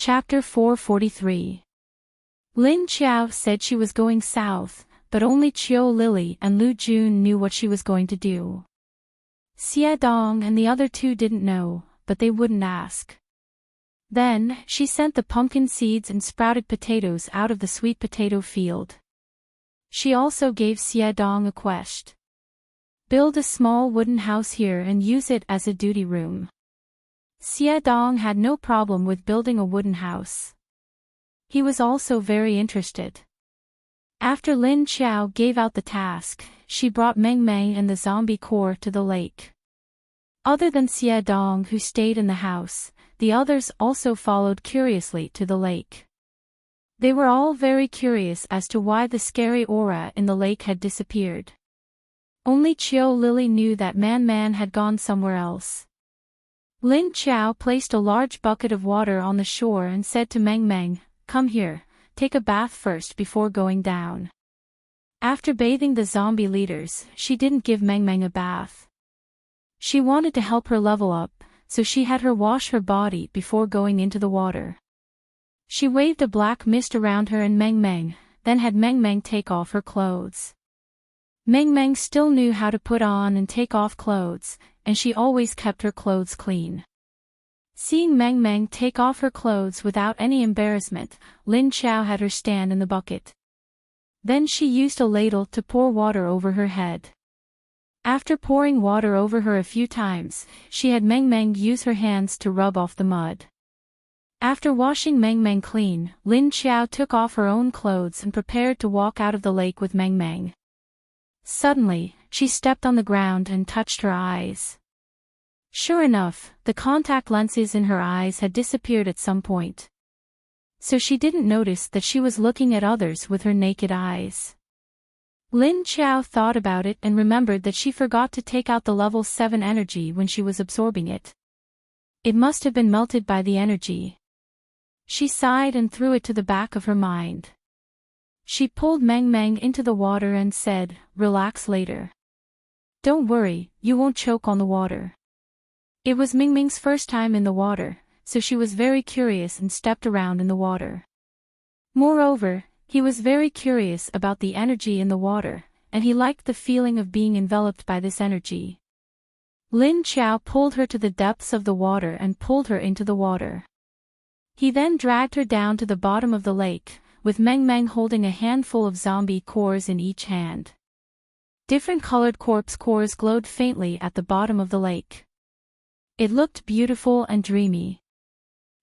Chapter 443. Lin Qiao said she was going south, but only Qiu Lily and Lu Jun knew what she was going to do. Xie Dong and the other two didn't know, but they wouldn't ask. Then, she sent the pumpkin seeds and sprouted potatoes out of the sweet potato field. She also gave Xie Dong a quest. Build a small wooden house here and use it as a duty room. Xie Dong had no problem with building a wooden house. He was also very interested. After Lin Qiao gave out the task, she brought Meng Meng and the zombie core to the lake. Other than Xie Dong who stayed in the house, the others also followed curiously to the lake. They were all very curious as to why the scary aura in the lake had disappeared. Only Qiu Lily knew that Man had gone somewhere else. Lin Qiao placed a large bucket of water on the shore and said to Meng Meng, "Come here, take a bath first before going down." After bathing the zombie leaders, she didn't give Meng Meng a bath. She wanted to help her level up, so she had her wash her body before going into the water. She waved a black mist around her and Meng Meng, then had Meng Meng take off her clothes. Meng Meng still knew how to put on and take off clothes, and she always kept her clothes clean. Seeing Meng Meng take off her clothes without any embarrassment, Lin Qiao had her stand in the bucket. Then she used a ladle to pour water over her head. After pouring water over her a few times, she had Meng Meng use her hands to rub off the mud. After washing Meng Meng clean, Lin Qiao took off her own clothes and prepared to walk out of the lake with Meng Meng. Suddenly, she stepped on the ground and touched her eyes. Sure enough, the contact lenses in her eyes had disappeared at some point. So she didn't notice that she was looking at others with her naked eyes. Lin Qiao thought about it and remembered that she forgot to take out the level 7 energy when she was absorbing it. It must have been melted by the energy. She sighed and threw it to the back of her mind. She pulled Meng Meng into the water and said, "Relax later. Don't worry, you won't choke on the water." It was Meng Meng's first time in the water, so she was very curious and stepped around in the water. Moreover, he was very curious about the energy in the water, and he liked the feeling of being enveloped by this energy. Lin Qiao pulled her to the depths of the water and pulled her into the water. He then dragged her down to the bottom of the lake, with Meng Meng holding a handful of zombie cores in each hand. Different colored corpse cores glowed faintly at the bottom of the lake. It looked beautiful and dreamy.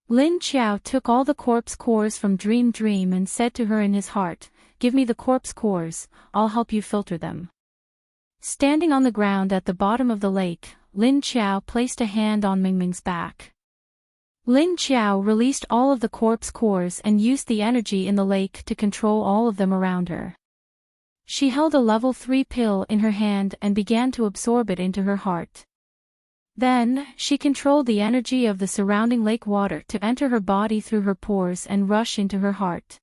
Lin Qiao took all the corpse cores from Dream and said to her in his heart, "Give me the corpse cores, I'll help you filter them." Standing on the ground at the bottom of the lake, Lin Qiao placed a hand on Meng Meng's back. Lin Qiao released all of the corpse cores and used the energy in the lake to control all of them around her. She held a level 3 pill in her hand and began to absorb it into her heart. Then, she controlled the energy of the surrounding lake water to enter her body through her pores and rush into her heart.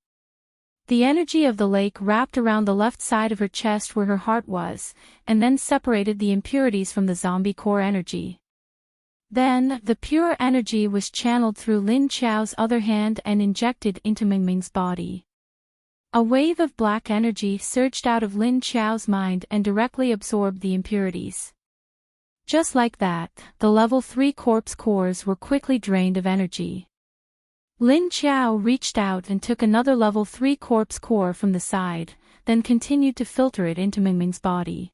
The energy of the lake wrapped around the left side of her chest where her heart was, and then separated the impurities from the zombie core energy. Then, the pure energy was channeled through Lin Qiao's other hand and injected into Meng Meng's body. A wave of black energy surged out of Lin Qiao's mind and directly absorbed the impurities. Just like that, the level 3 corpse cores were quickly drained of energy. Lin Qiao reached out and took another level 3 corpse core from the side, then continued to filter it into Meng Meng's body.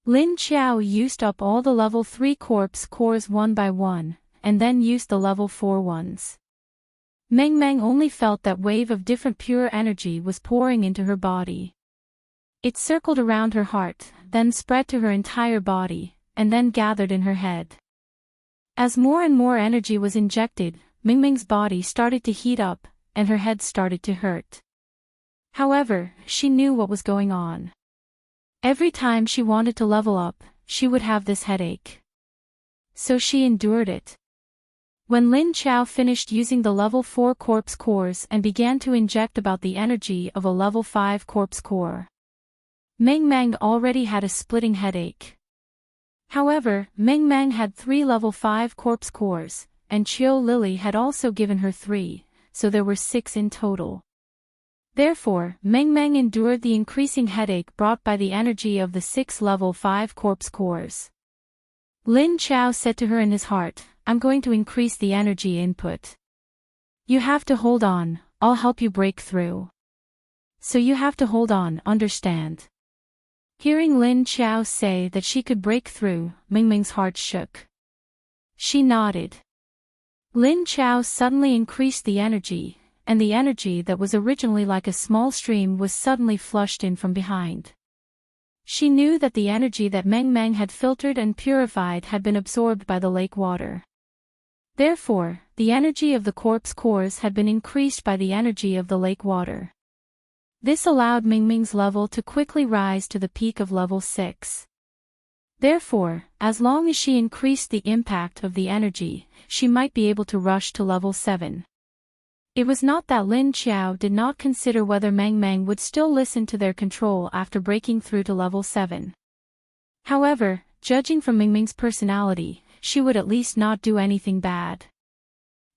Lin Qiao used up all the level 3 corpse cores one by one, and then used the level 4 ones. Meng Meng only felt that wave of different pure energy was pouring into her body. It circled around her heart, then spread to her entire body, and then gathered in her head. As more and more energy was injected, Meng Meng's body started to heat up, and her head started to hurt. However, she knew what was going on. Every time she wanted to level up, she would have this headache. So she endured it. When Lin Qiao finished using the level 4 corpse cores and began to inject about the energy of a level 5 corpse core, Meng Meng already had a splitting headache. However, Meng had 3 level 5 corpse cores, and Qiu Lily had also given her 3, so there were 6 in total. Therefore, Meng Meng endured the increasing headache brought by the energy of the 6 level 5 corpse cores. Lin Chao said to her in his heart, I'm going to increase the energy input. You have to hold on, I'll help you break through. So you have to hold on, understand? Hearing Lin Chao say that she could break through, Meng Meng's heart shook. She nodded. Lin Chao suddenly increased the energy, and the energy that was originally like a small stream was suddenly flushed in from behind. She knew that the energy that Meng Meng had filtered and purified had been absorbed by the lake water. Therefore, the energy of the corpse cores had been increased by the energy of the lake water. This allowed Meng Meng's level to quickly rise to the peak of level 6. Therefore, as long as she increased the impact of the energy, she might be able to rush to level 7. It was not that Lin Chao did not consider whether Meng Meng would still listen to their control after breaking through to level 7. However, judging from Meng Meng's personality, she would at least not do anything bad.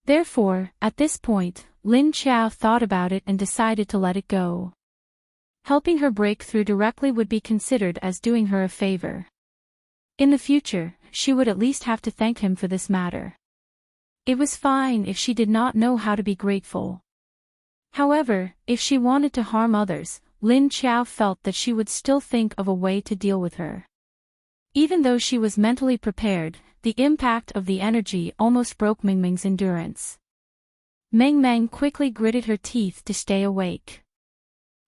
Therefore, at this point, Lin Chao thought about it and decided to let it go. Helping her break through directly would be considered as doing her a favor. In the future, she would at least have to thank him for this matter. It was fine if she did not know how to be grateful. However, if she wanted to harm others, Lin Chao felt that she would still think of a way to deal with her. Even though she was mentally prepared, the impact of the energy almost broke Meng Meng's endurance. Meng Meng quickly gritted her teeth to stay awake.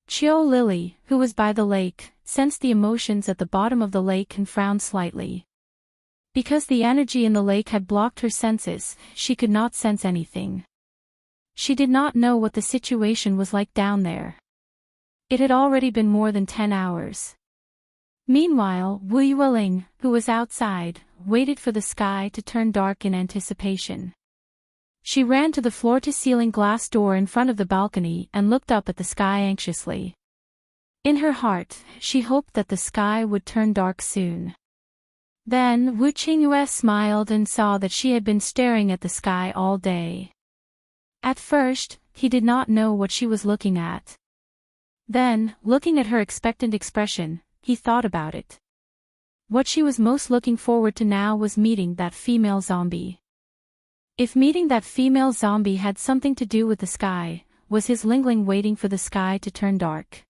Chiu Lily, who was by the lake, sensed the emotions at the bottom of the lake and frowned slightly. Because the energy in the lake had blocked her senses, she could not sense anything. She did not know what the situation was like down there. It had already been more than 10 hours. Meanwhile, Wu Yueling, who was outside, waited for the sky to turn dark in anticipation. She ran to the floor-to-ceiling glass door in front of the balcony and looked up at the sky anxiously. In her heart, she hoped that the sky would turn dark soon. Then Wu Qingyue smiled and saw that she had been staring at the sky all day. At first, he did not know what she was looking at. Then, looking at her expectant expression, he thought about it. What she was most looking forward to now was meeting that female zombie. If meeting that female zombie had something to do with the sky, was his Lingling waiting for the sky to turn dark?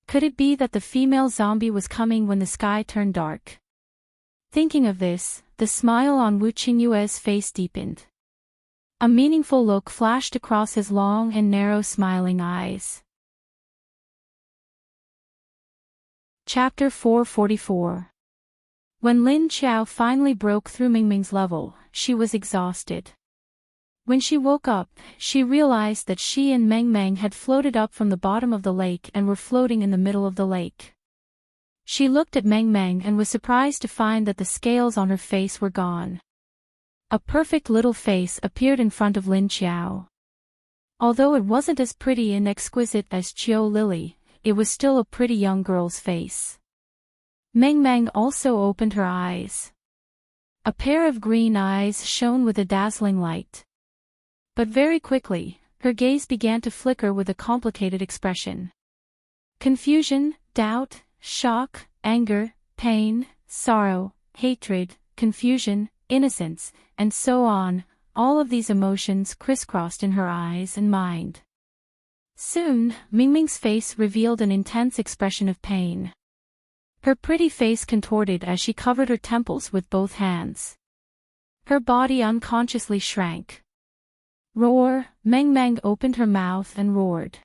Could it be that the female zombie was coming when the sky turned dark? Thinking of this, the smile on Wu Qingyue's face deepened. A meaningful look flashed across his long and narrow smiling eyes. Chapter 444. When Lin Chao finally broke through Meng Meng's level, she was exhausted. When she woke up, she realized that she and Meng Meng had floated up from the bottom of the lake and were floating in the middle of the lake. She looked at Meng Meng and was surprised to find that the scales on her face were gone. A perfect little face appeared in front of Lin Chao. Although it wasn't as pretty and exquisite as Chiu Lily, it was still a pretty young girl's face. Meng Meng also opened her eyes. A pair of green eyes shone with a dazzling light. But very quickly, her gaze began to flicker with a complicated expression. Confusion, doubt, shock, anger, pain, sorrow, hatred, confusion, innocence, and so on, all of these emotions crisscrossed in her eyes and mind. Soon, Meng Meng's face revealed an intense expression of pain. Her pretty face contorted as she covered her temples with both hands. Her body unconsciously shrank. Roar! Meng Meng opened her mouth and roared.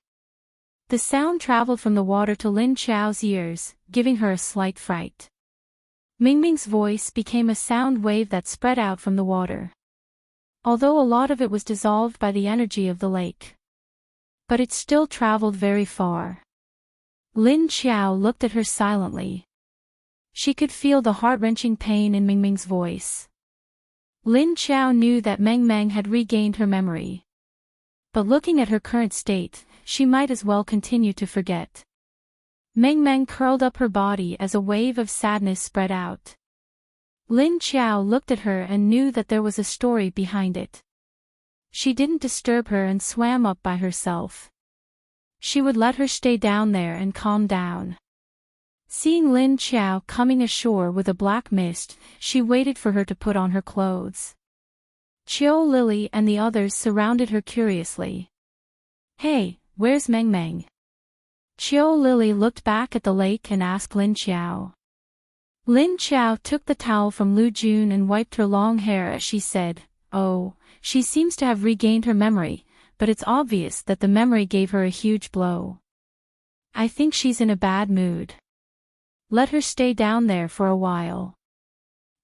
The sound traveled from the water to Lin Chao's ears, giving her a slight fright. Meng Meng's voice became a sound wave that spread out from the water. Although a lot of it was dissolved by the energy of the lake. But it still traveled very far. Lin Chao looked at her silently. She could feel the heart-wrenching pain in Meng Meng's voice. Lin Chao knew that Meng Meng had regained her memory. But looking at her current state, she might as well continue to forget. Meng Meng curled up her body as a wave of sadness spread out. Lin Chao looked at her and knew that there was a story behind it. She didn't disturb her and swam up by herself. She would let her stay down there and calm down. Seeing Lin Qiao coming ashore with a black mist, she waited for her to put on her clothes. Qiao Lily and the others surrounded her curiously. "Hey, where's Meng Meng?" Qiao Lily looked back at the lake and asked Lin Qiao. Lin Qiao took the towel from Lu Jun and wiped her long hair as she said, "Oh, she seems to have regained her memory, but it's obvious that the memory gave her a huge blow. I think she's in a bad mood. Let her stay down there for a while.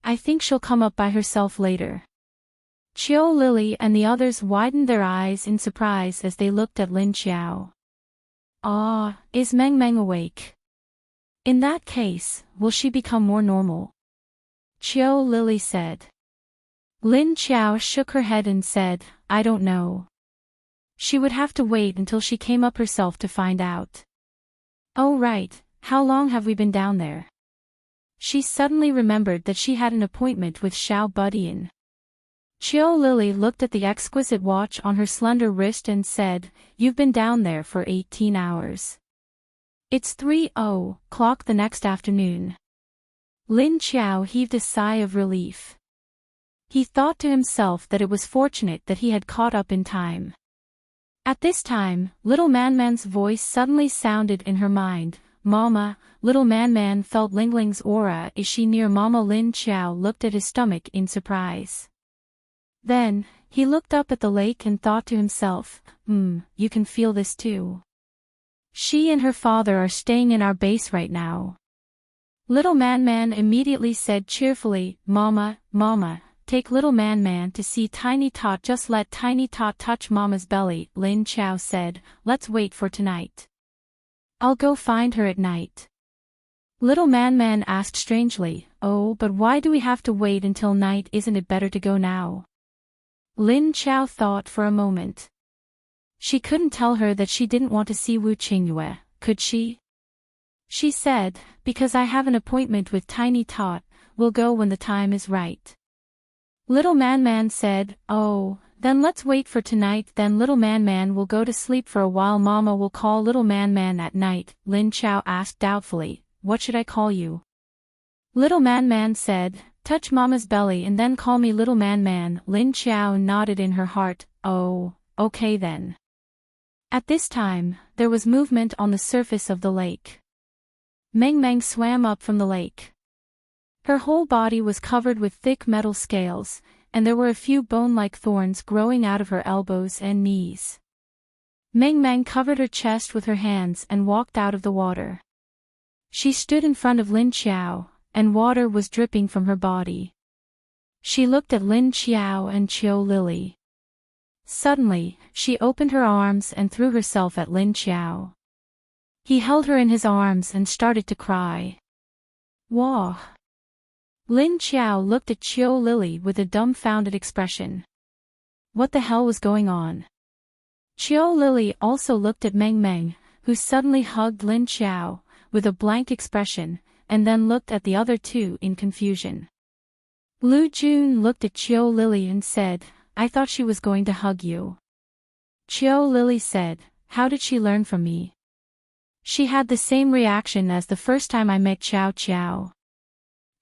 I think she'll come up by herself later." Qiao Lily and the others widened their eyes in surprise as they looked at Lin Qiao. "Ah, is Meng Meng awake? In that case, will she become more normal?" Qiao Lily said. Lin Qiao shook her head and said, "I don't know. She would have to wait until she came up herself to find out." "Oh right, how long have we been down there?" She suddenly remembered that she had an appointment with Xiao Budian. Qiao Lily looked at the exquisite watch on her slender wrist and said, "You've been down there for 18 hours. It's 3:00 the next afternoon." Lin Qiao heaved a sigh of relief. He thought to himself that it was fortunate that he had caught up in time. At this time, Little Man Man's voice suddenly sounded in her mind. "Mama." Little Man Man felt Ling Ling's aura. "Is she near Mama?" Lin Qiao looked at his stomach in surprise. Then, he looked up at the lake and thought to himself, you can feel this too. She and her father are staying in our base right now." Little Man Man immediately said cheerfully, "Mama, take Little Man Man to see Tiny Tot. Just let Tiny Tot touch Mama's belly." Lin Qiao said, "Let's wait for tonight. I'll go find her at night." Little Man Man asked strangely, "Oh, but why do we have to wait until night? Isn't it better to go now?" Lin Qiao thought for a moment. She couldn't tell her that she didn't want to see Wu Qingyue, could she? She said, "Because I have an appointment with Tiny Tot, we'll go when the time is right." Little Man Man said, "Oh, then let's wait for tonight." Then Little Man Man will go to sleep for a while. Mama will call Little Man Man at night. Lin Qiao asked doubtfully, "What should I call you?" Little Man Man said, "Touch Mama's belly and then call me Little Man Man." Lin Qiao nodded in her heart, "Oh, okay then." At this time, there was movement on the surface of the lake. Meng Meng swam up from the lake. Her whole body was covered with thick metal scales, and there were a few bone-like thorns growing out of her elbows and knees. Meng Meng covered her chest with her hands and walked out of the water. She stood in front of Lin Qiao, and water was dripping from her body. She looked at Lin Qiao and Qiao Lily. Suddenly, she opened her arms and threw herself at Lin Qiao. He held her in his arms and started to cry. "Wah!" Lin Qiao looked at Qiao Lily with a dumbfounded expression. What the hell was going on? Qiao Lily also looked at Meng Meng, who suddenly hugged Lin Qiao, with a blank expression, and then looked at the other two in confusion. Lu Jun looked at Qiao Lily and said, "I thought she was going to hug you." Qiao Lily said, "How did she learn from me? She had the same reaction as the first time I met Qiao Qiao."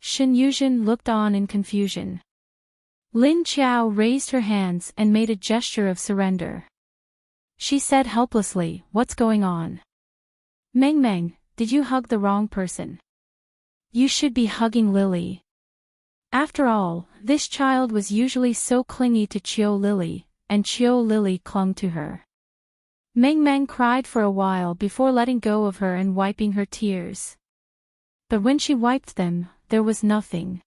Shen Yuzhen looked on in confusion. Lin Qiao raised her hands and made a gesture of surrender. She said helplessly, "What's going on? Meng Meng, did you hug the wrong person? You should be hugging Lily." After all, this child was usually so clingy to Qiao Lily, and Qiao Lily clung to her. Meng Meng cried for a while before letting go of her and wiping her tears. But when she wiped them, there was nothing.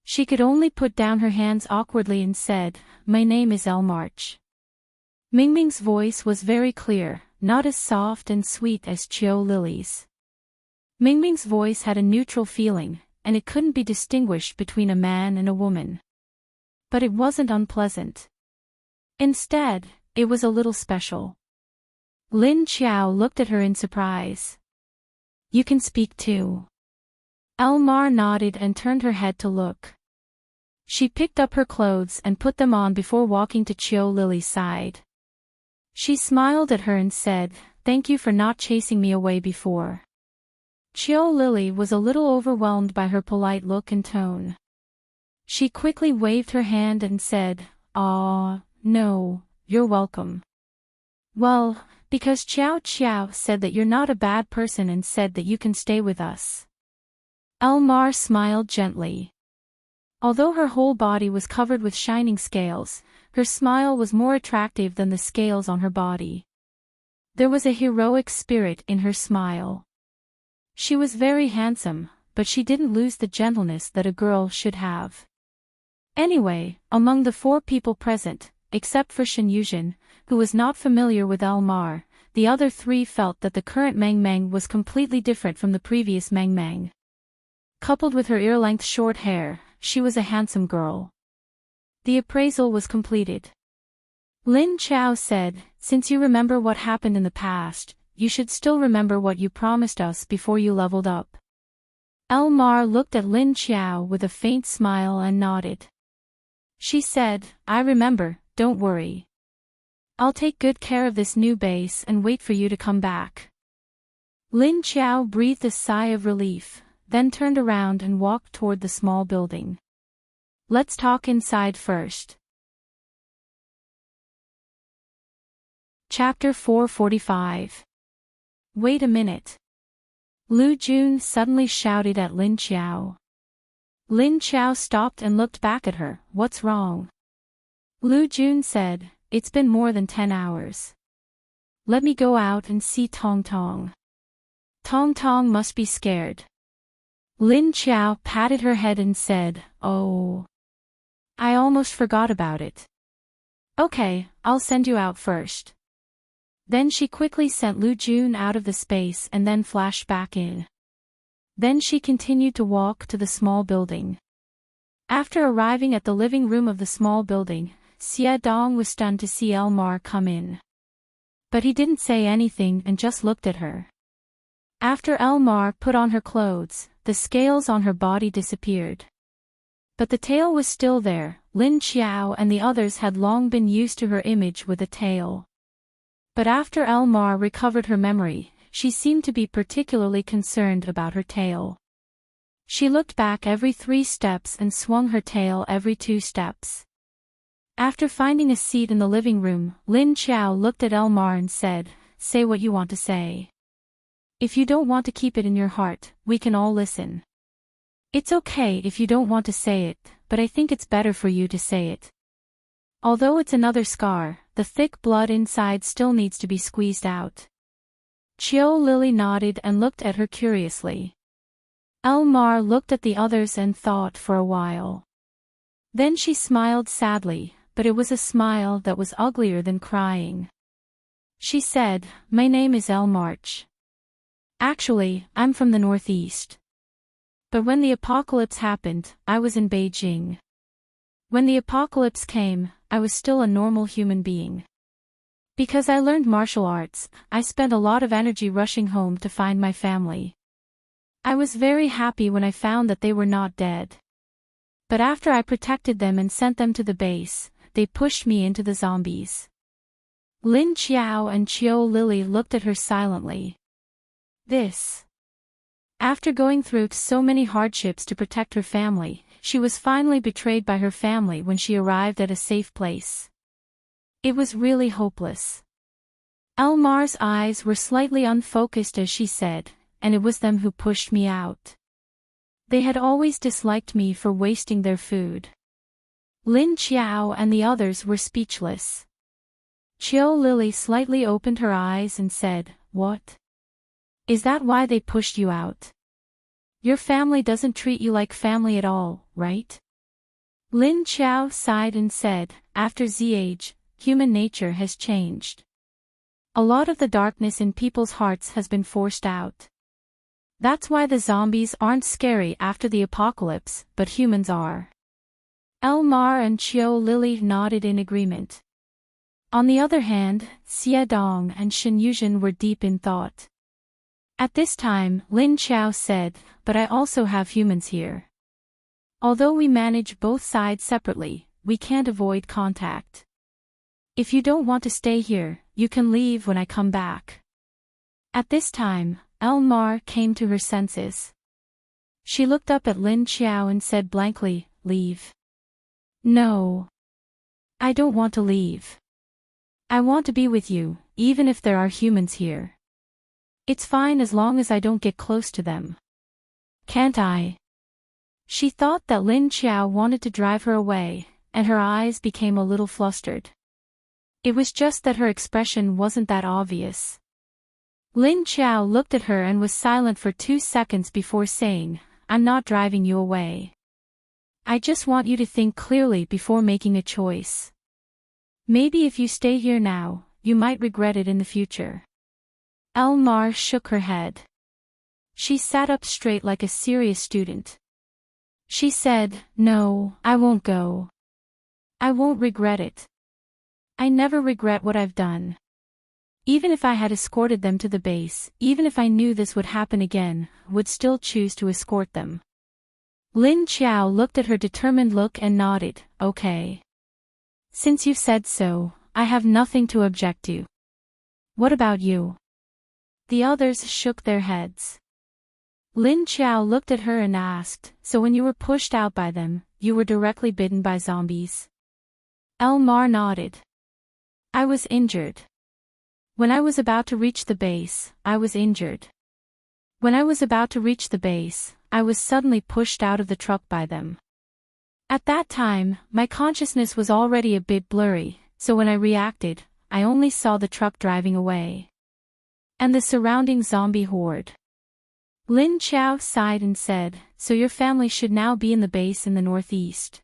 She could only put down her hands awkwardly and said, "My name is Elmarch." Mingming's voice was very clear, not as soft and sweet as Qiao Lily's. Mingming's voice had a neutral feeling, and it couldn't be distinguished between a man and a woman. But it wasn't unpleasant. Instead, it was a little special. Lin Qiao looked at her in surprise. "You can speak too." Elmar nodded and turned her head to look. She picked up her clothes and put them on before walking to Chiu Lily's side. She smiled at her and said, "Thank you for not chasing me away before." Chiu Lily was a little overwhelmed by her polite look and tone. She quickly waved her hand and said, No, you're welcome." "Well, because Xiao Xiao said that you're not a bad person and said that you can stay with us." Elmar smiled gently. Although her whole body was covered with shining scales, her smile was more attractive than the scales on her body. There was a heroic spirit in her smile. She was very handsome, but she didn't lose the gentleness that a girl should have. Anyway, among the 4 people present, except for Shen Yuzhen, who was not familiar with Elmar, the other 3 felt that the current Meng Meng was completely different from the previous Meng Meng. Coupled with her ear-length short hair, she was a handsome girl. The appraisal was completed. Lin Chao said, "Since you remember what happened in the past, you should still remember what you promised us before you leveled up." Elmar looked at Lin Chao with a faint smile and nodded. She said, "I remember, don't worry. I'll take good care of this new base and wait for you to come back." Lin Chao breathed a sigh of relief, then turned around and walked toward the small building. "Let's talk inside first." Chapter 445. Wait a minute. Lu Jun suddenly shouted at Lin Chao. Lin Chao stopped and looked back at her. "What's wrong?" Lu Jun said, "It's been more than 10 hours. Let me go out and see Tong Tong." Tong Tong must be scared. Lin Chao patted her head and said, "Oh, I almost forgot about it. Okay, I'll send you out first." Then she quickly sent Lu Jun out of the space and then flashed back in. Then she continued to walk to the small building. After arriving at the living room of the small building, Xie Dong was stunned to see Elmar come in. But he didn't say anything and just looked at her. After Elmar put on her clothes, the scales on her body disappeared. But the tail was still there. Lin Chao and the others had long been used to her image with a tail. But after Elmar recovered her memory, she seemed to be particularly concerned about her tail. She looked back every 3 steps and swung her tail every 2 steps. After finding a seat in the living room, Lin Chao looked at Elmar and said, "Say what you want to say. If you don't want to keep it in your heart, we can all listen. It's okay if you don't want to say it, but I think it's better for you to say it. Although it's another scar, the thick blood inside still needs to be squeezed out." Chiu Lily nodded and looked at her curiously. Elmar looked at the others and thought for a while. Then she smiled sadly, but it was a smile that was uglier than crying. She said, "My name is Elmarch. Actually, I'm from the northeast. But when the apocalypse happened, I was in Beijing. When the apocalypse came, I was still a normal human being. Because I learned martial arts, I spent a lot of energy rushing home to find my family. I was very happy when I found that they were not dead. But after I protected them and sent them to the base, they pushed me into the zombies." Lin Chao and Chiu Lily looked at her silently. After going through so many hardships to protect her family, she was finally betrayed by her family when she arrived at a safe place. It was really hopeless. Elmar's eyes were slightly unfocused as she said, "And it was them who pushed me out. They had always disliked me for wasting their food." Lin Chao and the others were speechless. Chiu Lily slightly opened her eyes and said, "What? Is that why they pushed you out? Your family doesn't treat you like family at all, right?" Lin Chao sighed and said, "After Z-Age, human nature has changed. A lot of the darkness in people's hearts has been forced out. That's why the zombies aren't scary after the apocalypse, but humans are." Elmar and Chiu Lily nodded in agreement. On the other hand, Xie Dong and Shen Yuzhen were deep in thought. At this time, Lin Chao said, "But I also have humans here. Although we manage both sides separately, we can't avoid contact. If you don't want to stay here, you can leave when I come back. At this time, Elmar came to her senses. She looked up at Lin Xiao and said blankly, "Leave." "No. I don't want to leave. I want to be with you, even if there are humans here. It's fine as long as I don't get close to them. Can't I?" She thought that Lin Xiao wanted to drive her away, and her eyes became a little flustered. It was just that her expression wasn't that obvious. Lin Xiao looked at her and was silent for 2 seconds before saying, "I'm not driving you away. I just want you to think clearly before making a choice. Maybe if you stay here now, you might regret it in the future." Elmar shook her head. She sat up straight like a serious student. She said, "No, I won't go. I won't regret it. I never regret what I've done. Even if I had escorted them to the base, even if I knew this would happen again, would still choose to escort them." Lin Xiao looked at her determined look and nodded, "Okay. Since you've said so, I have nothing to object to. What about you?" The others shook their heads. Lin Xiao looked at her and asked, "So when you were pushed out by them, you were directly bitten by zombies?" Elmar nodded. "I was injured. When I was about to reach the base, I was injured. When I was about to reach the base, I was suddenly pushed out of the truck by them. At that time, my consciousness was already a bit blurry, so when I reacted, I only saw the truck driving away. And the surrounding zombie horde." Lin Xiao sighed and said, "So your family should now be in the base in the northeast.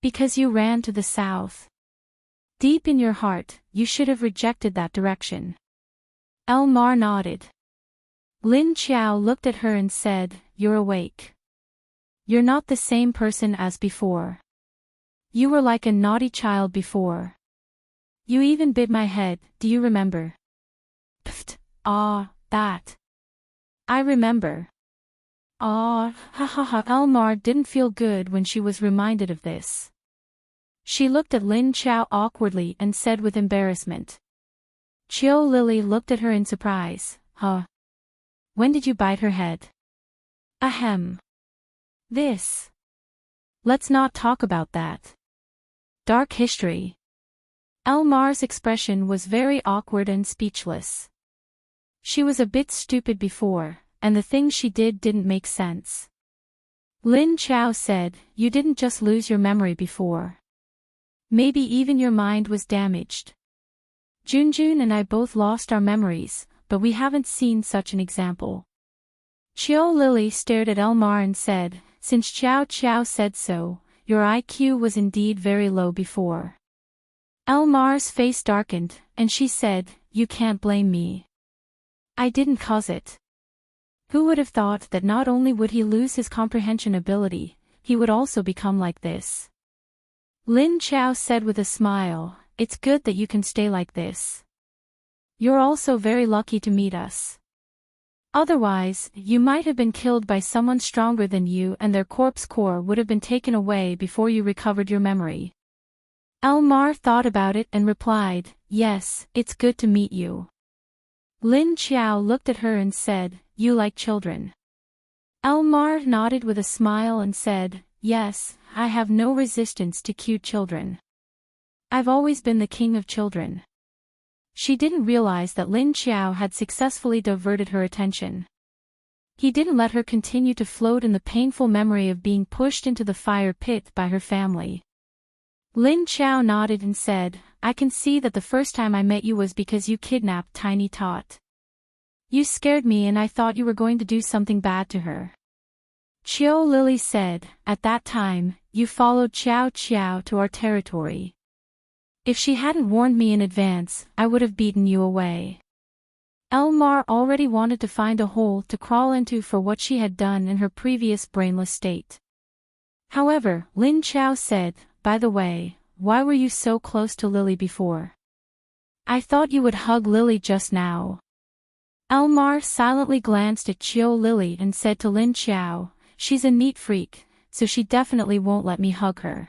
Because you ran to the south. Deep in your heart, you should have rejected that direction." Elmar nodded. Lin Xiao looked at her and said, "You're awake. You're not the same person as before. You were like a naughty child before. You even bit my head, do you remember?" "Pfft, that. I remember." Ha ha ha. Elmar didn't feel good when she was reminded of this. She looked at Lin Xiao awkwardly and said with embarrassment. Chiu Lily looked at her in surprise. "Huh? When did you bite her head?" "Ahem. This. Let's not talk about that. Dark history." Elmar's expression was very awkward and speechless. She was a bit stupid before, and the things she did didn't make sense. Lin Xiao said, "You didn't just lose your memory before. Maybe even your mind was damaged. Junjun and I both lost our memories, but we haven't seen such an example." Chiu Lily stared at Elmar and said, "Since Xiao Xiao said so, your IQ was indeed very low before." Elmar's face darkened, and she said, "You can't blame me. I didn't cause it." Who would have thought that not only would he lose his comprehension ability, he would also become like this? Lin Xiao said with a smile, "It's good that you can stay like this. You're also very lucky to meet us. Otherwise, you might have been killed by someone stronger than you and their corpse core would have been taken away before you recovered your memory." Elmar thought about it and replied, "Yes, it's good to meet you." Lin Xiao looked at her and said, "You like children?" Elmar nodded with a smile and said, "Yes, I have no resistance to cute children. I've always been the king of children." She didn't realize that Lin Xiao had successfully diverted her attention. He didn't let her continue to float in the painful memory of being pushed into the fire pit by her family. Lin Xiao nodded and said, "I can see that the first time I met you was because you kidnapped Tiny Tot. You scared me and I thought you were going to do something bad to her." Chiu Lily said, "At that time, you followed Xiao Xiao to our territory. If she hadn't warned me in advance, I would have beaten you away." Elmar already wanted to find a hole to crawl into for what she had done in her previous brainless state. However, Lin Xiao said, "By the way, why were you so close to Lily before? I thought you would hug Lily just now." Elmar silently glanced at Chiu Lily and said to Lin Xiao, "She's a neat freak, so she definitely won't let me hug her.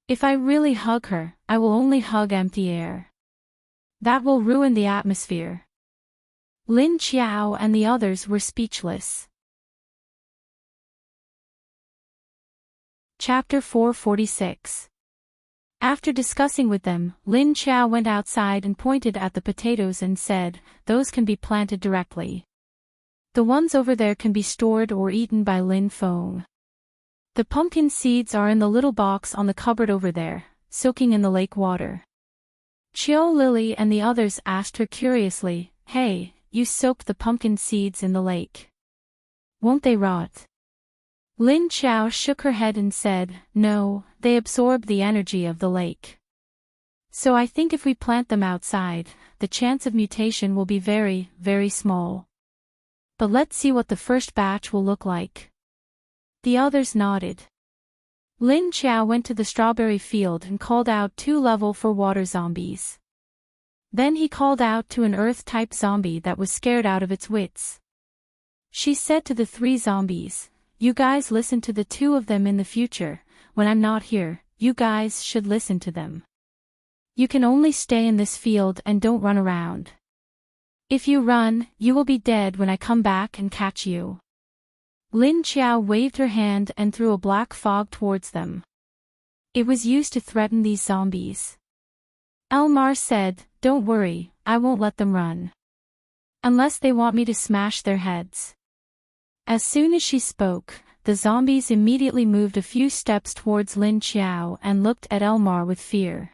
If I really hug her, I will only hug empty air. That will ruin the atmosphere. Lin Qiao and the others were speechless. Chapter 446. After discussing with them, Lin Qiao went outside and pointed at the potatoes and said, "Those can be planted directly. The ones over there can be stored or eaten by Lin Feng. The pumpkin seeds are in the little box on the cupboard over there, soaking in the lake water." Qiao Lily and the others asked her curiously, "Hey, you soaked the pumpkin seeds in the lake. Won't they rot?" Lin Qiao shook her head and said, "No, they absorb the energy of the lake. So I think if we plant them outside, the chance of mutation will be very, very small. But let's see what the first batch will look like." The others nodded. Lin Qiao went to the strawberry field and called out 2 level 4 water zombies. Then he called out to an earth-type zombie that was scared out of its wits. She said to the 3 zombies, "You guys listen to the 2 of them in the future. When I'm not here, you guys should listen to them. You can only stay in this field and don't run around. If you run, you will be dead when I come back and catch you." Lin Qiao waved her hand and threw a black fog towards them. It was used to threaten these zombies. Elmar said, "Don't worry, I won't let them run. Unless they want me to smash their heads." As soon as she spoke, the zombies immediately moved a few steps towards Lin Qiao and looked at Elmar with fear.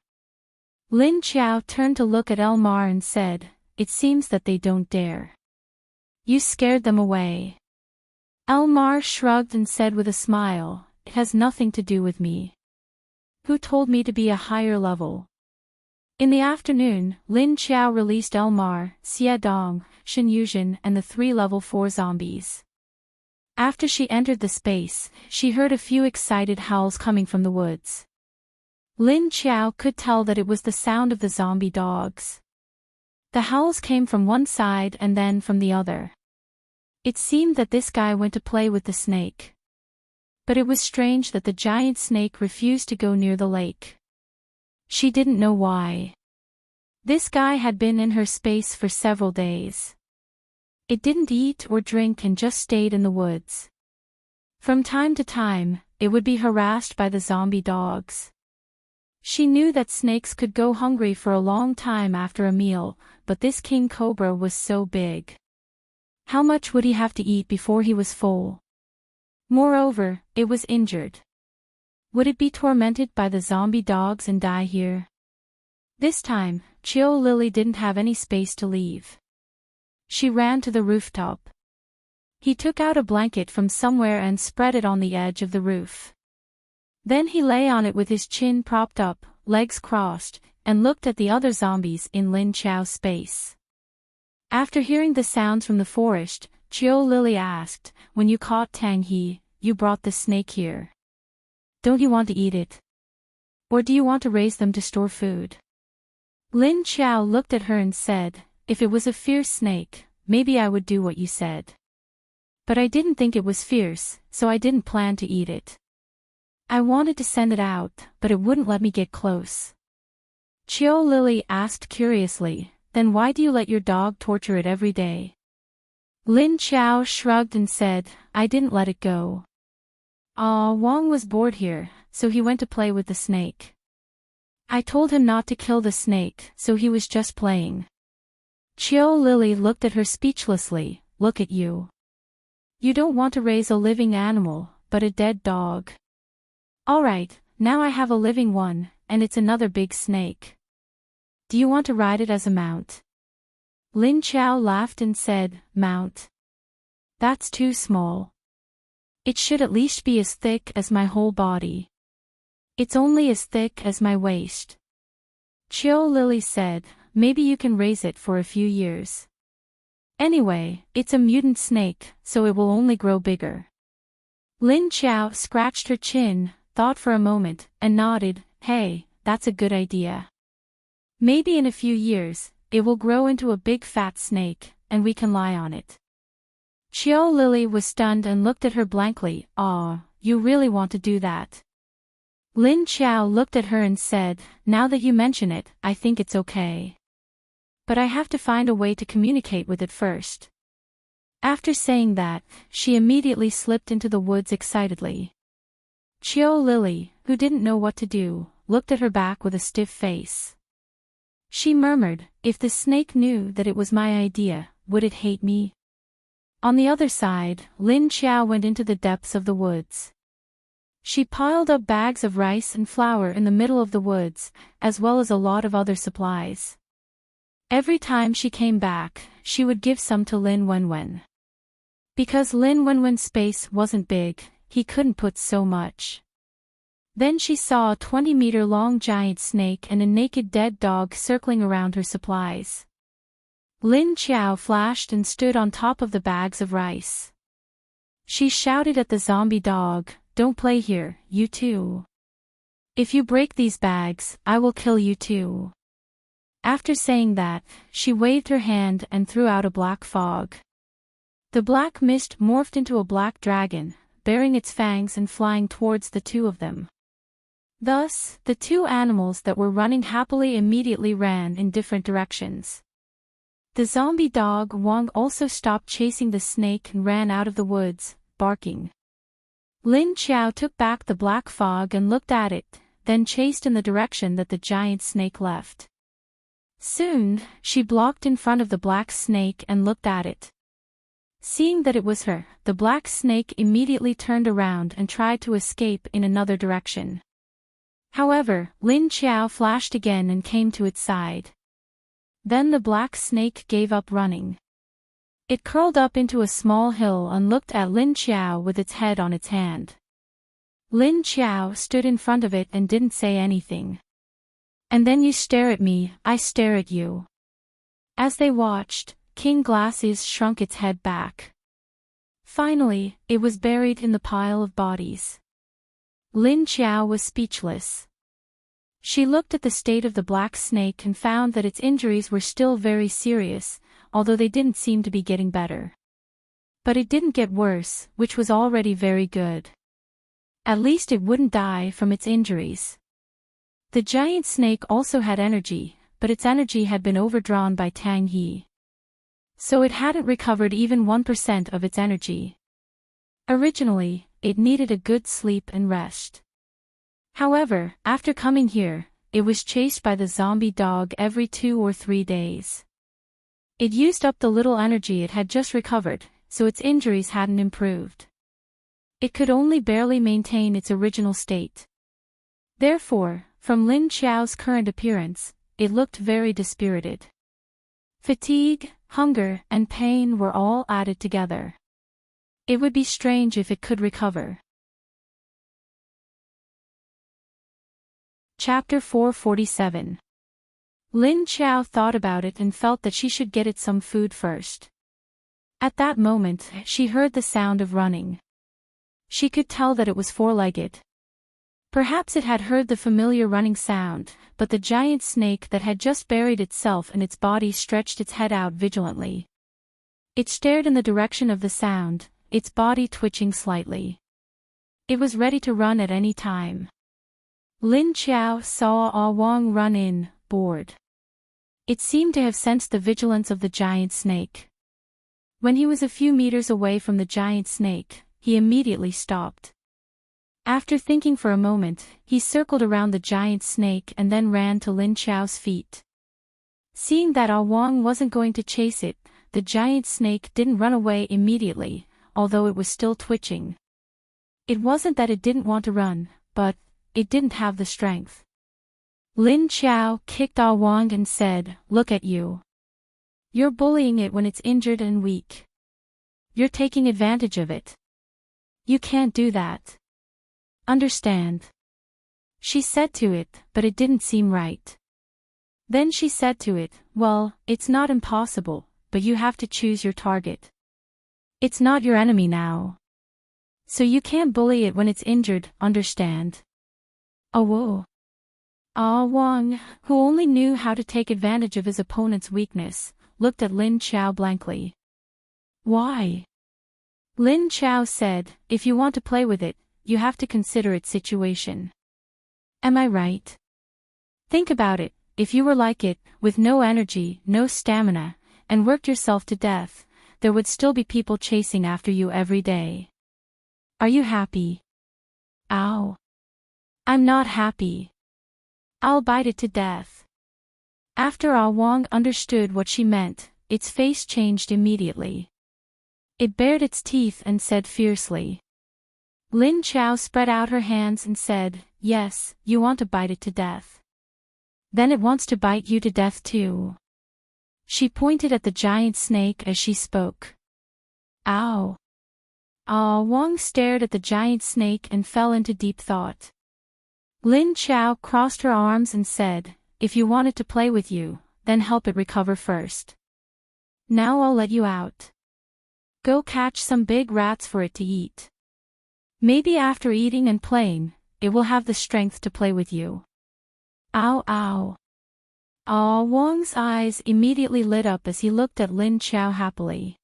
Lin Qiao turned to look at Elmar and said, "It seems that they don't dare. You scared them away." Elmar shrugged and said with a smile, "It has nothing to do with me. Who told me to be a higher level?" In the afternoon, Lin Qiao released Elmar, Xie Dong, Shen Yuzhen and the 3 level 4 zombies. After she entered the space, she heard a few excited howls coming from the woods. Lin Qiao could tell that it was the sound of the zombie dogs. The howls came from one side and then from the other. It seemed that this guy went to play with the snake. But it was strange that the giant snake refused to go near the lake. She didn't know why. This guy had been in her space for several days. It didn't eat or drink and just stayed in the woods. From time to time, it would be harassed by the zombie dogs. She knew that snakes could go hungry for a long time after a meal, but this king cobra was so big. How much would he have to eat before he was full? Moreover, it was injured. Would it be tormented by the zombie dogs and die here? This time, Qiao Lily didn't have any space to leave. She ran to the rooftop. He took out a blanket from somewhere and spread it on the edge of the roof. Then he lay on it with his chin propped up, legs crossed, and looked at the other zombies in Lin Qiao's space. After hearing the sounds from the forest, Qiao Lily asked, "When you caught Tang He, you brought the snake here. Don't you want to eat it? Or do you want to raise them to store food?" Lin Qiao looked at her and said, "If it was a fierce snake, maybe I would do what you said. But I didn't think it was fierce, so I didn't plan to eat it. I wanted to send it out, but it wouldn't let me get close." Qiao Lily asked curiously, "Then why do you let your dog torture it every day?" Lin Qiao shrugged and said, "I didn't let it go. Wang was bored here, so he went to play with the snake. I told him not to kill the snake, so he was just playing." Qiao Lily looked at her speechlessly. "Look at you. You don't want to raise a living animal, but a dead dog. Alright, now I have a living one, and it's another big snake. Do you want to ride it as a mount?" Lin Qiao laughed and said, "Mount? That's too small. It should at least be as thick as my whole body. It's only as thick as my waist." Qiao Lily said, "Maybe you can raise it for a few years. Anyway, it's a mutant snake, so it will only grow bigger." Lin Qiao scratched her chin, thought for a moment, and nodded, "Hey, that's a good idea. Maybe in a few years, it will grow into a big fat snake, and we can lie on it." Qiao Lily was stunned and looked at her blankly. you really want to do that? Lin Qiao looked at her and said, now that you mention it, I think it's okay. But I have to find a way to communicate with it first. After saying that, she immediately slipped into the woods excitedly. Qiao Lily, who didn't know what to do, looked at her back with a stiff face. She murmured, if the snake knew that it was my idea, would it hate me? On the other side, Lin Qiao went into the depths of the woods. She piled up bags of rice and flour in the middle of the woods, as well as a lot of other supplies. Every time she came back, she would give some to Lin Wenwen. Because Lin Wenwen's space wasn't big, he couldn't put so much. Then she saw a 20-meter-long giant snake and a naked dead dog circling around her supplies. Lin Qiao flashed and stood on top of the bags of rice. She shouted at the zombie dog, don't play here, you too. If you break these bags, I will kill you too. After saying that, she waved her hand and threw out a black fog. The black mist morphed into a black dragon, baring its fangs and flying towards the two of them. Thus, the two animals that were running happily immediately ran in different directions. The zombie dog Wang also stopped chasing the snake and ran out of the woods, barking. Lin Qiao took back the black fog and looked at it, then chased in the direction that the giant snake left. Soon, she blocked in front of the black snake and looked at it. Seeing that it was her, the black snake immediately turned around and tried to escape in another direction. However, Lin Qiao flashed again and came to its side. Then the black snake gave up running. It curled up into a small hill and looked at Lin Qiao with its head on its hand. Lin Qiao stood in front of it and didn't say anything. And then you stare at me, I stare at you. As they watched, King Glasses shrunk its head back. Finally, it was buried in the pile of bodies. Lin Qiao was speechless. She looked at the state of the black snake and found that its injuries were still very serious, although they didn't seem to be getting better. But it didn't get worse, which was already very good. At least it wouldn't die from its injuries. The giant snake also had energy, but its energy had been overdrawn by Tang He. So it hadn't recovered even 1% of its energy. Originally, it needed a good sleep and rest. However, after coming here, it was chased by the zombie dog every 2 or 3 days. It used up the little energy it had just recovered, so its injuries hadn't improved. It could only barely maintain its original state. Therefore, from Lin Qiao's current appearance, it looked very dispirited. Fatigue, hunger, and pain were all added together. It would be strange if it could recover. Chapter 447. Lin Qiao thought about it and felt that she should get it some food first. At that moment, she heard the sound of running. She could tell that it was four-legged. Perhaps it had heard the familiar running sound, but the giant snake that had just buried itself in its body stretched its head out vigilantly. It stared in the direction of the sound, its body twitching slightly. It was ready to run at any time. Lin Qiao saw Ah Wang run in, bored. It seemed to have sensed the vigilance of the giant snake. When he was a few meters away from the giant snake, he immediately stopped. After thinking for a moment, he circled around the giant snake and then ran to Lin Qiao's feet. Seeing that Ah Wang wasn't going to chase it, the giant snake didn't run away immediately, although it was still twitching. It wasn't that it didn't want to run, but it didn't have the strength. Lin Qiao kicked Ah Wang and said, "Look at you. You're bullying it when it's injured and weak. You're taking advantage of it. You can't do that. Understand?" She said to it, but it didn't seem right. Then she said to it, "Well, it's not impossible, but you have to choose your target. It's not your enemy now. So you can't bully it when it's injured, understand?" Oh whoa. Ah Wang, who only knew how to take advantage of his opponent's weakness, looked at Lin Qiao blankly. "Why?" Lin Qiao said, "If you want to play with it, you have to consider its situation. Am I right? Think about it, if you were like it, with no energy, no stamina, and worked yourself to death, there would still be people chasing after you every day. Are you happy? Ow. I'm not happy. I'll bite it to death. After Ah Wong understood what she meant, its face changed immediately. It bared its teeth and said fiercely. Lin Chao spread out her hands and said, yes, you want to bite it to death. Then it wants to bite you to death too. She pointed at the giant snake as she spoke. Ow. Ah Wong stared at the giant snake and fell into deep thought. Lin Chao crossed her arms and said, if you want it to play with you, then help it recover first. Now I'll let you out. Go catch some big rats for it to eat. Maybe after eating and playing, it will have the strength to play with you. Ow ow. Ah Wong's eyes immediately lit up as he looked at Lin Chao happily.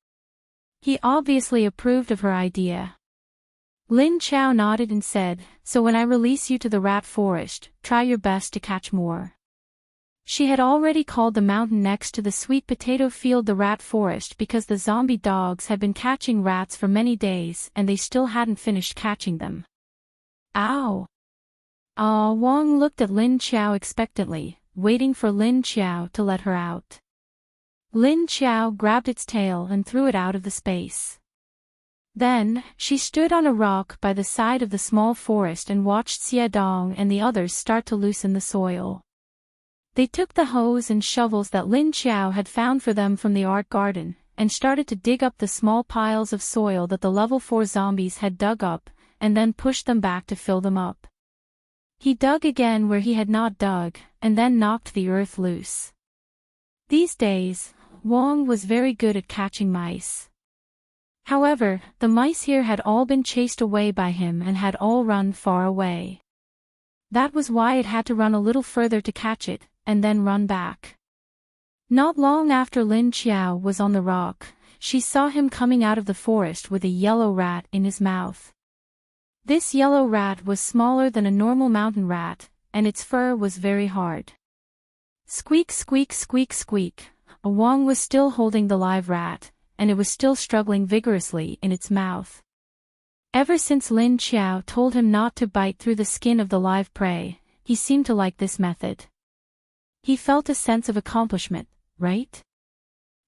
He obviously approved of her idea. Lin Chao nodded and said, so when I release you to the rat forest, try your best to catch more. She had already called the mountain next to the sweet potato field the rat forest because the zombie dogs had been catching rats for many days and they still hadn't finished catching them. Ow! Ah Wong looked at Lin Chao expectantly, waiting for Lin Chao to let her out. Lin Chao grabbed its tail and threw it out of the space. Then, she stood on a rock by the side of the small forest and watched Xie Dong and the others start to loosen the soil. They took the hoes and shovels that Lin Chao had found for them from the art garden, and started to dig up the small piles of soil that the level 4 zombies had dug up, and then pushed them back to fill them up. He dug again where he had not dug, and then knocked the earth loose. These days, Wong was very good at catching mice. However, the mice here had all been chased away by him and had all run far away. That was why it had to run a little further to catch it, and then run back. Not long after Lin Chao was on the rock, she saw him coming out of the forest with a yellow rat in his mouth. This yellow rat was smaller than a normal mountain rat, and its fur was very hard. Squeak squeak squeak squeak, Wong was still holding the live rat, and it was still struggling vigorously in its mouth. Ever since Lin Chao told him not to bite through the skin of the live prey, he seemed to like this method. He felt a sense of accomplishment, right?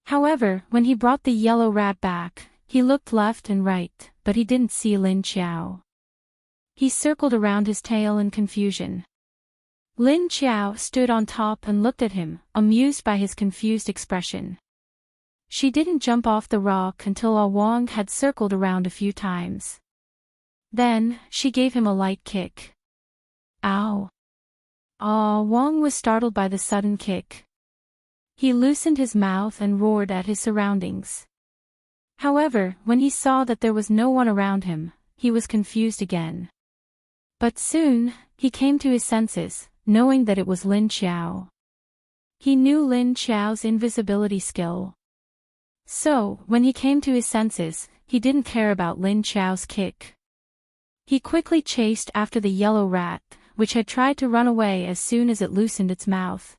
However, when he brought the yellow rat back, he looked left and right, but he didn't see Lin Chao. He circled around his tail in confusion. Lin Chao stood on top and looked at him, amused by his confused expression. She didn't jump off the rock until Ah Wong had circled around a few times. Then, she gave him a light kick. Ow! Ah Wong was startled by the sudden kick. He loosened his mouth and roared at his surroundings. However, when he saw that there was no one around him, he was confused again. But soon, he came to his senses, knowing that it was Lin Chao. He knew Lin Chao's invisibility skill. So, when he came to his senses, he didn't care about Lin Chao's kick. He quickly chased after the yellow rat, which had tried to run away as soon as it loosened its mouth.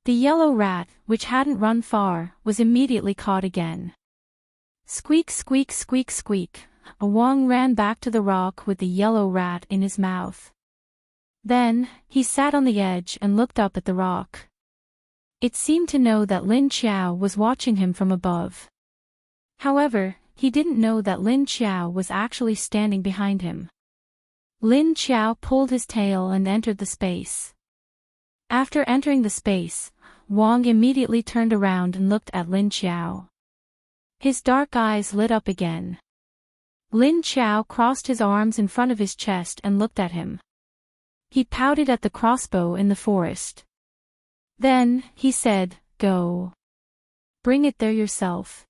The yellow rat, which hadn't run far, was immediately caught again. Squeak squeak squeak squeak, Wong ran back to the rock with the yellow rat in his mouth. Then, he sat on the edge and looked up at the rock. It seemed to know that Lin Chao was watching him from above. However, he didn't know that Lin Chao was actually standing behind him. Lin Chao pulled his tail and entered the space. After entering the space, Wong immediately turned around and looked at Lin Chao. His dark eyes lit up again. Lin Chao crossed his arms in front of his chest and looked at him. He pouted at the crossbow in the forest. Then, he said, "Go. Bring it there yourself."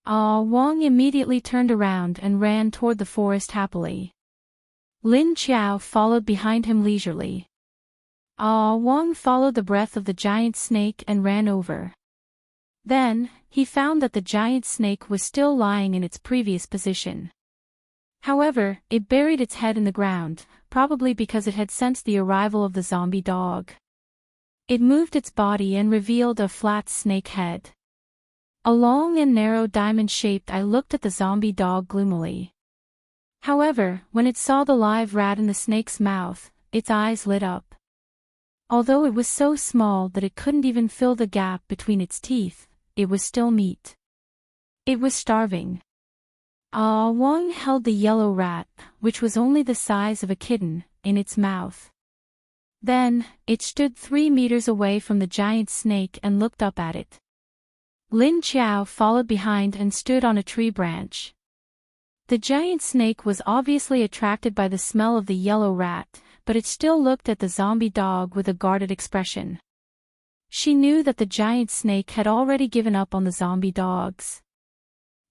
Ah Wong immediately turned around and ran toward the forest happily. Lin Chao followed behind him leisurely. Ah Wong followed the breath of the giant snake and ran over. Then, he found that the giant snake was still lying in its previous position. However, it buried its head in the ground, probably because it had sensed the arrival of the zombie dog. It moved its body and revealed a flat snake head. A long and narrow diamond-shaped eye looked at the zombie dog gloomily. However, when it saw the live rat in the snake's mouth, its eyes lit up. Although it was so small that it couldn't even fill the gap between its teeth, it was still meat. It was starving. Ah Wong held the yellow rat, which was only the size of a kitten, in its mouth. Then, it stood 3 meters away from the giant snake and looked up at it. Lin Qiao followed behind and stood on a tree branch. The giant snake was obviously attracted by the smell of the yellow rat, but it still looked at the zombie dog with a guarded expression. She knew that the giant snake had already given up on the zombie dogs.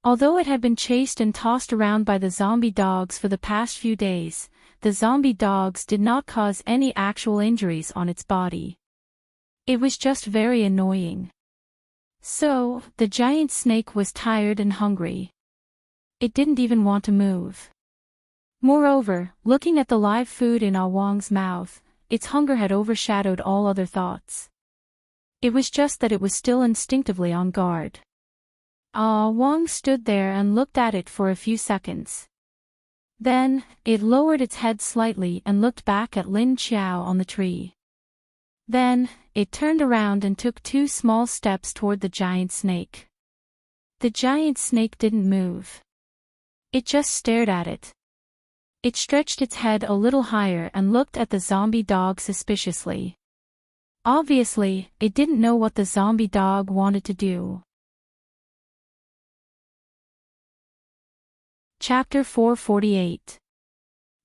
Although it had been chased and tossed around by the zombie dogs for the past few days, the zombie dogs did not cause any actual injuries on its body. It was just very annoying. So, the giant snake was tired and hungry. It didn't even want to move. Moreover, looking at the live food in Ah Wong's mouth, its hunger had overshadowed all other thoughts. It was just that it was still instinctively on guard. Ah Wong stood there and looked at it for a few seconds. Then, it lowered its head slightly and looked back at Lin Qiao on the tree. Then, it turned around and took 2 small steps toward the giant snake. The giant snake didn't move. It just stared at it. It stretched its head a little higher and looked at the zombie dog suspiciously. Obviously, it didn't know what the zombie dog wanted to do. Chapter 448.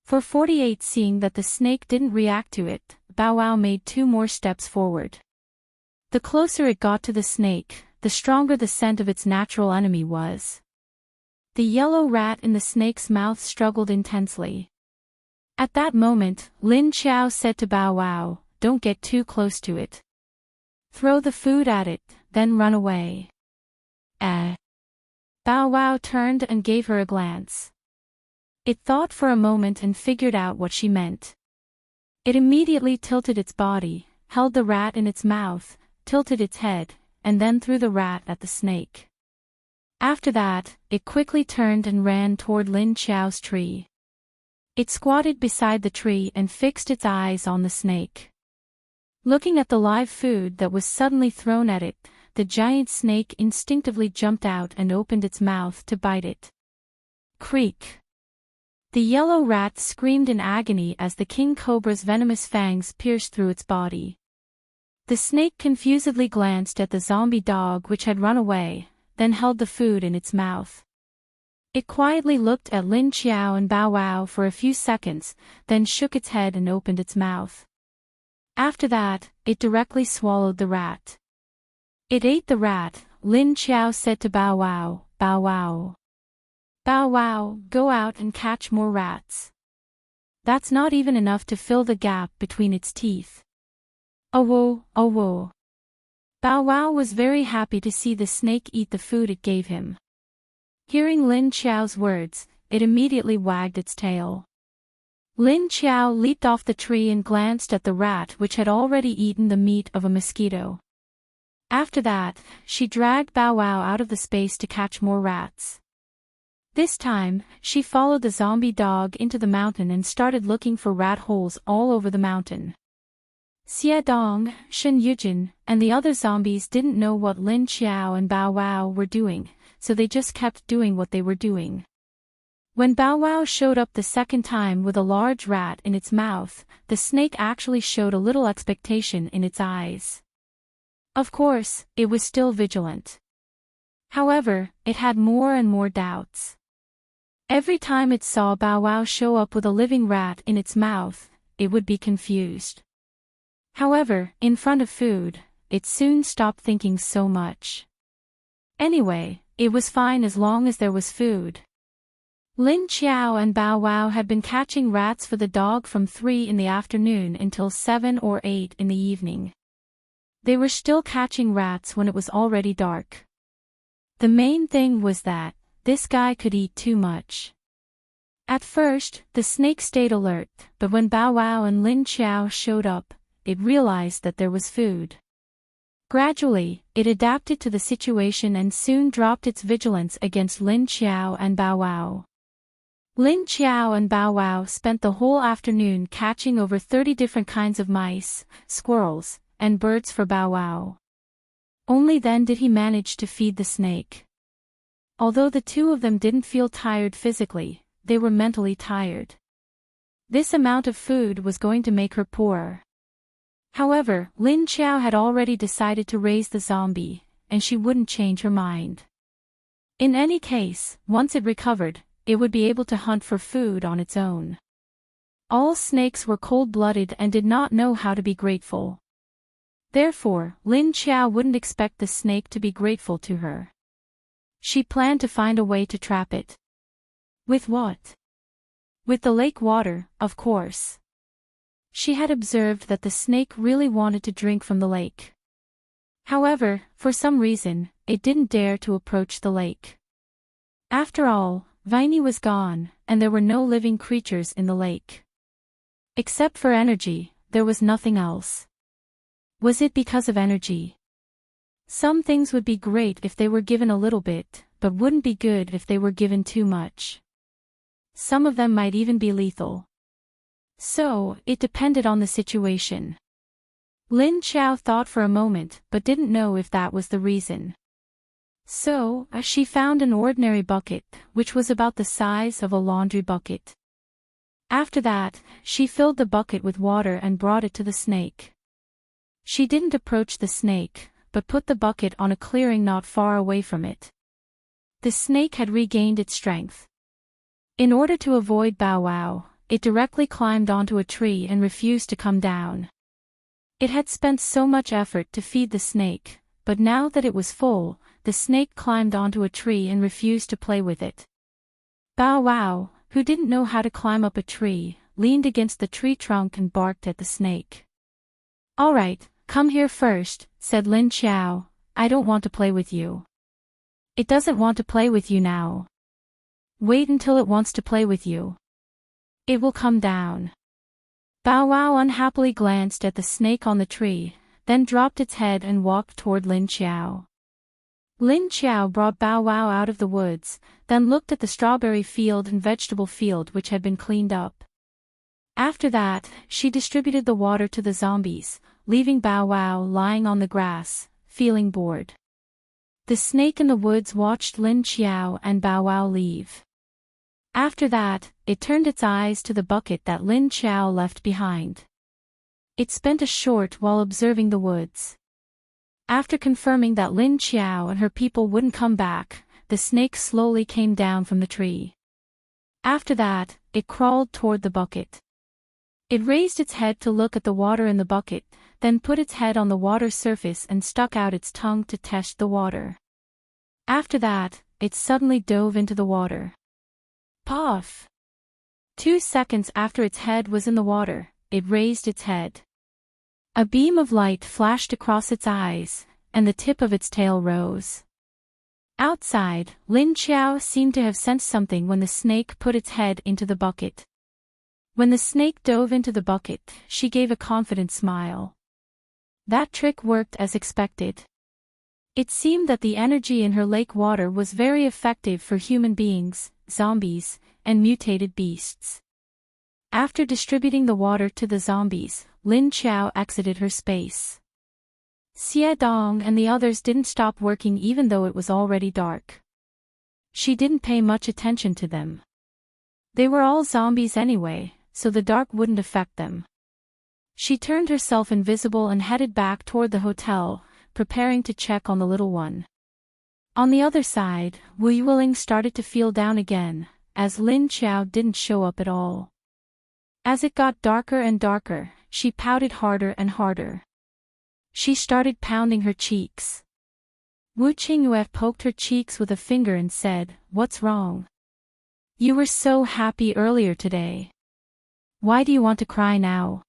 For 48, seeing that the snake didn't react to it, Bow Wow made 2 more steps forward. The closer it got to the snake, the stronger the scent of its natural enemy was. The yellow rat in the snake's mouth struggled intensely. At that moment, Lin Qiao said to Bow Wow, "Don't get too close to it. Throw the food at it, then run away." Bow Wow turned and gave her a glance. It thought for a moment and figured out what she meant. It immediately tilted its body, held the rat in its mouth, tilted its head, and then threw the rat at the snake. After that, it quickly turned and ran toward Lin Qiao's tree. It squatted beside the tree and fixed its eyes on the snake. Looking at the live food that was suddenly thrown at it, the giant snake instinctively jumped out and opened its mouth to bite it. Creak! The yellow rat screamed in agony as the king cobra's venomous fangs pierced through its body. The snake confusedly glanced at the zombie dog which had run away, then held the food in its mouth. It quietly looked at Lin Qiao and Bow Wow for a few seconds, then shook its head and opened its mouth. After that, it directly swallowed the rat. It ate the rat. Lin Qiao said to Bow Wow, "Bow Wow. Bow Wow, go out and catch more rats. That's not even enough to fill the gap between its teeth." Oh whoa. Bow Wow was very happy to see the snake eat the food it gave him. Hearing Lin Qiao's words, it immediately wagged its tail. Lin Qiao leaped off the tree and glanced at the rat which had already eaten the meat of a mosquito. After that, she dragged Bow Wow out of the space to catch more rats. This time, she followed the zombie dog into the mountain and started looking for rat holes all over the mountain. Xie Dong, Shen Yujin, and the other zombies didn't know what Lin Qiao and Bow Wow were doing, so they just kept doing what they were doing. When Bow Wow showed up the second time with a large rat in its mouth, the snake actually showed a little expectation in its eyes. Of course, it was still vigilant. However, it had more and more doubts. Every time it saw Bow Wow show up with a living rat in its mouth, it would be confused. However, in front of food, it soon stopped thinking so much. Anyway, it was fine as long as there was food. Lin Qiao and Bow Wow had been catching rats for the dog from 3 in the afternoon until 7 or 8 in the evening. They were still catching rats when it was already dark. The main thing was that this guy could eat too much. At first, the snake stayed alert, but when Bow Wow and Lin Qiao showed up, it realized that there was food. Gradually, it adapted to the situation and soon dropped its vigilance against Lin Qiao and Bow Wow. Lin Qiao and Bow Wow spent the whole afternoon catching over 30 different kinds of mice, squirrels, and birds for Bow Wow. Only then did he manage to feed the snake. Although the two of them didn't feel tired physically, they were mentally tired. This amount of food was going to make her poorer. However, Lin Qiao had already decided to raise the zombie, and she wouldn't change her mind. In any case, once it recovered, it would be able to hunt for food on its own. All snakes were cold-blooded and did not know how to be grateful. Therefore, Lin Qiao wouldn't expect the snake to be grateful to her. She planned to find a way to trap it. With what? With the lake water, of course. She had observed that the snake really wanted to drink from the lake. However, for some reason, it didn't dare to approach the lake. After all, Viney was gone, and there were no living creatures in the lake. Except for energy, there was nothing else. Was it because of energy? Some things would be great if they were given a little bit, but wouldn't be good if they were given too much. Some of them might even be lethal. So, it depended on the situation. Lin Qiao thought for a moment but didn't know if that was the reason. So, she found an ordinary bucket, which was about the size of a laundry bucket. After that, she filled the bucket with water and brought it to the snake. She didn't approach the snake, but put the bucket on a clearing not far away from it. The snake had regained its strength. In order to avoid Bow Wow, it directly climbed onto a tree and refused to come down. It had spent so much effort to feed the snake, but now that it was full, the snake climbed onto a tree and refused to play with it. Bow Wow, who didn't know how to climb up a tree, leaned against the tree trunk and barked at the snake. "All right, come here first," said Lin Qiao. "I don't want to play with you." "It doesn't want to play with you now. Wait until it wants to play with you. It will come down." Bow Wow unhappily glanced at the snake on the tree, then dropped its head and walked toward Lin Qiao. Lin Qiao brought Bow Wow out of the woods, then looked at the strawberry field and vegetable field which had been cleaned up. After that, she distributed the water to the zombies, leaving Bow Wow lying on the grass, feeling bored. The snake in the woods watched Lin Qiao and Bow Wow leave. After that, it turned its eyes to the bucket that Lin Qiao left behind. It spent a short while observing the woods. After confirming that Lin Qiao and her people wouldn't come back, the snake slowly came down from the tree. After that, it crawled toward the bucket. It raised its head to look at the water in the bucket, then put its head on the water surface and stuck out its tongue to test the water. After that, it suddenly dove into the water. Puff! 2 seconds after its head was in the water, it raised its head. A beam of light flashed across its eyes, and the tip of its tail rose. Outside, Lin Qiao seemed to have sensed something when the snake put its head into the bucket. When the snake dove into the bucket, she gave a confident smile. That trick worked as expected. It seemed that the energy in her lake water was very effective for human beings, zombies, and mutated beasts. After distributing the water to the zombies, Lin Qiao exited her space. Xie Dong and the others didn't stop working even though it was already dark. She didn't pay much attention to them. They were all zombies anyway, so the dark wouldn't affect them. She turned herself invisible and headed back toward the hotel, preparing to check on the little one. On the other side, Wu Yuling started to feel down again, as Lin Qiao didn't show up at all. As it got darker and darker, she pouted harder and harder. She started pounding her cheeks. Wu Qingyue poked her cheeks with a finger and said, "What's wrong? You were so happy earlier today. Why do you want to cry now?"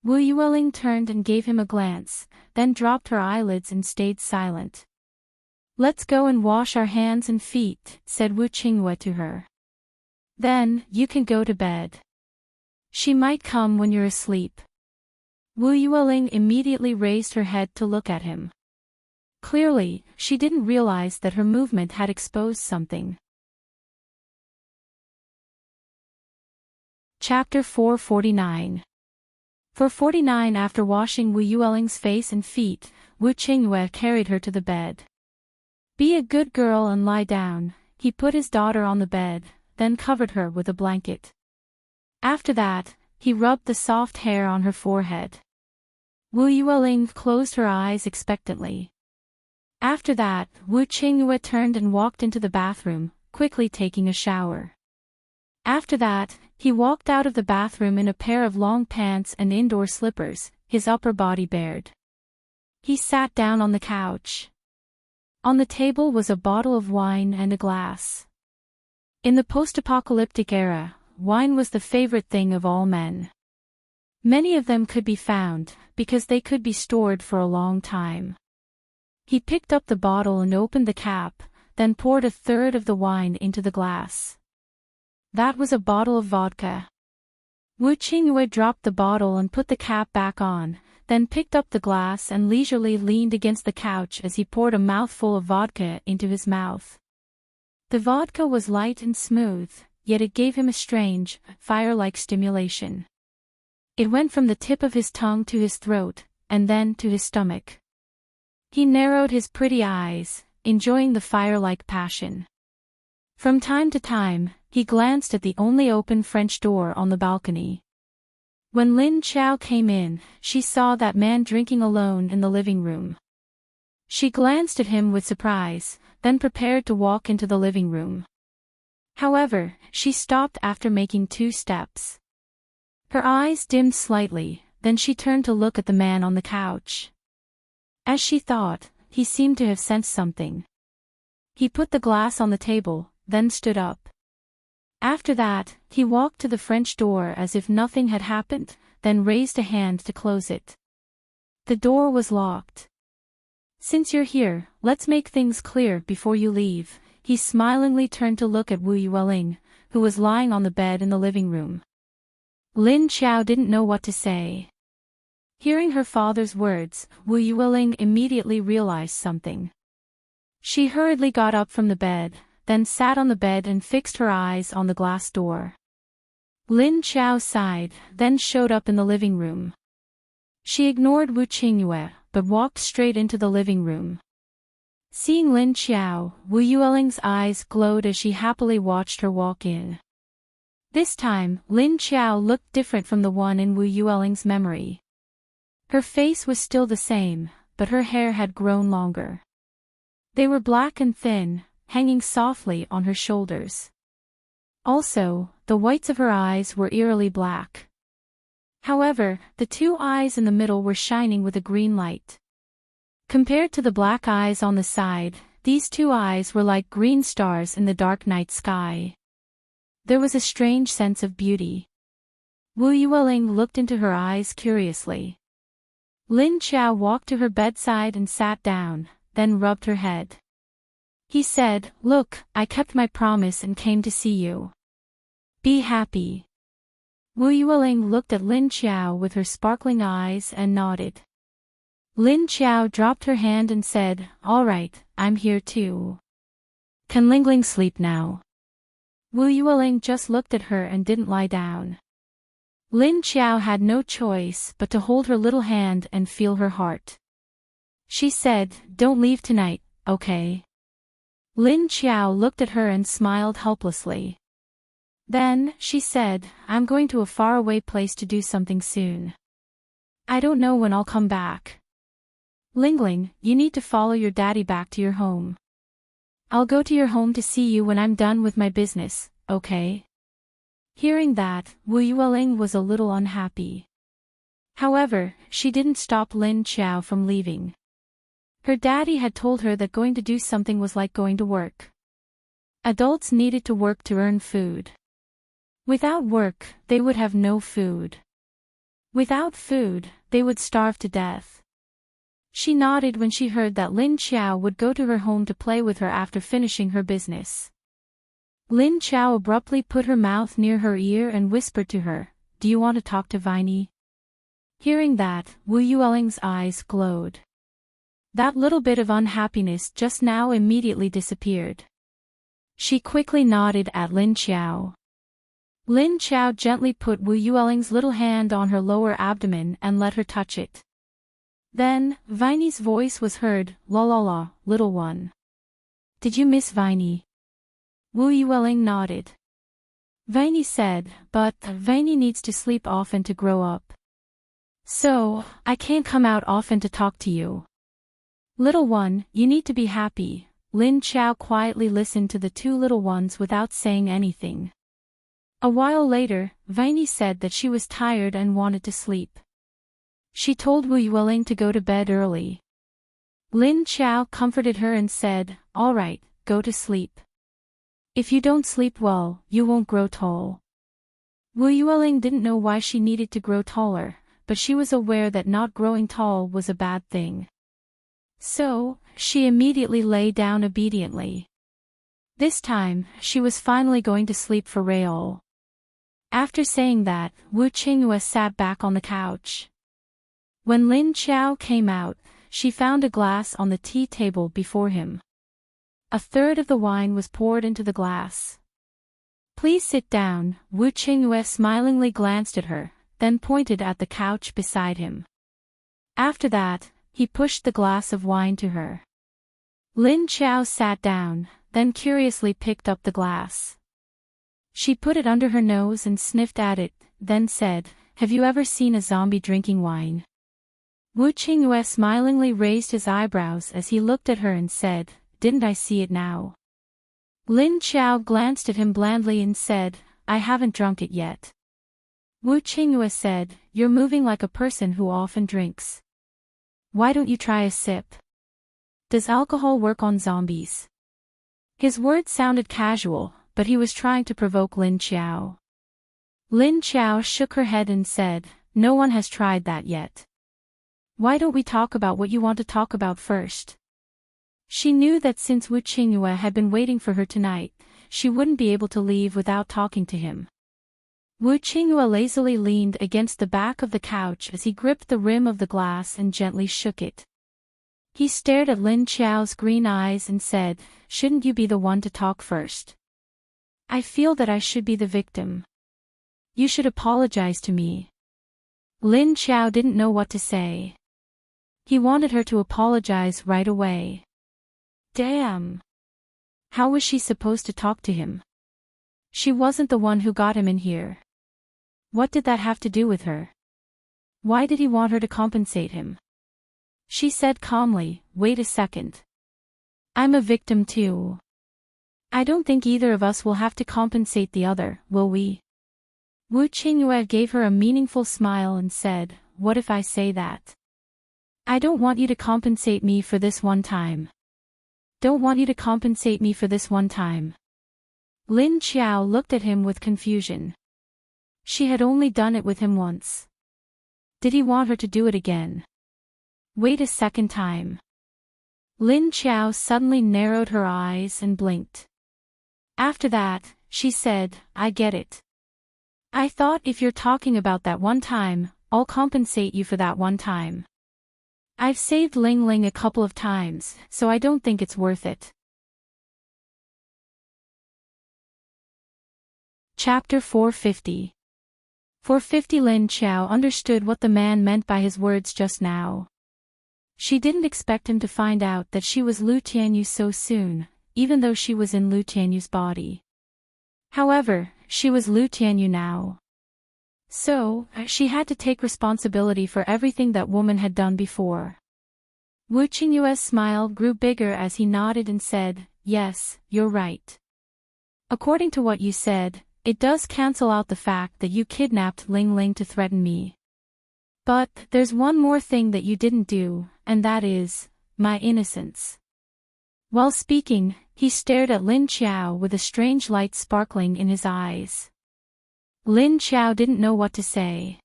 Wu Yuling turned and gave him a glance, then dropped her eyelids and stayed silent. "Let's go and wash our hands and feet," said Wu Qingyue to her. Then, you can go to bed. She might come when you're asleep. Wu Yueling immediately raised her head to look at him. Clearly, she didn't realize that her movement had exposed something. Chapter 449. For 49 after washing Wu Yueling's face and feet, Wu Qingyue carried her to the bed. Be a good girl and lie down. He put his daughter on the bed, then covered her with a blanket. After that, he rubbed the soft hair on her forehead. Wu Yueling closed her eyes expectantly. After that, Wu Qingyue turned and walked into the bathroom, quickly taking a shower. After that, he walked out of the bathroom in a pair of long pants and indoor slippers, his upper body bared. He sat down on the couch. On the table was a bottle of wine and a glass. In the post-apocalyptic era, wine was the favorite thing of all men. Many of them could be found, because they could be stored for a long time. He picked up the bottle and opened the cap, then poured a third of the wine into the glass. That was a bottle of vodka. Wu Qingyue dropped the bottle and put the cap back on, then picked up the glass and leisurely leaned against the couch as he poured a mouthful of vodka into his mouth. The vodka was light and smooth, yet it gave him a strange, fire-like stimulation. It went from the tip of his tongue to his throat, and then to his stomach. He narrowed his pretty eyes, enjoying the fire-like passion. From time to time, he glanced at the only open French door on the balcony. When Lin Chao came in, she saw that man drinking alone in the living room. She glanced at him with surprise, then prepared to walk into the living room. However, she stopped after making 2 steps. Her eyes dimmed slightly, then she turned to look at the man on the couch. As she thought, he seemed to have sensed something. He put the glass on the table, then stood up. After that, he walked to the French door as if nothing had happened, then raised a hand to close it. The door was locked. Since you're here, let's make things clear before you leave. He smilingly turned to look at Wu Yueling, who was lying on the bed in the living room. Lin Chao didn't know what to say. Hearing her father's words, Wu Yueling immediately realized something. She hurriedly got up from the bed, then sat on the bed and fixed her eyes on the glass door. Lin Chao sighed, then showed up in the living room. She ignored Wu Qingyue, but walked straight into the living room. Seeing Lin Chao, Wu Yueling's eyes glowed as she happily watched her walk in. This time, Lin Chao looked different from the one in Wu Yueling's memory. Her face was still the same, but her hair had grown longer. They were black and thin, hanging softly on her shoulders. Also, the whites of her eyes were eerily black. However, the 2 eyes in the middle were shining with a green light. Compared to the black eyes on the side, these 2 eyes were like green stars in the dark night sky. There was a strange sense of beauty. Wu Yueling looked into her eyes curiously. Lin Chao walked to her bedside and sat down, then rubbed her head. He said, "Look, I kept my promise and came to see you. Be happy." Wu Yueling looked at Lin Chao with her sparkling eyes and nodded. Lin Chao dropped her hand and said, "All right, I'm here too. Can Lingling sleep now?" Wu Yueling just looked at her and didn't lie down. Lin Chao had no choice but to hold her little hand and feel her heart. She said, "Don't leave tonight, okay?" Lin Chao looked at her and smiled helplessly. Then, she said, "I'm going to a faraway place to do something soon. I don't know when I'll come back. Lingling, you need to follow your daddy back to your home. I'll go to your home to see you when I'm done with my business, okay?" Hearing that, Wu Yueling was a little unhappy. However, she didn't stop Lin Chao from leaving. Her daddy had told her that going to do something was like going to work. Adults needed to work to earn food. Without work, they would have no food. Without food, they would starve to death. She nodded when she heard that Lin Chao would go to her home to play with her after finishing her business. Lin Chao abruptly put her mouth near her ear and whispered to her, "Do you want to talk to Viney?" Hearing that, Wu Yueling's eyes glowed. That little bit of unhappiness just now immediately disappeared. She quickly nodded at Lin Chao. Lin Chao gently put Wu Yueling's little hand on her lower abdomen and let her touch it. Then, Viney's voice was heard, "La la la, little one. Did you miss Viney?" Wu Yueling nodded. Viney said, "But Viney needs to sleep often to grow up. So, I can't come out often to talk to you. Little one, you need to be happy." Lin Chao quietly listened to the two little ones without saying anything. A while later, Viney said that she was tired and wanted to sleep. She told Wu Yueling to go to bed early. Lin Chao comforted her and said, "All right, go to sleep. If you don't sleep well, you won't grow tall." Wu Yueling didn't know why she needed to grow taller, but she was aware that not growing tall was a bad thing. So, she immediately lay down obediently. This time, she was finally going to sleep for real. After saying that, Wu Qingyue sat back on the couch. When Lin Chao came out, she found a glass on the tea table before him. A third of the wine was poured into the glass. "Please sit down." Wu Qingyue smilingly glanced at her, then pointed at the couch beside him. After that, he pushed the glass of wine to her. Lin Chao sat down, then curiously picked up the glass. She put it under her nose and sniffed at it, then said, "Have you ever seen a zombie drinking wine?" Wu Qingyue smilingly raised his eyebrows as he looked at her and said, "Didn't I see it now?" Lin Chao glanced at him blandly and said, "I haven't drunk it yet." Wu Qingyue said, "You're moving like a person who often drinks. Why don't you try a sip? Does alcohol work on zombies?" His words sounded casual, but he was trying to provoke Lin Chao. Lin Chao shook her head and said, "No one has tried that yet. Why don't we talk about what you want to talk about first?" She knew that since Wu Qingyue had been waiting for her tonight, she wouldn't be able to leave without talking to him. Wu Qingyue lazily leaned against the back of the couch as he gripped the rim of the glass and gently shook it. He stared at Lin Chao's green eyes and said, "Shouldn't you be the one to talk first? I feel that I should be the victim. You should apologize to me." Lin Chao didn't know what to say. He wanted her to apologize right away. Damn! How was she supposed to talk to him? She wasn't the one who got him in here. What did that have to do with her? Why did he want her to compensate him? She said calmly, "Wait a second. I'm a victim too. I don't think either of us will have to compensate the other, will we?" Wu Qingyue gave her a meaningful smile and said, "What if I say that? I don't want you to compensate me for this one time. Don't want you to compensate me for this one time." Lin Chao looked at him with confusion. She had only done it with him once. Did he want her to do it again? Wait a second time. Lin Chao suddenly narrowed her eyes and blinked. After that, she said, "I get it. I thought if you're talking about that one time, I'll compensate you for that one time. I've saved Ling Ling a couple of times, so I don't think it's worth it." Chapter 450. 450. Lin Chao understood what the man meant by his words just now. She didn't expect him to find out that she was Lu Tianyu so soon, even though she was in Lu Tianyu's body. However, she was Lu Tianyu now. So, she had to take responsibility for everything that woman had done before. Wu Qingyue's smile grew bigger as he nodded and said, "Yes, you're right. According to what you said, it does cancel out the fact that you kidnapped Ling Ling to threaten me. But, there's one more thing that you didn't do, and that is, my innocence." While speaking, he stared at Lin Chao with a strange light sparkling in his eyes. Lin Chao didn't know what to say.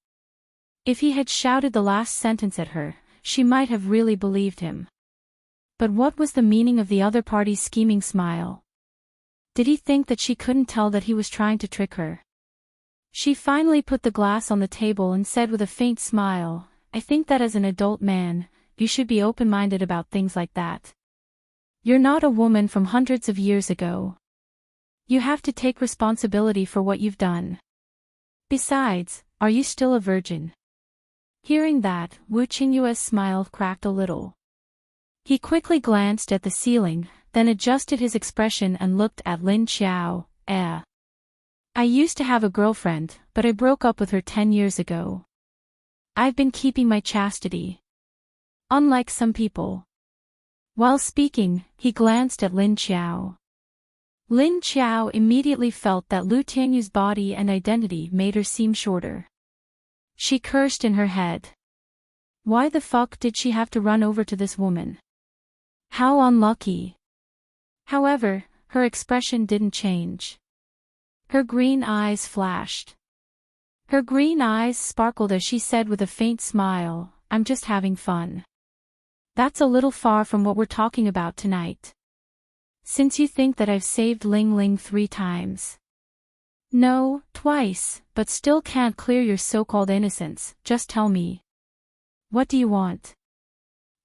If he had shouted the last sentence at her, she might have really believed him. But what was the meaning of the other party's scheming smile? Did he think that she couldn't tell that he was trying to trick her? She finally put the glass on the table and said with a faint smile, I think that as an adult man, you should be open-minded about things like that. You're not a woman from hundreds of years ago. You have to take responsibility for what you've done. Besides, are you still a virgin? Hearing that, Wu Qingyue's smile cracked a little. He quickly glanced at the ceiling, then adjusted his expression and looked at Lin Qiao. I used to have a girlfriend, but I broke up with her 10 years ago. I've been keeping my chastity. Unlike some people. While speaking, he glanced at Lin Qiao. Lin Qiao immediately felt that Lu Tianyu's body and identity made her seem shorter. She cursed in her head. Why the fuck did she have to run over to this woman? How unlucky. However, her expression didn't change. Her green eyes flashed. Her green eyes sparkled as she said with a faint smile, I'm just having fun. That's a little far from what we're talking about tonight. Since you think that I've saved Ling Ling 3 times. No, twice, but still can't clear your so-called innocence, just tell me. What do you want?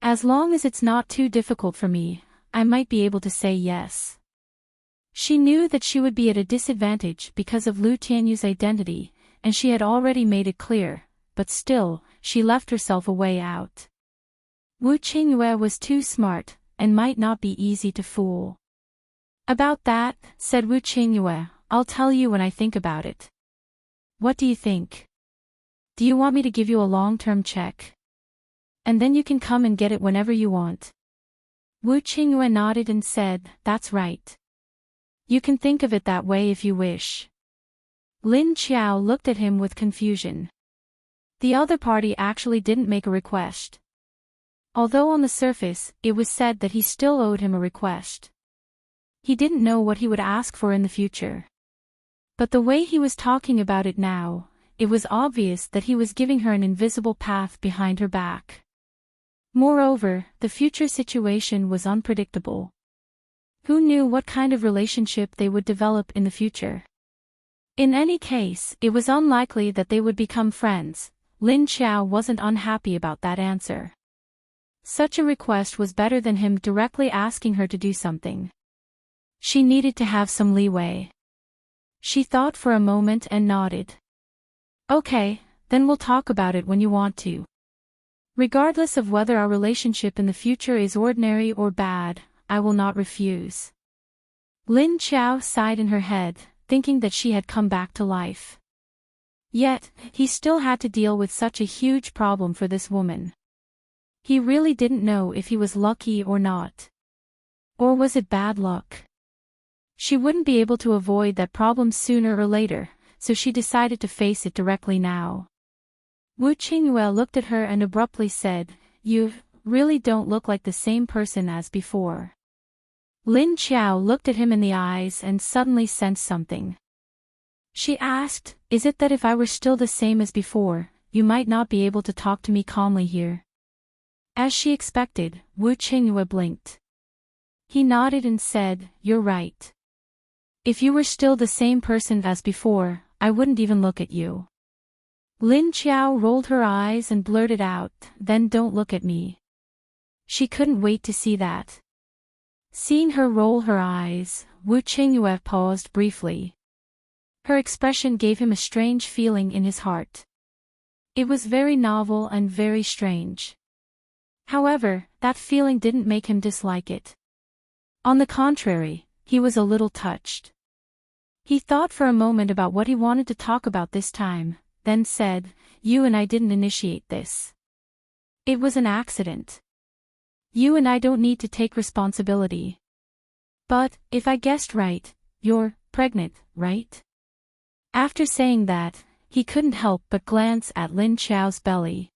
As long as it's not too difficult for me, I might be able to say yes. She knew that she would be at a disadvantage because of Lu Tianyu's identity, and she had already made it clear, but still, she left herself a way out. Wu Qingyue was too smart, and might not be easy to fool. About that, said Wu Qingyue, I'll tell you when I think about it. What do you think? Do you want me to give you a long-term check? And then you can come and get it whenever you want. Wu Qingyue nodded and said, that's right. You can think of it that way if you wish. Lin Qiao looked at him with confusion. The other party actually didn't make a request. Although on the surface, it was said that he still owed him a request. He didn't know what he would ask for in the future. But the way he was talking about it now, it was obvious that he was giving her an invisible path behind her back. Moreover, the future situation was unpredictable. Who knew what kind of relationship they would develop in the future? In any case, it was unlikely that they would become friends. Lin Qiao wasn't unhappy about that answer. Such a request was better than him directly asking her to do something. She needed to have some leeway. She thought for a moment and nodded. Okay, then we'll talk about it when you want to. Regardless of whether our relationship in the future is ordinary or bad, I will not refuse. Lin Qiao sighed in her head, thinking that she had come back to life. Yet, he still had to deal with such a huge problem for this woman. He really didn't know if he was lucky or not. Or was it bad luck? She wouldn't be able to avoid that problem sooner or later, so she decided to face it directly now. Wu Qingyue looked at her and abruptly said, You really don't look like the same person as before. Lin Qiao looked at him in the eyes and suddenly sensed something. She asked, Is it that if I were still the same as before, you might not be able to talk to me calmly here? As she expected, Wu Qingyue blinked. He nodded and said, You're right. If you were still the same person as before, I wouldn't even look at you. Lin Qiao rolled her eyes and blurted out, Then don't look at me. She couldn't wait to see that. Seeing her roll her eyes, Wu Qingyue paused briefly. Her expression gave him a strange feeling in his heart. It was very novel and very strange. However, that feeling didn't make him dislike it. On the contrary, he was a little touched. He thought for a moment about what he wanted to talk about this time, then said, You and I didn't initiate this. It was an accident. You and I don't need to take responsibility. But, if I guessed right, you're pregnant, right? After saying that, he couldn't help but glance at Lin Qiao's belly.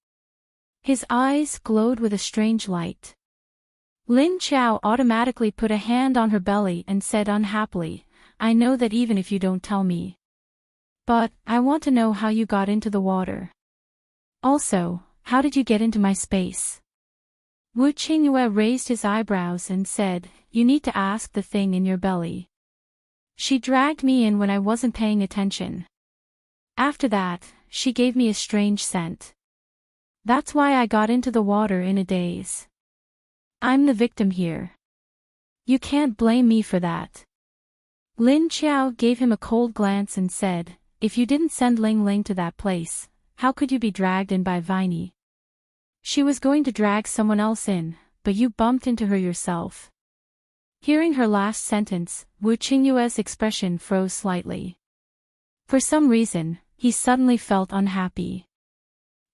His eyes glowed with a strange light. Lin Qiao automatically put a hand on her belly and said unhappily, I know that even if you don't tell me. But, I want to know how you got into the water. Also, how did you get into my space? Wu Qingyue raised his eyebrows and said, You need to ask the thing in your belly. She dragged me in when I wasn't paying attention. After that, she gave me a strange scent. That's why I got into the water in a daze. I'm the victim here. You can't blame me for that. Lin Qiao gave him a cold glance and said, if you didn't send Ling Ling to that place, how could you be dragged in by Viney? She was going to drag someone else in, but you bumped into her yourself. Hearing her last sentence, Wu Qingyue's expression froze slightly. For some reason, he suddenly felt unhappy.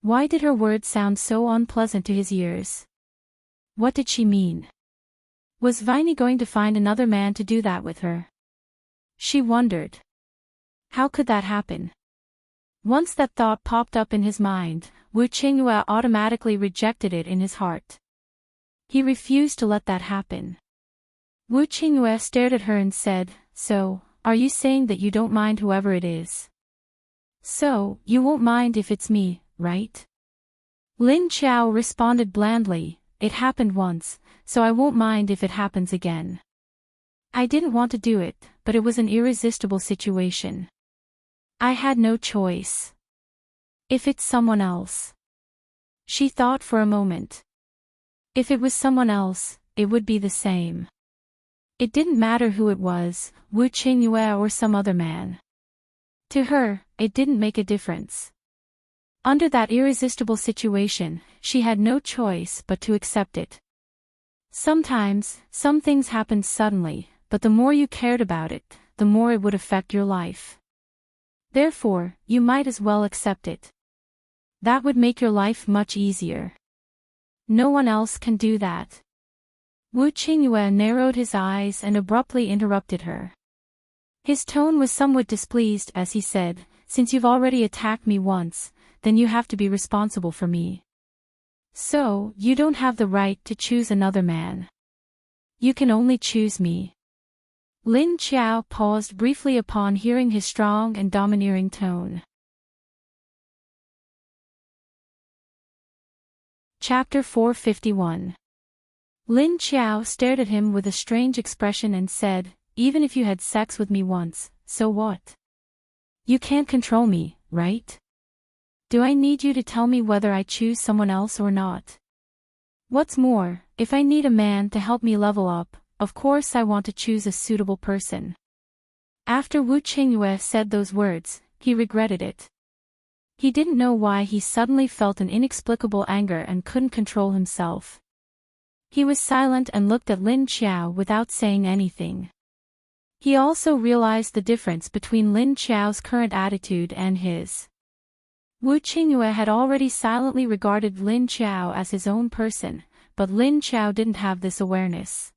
Why did her words sound so unpleasant to his ears? What did she mean? Was Viney going to find another man to do that with her? She wondered. How could that happen? Once that thought popped up in his mind, Wu Qingyue automatically rejected it in his heart. He refused to let that happen. Wu Qingyue stared at her and said, so, are you saying that you don't mind whoever it is? So, you won't mind if it's me, right? Lin Qiao responded blandly, it happened once, so I won't mind if it happens again. I didn't want to do it, but it was an irresistible situation. I had no choice. If it's someone else. She thought for a moment. If it was someone else, it would be the same. It didn't matter who it was, Wu Qingyue or some other man. To her, it didn't make a difference. Under that irresistible situation, she had no choice but to accept it. Sometimes, some things happened suddenly, but the more you cared about it, the more it would affect your life. Therefore, you might as well accept it. That would make your life much easier. No one else can do that. Wu Qingyue narrowed his eyes and abruptly interrupted her. His tone was somewhat displeased as he said, since you've already attacked me once, then you have to be responsible for me. So, you don't have the right to choose another man. You can only choose me. Lin Qiao paused briefly upon hearing his strong and domineering tone. Chapter 451. Lin Qiao stared at him with a strange expression and said, even if you had sex with me once, so what? You can't control me, right? Do I need you to tell me whether I choose someone else or not? What's more, if I need a man to help me level up, of course I want to choose a suitable person. After Wu Qingyue said those words, he regretted it. He didn't know why he suddenly felt an inexplicable anger and couldn't control himself. He was silent and looked at Lin Qiao without saying anything. He also realized the difference between Lin Qiao's current attitude and his. Wu Qingyue had already silently regarded Lin Qiao as his own person, but Lin Qiao didn't have this awareness.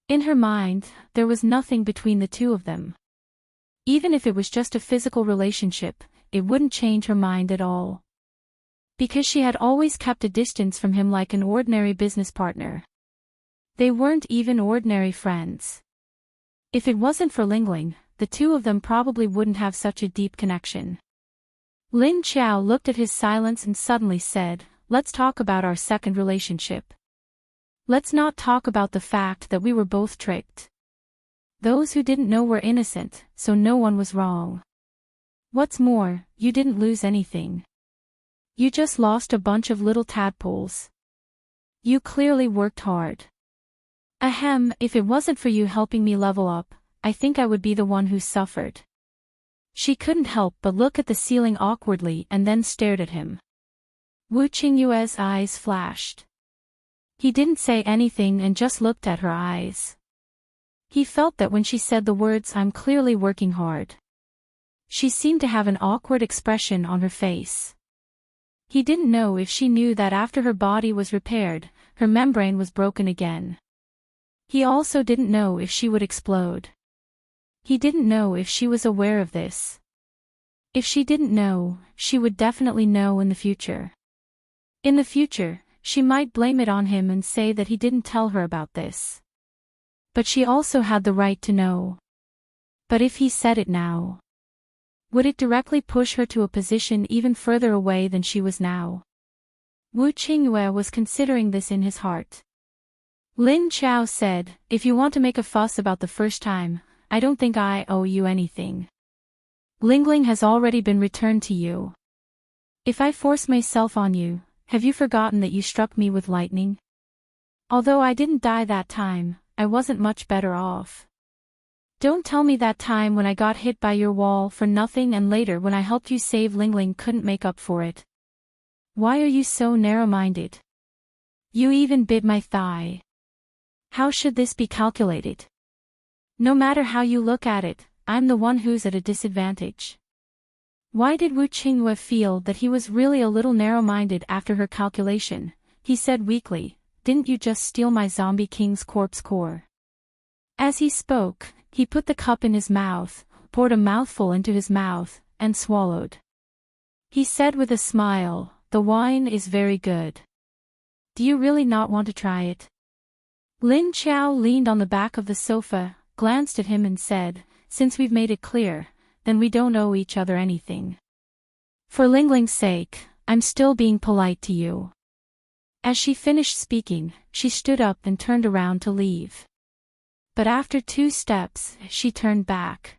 In her mind, there was nothing between the two of them. Even if it was just a physical relationship, it wouldn't change her mind at all. Because she had always kept a distance from him like an ordinary business partner. They weren't even ordinary friends. If it wasn't for Lingling, the two of them probably wouldn't have such a deep connection. Lin Qiao looked at his silence and suddenly said, let's talk about our second relationship. Let's not talk about the fact that we were both tricked. Those who didn't know were innocent, so no one was wrong. What's more, you didn't lose anything. You just lost a bunch of little tadpoles. You clearly worked hard. Ahem, if it wasn't for you helping me level up, I think I would be the one who suffered. She couldn't help but look at the ceiling awkwardly and then stared at him. Wu Qingyue's eyes flashed. He didn't say anything and just looked at her eyes. He felt that when she said the words I'm clearly working hard. She seemed to have an awkward expression on her face. He didn't know if she knew that after her body was repaired, her membrane was broken again. He also didn't know if she would explode. He didn't know if she was aware of this. If she didn't know, she would definitely know in the future. In the future, she might blame it on him and say that he didn't tell her about this. But she also had the right to know. But if he said it now, would it directly push her to a position even further away than she was now? Wu Qingyue was considering this in his heart. Lin Qiao said, if you want to make a fuss about the first time, I don't think I owe you anything. Lingling has already been returned to you. If I force myself on you, have you forgotten that you struck me with lightning? Although I didn't die that time, I wasn't much better off. Don't tell me that time when I got hit by your wall for nothing and later when I helped you save Lingling couldn't make up for it. Why are you so narrow-minded? You even bit my thigh. How should this be calculated? No matter how you look at it, I'm the one who's at a disadvantage. Why did Wu Qingyue feel that he was really a little narrow-minded after her calculation? He said weakly, didn't you just steal my zombie king's corpse core? As he spoke, he put the cup in his mouth, poured a mouthful into his mouth, and swallowed. He said with a smile, the wine is very good. Do you really not want to try it? Lin Qiao leaned on the back of the sofa, glanced at him and said, since we've made it clear, then we don't owe each other anything. For Lingling's sake, I'm still being polite to you. As she finished speaking, she stood up and turned around to leave. But after 2 steps, she turned back.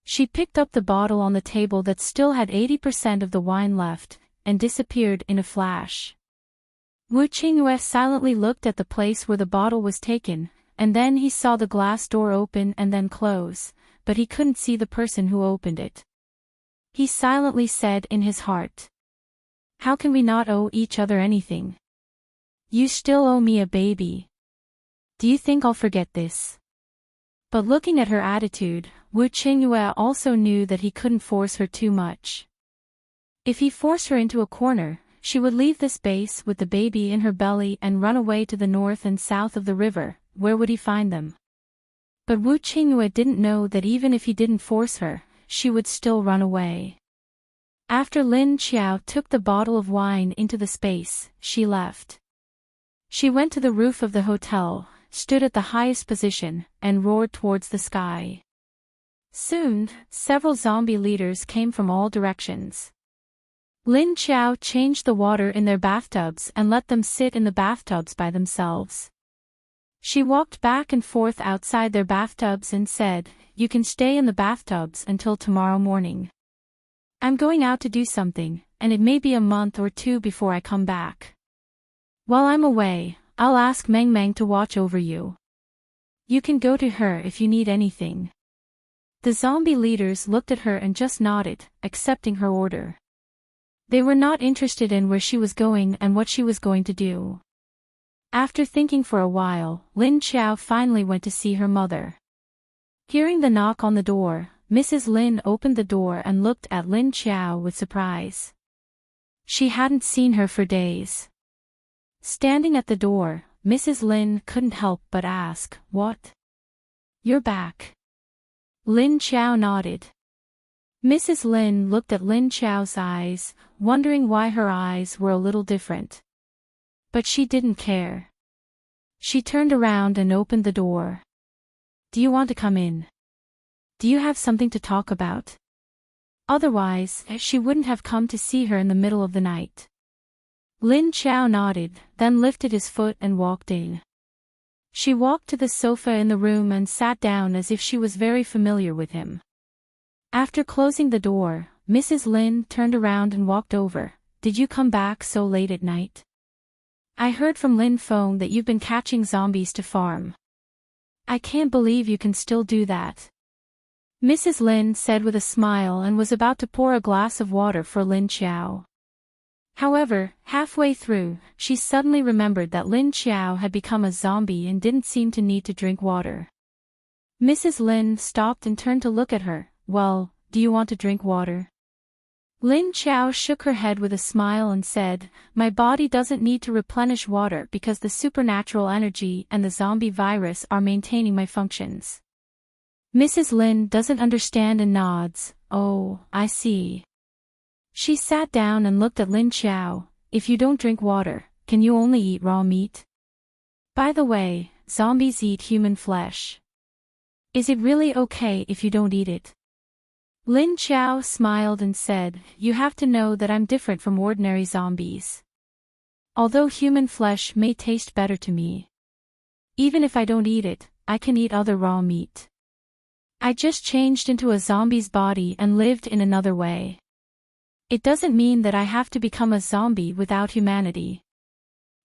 She picked up the bottle on the table that still had 80% of the wine left, and disappeared in a flash. Wu Qingyue silently looked at the place where the bottle was taken, and then he saw the glass door open and then close, but he couldn't see the person who opened it. He silently said in his heart, how can we not owe each other anything? You still owe me a baby. Do you think I'll forget this? But looking at her attitude, Wu Qingyue also knew that he couldn't force her too much. If he forced her into a corner, she would leave this base with the baby in her belly and run away to the north and south of the river. Where would he find them? But Wu Qingyue didn't know that even if he didn't force her, she would still run away. After Lin Qiao took the bottle of wine into the space, she left. She went to the roof of the hotel, stood at the highest position, and roared towards the sky. Soon, several zombie leaders came from all directions. Lin Qiao changed the water in their bathtubs and let them sit in the bathtubs by themselves. She walked back and forth outside their bathtubs and said, you can stay in the bathtubs until tomorrow morning. I'm going out to do something, and it may be a month or 2 before I come back. While I'm away, I'll ask Meng Meng to watch over you. You can go to her if you need anything. The zombie leaders looked at her and just nodded, accepting her order. They were not interested in where she was going and what she was going to do. After thinking for a while, Lin Qiao finally went to see her mother. Hearing the knock on the door, Mrs. Lin opened the door and looked at Lin Qiao with surprise. She hadn't seen her for days. Standing at the door, Mrs. Lin couldn't help but ask, what? You're back. Lin Qiao nodded. Mrs. Lin looked at Lin Qiao's eyes, wondering why her eyes were a little different. But she didn't care. She turned around and opened the door. Do you want to come in? Do you have something to talk about? Otherwise, she wouldn't have come to see her in the middle of the night. Lin Qiao nodded, then lifted his foot and walked in. She walked to the sofa in the room and sat down as if she was very familiar with him. After closing the door, Mrs. Lin turned around and walked over. Did you come back so late at night? I heard from Lin Feng that you've been catching zombies to farm. I can't believe you can still do that. Mrs. Lin said with a smile and was about to pour a glass of water for Lin Qiao. However, halfway through, she suddenly remembered that Lin Qiao had become a zombie and didn't seem to need to drink water. Mrs. Lin stopped and turned to look at her. Well, do you want to drink water? Lin Qiao shook her head with a smile and said, my body doesn't need to replenish water because the supernatural energy and the zombie virus are maintaining my functions. Mrs. Lin doesn't understand and nods. Oh, I see. She sat down and looked at Lin Qiao. If you don't drink water, can you only eat raw meat? By the way, zombies eat human flesh. Is it really okay if you don't eat it? Lin Qiao smiled and said, you have to know that I'm different from ordinary zombies. Although human flesh may taste better to me, even if I don't eat it, I can eat other raw meat. I just changed into a zombie's body and lived in another way. It doesn't mean that I have to become a zombie without humanity.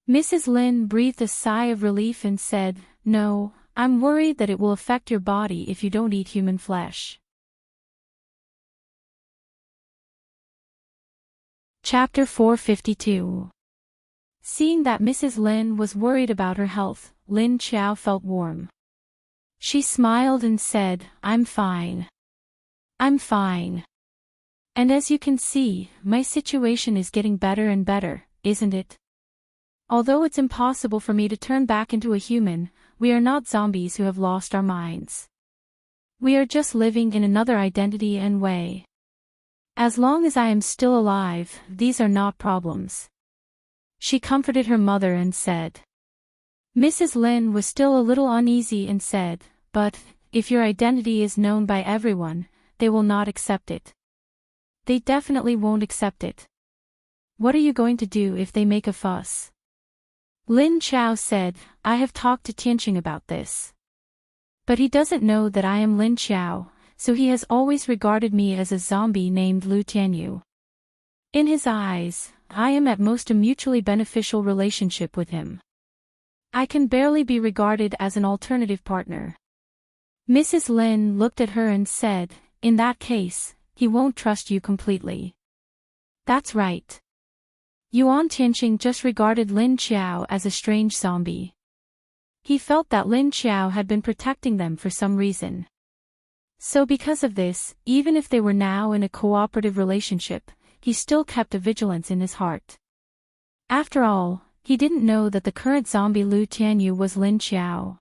Mrs. Lin breathed a sigh of relief and said, "No, I'm worried that it will affect your body if you don't eat human flesh." Chapter 452. Seeing that Mrs. Lin was worried about her health, Lin Qiao felt warm. She smiled and said, "I'm fine. I'm fine. And as you can see, my situation is getting better and better, isn't it? Although it's impossible for me to turn back into a human, we are not zombies who have lost our minds. We are just living in another identity and way. As long as I am still alive, these are not problems." She comforted her mother and said. Mrs. Lin was still a little uneasy and said, "But, if your identity is known by everyone, they will not accept it. They definitely won't accept it. What are you going to do if they make a fuss?" Lin Qiao said, "I have talked to Tianqing about this. But he doesn't know that I am Lin Qiao, so he has always regarded me as a zombie named Lu Tianyu. In his eyes, I am at most a mutually beneficial relationship with him. I can barely be regarded as an alternative partner." Mrs. Lin looked at her and said, "In that case, he won't trust you completely." That's right. Yuan Tianqing just regarded Lin Qiao as a strange zombie. He felt that Lin Qiao had been protecting them for some reason. So because of this, even if they were now in a cooperative relationship, he still kept a vigilance in his heart. After all, he didn't know that the current zombie Lu Tianyu was Lin Qiao.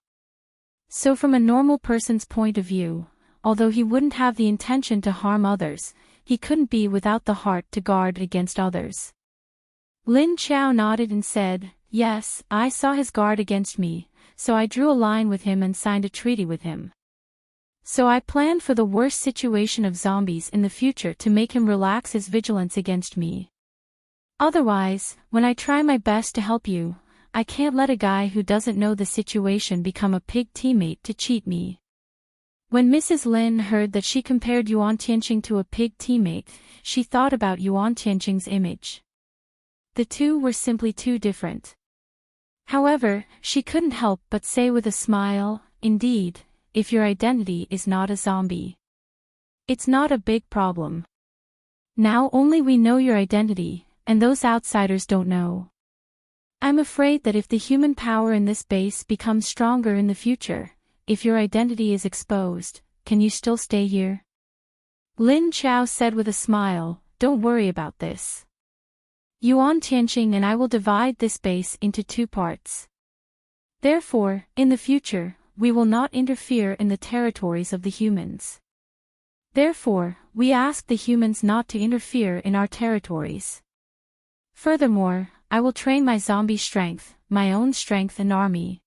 So from a normal person's point of view, although he wouldn't have the intention to harm others, he couldn't be without the heart to guard against others. Lin Qiao nodded and said, "Yes, I saw his guard against me, so I drew a line with him and signed a treaty with him. So I planned for the worst situation of zombies in the future to make him relax his vigilance against me. Otherwise, when I try my best to help you, I can't let a guy who doesn't know the situation become a pig teammate to cheat me." When Mrs. Lin heard that she compared Yuan Tianqing to a pig teammate, she thought about Yuan Tianqing's image. The two were simply too different. However, she couldn't help but say with a smile, "Indeed, if your identity is not a zombie, it's not a big problem. Now only we know your identity, and those outsiders don't know. I'm afraid that if the human power in this base becomes stronger in the future, if your identity is exposed, can you still stay here?" Lin Qiao said with a smile, "Don't worry about this. Yuan Tianqing and I will divide this base into 2 parts. Therefore, in the future, we will not interfere in the territories of the humans. Therefore, we ask the humans not to interfere in our territories. Furthermore, I will train my zombie strength, my own strength and army.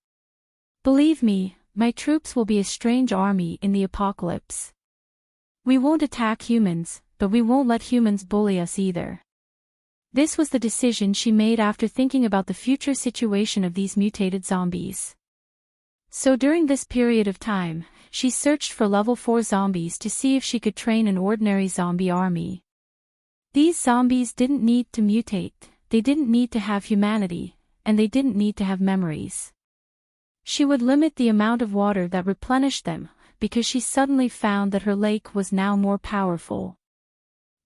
Believe me, my troops will be a strange army in the apocalypse. We won't attack humans, but we won't let humans bully us either." This was the decision she made after thinking about the future situation of these mutated zombies. So during this period of time, she searched for level 4 zombies to see if she could train an ordinary zombie army. These zombies didn't need to mutate, they didn't need to have humanity, and they didn't need to have memories. She would limit the amount of water that replenished them, because she suddenly found that her lake was now more powerful.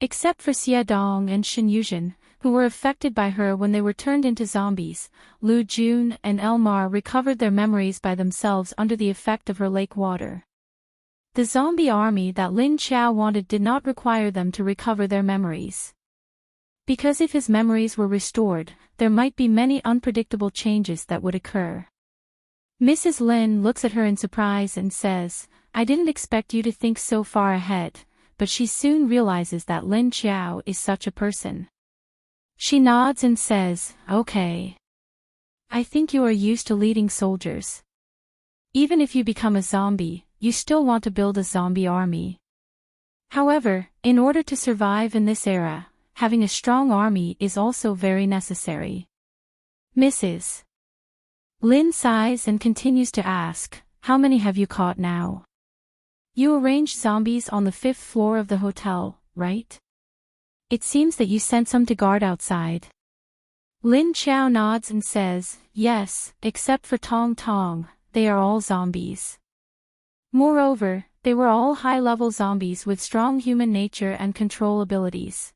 Except for Xiedong and Shen Yuzhen, who were affected by her when they were turned into zombies, Lu Jun and Elmar recovered their memories by themselves under the effect of her lake water. The zombie army that Lin Qiao wanted did not require them to recover their memories. Because if his memories were restored, there might be many unpredictable changes that would occur. Mrs. Lin looks at her in surprise and says, "I didn't expect you to think so far ahead," but she soon realizes that Lin Qiao is such a person. She nods and says, "Okay. I think you are used to leading soldiers. Even if you become a zombie, you still want to build a zombie army. However, in order to survive in this era, having a strong army is also very necessary." Mrs. Lin sighs and continues to ask, "How many have you caught now?" You arranged zombies on the 5th floor of the hotel, right? It seems that you sent some to guard outside. Lin Chao nods and says, yes, except for Tong Tong, they are all zombies. Moreover, they were all high-level zombies with strong human nature and control abilities.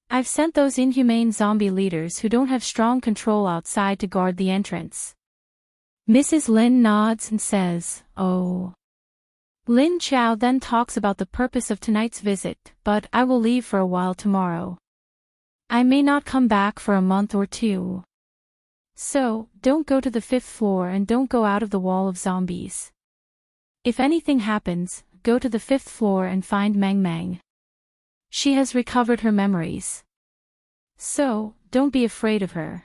I've sent those inhumane zombie leaders who don't have strong control outside to guard the entrance. Mrs. Lin nods and says, oh. Lin Chao then talks about the purpose of tonight's visit, but I will leave for a while tomorrow. I may not come back for a month or two. So, don't go to the 5th floor and don't go out of the wall of zombies. If anything happens, go to the 5th floor and find Mang Mang. She has recovered her memories. So, don't be afraid of her.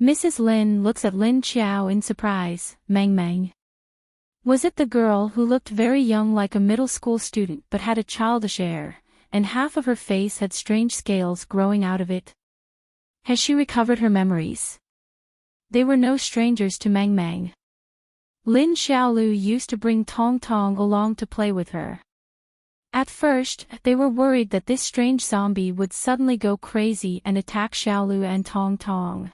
Mrs. Lin looks at Lin Chao in surprise. Mang Mang. Was it the girl who looked very young like a middle school student but had a childish air, and half of her face had strange scales growing out of it? Has she recovered her memories? They were no strangers to Mang Mang. Lin Xiaolu used to bring Tong Tong along to play with her. At first, they were worried that this strange zombie would suddenly go crazy and attack Xiaolu and Tong Tong.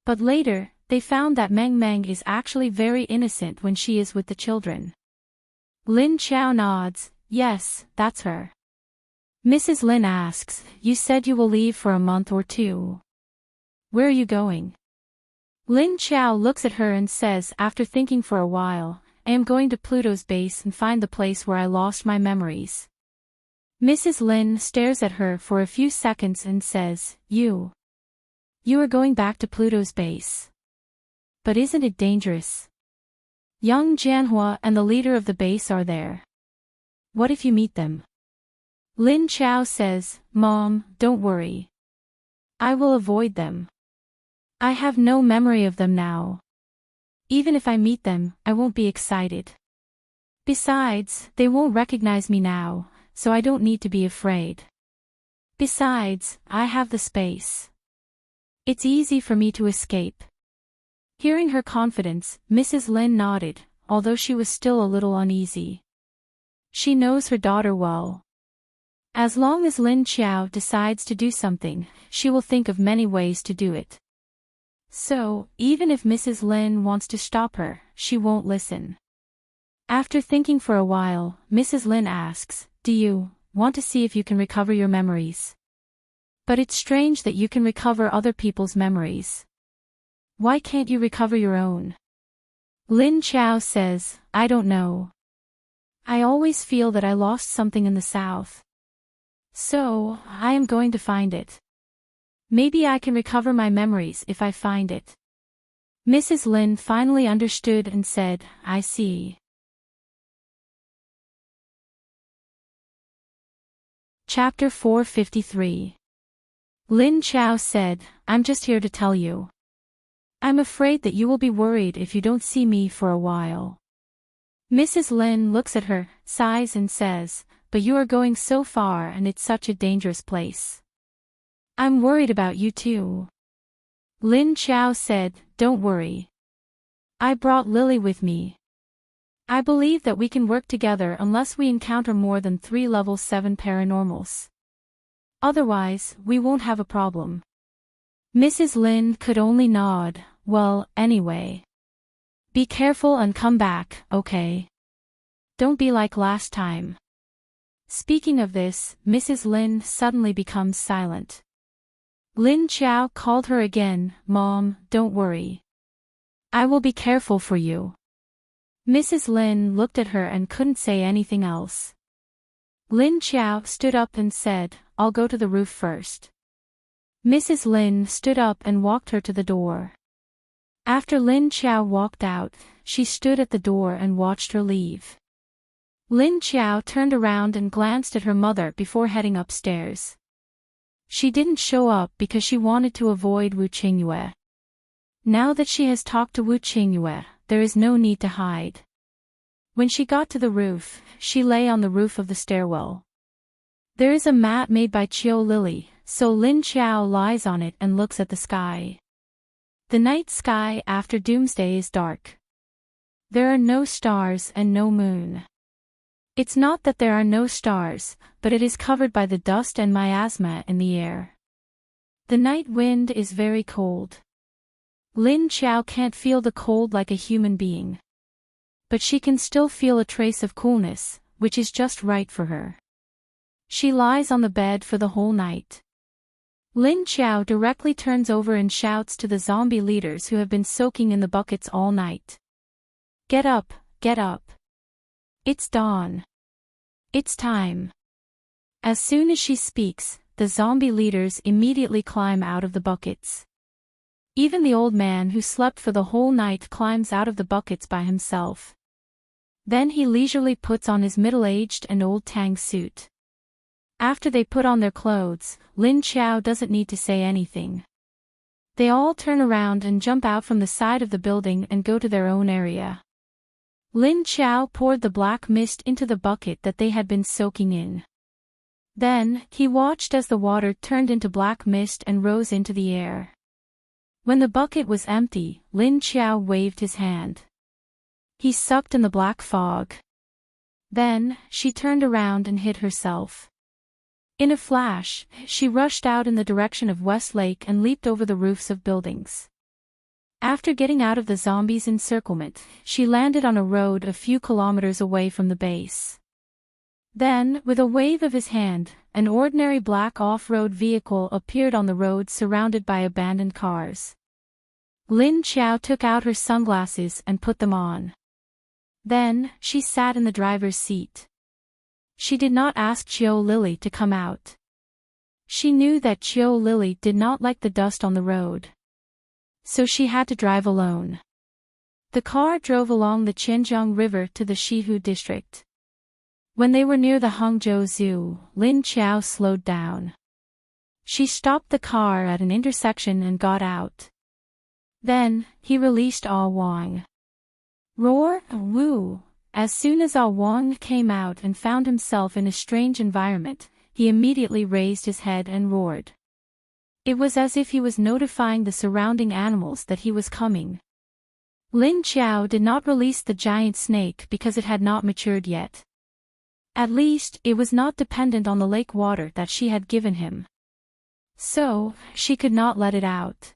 But later, they found that Mang Mang is actually very innocent when she is with the children. Lin Chao nods, yes, that's her. Mrs. Lin asks, you said you will leave for a month or two. Where are you going? Lin Chao looks at her and says after thinking for a while, I am going to Pluto's base and find the place where I lost my memories. Mrs. Lin stares at her for a few seconds and says, You are going back to Pluto's base. But isn't it dangerous? Young Jianhua and the leader of the base are there. What if you meet them? Lin Chao says, Mom, don't worry. I will avoid them. I have no memory of them now. Even if I meet them, I won't be excited. Besides, they won't recognize me now, so I don't need to be afraid. Besides, I have the space. It's easy for me to escape. Hearing her confidence, Mrs. Lin nodded, although she was still a little uneasy. She knows her daughter well. As long as Lin Chao decides to do something, she will think of many ways to do it. So, even if Mrs. Lin wants to stop her, she won't listen. After thinking for a while, Mrs. Lin asks, do you want to see if you can recover your memories? But it's strange that you can recover other people's memories. Why can't you recover your own? Lin Chao says, I don't know. I always feel that I lost something in the south. So, I am going to find it. Maybe I can recover my memories if I find it. Mrs. Lin finally understood and said, I see. Chapter 453. Lin Chao said, I'm just here to tell you. I'm afraid that you will be worried if you don't see me for a while. Mrs. Lin looks at her, sighs and says, but you are going so far and it's such a dangerous place. I'm worried about you too. Lin Chao said, don't worry. I brought Lily with me. I believe that we can work together unless we encounter more than 3 level 7 paranormals. Otherwise, we won't have a problem. Mrs. Lin could only nod, well, anyway. Be careful and come back, okay? Don't be like last time. Speaking of this, Mrs. Lin suddenly becomes silent. Lin Chao called her again, Mom, don't worry. I will be careful for you. Mrs. Lin looked at her and couldn't say anything else. Lin Chao stood up and said, I'll go to the roof first. Mrs. Lin stood up and walked her to the door. After Lin Chao walked out, she stood at the door and watched her leave. Lin Chao turned around and glanced at her mother before heading upstairs. She didn't show up because she wanted to avoid Wu Qingyue. Now that she has talked to Wu Qingyue, there is no need to hide. When she got to the roof, she lay on the roof of the stairwell. There is a mat made by Chiu Lily, so Lin Chao lies on it and looks at the sky. The night sky after doomsday is dark. There are no stars and no moon. It's not that there are no stars, but it is covered by the dust and miasma in the air. The night wind is very cold. Lin Xiao can't feel the cold like a human being. But she can still feel a trace of coolness, which is just right for her. She lies on the bed for the whole night. Lin Xiao directly turns over and shouts to the zombie leaders who have been soaking in the buckets all night. Get up, get up. It's dawn. It's time. As soon as she speaks, the zombie leaders immediately climb out of the buckets. Even the old man who slept for the whole night climbs out of the buckets by himself. Then he leisurely puts on his middle-aged and old tang suit. After they put on their clothes, Lin Xiao doesn't need to say anything. They all turn around and jump out from the side of the building and go to their own area. Lin Xiao poured the black mist into the bucket that they had been soaking in. Then, he watched as the water turned into black mist and rose into the air. When the bucket was empty, Lin Xiao waved his hand. He sucked in the black fog. Then, she turned around and hid herself. In a flash, she rushed out in the direction of West Lake and leaped over the roofs of buildings. After getting out of the zombies' encirclement, she landed on a road a few kilometers away from the base. Then, with a wave of his hand, an ordinary black off-road vehicle appeared on the road surrounded by abandoned cars. Lin Xiao took out her sunglasses and put them on. Then, she sat in the driver's seat. She did not ask Qiu Lily to come out. She knew that Qiu Lily did not like the dust on the road. So she had to drive alone. The car drove along the Qianjiang River to the Shihu district. When they were near the Hangzhou Zoo, Lin Xiao slowed down. She stopped the car at an intersection and got out. Then, he released Ah Wang. Roar, woo! As soon as Ah Wang came out and found himself in a strange environment, he immediately raised his head and roared. It was as if he was notifying the surrounding animals that he was coming. Lin Xiao did not release the giant snake because it had not matured yet. At least, it was not dependent on the lake water that she had given him. So, she could not let it out.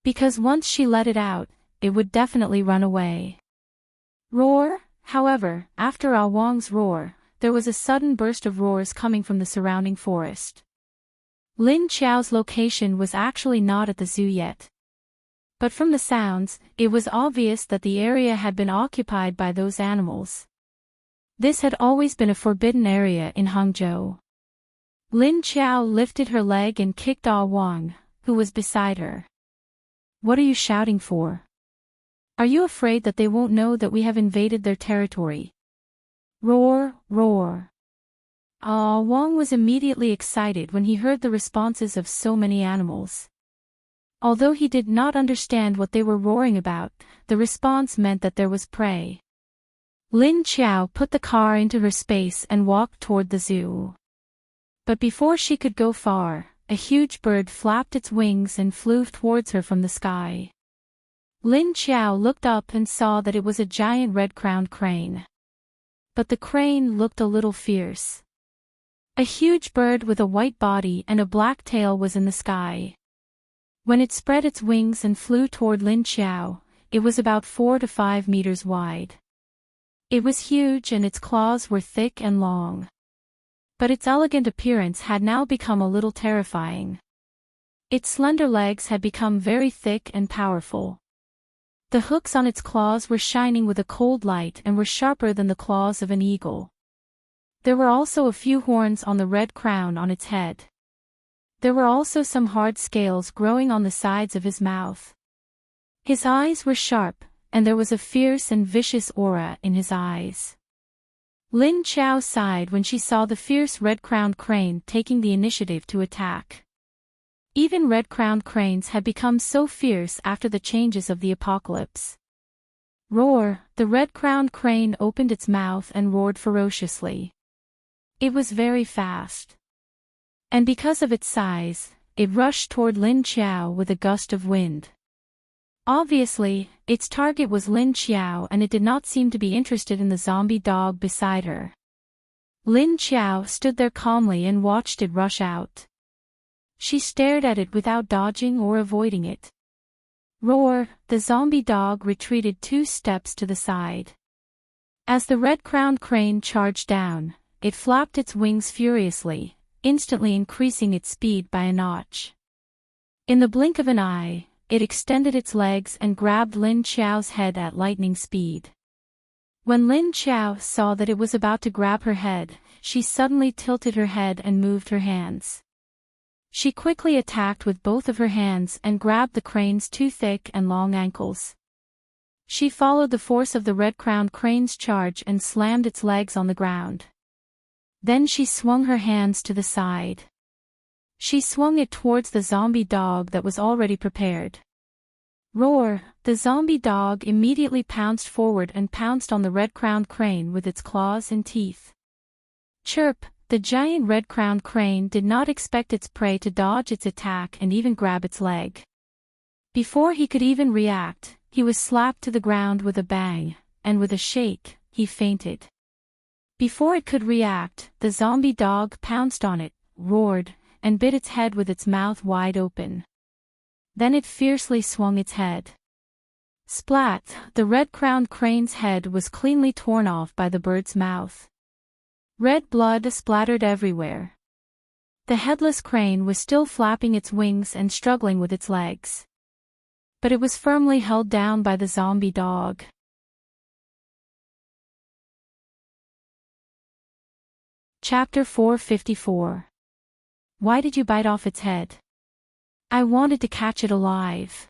Because once she let it out, it would definitely run away. Roar, however, after Ah Wang's roar, there was a sudden burst of roars coming from the surrounding forest. Lin Xiao's location was actually not at the zoo yet. But from the sounds, it was obvious that the area had been occupied by those animals. This had always been a forbidden area in Hangzhou. Lin Xiao lifted her leg and kicked Ah Wang, who was beside her. What are you shouting for? Are you afraid that they won't know that we have invaded their territory? Roar, roar. Ah Wang was immediately excited when he heard the responses of so many animals. Although he did not understand what they were roaring about, the response meant that there was prey. Lin Xiao put the car into her space and walked toward the zoo. But before she could go far, a huge bird flapped its wings and flew towards her from the sky. Lin Xiao looked up and saw that it was a giant red-crowned crane. But the crane looked a little fierce. A huge bird with a white body and a black tail was in the sky. When it spread its wings and flew toward Lin Xiao, it was about 4 to 5 meters wide. It was huge and its claws were thick and long. But its elegant appearance had now become a little terrifying. Its slender legs had become very thick and powerful. The hooks on its claws were shining with a cold light and were sharper than the claws of an eagle. There were also a few horns on the red crown on its head. There were also some hard scales growing on the sides of his mouth. His eyes were sharp, and there was a fierce and vicious aura in his eyes. Lin Xiao sighed when she saw the fierce red-crowned crane taking the initiative to attack. Even red-crowned cranes had become so fierce after the changes of the apocalypse. Roar, the red-crowned crane opened its mouth and roared ferociously. It was very fast. And because of its size, it rushed toward Lin Xiao with a gust of wind. Obviously, its target was Lin Xiao and it did not seem to be interested in the zombie dog beside her. Lin Qiao stood there calmly and watched it rush out. She stared at it without dodging or avoiding it. Roar! The zombie dog retreated 2 steps to the side. As the red-crowned crane charged down, it flapped its wings furiously, instantly increasing its speed by a notch. In the blink of an eye, it extended its legs and grabbed Lin Qiao's head at lightning speed. When Lin Qiao saw that it was about to grab her head, she suddenly tilted her head and moved her hands. She quickly attacked with both of her hands and grabbed the crane's 2 thick and long ankles. She followed the force of the red-crowned crane's charge and slammed its legs on the ground. Then she swung her hands to the side. She swung it towards the zombie dog that was already prepared. Roar! The zombie dog immediately pounced forward and pounced on the red-crowned crane with its claws and teeth. Chirp! The giant red-crowned crane did not expect its prey to dodge its attack and even grab its leg. Before he could even react, he was slapped to the ground with a bang, and with a shake, he fainted. Before it could react, the zombie dog pounced on it, roared, and bit its head with its mouth wide open. Then it fiercely swung its head. Splat! The red-crowned crane's head was cleanly torn off by the bird's mouth. Red blood splattered everywhere. The headless crane was still flapping its wings and struggling with its legs. But it was firmly held down by the zombie dog. Chapter 454. Why did you bite off its head? I wanted to catch it alive.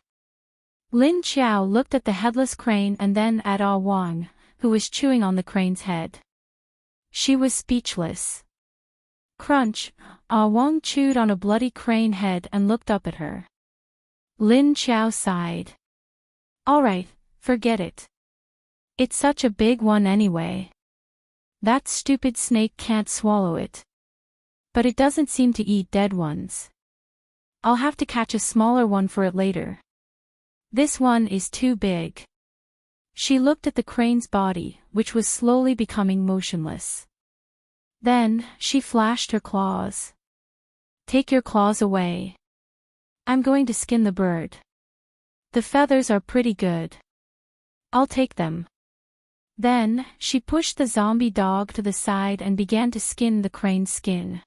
Lin Qiao looked at the headless crane and then at Ah Wang, who was chewing on the crane's head. She was speechless. Crunch! Ah Wang chewed on a bloody crane head and looked up at her. Lin Qiao sighed. All right, forget it. It's such a big one anyway. That stupid snake can't swallow it. But it doesn't seem to eat dead ones. I'll have to catch a smaller one for it later. This one is too big. She looked at the crane's body, which was slowly becoming motionless. Then, she flashed her claws. Take your claws away. I'm going to skin the bird. The feathers are pretty good. I'll take them. Then, she pushed the zombie dog to the side and began to skin the crane's skin.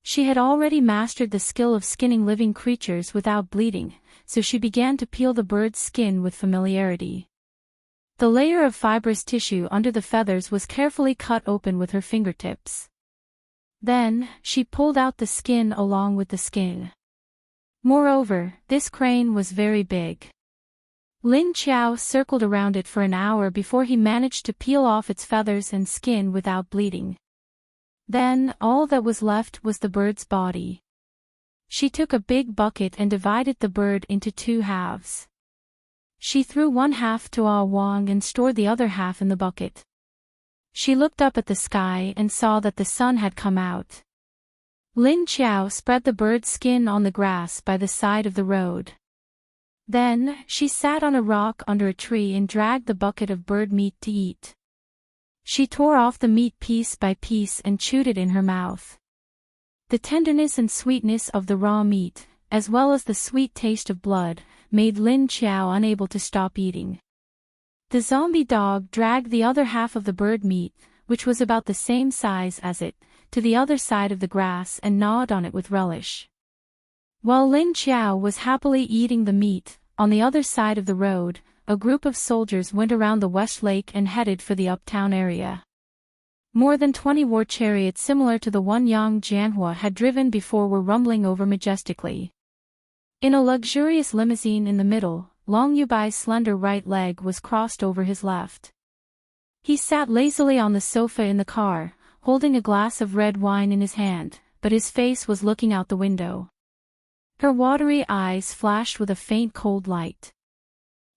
She had already mastered the skill of skinning living creatures without bleeding, so she began to peel the bird's skin with familiarity. The layer of fibrous tissue under the feathers was carefully cut open with her fingertips. Then, she pulled out the skin along with the skin. Moreover, this crane was very big. Lin Qiao circled around it for an hour before he managed to peel off its feathers and skin without bleeding. Then, all that was left was the bird's body. She took a big bucket and divided the bird into 2 halves. She threw 1 half to Ah Wang and stored the other half in the bucket. She looked up at the sky and saw that the sun had come out. Lin Qiao spread the bird's skin on the grass by the side of the road. Then, she sat on a rock under a tree and dragged the bucket of bird meat to eat. She tore off the meat piece by piece and chewed it in her mouth. The tenderness and sweetness of the raw meat, as well as the sweet taste of blood, made Lin Qiao unable to stop eating. The zombie dog dragged the other half of the bird meat, which was about the same size as it, to the other side of the grass and gnawed on it with relish. While Lin Qiao was happily eating the meat, on the other side of the road, a group of soldiers went around the West Lake and headed for the uptown area. More than 20 war chariots similar to the one Yang Jianhua had driven before were rumbling over majestically. In a luxurious limousine in the middle, Long Yubai's slender right leg was crossed over his left. He sat lazily on the sofa in the car, holding a glass of red wine in his hand, but his face was looking out the window. Her watery eyes flashed with a faint cold light.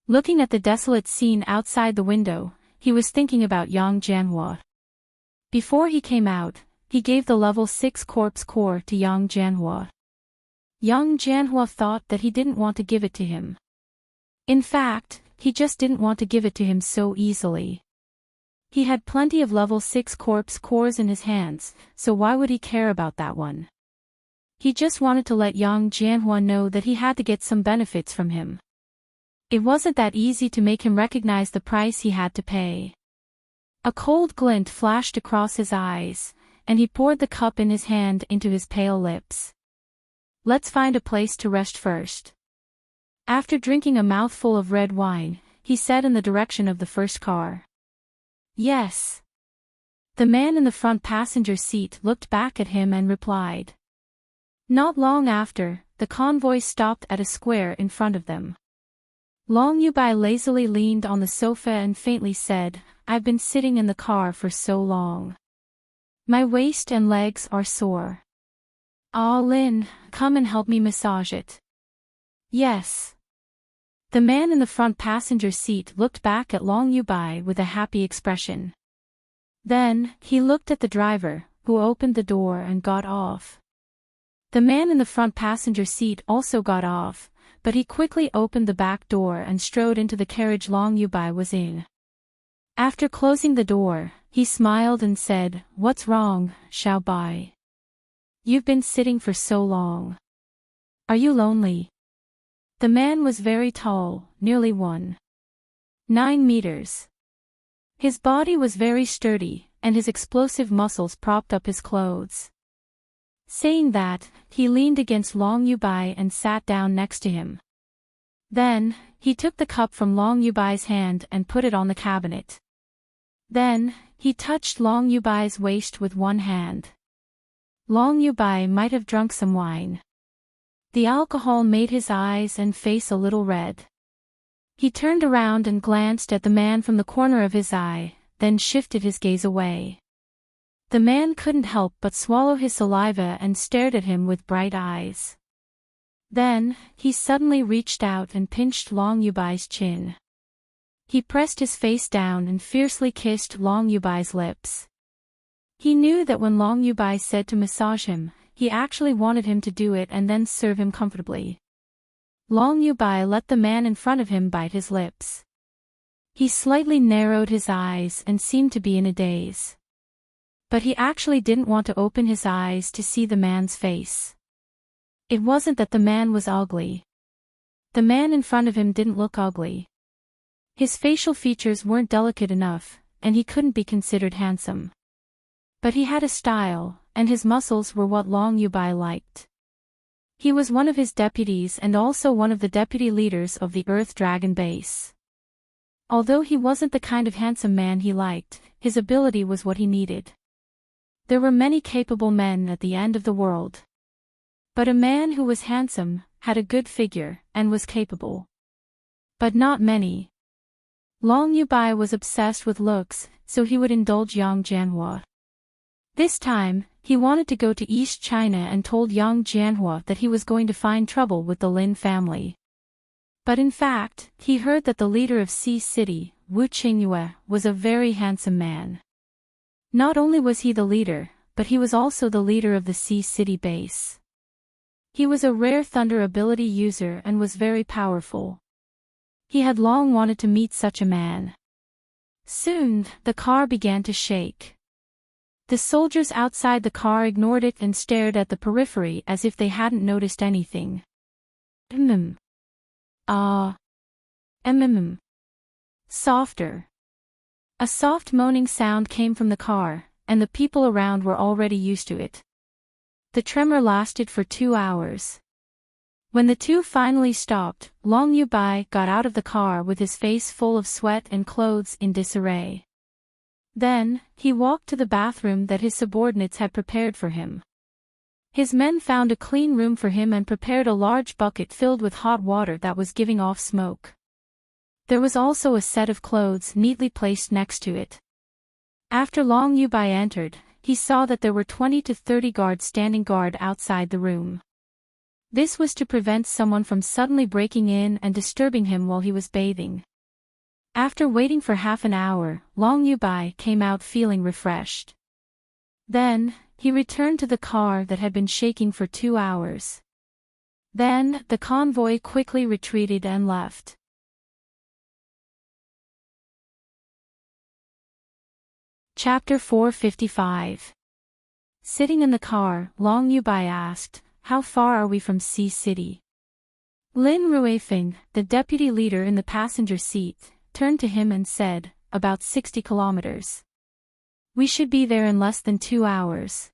Looking at the desolate scene outside the window, he was thinking about Yang Jianhua. Before he came out, he gave the level 6 corpse core to Yang Jianhua. Yang Jianhua thought that he didn't want to give it to him. In fact, he just didn't want to give it to him so easily. He had plenty of level 6 corpse cores in his hands, so why would he care about that one? He just wanted to let Yang Jianhua know that he had to get some benefits from him. It wasn't that easy to make him recognize the price he had to pay. A cold glint flashed across his eyes, and he poured the cup in his hand into his pale lips. Let's find a place to rest first. After drinking a mouthful of red wine, he said in the direction of the first car. Yes. The man in the front passenger seat looked back at him and replied. Not long after, the convoy stopped at a square in front of them. Long Yubai lazily leaned on the sofa and faintly said, I've been sitting in the car for so long. My waist and legs are sore. Ah, Lin, come and help me massage it. Yes. The man in the front passenger seat looked back at Long Yubai with a happy expression. Then, he looked at the driver, who opened the door and got off. The man in the front passenger seat also got off, but he quickly opened the back door and strode into the carriage Long Yubai was in. After closing the door, he smiled and said, What's wrong, Xiao Bai? You've been sitting for so long. Are you lonely? The man was very tall, nearly 1.9 meters. His body was very sturdy, and his explosive muscles propped up his clothes. Saying that, he leaned against Long Yubai and sat down next to him. Then, he took the cup from Long Yubai's hand and put it on the cabinet. Then, he touched Long Yubai's waist with one hand. Long Yubai might have drunk some wine. The alcohol made his eyes and face a little red. He turned around and glanced at the man from the corner of his eye, then shifted his gaze away. The man couldn't help but swallow his saliva and stared at him with bright eyes. Then, he suddenly reached out and pinched Long Yubai's chin. He pressed his face down and fiercely kissed Long Yubai's lips. He knew that when Long Yubai said to massage him, he actually wanted him to do it and then serve him comfortably. Long Yubai let the man in front of him bite his lips. He slightly narrowed his eyes and seemed to be in a daze. But he actually didn't want to open his eyes to see the man's face. It wasn't that the man was ugly. The man in front of him didn't look ugly. His facial features weren't delicate enough, and he couldn't be considered handsome. But he had a style, and his muscles were what Long Yubai liked. He was one of his deputies and also one of the deputy leaders of the Earth Dragon base. Although he wasn't the kind of handsome man he liked, his ability was what he needed. There were many capable men at the end of the world. But a man who was handsome, had a good figure, and was capable. But not many. Long Yubai was obsessed with looks, so he would indulge Yang Jianhua. This time, he wanted to go to East China and told Yang Jianhua that he was going to find trouble with the Lin family. But in fact, he heard that the leader of Sea City, Wu Qingyue, was a very handsome man. Not only was he the leader, but he was also the leader of the Sea City base. He was a rare thunder ability user and was very powerful. He had long wanted to meet such a man. Soon, the car began to shake. The soldiers outside the car ignored it and stared at the periphery as if they hadn't noticed anything. Ah. Softer. A soft moaning sound came from the car, and the people around were already used to it. The tremor lasted for 2 hours. When the two finally stopped, Long Yubai got out of the car with his face full of sweat and clothes in disarray. Then, he walked to the bathroom that his subordinates had prepared for him. His men found a clean room for him and prepared a large bucket filled with hot water that was giving off smoke. There was also a set of clothes neatly placed next to it. After Long Yubai entered, he saw that there were 20 to 30 guards standing guard outside the room. This was to prevent someone from suddenly breaking in and disturbing him while he was bathing. After waiting for half an hour, Long Yubai came out feeling refreshed. Then, he returned to the car that had been shaking for 2 hours. Then, the convoy quickly retreated and left. Chapter 455. Sitting in the car, Long Yubai asked, "How far are we from Sea City?" Lin Ruifeng, the deputy leader in the passenger seat, turned to him and said, "About 60 kilometers. We should be there in less than 2 hours.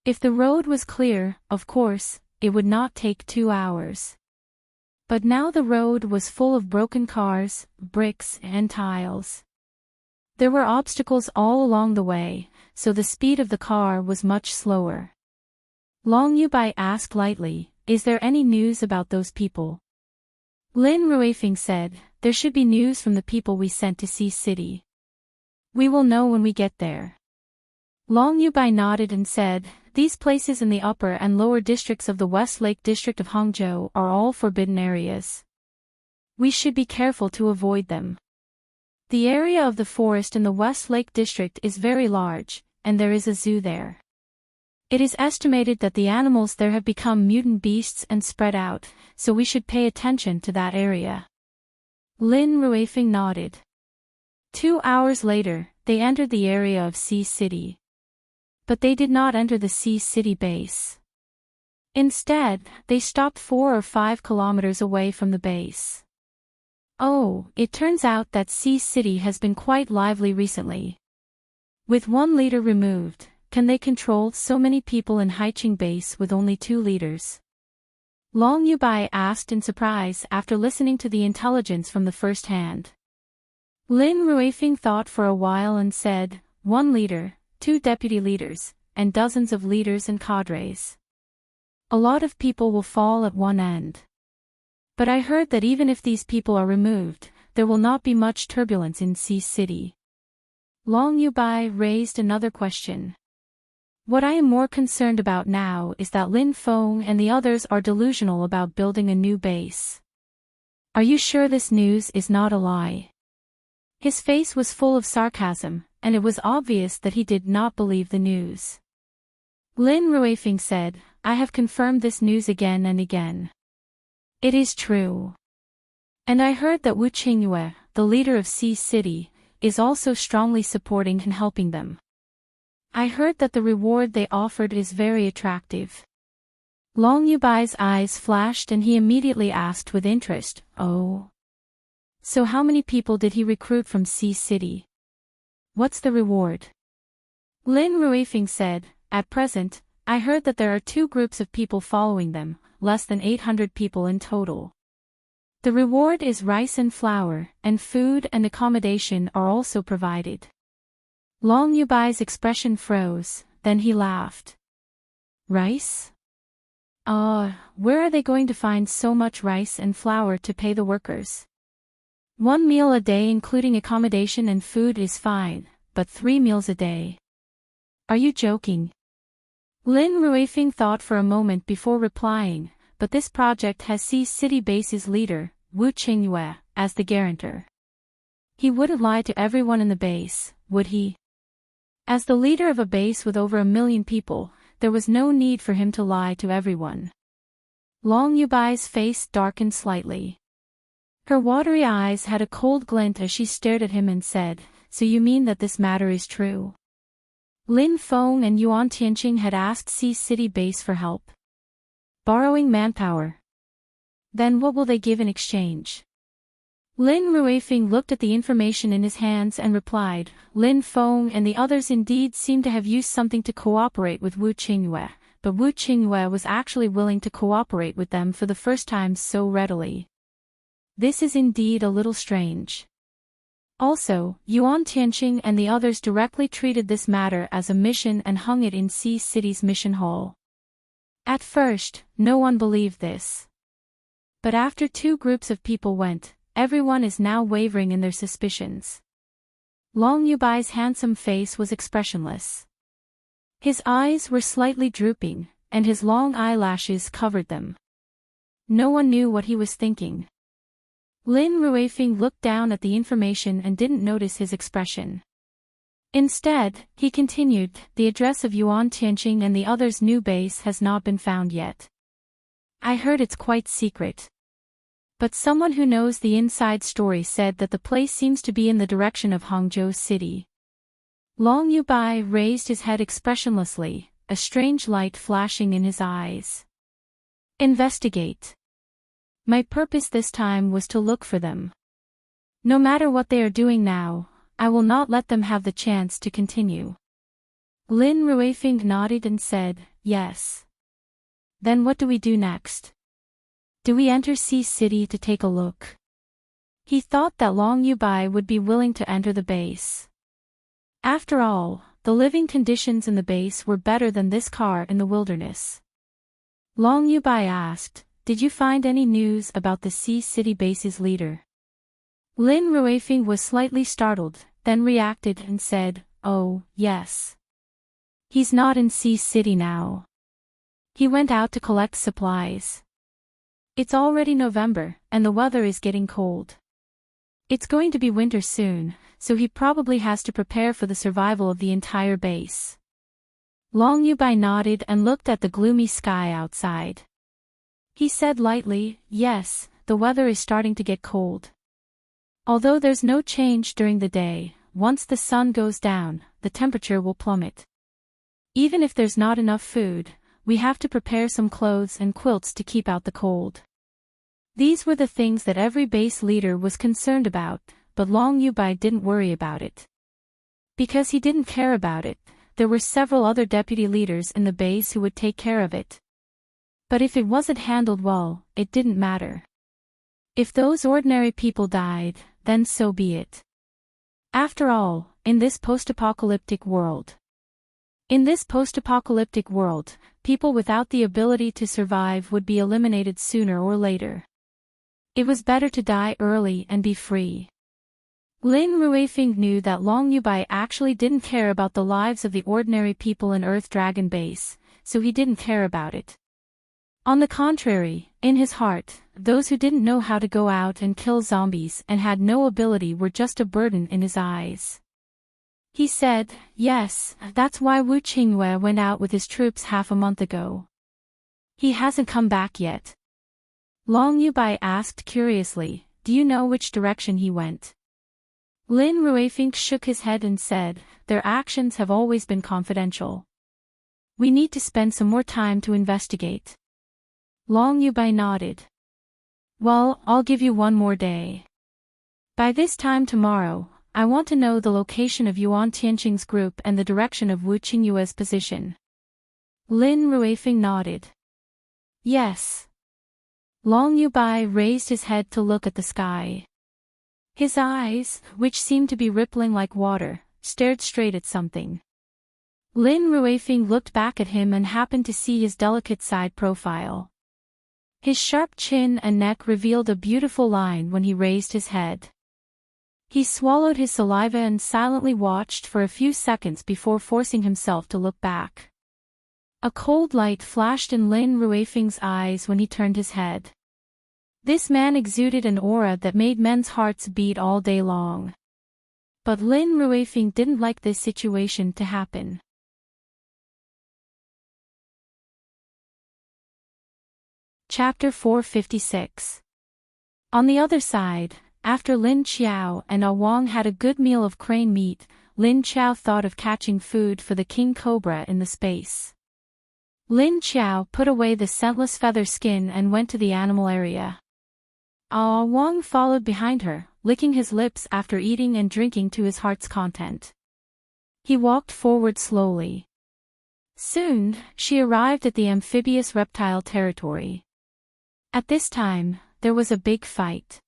If the road was clear, of course, it would not take 2 hours. But now the road was full of broken cars, bricks, and tiles. There were obstacles all along the way, so the speed of the car was much slower." Long Yubai asked lightly, "Is there any news about those people?" Lin Ruifeng said, "There should be news from the people we sent to Sea City. We will know when we get there." Long Yubai nodded and said, "These places in the upper and lower districts of the West Lake district of Hangzhou are all forbidden areas. We should be careful to avoid them. The area of the forest in the West Lake district is very large, and there is a zoo there. It is estimated that the animals there have become mutant beasts and spread out, so we should pay attention to that area." Lin Ruifeng nodded. 2 hours later, they entered the area of Sea City. But they did not enter the Sea City base. Instead, they stopped 4 or 5 kilometers away from the base. Oh, it turns out that Sea City has been quite lively recently. With 1 leader removed, can they control so many people in Haiqing base with only 2 leaders? Long Yubai asked in surprise after listening to the intelligence from the first hand. Lin Ruifeng thought for a while and said, 1 leader, 2 deputy leaders, and dozens of leaders and cadres. A lot of people will fall at one end. But I heard that even if these people are removed, there will not be much turbulence in Sea City. Long Yubai raised another question. What I am more concerned about now is that Lin Feng and the others are delusional about building a new base. Are you sure this news is not a lie? His face was full of sarcasm, and it was obvious that he did not believe the news. Lin Ruifeng said, "I have confirmed this news again and again. It is true. And I heard that Wu Qingyue, the leader of Sea City, is also strongly supporting and helping them. I heard that the reward they offered is very attractive." Long Yubai's eyes flashed and he immediately asked with interest, "Oh? So how many people did he recruit from Sea City? What's the reward?" Lin Ruifeng said, "At present, I heard that there are 2 groups of people following them, less than 800 people in total. The reward is rice and flour, and food and accommodation are also provided." Long Yubai's expression froze, then he laughed. "Rice? Where are they going to find so much rice and flour to pay the workers? 1 meal a day including accommodation and food is fine, but 3 meals a day? Are you joking?" Lin Ruifeng thought for a moment before replying, "But this project has Sea City base's leader, Wu Qingyue, as the guarantor. He wouldn't lie to everyone in the base, would he? As the leader of a base with over 1 million people, there was no need for him to lie to everyone." Long Yubai's face darkened slightly. Her watery eyes had a cold glint as she stared at him and said, "So you mean that this matter is true? Lin Feng and Yuan Tianqing had asked Sea City base for help? Borrowing manpower? Then what will they give in exchange?" Lin Ruifeng looked at the information in his hands and replied, "Lin Feng and the others indeed seem to have used something to cooperate with Wu Qingyue, but Wu Qingyue was actually willing to cooperate with them for the first time so readily. This is indeed a little strange. Also, Yuan Tianqing and the others directly treated this matter as a mission and hung it in Sea City's mission hall. At first, no one believed this. But after 2 groups of people went, everyone is now wavering in their suspicions." Long Yubai's handsome face was expressionless. His eyes were slightly drooping, and his long eyelashes covered them. No one knew what he was thinking. Lin Ruifeng looked down at the information and didn't notice his expression. Instead, he continued, "The address of Yuan Tianqing and the others' new base has not been found yet. I heard it's quite secret. But someone who knows the inside story said that the place seems to be in the direction of Hangzhou City. Long Yubai raised his head expressionlessly, a strange light flashing in his eyes. Investigate. My purpose this time was to look for them. No matter what they are doing now, I will not let them have the chance to continue. Lin Ruifing nodded and said, yes. Then what do we do next? Do we enter Sea City to take a look? He thought that Long Yubai would be willing to enter the base. After all, the living conditions in the base were better than this car in the wilderness. Long Yubai asked, did you find any news about the Sea City base's leader? Lin Ruifing was slightly startled, then reacted and said, oh, yes. He's not in Sea City now. He went out to collect supplies. It's already November, and the weather is getting cold. It's going to be winter soon, so he probably has to prepare for the survival of the entire base. Long Yubai nodded and looked at the gloomy sky outside. He said lightly, yes, the weather is starting to get cold. Although there's no change during the day, once the sun goes down, the temperature will plummet. Even if there's not enough food, we have to prepare some clothes and quilts to keep out the cold. These were the things that every base leader was concerned about, but Long Yubai didn't worry about it. Because he didn't care about it, there were several other deputy leaders in the base who would take care of it. But if it wasn't handled well, it didn't matter. If those ordinary people died, then so be it. After all, in this post-apocalyptic world, people without the ability to survive would be eliminated sooner or later. It was better to die early and be free. Lin Ruifing knew that Long Yubai actually didn't care about the lives of the ordinary people in Earth Dragon Base, so he didn't care about it. On the contrary, in his heart, those who didn't know how to go out and kill zombies and had no ability were just a burden in his eyes. He said, yes, that's why Wu Qingyue went out with his troops half a month ago. He hasn't come back yet. Long Yubai asked curiously, do you know which direction he went? Lin Ruifing shook his head and said, their actions have always been confidential. We need to spend some more time to investigate. Long Yubai nodded. Well, I'll give you one more day. By this time tomorrow, I want to know the location of Yuan Tianqing's group and the direction of Wu Qingyue's position. Lin Ruifing nodded. Yes. Long Yubai raised his head to look at the sky. His eyes, which seemed to be rippling like water, stared straight at something. Lin Ruifing looked back at him and happened to see his delicate side profile. His sharp chin and neck revealed a beautiful line when he raised his head. He swallowed his saliva and silently watched for a few seconds before forcing himself to look back. A cold light flashed in Lin Ruifing's eyes when he turned his head. This man exuded an aura that made men's hearts beat all day long. But Lin Ruifing didn't like this situation to happen. Chapter 456. On the other side, after Lin Qiao and Ah Wang had a good meal of crane meat, Lin Qiao thought of catching food for the king cobra in the space. Lin Qiao put away the scentless feather skin and went to the animal area. Ah Wang followed behind her, licking his lips after eating and drinking to his heart's content. He walked forward slowly. Soon, she arrived at the amphibious reptile territory. At this time, there was a big fight.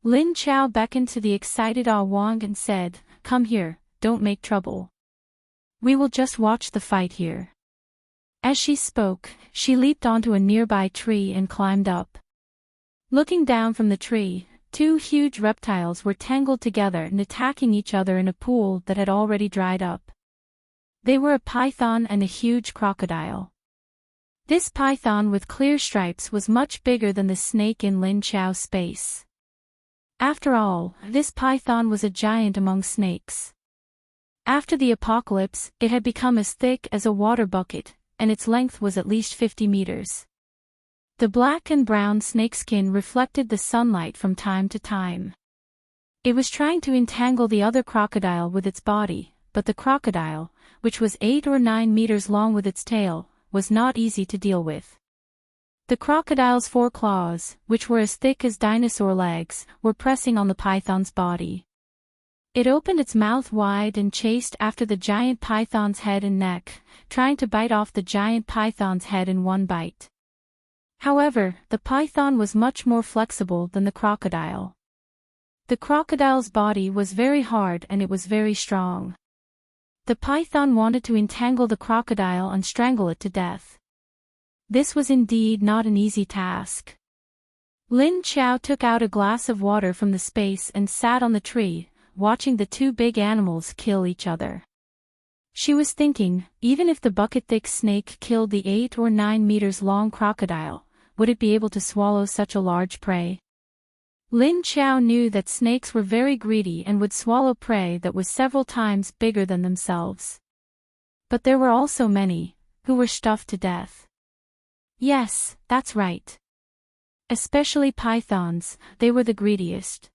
Lin Qiao beckoned to the excited Ah Wang and said, come here, don't make trouble. We will just watch the fight here. As she spoke, she leaped onto a nearby tree and climbed up. Looking down from the tree, two huge reptiles were tangled together and attacking each other in a pool that had already dried up. They were a python and a huge crocodile. This python with clear stripes was much bigger than the snake in Lin Qiao's space. After all, this python was a giant among snakes. After the apocalypse, it had become as thick as a water bucket, and its length was at least 50 meters. The black and brown snakeskin reflected the sunlight from time to time. It was trying to entangle the other crocodile with its body, but the crocodile, which was 8 or 9 meters long with its tail, was not easy to deal with. The crocodile's 4 claws, which were as thick as dinosaur legs, were pressing on the python's body. It opened its mouth wide and chased after the giant python's head and neck, trying to bite off the giant python's head in one bite. However, the python was much more flexible than the crocodile. The crocodile's body was very hard and it was very strong. The python wanted to entangle the crocodile and strangle it to death. This was indeed not an easy task. Lin Qiao took out a glass of water from the space and sat on the tree, watching the two big animals kill each other. She was thinking, even if the bucket-thick snake killed the 8 or 9 meters long crocodile, would it be able to swallow such a large prey? Lin Qiao knew that snakes were very greedy and would swallow prey that was several times bigger than themselves. But there were also many, who were stuffed to death. Yes, that's right. Especially pythons, they were the greediest.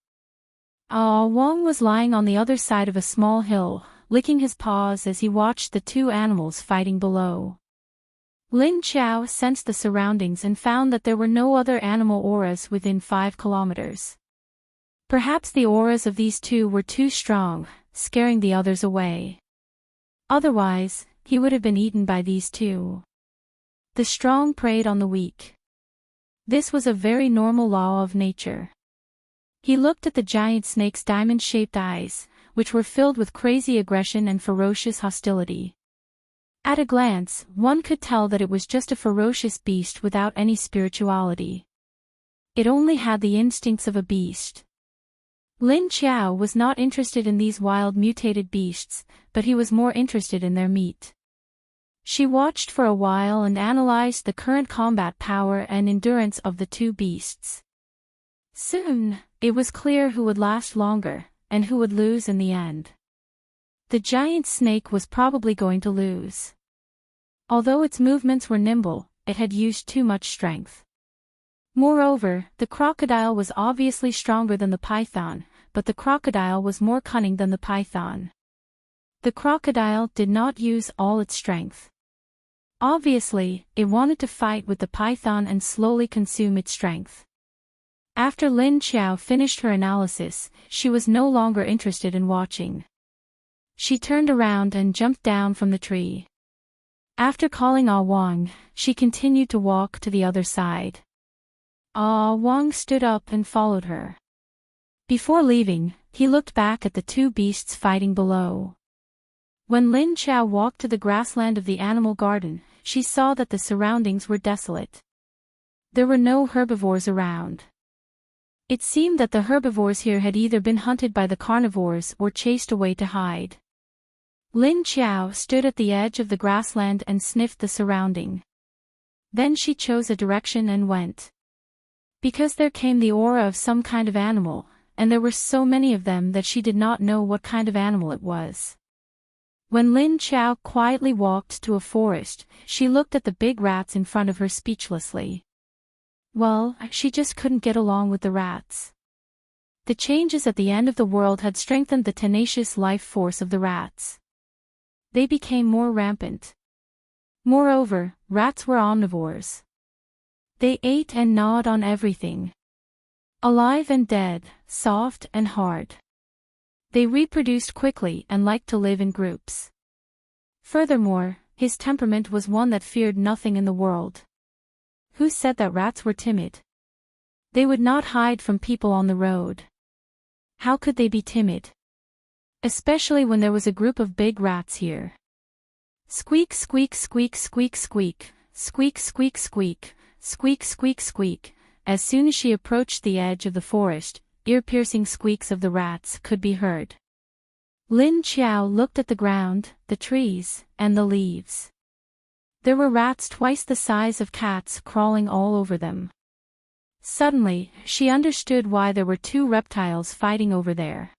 Wang was lying on the other side of a small hill, licking his paws as he watched the two animals fighting below. Lin Qiao sensed the surroundings and found that there were no other animal auras within 5 kilometers. Perhaps the auras of these two were too strong, scaring the others away. Otherwise, he would have been eaten by these two. The strong preyed on the weak. This was a very normal law of nature. He looked at the giant snake's diamond-shaped eyes, which were filled with crazy aggression and ferocious hostility. At a glance, one could tell that it was just a ferocious beast without any spirituality. It only had the instincts of a beast. Lin Qiao was not interested in these wild mutated beasts, but he was more interested in their meat. She watched for a while and analyzed the current combat power and endurance of the two beasts. Soon, it was clear who would last longer, and who would lose in the end. The giant snake was probably going to lose. Although its movements were nimble, it had used too much strength. Moreover, the crocodile was obviously stronger than the python, but the crocodile was more cunning than the python. The crocodile did not use all its strength. Obviously, it wanted to fight with the python and slowly consume its strength. After Lin Qiao finished her analysis, she was no longer interested in watching. She turned around and jumped down from the tree. After calling Wang, she continued to walk to the other side. Wang stood up and followed her. Before leaving, he looked back at the two beasts fighting below. When Lin Qiao walked to the grassland of the animal garden, she saw that the surroundings were desolate. There were no herbivores around. It seemed that the herbivores here had either been hunted by the carnivores or chased away to hide. Lin Qiao stood at the edge of the grassland and sniffed the surrounding. Then she chose a direction and went. Because there came the aura of some kind of animal, and there were so many of them that she did not know what kind of animal it was. When Lin Qiao quietly walked to a forest, she looked at the big rats in front of her speechlessly. Well, she just couldn't get along with the rats. The changes at the end of the world had strengthened the tenacious life force of the rats. They became more rampant. Moreover, rats were omnivores. They ate and gnawed on everything. Alive and dead, soft and hard. They reproduced quickly and liked to live in groups. Furthermore, his temperament was one that feared nothing in the world. Who said that rats were timid? They would not hide from people on the road. How could they be timid? Especially when there was a group of big rats here. Squeak squeak squeak squeak squeak, squeak squeak squeak, squeak squeak squeak. As soon as she approached the edge of the forest, ear-piercing squeaks of the rats could be heard. Lin Qiao looked at the ground, the trees, and the leaves. There were rats twice the size of cats crawling all over them. Suddenly, she understood why there were two reptiles fighting over there.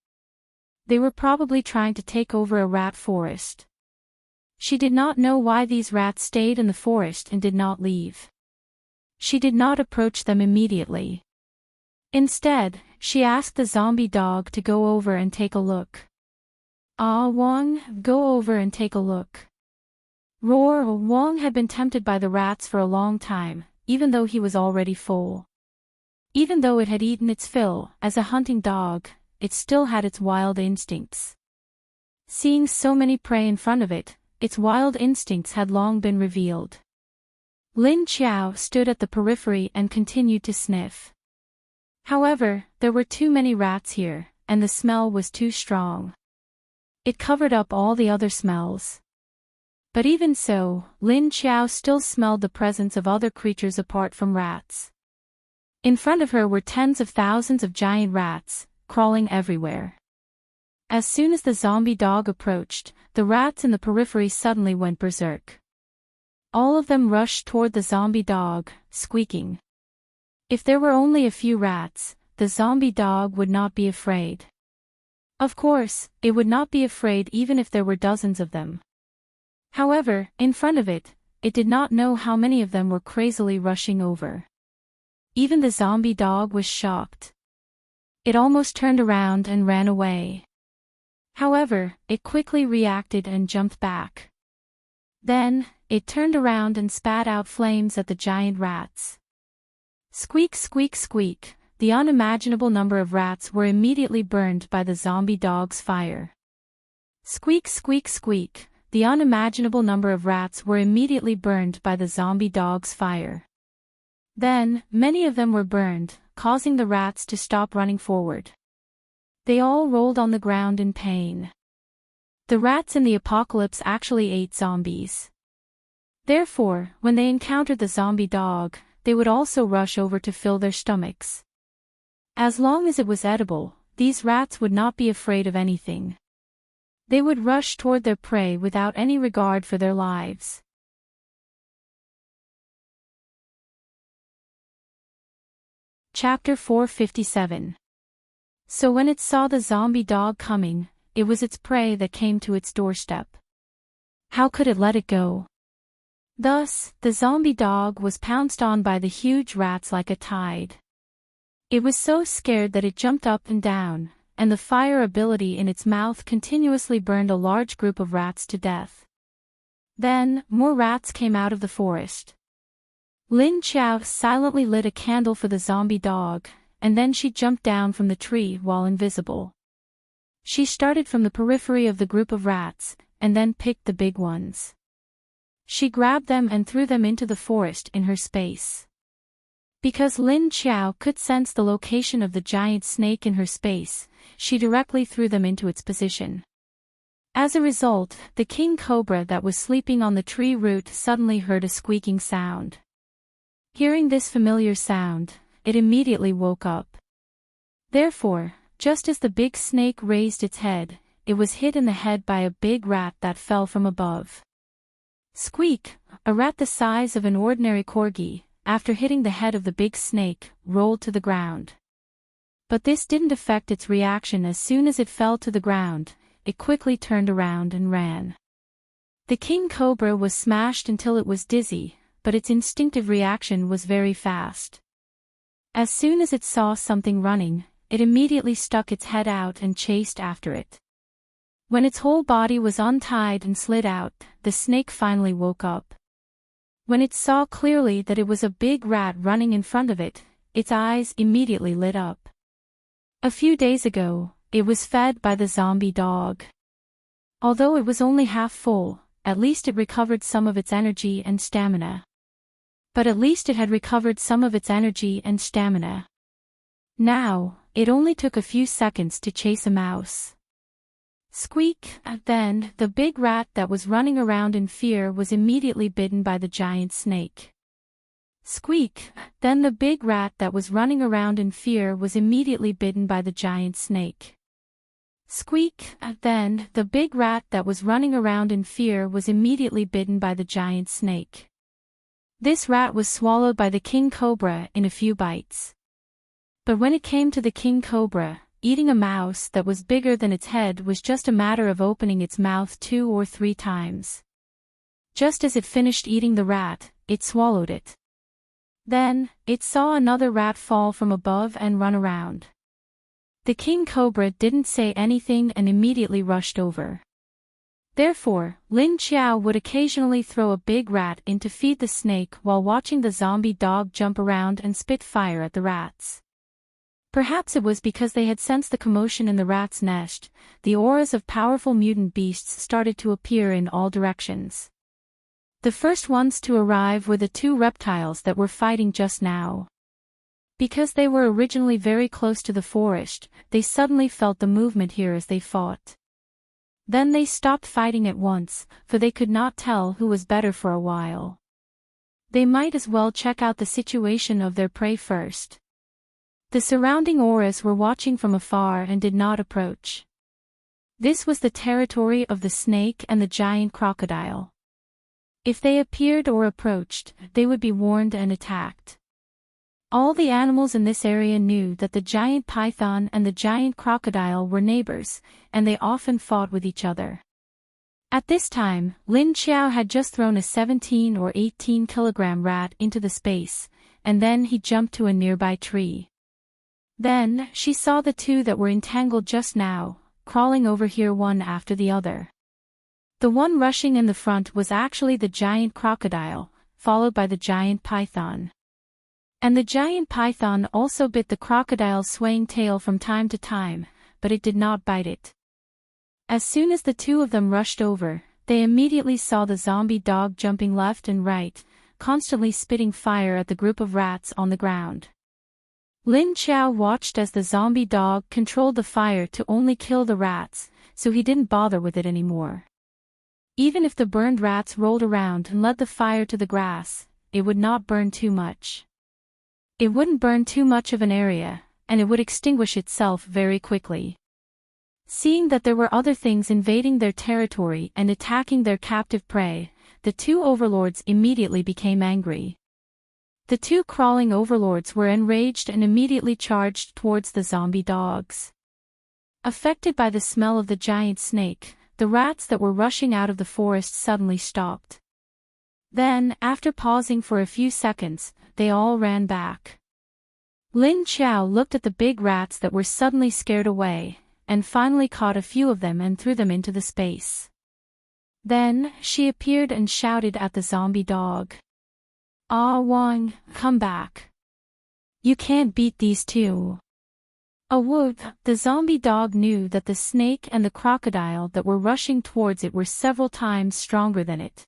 They were probably trying to take over a rat forest. She did not know why these rats stayed in the forest and did not leave. She did not approach them immediately. Instead, she asked the zombie dog to go over and take a look. Ah, Wong, go over and take a look. Wong had been tempted by the rats for a long time, even though he was already full. Even though it had eaten its fill, as a hunting dog, it still had its wild instincts. Seeing so many prey in front of it, its wild instincts had long been revealed. Lin Qiao stood at the periphery and continued to sniff. However, there were too many rats here, and the smell was too strong. It covered up all the other smells. But even so, Lin Qiao still smelled the presence of other creatures apart from rats. In front of her were tens of thousands of giant rats, crawling everywhere. As soon as the zombie dog approached, the rats in the periphery suddenly went berserk. All of them rushed toward the zombie dog, squeaking. If there were only a few rats, the zombie dog would not be afraid. Of course, it would not be afraid even if there were dozens of them. However, in front of it, it did not know how many of them were crazily rushing over. Even the zombie dog was shocked. It almost turned around and ran away. However, it quickly reacted and jumped back. Then, it turned around and spat out flames at the giant rats. Squeak, squeak, squeak, the unimaginable number of rats were immediately burned by the zombie dog's fire. Squeak, squeak, squeak, the unimaginable number of rats were immediately burned by the zombie dog's fire. Then, many of them were burned, causing the rats to stop running forward. They all rolled on the ground in pain. The rats in the apocalypse actually ate zombies. Therefore, when they encountered the zombie dog, they would also rush over to fill their stomachs. As long as it was edible, these rats would not be afraid of anything. They would rush toward their prey without any regard for their lives. Chapter 457. So when it saw the zombie dog coming, it was its prey that came to its doorstep. How could it let it go? Thus, the zombie dog was pounced on by the huge rats like a tide. It was so scared that it jumped up and down, and the fire ability in its mouth continuously burned a large group of rats to death. Then, more rats came out of the forest. Lin Qiao silently lit a candle for the zombie dog, and then she jumped down from the tree while invisible. She started from the periphery of the group of rats, and then picked the big ones. She grabbed them and threw them into the forest in her space. Because Lin Qiao could sense the location of the giant snake in her space, she directly threw them into its position. As a result, the king cobra that was sleeping on the tree root suddenly heard a squeaking sound. Hearing this familiar sound, it immediately woke up. Therefore, just as the big snake raised its head, it was hit in the head by a big rat that fell from above. Squeak, a rat the size of an ordinary corgi, after hitting the head of the big snake, rolled to the ground. But this didn't affect its reaction. As soon as it fell to the ground, it quickly turned around and ran. The king cobra was smashed until it was dizzy, but its instinctive reaction was very fast. As soon as it saw something running, it immediately stuck its head out and chased after it. When its whole body was untied and slid out, the snake finally woke up. When it saw clearly that it was a big rat running in front of it, its eyes immediately lit up. A few days ago, it was fed by the zombie dog. Although it was only half full, at least it recovered some of its energy and stamina. But at least it had recovered some of its energy and stamina. Now, it only took a few seconds to chase a mouse. Squeak, then, the big rat that was running around in fear was immediately bitten by the giant snake. Squeak, then the big rat that was running around in fear was immediately bitten by the giant snake. Squeak, then, the big rat that was running around in fear was immediately bitten by the giant snake. This rat was swallowed by the king cobra in a few bites. But when it came to the king cobra, eating a mouse that was bigger than its head was just a matter of opening its mouth 2 or 3 times. Just as it finished eating the rat, it swallowed it. Then, it saw another rat fall from above and run around. The king cobra didn't say anything and immediately rushed over. Therefore, Lin Qiao would occasionally throw a big rat in to feed the snake while watching the zombie dog jump around and spit fire at the rats. Perhaps it was because they had sensed the commotion in the rat's nest. The auras of powerful mutant beasts started to appear in all directions. The first ones to arrive were the two reptiles that were fighting just now. Because they were originally very close to the forest, they suddenly felt the movement here as they fought. Then they stopped fighting at once, for they could not tell who was better for a while. They might as well check out the situation of their prey first. The surrounding auras were watching from afar and did not approach. This was the territory of the snake and the giant crocodile. If they appeared or approached, they would be warned and attacked. All the animals in this area knew that the giant python and the giant crocodile were neighbors, and they often fought with each other. At this time, Lin Qiao had just thrown a 17 or 18 kilogram rat into the space, and then he jumped to a nearby tree. Then, she saw the two that were entangled just now, crawling over here one after the other. The one rushing in the front was actually the giant crocodile, followed by the giant python. And the giant python also bit the crocodile's swaying tail from time to time, but it did not bite it. As soon as the two of them rushed over, they immediately saw the zombie dog jumping left and right, constantly spitting fire at the group of rats on the ground. Lin Qiao watched as the zombie dog controlled the fire to only kill the rats, so he didn't bother with it anymore. Even if the burned rats rolled around and led the fire to the grass, it would not burn too much. It wouldn't burn too much of an area, and it would extinguish itself very quickly. Seeing that there were other things invading their territory and attacking their captive prey, the two overlords immediately became angry. The two crawling overlords were enraged and immediately charged towards the zombie dogs. Affected by the smell of the giant snake, the rats that were rushing out of the forest suddenly stopped. Then, after pausing for a few seconds, they all ran back. Lin Qiao looked at the big rats that were suddenly scared away, and finally caught a few of them and threw them into the space. Then, she appeared and shouted at the zombie dog. "Ah Wang, come back. You can't beat these two." A whoop, the zombie dog knew that the snake and the crocodile that were rushing towards it were several times stronger than it.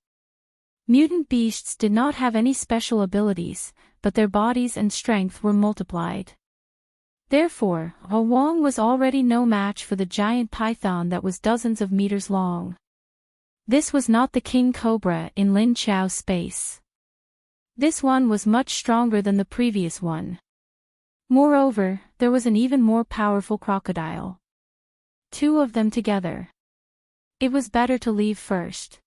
Mutant beasts did not have any special abilities, but their bodies and strength were multiplied. Therefore, Wang was already no match for the giant python that was dozens of meters long. This was not the king cobra in Lin Qiao's space. This one was much stronger than the previous one. Moreover, there was an even more powerful crocodile. Two of them together. It was better to leave first.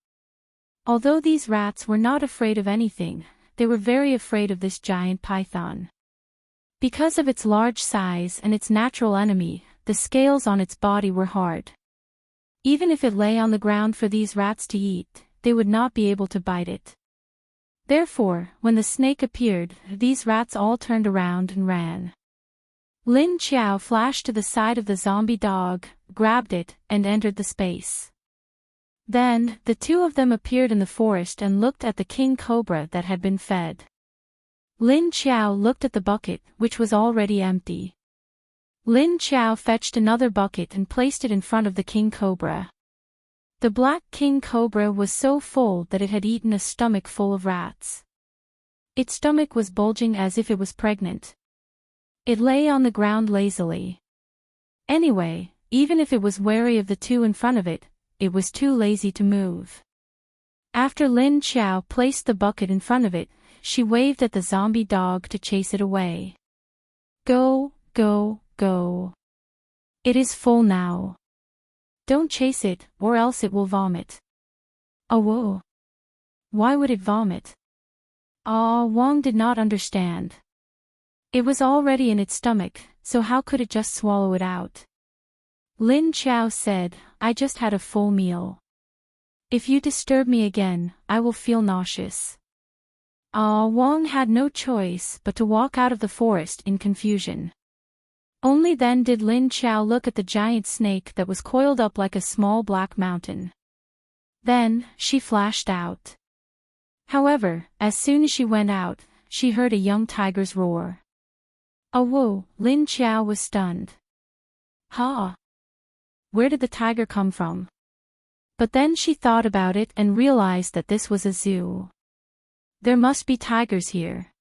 Although these rats were not afraid of anything, they were very afraid of this giant python. Because of its large size and its natural enemy, the scales on its body were hard. Even if it lay on the ground for these rats to eat, they would not be able to bite it. Therefore, when the snake appeared, these rats all turned around and ran. Lin Qiao flashed to the side of the zombie dog, grabbed it, and entered the space. Then, the two of them appeared in the forest and looked at the king cobra that had been fed. Lin Qiao looked at the bucket, which was already empty. Lin Qiao fetched another bucket and placed it in front of the king cobra. The black king cobra was so full that it had eaten a stomach full of rats. Its stomach was bulging as if it was pregnant. It lay on the ground lazily. Anyway, even if it was wary of the two in front of it, it was too lazy to move. After Lin Qiao placed the bucket in front of it, she waved at the zombie dog to chase it away. "Go, go, go. It is full now. Don't chase it, or else it will vomit." "Oh whoa. Why would it vomit?" Wang did not understand. It was already in its stomach, so how could it just swallow it out? Lin Qiao said, "I just had a full meal. If you disturb me again, I will feel nauseous." Wang had no choice but to walk out of the forest in confusion. Only then did Lin Qiao look at the giant snake that was coiled up like a small black mountain. Then, she flashed out. However, as soon as she went out, she heard a young tiger's roar. Oh whoa, Lin Qiao was stunned. Ha! Where did the tiger come from? But then she thought about it and realized that this was a zoo. There must be tigers here.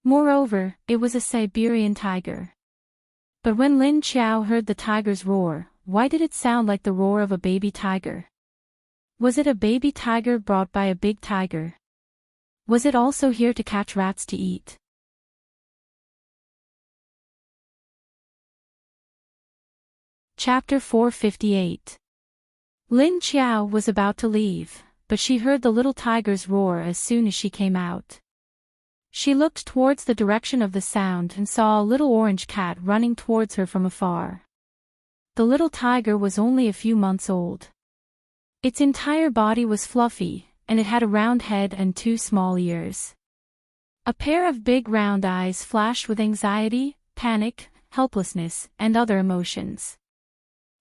Moreover, it was a Siberian tiger. But when Lin Qiao heard the tiger's roar, why did it sound like the roar of a baby tiger? Was it a baby tiger brought by a big tiger? Was it also here to catch rats to eat? Chapter 458. Lin Qiao was about to leave, but she heard the little tiger's roar as soon as she came out. She looked towards the direction of the sound and saw a little orange cat running towards her from afar. The little tiger was only a few months old. Its entire body was fluffy, and it had a round head and 2 small ears. A pair of big round eyes flashed with anxiety, panic, helplessness, and other emotions.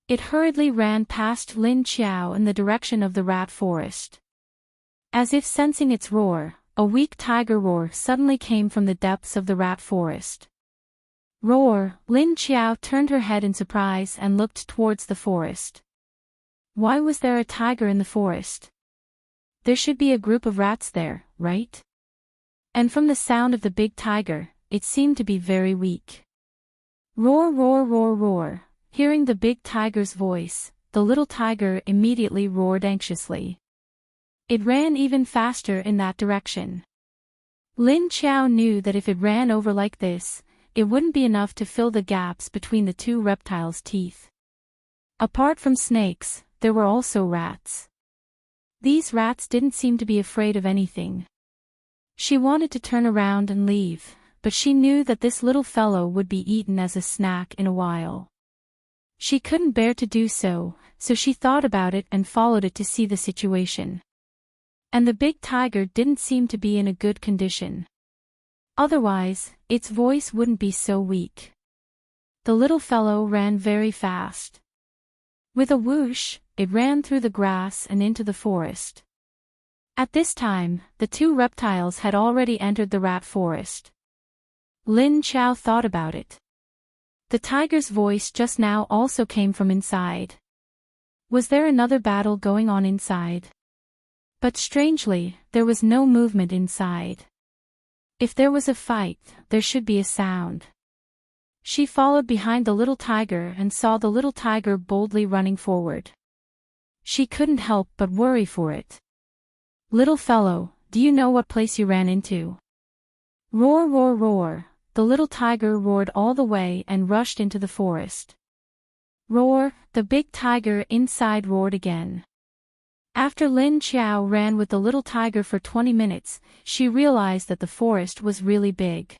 It hurriedly ran past Lin Qiao in the direction of the rat forest. As if sensing its roar, a weak tiger roar suddenly came from the depths of the rat forest. Roar! Lin Qiao turned her head in surprise and looked towards the forest. Why was there a tiger in the forest? There should be a group of rats there, right? And from the sound of the big tiger, it seemed to be very weak. Roar, roar, roar, roar. Hearing the big tiger's voice, the little tiger immediately roared anxiously. It ran even faster in that direction. Lin Qiao knew that if it ran over like this, it wouldn't be enough to fill the gaps between the 2 reptiles' teeth. Apart from snakes, there were also rats. These rats didn't seem to be afraid of anything. She wanted to turn around and leave, but she knew that this little fellow would be eaten as a snack in a while. She couldn't bear to do so, so she thought about it and followed it to see the situation. And the big tiger didn't seem to be in a good condition. Otherwise, its voice wouldn't be so weak. The little fellow ran very fast. With a whoosh, it ran through the grass and into the forest. At this time, the 2 reptiles had already entered the rat forest. Lin Qiao thought about it. The tiger's voice just now also came from inside. Was there another battle going on inside? But strangely, there was no movement inside. If there was a fight, there should be a sound. She followed behind the little tiger and saw the little tiger boldly running forward. She couldn't help but worry for it. Little fellow, do you know what place you ran into? Roar, roar, roar. The little tiger roared all the way and rushed into the forest. Roar, the big tiger inside roared again. After Lin Qiao ran with the little tiger for 20 minutes, she realized that the forest was really big.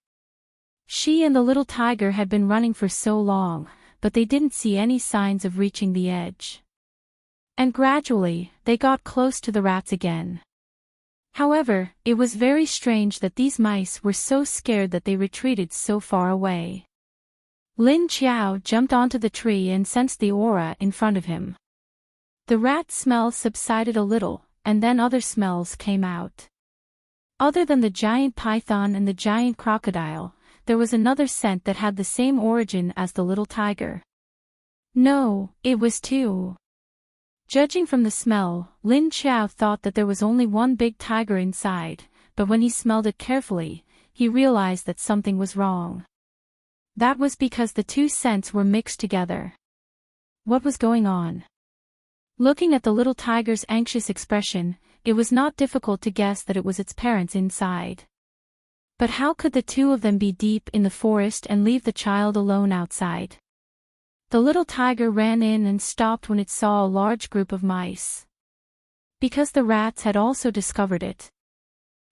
She and the little tiger had been running for so long, but they didn't see any signs of reaching the edge. And gradually, they got close to the rats again. However, it was very strange that these mice were so scared that they retreated so far away. Lin Qiao jumped onto the tree and sensed the aura in front of him. The rat smell subsided a little, and then other smells came out. Other than the giant python and the giant crocodile, there was another scent that had the same origin as the little tiger. No, it was 2. Judging from the smell, Lin Qiao thought that there was only one big tiger inside, but when he smelled it carefully, he realized that something was wrong. That was because the 2 scents were mixed together. What was going on? Looking at the little tiger's anxious expression, it was not difficult to guess that it was its parents inside. But how could the 2 of them be deep in the forest and leave the child alone outside? The little tiger ran in and stopped when it saw a large group of mice. Because the rats had also discovered it.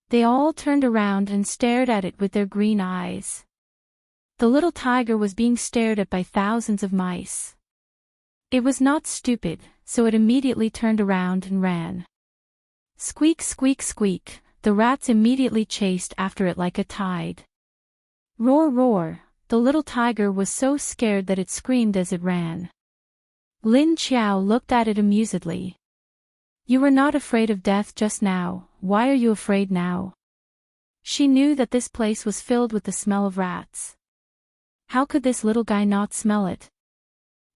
They all turned around and stared at it with their green eyes. The little tiger was being stared at by thousands of mice. It was not stupid, so it immediately turned around and ran. Squeak, squeak, squeak, the rats immediately chased after it like a tide. Roar, roar, the little tiger was so scared that it screamed as it ran. Lin Qiao looked at it amusedly. "You were not afraid of death just now, why are you afraid now?" She knew that this place was filled with the smell of rats. How could this little guy not smell it?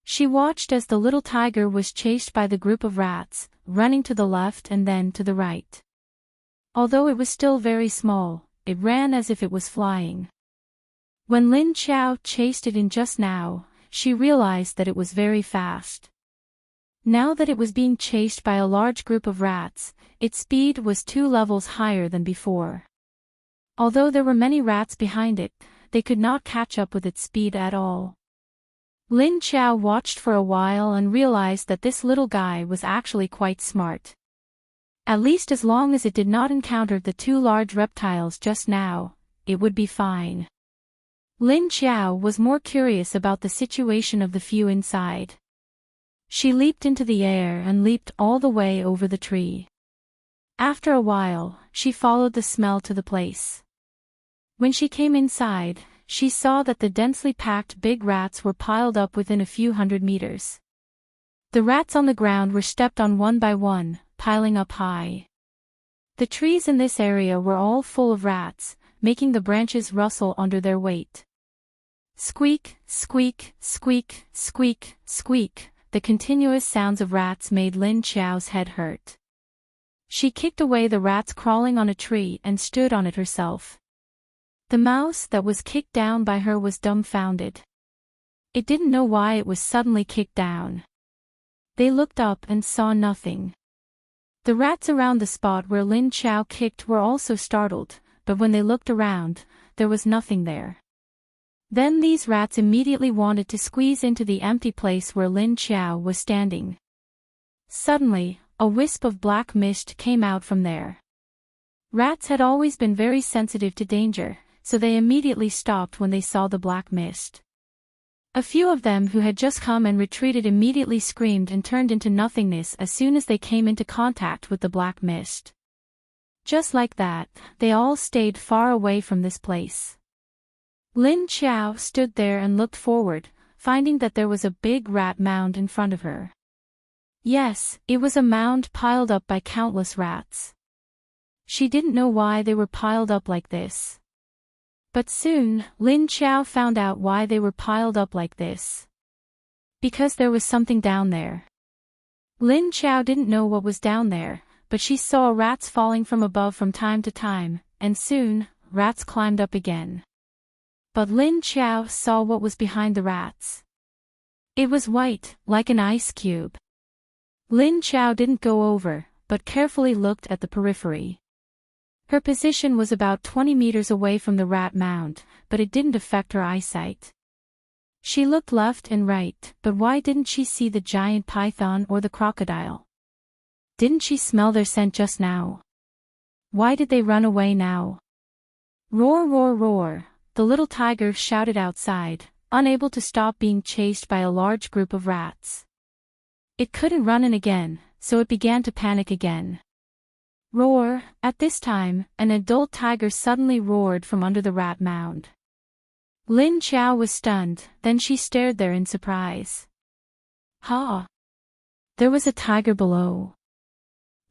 She watched as the little tiger was chased by the group of rats, running to the left and then to the right. Although it was still very small, it ran as if it was flying. When Lin Qiao chased it in just now, she realized that it was very fast. Now that it was being chased by a large group of rats, its speed was 2 levels higher than before. Although there were many rats behind it, they could not catch up with its speed at all. Lin Qiao watched for a while and realized that this little guy was actually quite smart. At least as long as it did not encounter the 2 large reptiles just now, it would be fine. Lin Qiao was more curious about the situation of the few inside. She leaped into the air and leaped all the way over the tree. After a while, she followed the smell to the place. When she came inside, she saw that the densely packed big rats were piled up within a few hundred meters. The rats on the ground were stepped on one by one, piling up high. The trees in this area were all full of rats, making the branches rustle under their weight. Squeak, squeak, squeak, squeak, squeak, the continuous sounds of rats made Lin Qiao's head hurt. She kicked away the rats crawling on a tree and stood on it herself. The mouse that was kicked down by her was dumbfounded. It didn't know why it was suddenly kicked down. They looked up and saw nothing. The rats around the spot where Lin Qiao kicked were also startled, but when they looked around, there was nothing there. Then these rats immediately wanted to squeeze into the empty place where Lin Qiao was standing. Suddenly, a wisp of black mist came out from there. Rats had always been very sensitive to danger, so they immediately stopped when they saw the black mist. A few of them who had just come and retreated immediately screamed and turned into nothingness as soon as they came into contact with the black mist. Just like that, they all stayed far away from this place. Lin Qiao stood there and looked forward, finding that there was a big rat mound in front of her. Yes, it was a mound piled up by countless rats. She didn't know why they were piled up like this. But soon, Lin Qiao found out why they were piled up like this. Because there was something down there. Lin Qiao didn't know what was down there, but she saw rats falling from above from time to time, and soon, rats climbed up again. But Lin Qiao saw what was behind the rats. It was white, like an ice cube. Lin Qiao didn't go over, but carefully looked at the periphery. Her position was about 20 meters away from the rat mound, but it didn't affect her eyesight. She looked left and right, but why didn't she see the giant python or the crocodile? Didn't she smell their scent just now? Why did they run away now? Roar, roar, roar, the little tiger shouted outside, unable to stop being chased by a large group of rats. It couldn't run in again, so it began to panic again. Roar! At this time, an adult tiger suddenly roared from under the rat mound. Lin Qiao was stunned, then she stared there in surprise. Ha! There was a tiger below.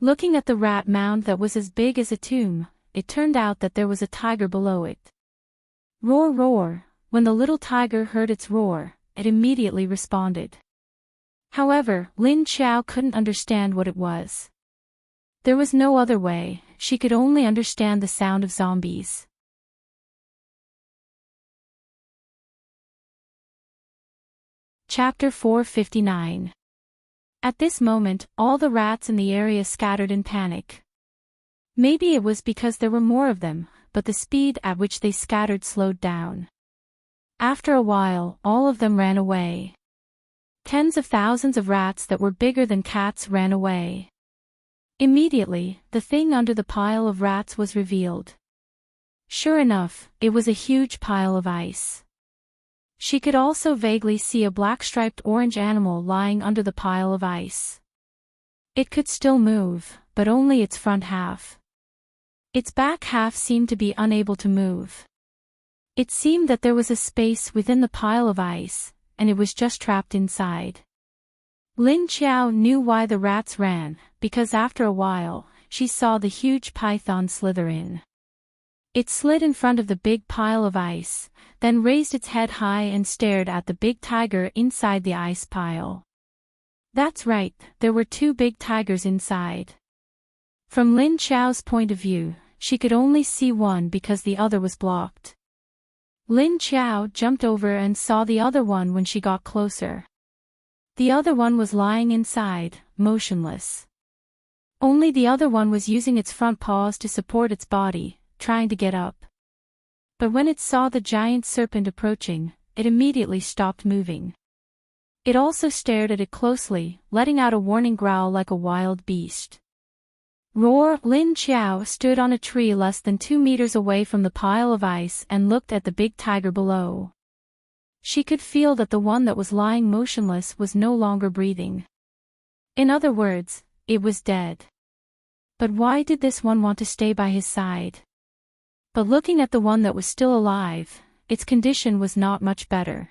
Looking at the rat mound that was as big as a tomb, it turned out that there was a tiger below it. Roar, roar! When the little tiger heard its roar, it immediately responded. However, Lin Qiao couldn't understand what it was. There was no other way, she could only understand the sound of zombies. Chapter 459. At this moment, all the rats in the area scattered in panic. Maybe it was because there were more of them, but the speed at which they scattered slowed down. After a while, all of them ran away. Tens of thousands of rats that were bigger than cats ran away. Immediately, the thing under the pile of rats was revealed. Sure enough, it was a huge pile of ice. She could also vaguely see a black-striped orange animal lying under the pile of ice. It could still move, but only its front half. Its back half seemed to be unable to move. It seemed that there was a space within the pile of ice, and it was just trapped inside. Lin Qiao knew why the rats ran, because after a while, she saw the huge python slither in. It slid in front of the big pile of ice, then raised its head high and stared at the big tiger inside the ice pile. That's right, there were two big tigers inside. From Lin Qiao's point of view, she could only see one because the other was blocked. Lin Qiao jumped over and saw the other one when she got closer. The other one was lying inside, motionless. Only the other one was using its front paws to support its body, trying to get up. But when it saw the giant serpent approaching, it immediately stopped moving. It also stared at it closely, letting out a warning growl like a wild beast. Roar! Lin Qiao stood on a tree less than 2 meters away from the pile of ice and looked at the big tiger below. She could feel that the one that was lying motionless was no longer breathing. In other words, it was dead. But why did this one want to stay by his side? But looking at the one that was still alive, its condition was not much better.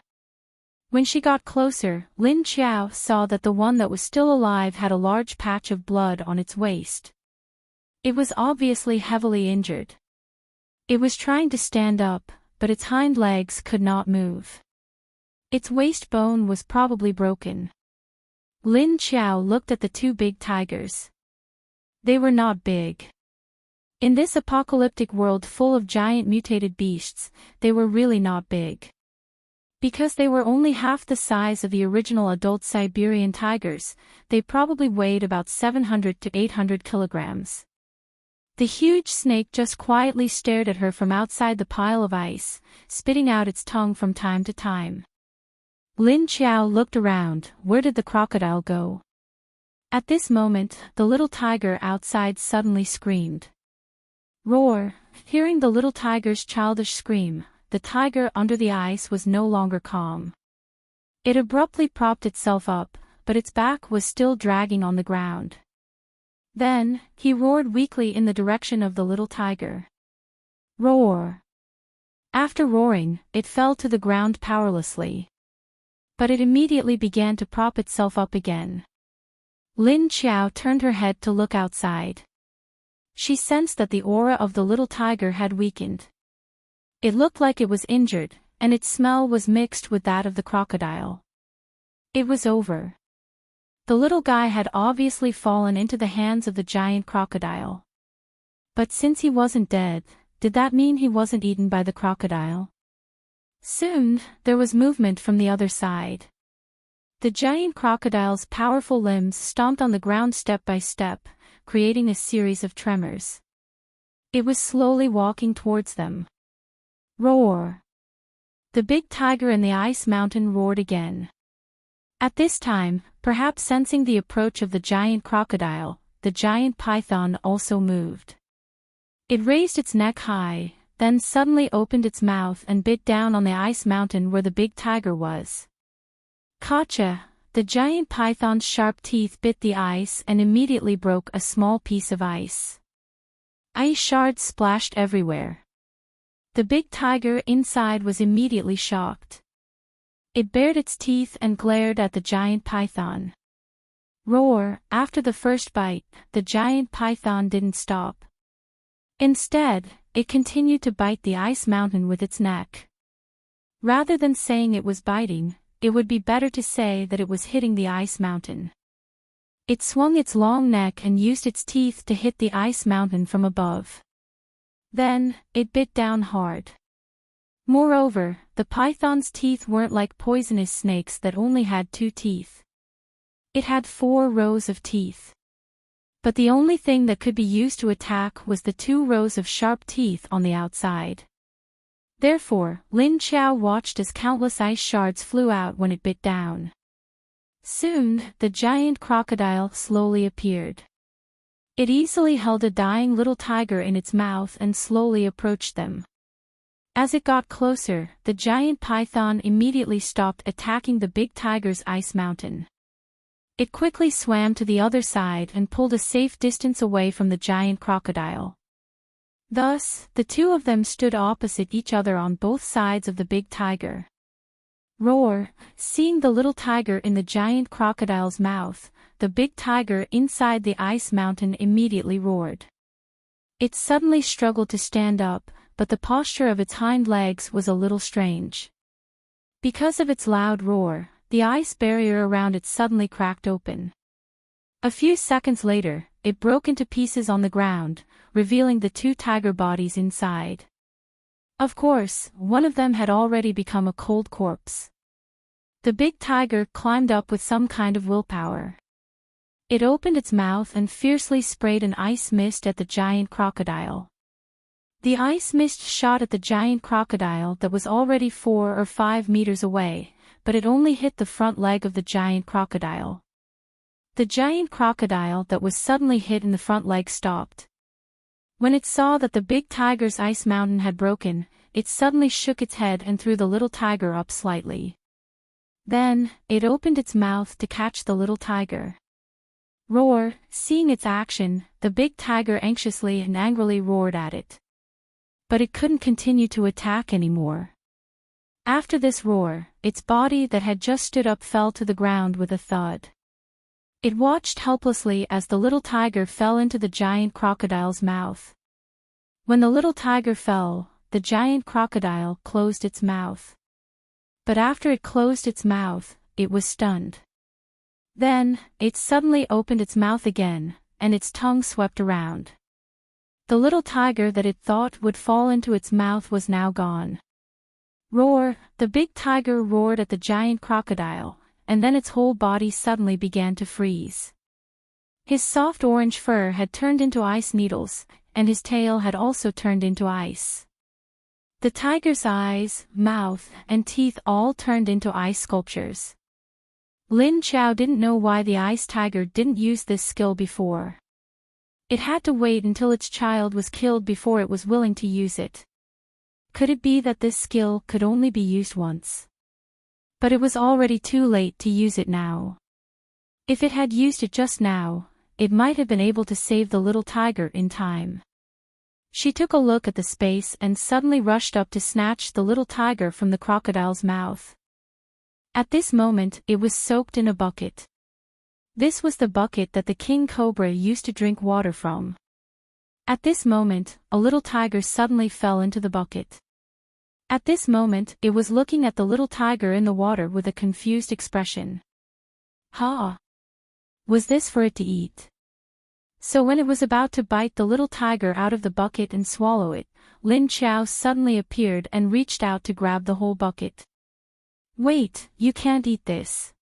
When she got closer, Lin Qiao saw that the one that was still alive had a large patch of blood on its waist. It was obviously heavily injured. It was trying to stand up, but its hind legs could not move. Its waist bone was probably broken. Lin Qiao looked at the two big tigers. They were not big. In this apocalyptic world full of giant mutated beasts, they were really not big. Because they were only half the size of the original adult Siberian tigers, they probably weighed about 700 to 800 kilograms. The huge snake just quietly stared at her from outside the pile of ice, spitting out its tongue from time to time. Lin Qiao looked around. Where did the crocodile go? At this moment, the little tiger outside suddenly screamed. Roar! Hearing the little tiger's childish scream, the tiger under the ice was no longer calm. It abruptly propped itself up, but its back was still dragging on the ground. Then, he roared weakly in the direction of the little tiger. Roar! After roaring, it fell to the ground powerlessly. But it immediately began to prop itself up again. Lin Qiao turned her head to look outside. She sensed that the aura of the little tiger had weakened. It looked like it was injured, and its smell was mixed with that of the crocodile. It was over. The little guy had obviously fallen into the hands of the giant crocodile. But since he wasn't dead, did that mean he wasn't eaten by the crocodile? Soon, there was movement from the other side. The giant crocodile's powerful limbs stomped on the ground step by step, creating a series of tremors. It was slowly walking towards them. Roar! The big tiger in the ice mountain roared again. At this time, perhaps sensing the approach of the giant crocodile, the giant python also moved. It raised its neck high, then suddenly opened its mouth and bit down on the ice mountain where the big tiger was. Gotcha! The giant python's sharp teeth bit the ice and immediately broke a small piece of ice. Ice shards splashed everywhere. The big tiger inside was immediately shocked. It bared its teeth and glared at the giant python. Roar! After the first bite, the giant python didn't stop. Instead, it continued to bite the ice mountain with its neck. Rather than saying it was biting, it would be better to say that it was hitting the ice mountain. It swung its long neck and used its teeth to hit the ice mountain from above. Then, it bit down hard. Moreover, the python's teeth weren't like poisonous snakes that only had 2 teeth. It had 4 rows of teeth. But the only thing that could be used to attack was the 2 rows of sharp teeth on the outside. Therefore, Lin Qiao watched as countless ice shards flew out when it bit down. Soon, the giant crocodile slowly appeared. It easily held a dying little tiger in its mouth and slowly approached them. As it got closer, the giant python immediately stopped attacking the big tiger's ice mountain. It quickly swam to the other side and pulled a safe distance away from the giant crocodile. Thus, the two of them stood opposite each other on both sides of the big tiger. Roar, seeing the little tiger in the giant crocodile's mouth, the big tiger inside the ice mountain immediately roared. It suddenly struggled to stand up, but the posture of its hind legs was a little strange. Because of its loud roar, the ice barrier around it suddenly cracked open. A few seconds later, it broke into pieces on the ground, revealing the two tiger bodies inside. Of course, one of them had already become a cold corpse. The big tiger climbed up with some kind of willpower. It opened its mouth and fiercely sprayed an ice mist at the giant crocodile. The ice mist shot at the giant crocodile that was already 4 or 5 meters away, but it only hit the front leg of the giant crocodile. The giant crocodile that was suddenly hit in the front leg stopped. When it saw that the big tiger's ice mountain had broken, it suddenly shook its head and threw the little tiger up slightly. Then, it opened its mouth to catch the little tiger. Roar, seeing its action, the big tiger anxiously and angrily roared at it. But it couldn't continue to attack anymore. After this roar, its body that had just stood up fell to the ground with a thud. It watched helplessly as the little tiger fell into the giant crocodile's mouth. When the little tiger fell, the giant crocodile closed its mouth. But after it closed its mouth, it was stunned. Then, it suddenly opened its mouth again, and its tongue swept around. The little tiger that it thought would fall into its mouth was now gone. Roar, the big tiger roared at the giant crocodile, and then its whole body suddenly began to freeze. His soft orange fur had turned into ice needles, and his tail had also turned into ice. The tiger's eyes, mouth, and teeth all turned into ice sculptures. Lin Chao didn't know why the ice tiger didn't use this skill before. It had to wait until its child was killed before it was willing to use it. Could it be that this skill could only be used once? But it was already too late to use it now. If it had used it just now, it might have been able to save the little tiger in time. She took a look at the space and suddenly rushed up to snatch the little tiger from the crocodile's mouth. At this moment, it was soaked in a bucket. This was the bucket that the king cobra used to drink water from. At this moment, a little tiger suddenly fell into the bucket. At this moment, it was looking at the little tiger in the water with a confused expression. Ha! Was this for it to eat? So when it was about to bite the little tiger out of the bucket and swallow it, Lin Chao suddenly appeared and reached out to grab the whole bucket. Wait, you can't eat this.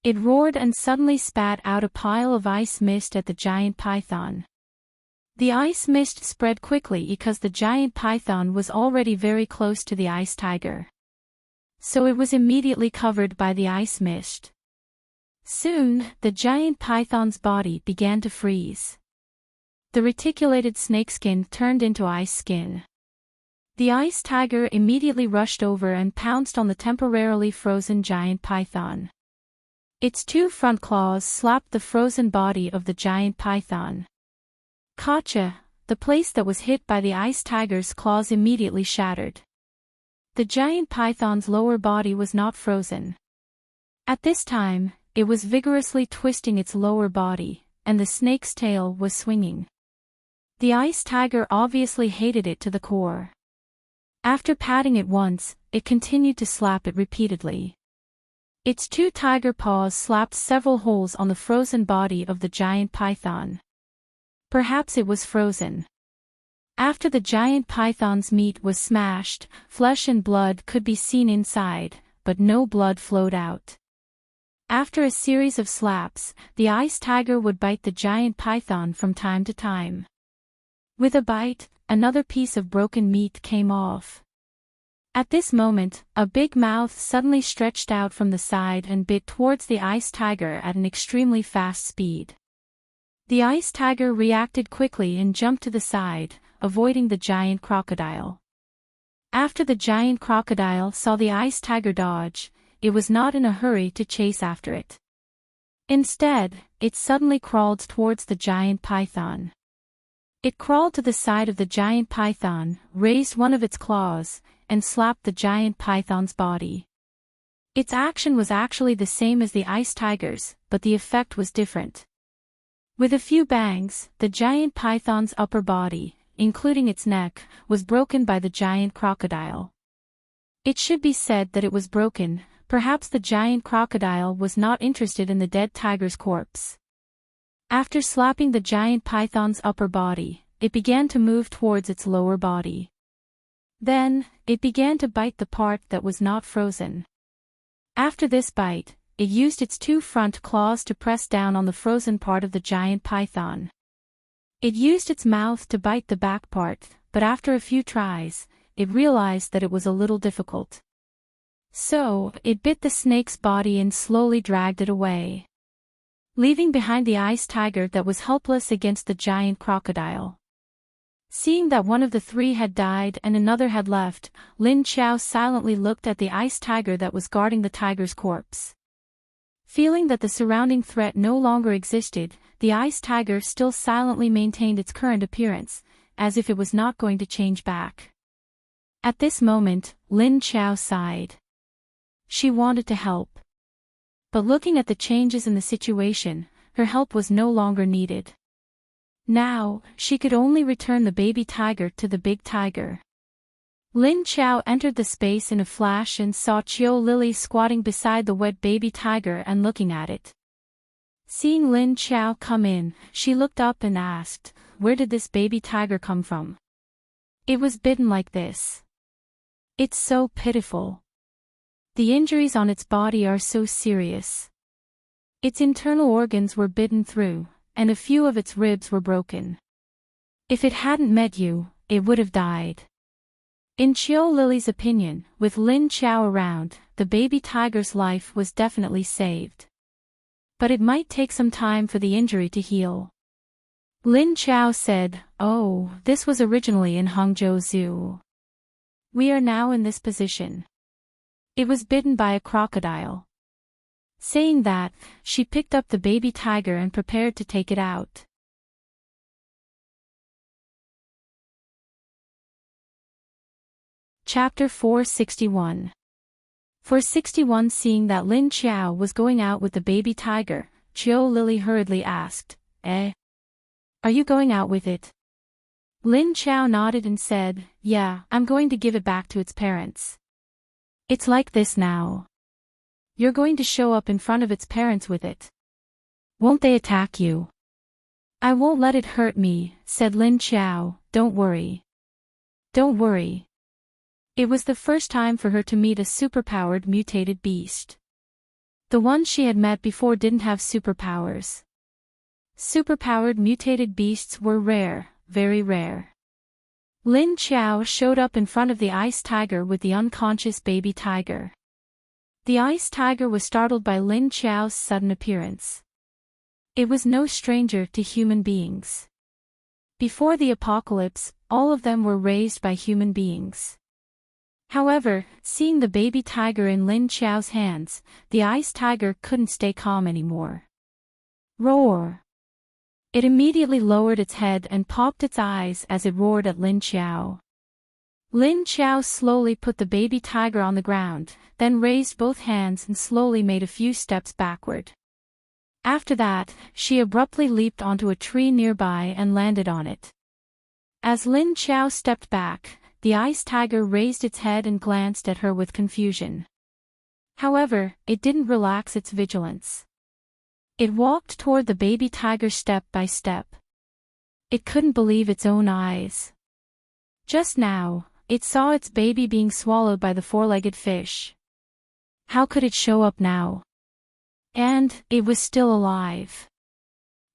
It roared and suddenly spat out a pile of ice mist at the giant python. The ice mist spread quickly because the giant python was already very close to the ice tiger. So it was immediately covered by the ice mist. Soon, the giant python's body began to freeze. The reticulated snakeskin turned into ice skin. The ice tiger immediately rushed over and pounced on the temporarily frozen giant python. Its two front claws slapped the frozen body of the giant python. Gotcha! The place that was hit by the ice tiger's claws immediately shattered. The giant python's lower body was not frozen. At this time, it was vigorously twisting its lower body, and the snake's tail was swinging. The ice tiger obviously hated it to the core. After patting it once, it continued to slap it repeatedly. Its two tiger paws slapped several holes on the frozen body of the giant python. Perhaps it was frozen. After the giant python's meat was smashed, flesh and blood could be seen inside, but no blood flowed out. After a series of slaps, the ice tiger would bite the giant python from time to time. With a bite, another piece of broken meat came off. At this moment, a big mouth suddenly stretched out from the side and bit towards the ice tiger at an extremely fast speed. The ice tiger reacted quickly and jumped to the side, avoiding the giant crocodile. After the giant crocodile saw the ice tiger dodge, it was not in a hurry to chase after it. Instead, it suddenly crawled towards the giant python. It crawled to the side of the giant python, raised one of its claws, and slapped the giant python's body. Its action was actually the same as the ice tiger's, but the effect was different. With a few bangs, the giant python's upper body, including its neck, was broken by the giant crocodile. It should be said that it was broken. Perhaps the giant crocodile was not interested in the dead tiger's corpse. After slapping the giant python's upper body, it began to move towards its lower body. Then, it began to bite the part that was not frozen. After this bite, it used its two front claws to press down on the frozen part of the giant python. It used its mouth to bite the back part, but after a few tries, it realized that it was a little difficult. So, it bit the snake's body and slowly dragged it away, leaving behind the ice tiger that was helpless against the giant crocodile. Seeing that one of the three had died and another had left, Lin Qiao silently looked at the ice tiger that was guarding the tiger's corpse. Feeling that the surrounding threat no longer existed, the ice tiger still silently maintained its current appearance, as if it was not going to change back. At this moment, Lin Qiao sighed. She wanted to help. But looking at the changes in the situation, her help was no longer needed. Now, she could only return the baby tiger to the big tiger. Lin Qiao entered the space in a flash and saw Qiu Lily squatting beside the wet baby tiger and looking at it. Seeing Lin Qiao come in, she looked up and asked, "Where did this baby tiger come from? It was bitten like this. It's so pitiful. The injuries on its body are so serious. Its internal organs were bitten through, and a few of its ribs were broken. If it hadn't met you, it would have died." In Qiu Lily's opinion, with Lin Qiao around, the baby tiger's life was definitely saved. But it might take some time for the injury to heal. Lin Qiao said, "Oh, this was originally in Hangzhou Zoo. We are now in this position. It was bitten by a crocodile." Saying that, she picked up the baby tiger and prepared to take it out. Chapter 461. 461. Seeing that Lin Qiao was going out with the baby tiger, Qiu Lily hurriedly asked, Are you going out with it?" Lin Qiao nodded and said, "Yeah, I'm going to give it back to its parents." "It's like this now. You're going to show up in front of its parents with it. Won't they attack you?" "I won't let it hurt me," said Lin Qiao. "Don't worry. Don't worry." It was the first time for her to meet a superpowered mutated beast. The ones she had met before didn't have superpowers. Superpowered mutated beasts were rare, very rare. Lin Qiao showed up in front of the ice tiger with the unconscious baby tiger. The ice tiger was startled by Lin Qiao's sudden appearance. It was no stranger to human beings. Before the apocalypse, all of them were raised by human beings. However, seeing the baby tiger in Lin Qiao's hands, the ice tiger couldn't stay calm anymore. Roar! It immediately lowered its head and popped its eyes as it roared at Lin Qiao. Lin Qiao slowly put the baby tiger on the ground, then raised both hands and slowly made a few steps backward. After that, she abruptly leaped onto a tree nearby and landed on it. As Lin Qiao stepped back, the ice tiger raised its head and glanced at her with confusion. However, it didn't relax its vigilance. It walked toward the baby tiger step by step. It couldn't believe its own eyes. Just now, it saw its baby being swallowed by the four-legged fish. How could it show up now? And, it was still alive.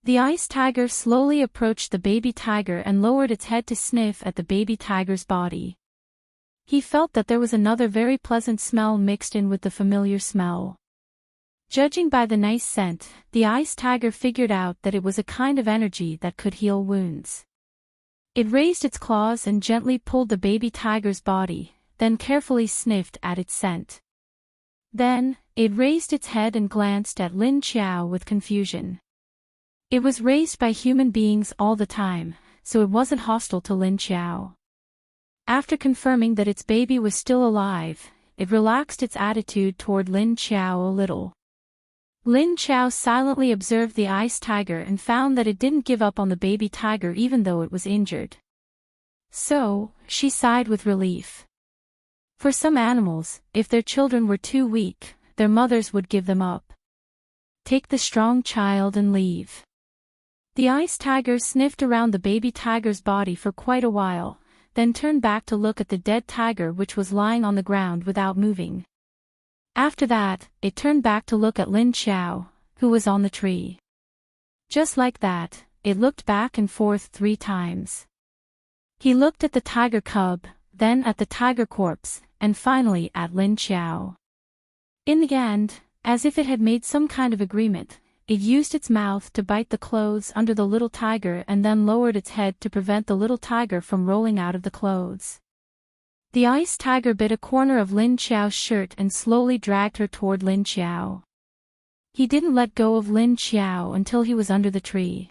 The ice tiger slowly approached the baby tiger and lowered its head to sniff at the baby tiger's body. He felt that there was another very pleasant smell mixed in with the familiar smell. Judging by the nice scent, the ice tiger figured out that it was a kind of energy that could heal wounds. It raised its claws and gently pulled the baby tiger's body, then carefully sniffed at its scent. Then, it raised its head and glanced at Lin Qiao with confusion. It was raised by human beings all the time, so it wasn't hostile to Lin Qiao. After confirming that its baby was still alive, it relaxed its attitude toward Lin Qiao a little. Lin Qiao silently observed the ice tiger and found that it didn't give up on the baby tiger even though it was injured. So, she sighed with relief. For some animals, if their children were too weak, their mothers would give them up. Take the strong child and leave. The ice tiger sniffed around the baby tiger's body for quite a while, then turned back to look at the dead tiger which was lying on the ground without moving. After that, it turned back to look at Lin Qiao, who was on the tree. Just like that, it looked back and forth 3 times. He looked at the tiger cub, then at the tiger corpse, and finally at Lin Qiao. In the end, as if it had made some kind of agreement, it used its mouth to bite the clothes under the little tiger and then lowered its head to prevent the little tiger from rolling out of the clothes. The ice tiger bit a corner of Lin Qiao's shirt and slowly dragged her toward Lin Qiao. He didn't let go of Lin Qiao until he was under the tree.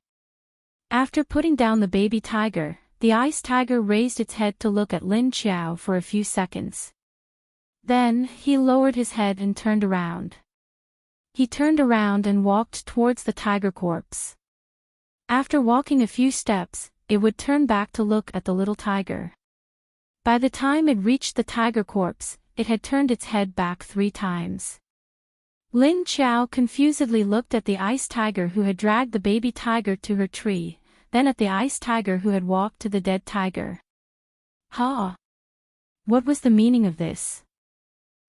After putting down the baby tiger, the ice tiger raised its head to look at Lin Qiao for a few seconds. Then, he lowered his head and turned around. He turned around and walked towards the tiger corpse. After walking a few steps, it would turn back to look at the little tiger. By the time it reached the tiger corpse, it had turned its head back 3 times. Lin Qiao confusedly looked at the ice tiger who had dragged the baby tiger to her tree, then at the ice tiger who had walked to the dead tiger. What was the meaning of this?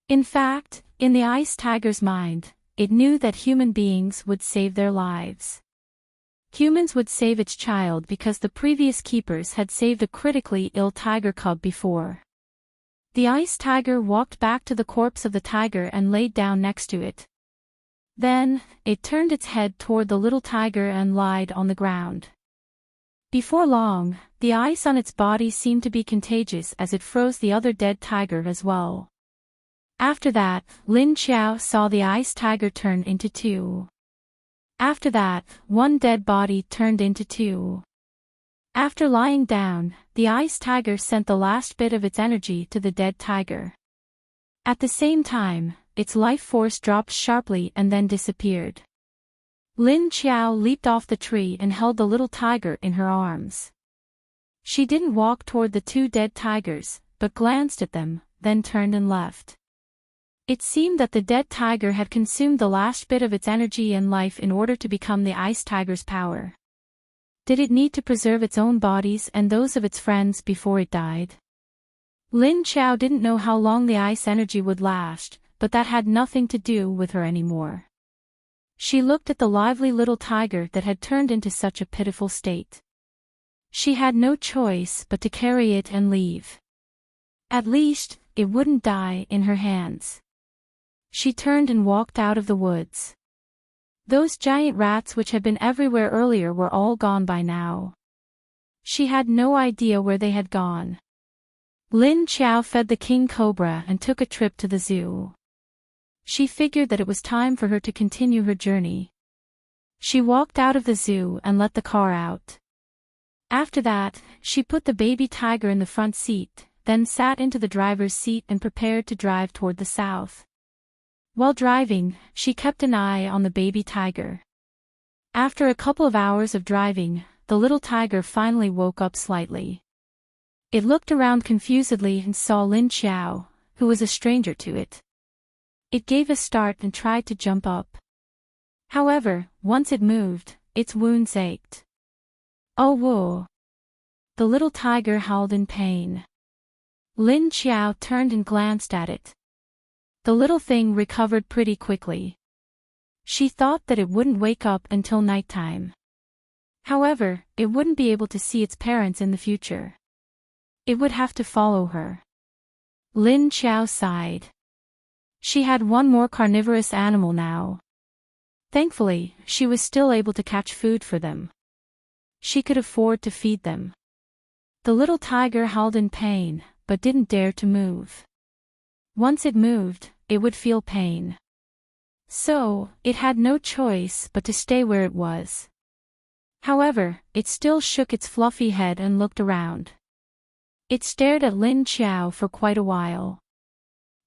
In fact, in the ice tiger's mind, it knew that human beings would save their lives. Humans would save its child because the previous keepers had saved a critically ill tiger cub before. The ice tiger walked back to the corpse of the tiger and laid down next to it. Then, it turned its head toward the little tiger and lied on the ground. Before long, the ice on its body seemed to be contagious as it froze the other dead tiger as well. After that, Lin Qiao saw the ice tiger turn into 2. After that, 1 dead body turned into 2. After lying down, the ice tiger sent the last bit of its energy to the dead tiger. At the same time, its life force dropped sharply and then disappeared. Lin Qiao leaped off the tree and held the little tiger in her arms. She didn't walk toward the 2 dead tigers, but glanced at them, then turned and left. It seemed that the dead tiger had consumed the last bit of its energy and life in order to become the ice tiger's power. Did it need to preserve its own bodies and those of its friends before it died? Lin Qiao didn't know how long the ice energy would last, but that had nothing to do with her anymore. She looked at the lively little tiger that had turned into such a pitiful state. She had no choice but to carry it and leave. At least, it wouldn't die in her hands. She turned and walked out of the woods. Those giant rats which had been everywhere earlier were all gone by now. She had no idea where they had gone. Lin Qiao fed the king cobra and took a trip to the zoo. She figured that it was time for her to continue her journey. She walked out of the zoo and let the car out. After that, she put the baby tiger in the front seat, then sat into the driver's seat and prepared to drive toward the south. While driving, she kept an eye on the baby tiger. After a couple of hours of driving, the little tiger finally woke up slightly. It looked around confusedly and saw Lin Qiao, who was a stranger to it. It gave a start and tried to jump up. However, once it moved, its wounds ached. Oh whoa! The little tiger howled in pain. Lin Qiao turned and glanced at it. The little thing recovered pretty quickly. She thought that it wouldn't wake up until nighttime. However, it wouldn't be able to see its parents in the future. It would have to follow her. Lin Qiao sighed. She had one more carnivorous animal now. Thankfully, she was still able to catch food for them. She could afford to feed them. The little tiger howled in pain, but didn't dare to move. Once it moved, it would feel pain. So, it had no choice but to stay where it was. However, it still shook its fluffy head and looked around. It stared at Lin Qiao for quite a while.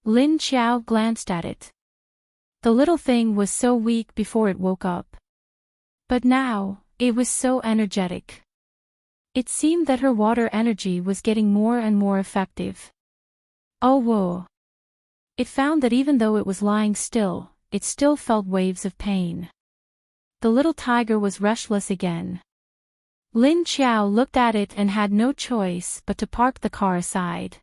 Lin Qiao glanced at it. The little thing was so weak before it woke up. But now, it was so energetic. It seemed that her water energy was getting more and more effective. Oh whoa! It found that even though it was lying still, it still felt waves of pain. The little tiger was restless again. Lin Qiao looked at it and had no choice but to park the car aside.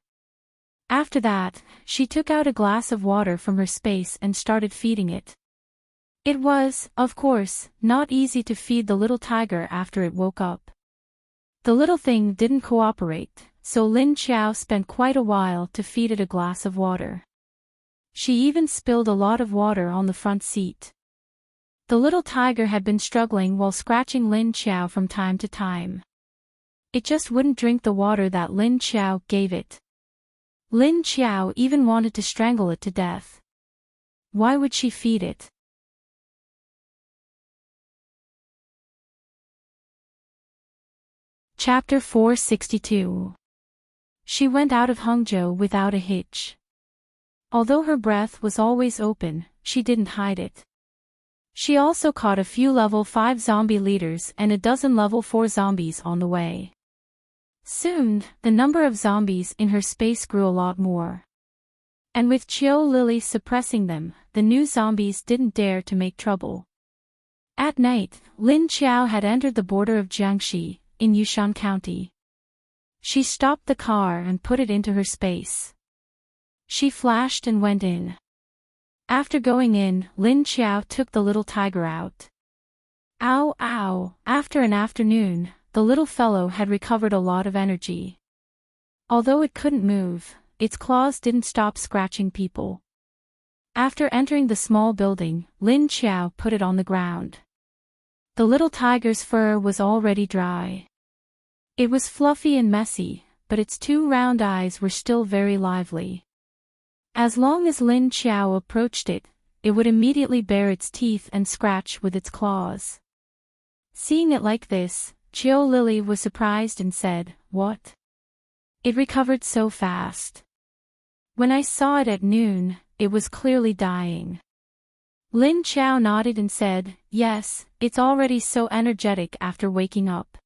After that, she took out a glass of water from her space and started feeding it. It was, of course, not easy to feed the little tiger after it woke up. The little thing didn't cooperate, so Lin Qiao spent quite a while to feed it a glass of water. She even spilled a lot of water on the front seat. The little tiger had been struggling while scratching Lin Qiao from time to time. It just wouldn't drink the water that Lin Qiao gave it. Lin Qiao even wanted to strangle it to death. Why would she feed it? Chapter 462. She went out of Hangzhou without a hitch. Although her breath was always open, she didn't hide it. She also caught a few level 5 zombie leaders and a dozen level 4 zombies on the way. Soon, the number of zombies in her space grew a lot more. And with Qiu Lily suppressing them, the new zombies didn't dare to make trouble. At night, Lin Qiao had entered the border of Jiangxi, in Yushan County. She stopped the car and put it into her space. She flashed and went in. After going in, Lin Qiao took the little tiger out. Ow ow! After an afternoon, the little fellow had recovered a lot of energy. Although it couldn't move, its claws didn't stop scratching people. After entering the small building, Lin Qiao put it on the ground. The little tiger's fur was already dry. It was fluffy and messy, but its 2 round eyes were still very lively. As long as Lin Qiao approached it, it would immediately bare its teeth and scratch with its claws. Seeing it like this, Qiu Lily was surprised and said, "What? It recovered so fast. When I saw it at noon, it was clearly dying." Lin Qiao nodded and said, "Yes, it's already so energetic after waking up."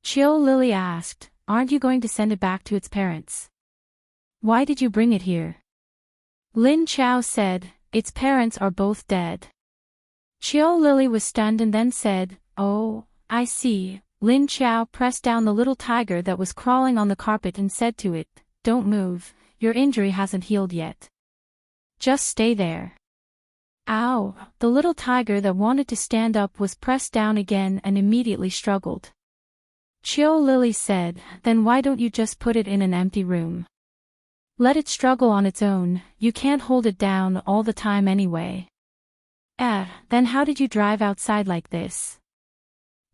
Qiu Lily asked, "Aren't you going to send it back to its parents? Why did you bring it here?" Lin Qiao said, "Its parents are both dead." Qiu Lily was stunned and then said, "Oh, I see." Lin Qiao pressed down the little tiger that was crawling on the carpet and said to it, "Don't move, your injury hasn't healed yet. Just stay there." Ow! The little tiger that wanted to stand up was pressed down again and immediately struggled. Qiu Lily said, "Then why don't you just put it in an empty room? Let it struggle on its own, you can't hold it down all the time anyway." Then how did you drive outside like this?"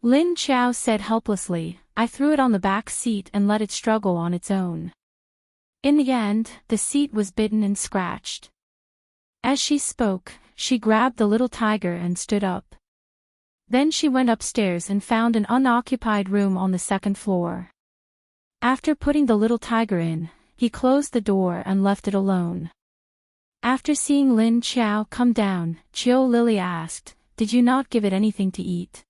Lin Qiao said helplessly, "I threw it on the back seat and let it struggle on its own. In the end, the seat was bitten and scratched." As she spoke, she grabbed the little tiger and stood up. Then she went upstairs and found an unoccupied room on the 2nd floor. After putting the little tiger in, he closed the door and left it alone. After seeing Lin Qiao come down, Qiu Lily asked, "Did you not give it anything to eat?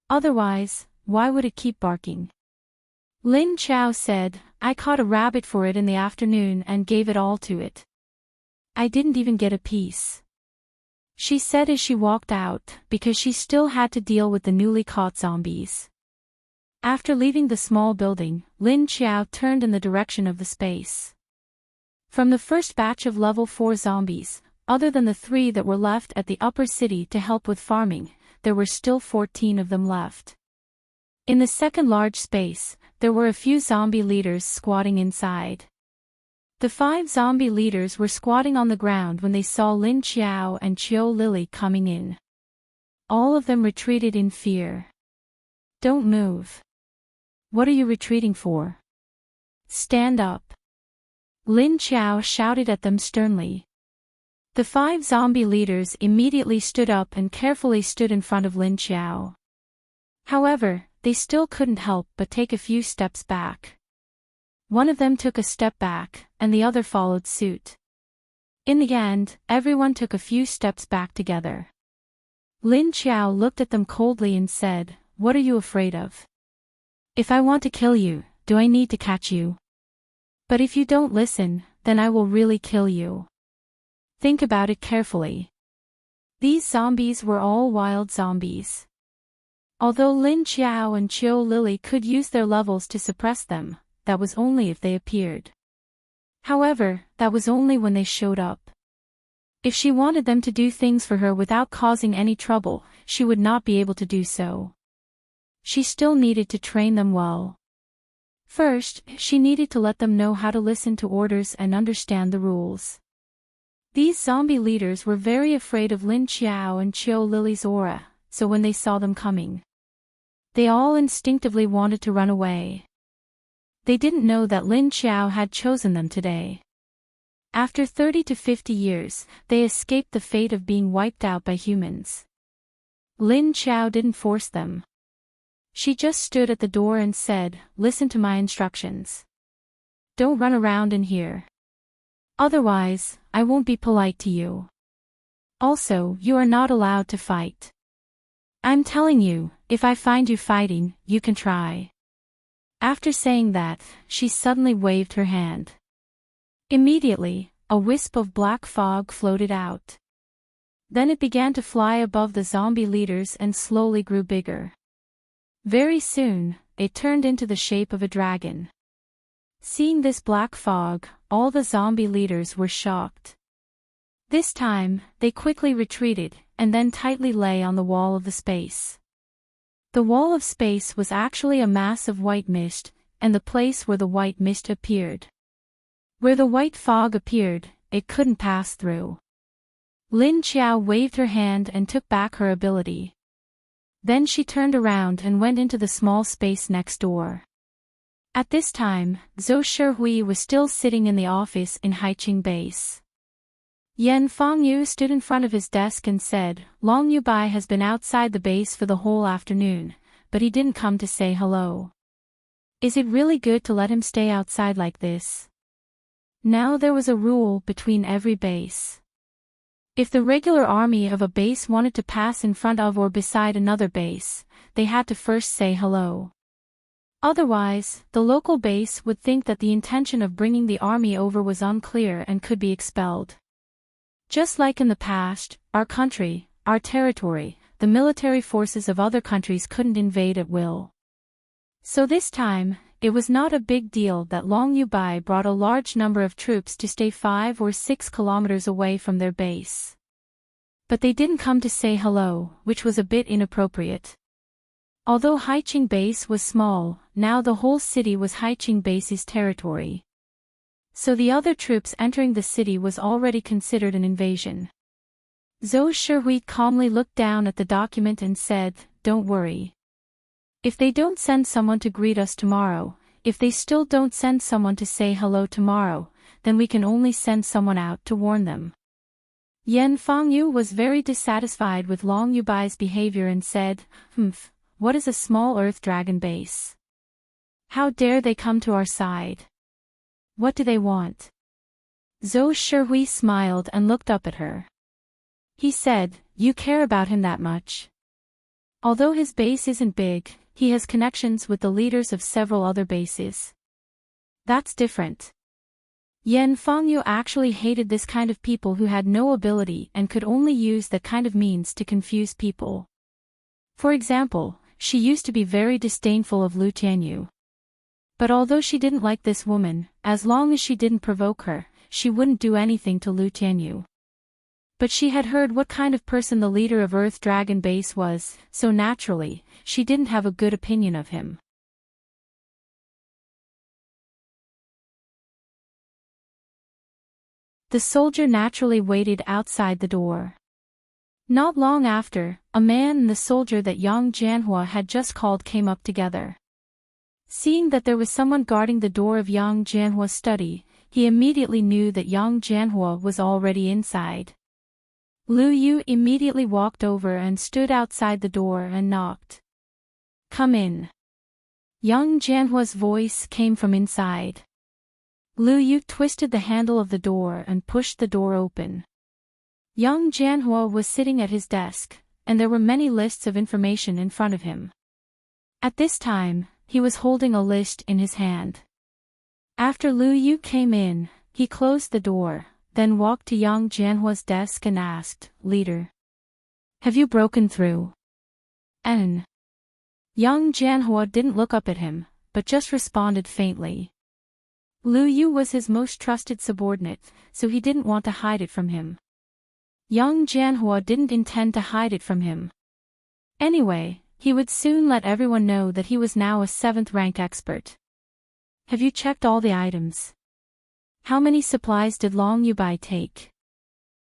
Otherwise, why would it keep barking?" Lin Qiao said, "I caught a rabbit for it in the afternoon and gave it all to it. I didn't even get a piece," she said as she walked out, because she still had to deal with the newly caught zombies. After leaving the small building, Lin Qiao turned in the direction of the space. From the first batch of level 4 zombies, other than the 3 that were left at the upper city to help with farming, there were still 14 of them left. In the second large space, there were a few zombie leaders squatting inside. The 5 zombie leaders were squatting on the ground when they saw Lin Qiao and Qiu Lily coming in. All of them retreated in fear. "Don't move. What are you retreating for? Stand up." Lin Qiao shouted at them sternly. The 5 zombie leaders immediately stood up and carefully stood in front of Lin Qiao. However, they still couldn't help but take a few steps back. One of them took a step back, and the other followed suit. In the end, everyone took a few steps back together. Lin Qiao looked at them coldly and said, "What are you afraid of? If I want to kill you, do I need to catch you? But if you don't listen, then I will really kill you. Think about it carefully." These zombies were all wild zombies. Although Lin Qiao and Qiu Lily could use their levels to suppress them, that was only if they appeared. However, that was only when they showed up. If she wanted them to do things for her without causing any trouble, she would not be able to do so. She still needed to train them well. First, she needed to let them know how to listen to orders and understand the rules. These zombie leaders were very afraid of Lin Qiao and Qiu Lily's aura, so when they saw them coming, they all instinctively wanted to run away. They didn't know that Lin Qiao had chosen them today. After 30 to 50 years, they escaped the fate of being wiped out by humans. Lin Qiao didn't force them. She just stood at the door and said, "Listen to my instructions. Don't run around in here. Otherwise, I won't be polite to you. Also, you are not allowed to fight. I'm telling you, if I find you fighting, you can try." After saying that, she suddenly waved her hand. Immediately, a wisp of black fog floated out. Then it began to fly above the zombie leaders and slowly grew bigger. Very soon, it turned into the shape of a dragon. Seeing this black fog, all the zombie leaders were shocked. This time, they quickly retreated, and then tightly lay on the wall of the space. The wall of space was actually a mass of white mist, and the place where the white mist appeared. Where the white fog appeared, it couldn't pass through. Lin Qiao waved her hand and took back her ability. Then she turned around and went into the small space next door. At this time, Zhou Shihui was still sitting in the office in Haiqing Base. Yan Fangyu stood in front of his desk and said, "Long Yubai has been outside the base for the whole afternoon, but he didn't come to say hello. Is it really good to let him stay outside like this?" Now there was a rule between every base. If the regular army of a base wanted to pass in front of or beside another base, they had to first say hello. Otherwise, the local base would think that the intention of bringing the army over was unclear and could be expelled. Just like in the past, our country, our territory, the military forces of other countries couldn't invade at will. So this time, it was not a big deal that Long Yubai brought a large number of troops to stay 5 or 6 kilometers away from their base. But they didn't come to say hello, which was a bit inappropriate. Although Haiqing Base was small, now the whole city was Haiqing Base's territory. So the other troops entering the city was already considered an invasion. Zhou Shihui calmly looked down at the document and said, "Don't worry. If they don't send someone to greet us tomorrow, if they still don't send someone to say hello tomorrow, then we can only send someone out to warn them." Yan Fangyu was very dissatisfied with Long Yubai's behavior and said, "What is a small earth dragon base? How dare they come to our side? What do they want?" Zhou Shihui smiled and looked up at her. He said, "You care about him that much? Although his base isn't big, he has connections with the leaders of several other bases. That's different." Yan Fangyu actually hated this kind of people who had no ability and could only use that kind of means to confuse people. For example, she used to be very disdainful of Lu Tianyu. But although she didn't like this woman, as long as she didn't provoke her, she wouldn't do anything to Lu Tianyu. But she had heard what kind of person the leader of Earth Dragon Base was, so naturally, she didn't have a good opinion of him. The soldier naturally waited outside the door. Not long after, a man and the soldier that Yang Jianhua had just called came up together. Seeing that there was someone guarding the door of Yang Jianhua's study, he immediately knew that Yang Jianhua was already inside. Lu Yu immediately walked over and stood outside the door and knocked. "Come in." Young Jianhua's voice came from inside. Lu Yu twisted the handle of the door and pushed the door open. Young Jianhua was sitting at his desk, and there were many lists of information in front of him. At this time, he was holding a list in his hand. After Lu Yu came in, he closed the door, then walked to Young Jianhua's desk and asked, "Leader, have you broken through?" And Young Jianhua didn't look up at him, but just responded faintly. Lu Yu was his most trusted subordinate, so he didn't want to hide it from him. Young Jianhua didn't intend to hide it from him. Anyway, he would soon let everyone know that he was now a 7th-rank expert. "Have you checked all the items? How many supplies did Long Yubai take?"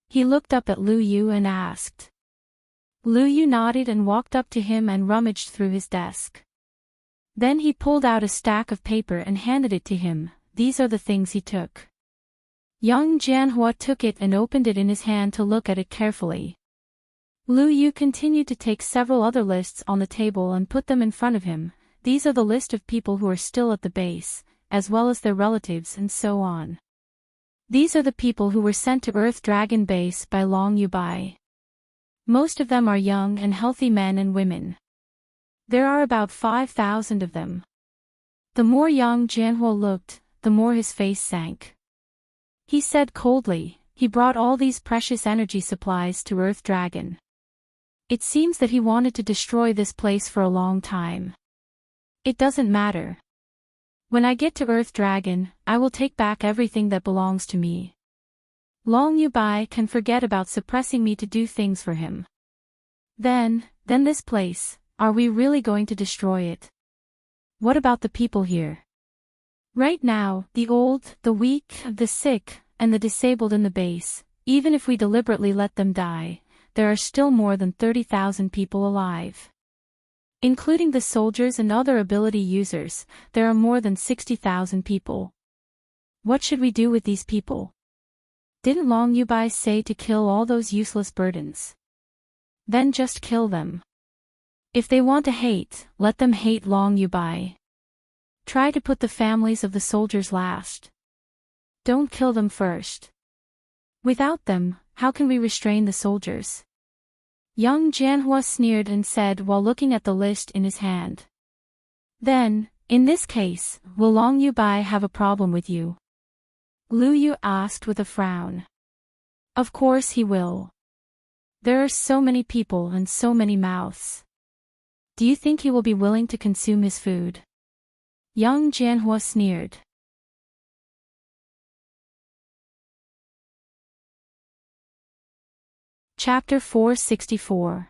He looked up at Lu Yu and asked. Lu Yu nodded and walked up to him and rummaged through his desk. Then he pulled out a stack of paper and handed it to him. "These are the things he took." Young Jianhua took it and opened it in his hand to look at it carefully. Lu Yu continued to take several other lists on the table and put them in front of him. "These are the list of people who are still at the base, as well as their relatives and so on. These are the people who were sent to Earth Dragon Base by Long Yubai. Most of them are young and healthy men and women. There are about 5,000 of them." The more young Jianhua looked, the more his face sank. He said coldly, "He brought all these precious energy supplies to Earth Dragon. It seems that he wanted to destroy this place for a long time. It doesn't matter. When I get to Earth Dragon, I will take back everything that belongs to me. Long Yubai can forget about suppressing me to do things for him. Then this place, are we really going to destroy it? What about the people here? Right now, the old, the weak, the sick, and the disabled in the base, even if we deliberately let them die, there are still more than 30,000 people alive. Including the soldiers and other ability users, there are more than 60,000 people. What should we do with these people? Didn't Long Yubai say to kill all those useless burdens? Then just kill them. If they want to hate, let them hate Long Yubai. Try to put the families of the soldiers last. Don't kill them first. Without them, how can we restrain the soldiers?" Young Jianhua sneered and said while looking at the list in his hand. "Then, in this case, will Long Yubai have a problem with you?" Lu Yu asked with a frown. "Of course he will. There are so many people and so many mouths. Do you think he will be willing to consume his food?" Young Jianhua sneered. Chapter 464.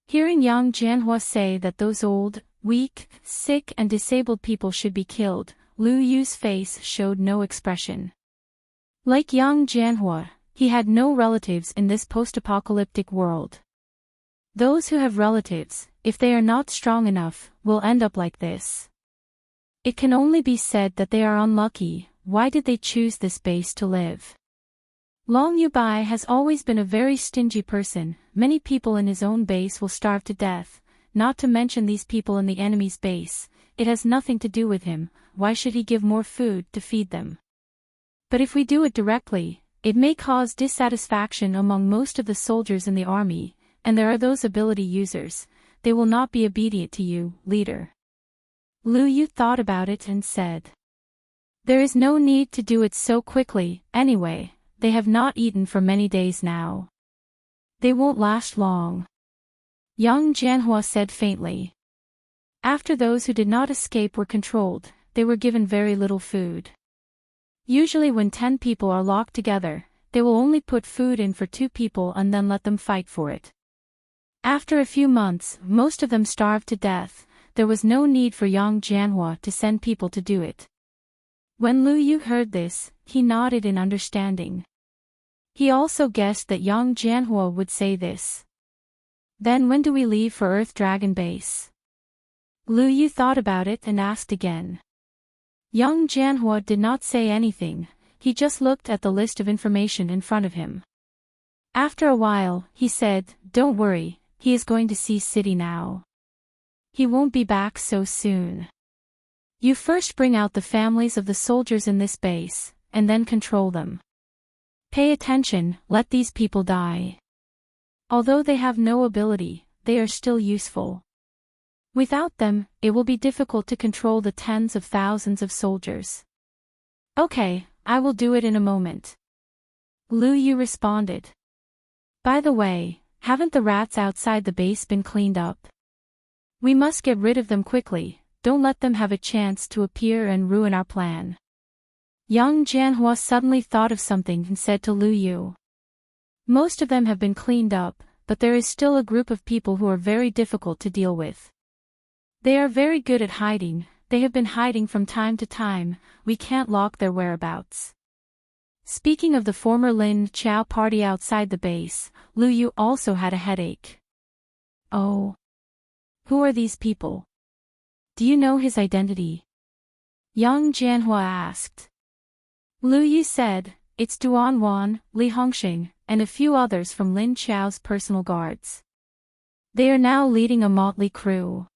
Hearing Young Jianhua say that those old, weak, sick and disabled people should be killed, Lu Yu's face showed no expression. Like Young Jianhua, he had no relatives in this post-apocalyptic world. Those who have relatives, if they are not strong enough, will end up like this. It can only be said that they are unlucky. Why did they choose this base to live? Long Yubai has always been a very stingy person. Many people in his own base will starve to death, not to mention these people in the enemy's base. It has nothing to do with him. Why should he give more food to feed them? But if we do it directly, it may cause dissatisfaction among most of the soldiers in the army, and there are those ability users. They will not be obedient to you, leader. Lu Yu thought about it and said, "There is no need to do it so quickly. Anyway, they have not eaten for many days now. They won't last long." Young Jianhua said faintly. After those who did not escape were controlled, they were given very little food. Usually when 10 people are locked together, they will only put food in for 2 people and then let them fight for it. After a few months, most of them starved to death. There was no need for Young Jianhua to send people to do it. When Lu Yu heard this, he nodded in understanding. He also guessed that Young Jianhua would say this. "Then when do we leave for Earth Dragon Base?" Lu Yu thought about it and asked again. Young Jianhua did not say anything. He just looked at the list of information in front of him. After a while, he said, "Don't worry, he is going to see city now. He won't be back so soon. You first bring out the families of the soldiers in this base, and then control them. Pay attention, let these people die. Although they have no ability, they are still useful. Without them, it will be difficult to control the tens of thousands of soldiers." "Okay, I will do it in a moment," Lu Yu responded. "By the way, haven't the rats outside the base been cleaned up? We must get rid of them quickly, don't let them have a chance to appear and ruin our plan." Young Jianhua suddenly thought of something and said to Lu Yu. "Most of them have been cleaned up, but there is still a group of people who are very difficult to deal with. They are very good at hiding, they have been hiding from time to time, we can't lock their whereabouts." Speaking of the former Lin Chao party outside the base, Lu Yu also had a headache. "Oh. Who are these people? Do you know his identity?" Young Jianhua asked. Lu Yu said, "It's Duan Wan, Li Hongxing, and a few others from Lin Chao's personal guards. They are now leading a motley crew.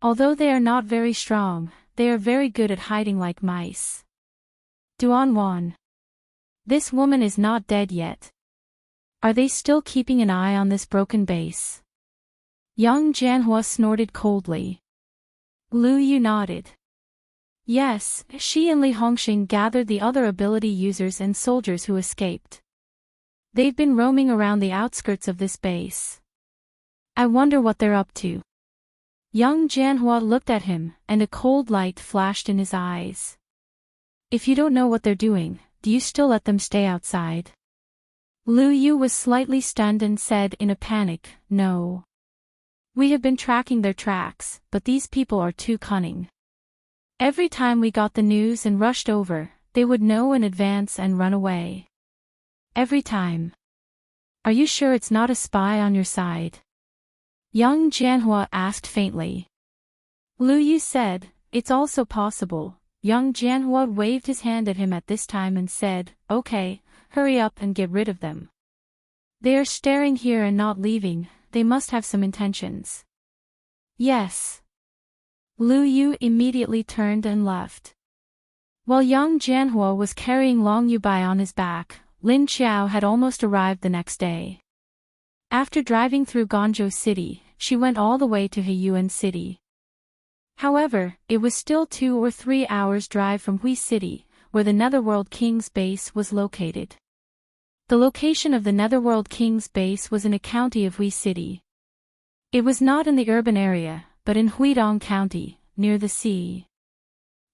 Although they are not very strong, they are very good at hiding like mice." "Duan Wan. This woman is not dead yet. Are they still keeping an eye on this broken base?" Young Jianhua snorted coldly. Lu Yu nodded. "Yes, she and Li Hongxing gathered the other ability users and soldiers who escaped. They've been roaming around the outskirts of this base. I wonder what they're up to." Young Jianhua looked at him, and a cold light flashed in his eyes. "If you don't know what they're doing, do you still let them stay outside?" Lu Yu was slightly stunned and said in a panic, "No. We have been tracking their tracks, but these people are too cunning. Every time we got the news and rushed over, they would know in advance and run away. Every time. Are you sure it's not a spy on your side?" Young Jianhua asked faintly. Lu Yu said, "It's also possible." Young Jianhua waved his hand at him at this time and said, "Okay, hurry up and get rid of them. They are staring here and not leaving, they must have some intentions." "Yes." Lu Yu immediately turned and left. While young Jianhua was carrying Long Yubai on his back, Lin Qiao had almost arrived the next day. After driving through Guangzhou City, she went all the way to Heiyuan City. However, it was still 2 or 3 hours' drive from Hui City, where the Netherworld King's base was located. The location of the Netherworld King's base was in a county of Hui City. It was not in the urban area, but in Huidong County, near the sea.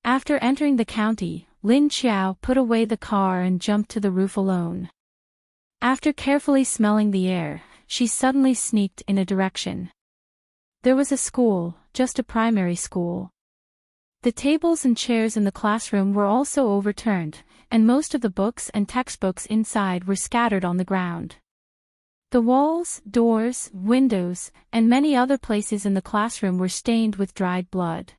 After entering the county, Lin Qiao put away the car and jumped to the roof alone. After carefully smelling the air, she suddenly sneaked in a direction. There was a school, just a primary school. The tables and chairs in the classroom were also overturned, and most of the books and textbooks inside were scattered on the ground. The walls, doors, windows, and many other places in the classroom were stained with dried blood.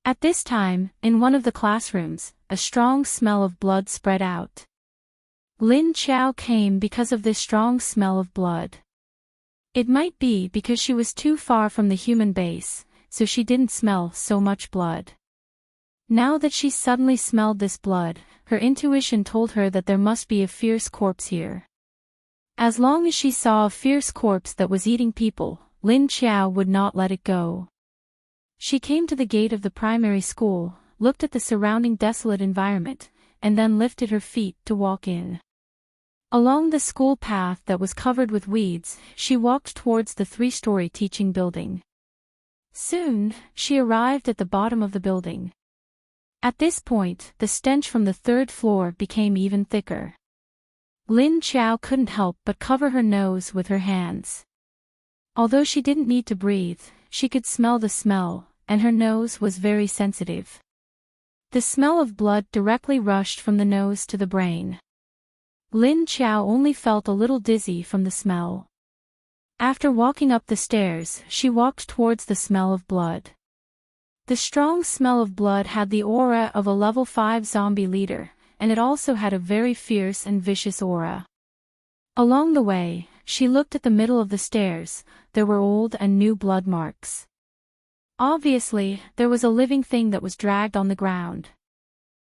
At this time, in one of the classrooms, a strong smell of blood spread out. Lin Qiao came because of this strong smell of blood. It might be because she was too far from the human base, so she didn't smell so much blood. Now that she suddenly smelled this blood, her intuition told her that there must be a fierce corpse here. As long as she saw a fierce corpse that was eating people, Lin Qiao would not let it go. She came to the gate of the primary school, looked at the surrounding desolate environment, and then lifted her feet to walk in. Along the school path that was covered with weeds, she walked towards the 3-story teaching building. Soon, she arrived at the bottom of the building. At this point, the stench from the 3rd floor became even thicker. Lin Qiao couldn't help but cover her nose with her hands. Although she didn't need to breathe, she could smell the smell, and her nose was very sensitive. The smell of blood directly rushed from the nose to the brain. Lin Qiao only felt a little dizzy from the smell. After walking up the stairs, she walked towards the smell of blood. The strong smell of blood had the aura of a level 5 zombie leader, and it also had a very fierce and vicious aura. Along the way, she looked at the middle of the stairs. There were old and new blood marks. Obviously, there was a living thing that was dragged on the ground.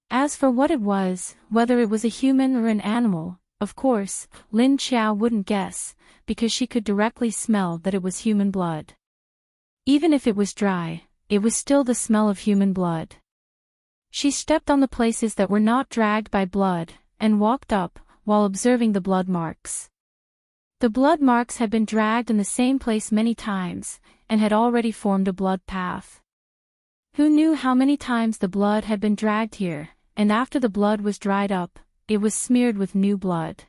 As for what it was, whether it was a human or an animal, of course, Lin Xiao wouldn't guess, because she could directly smell that it was human blood. Even if it was dry, it was still the smell of human blood. She stepped on the places that were not dragged by blood, and walked up, while observing the blood marks. The blood marks had been dragged in the same place many times, and had already formed a blood path. Who knew how many times the blood had been dragged here, and after the blood was dried up, it was smeared with new blood.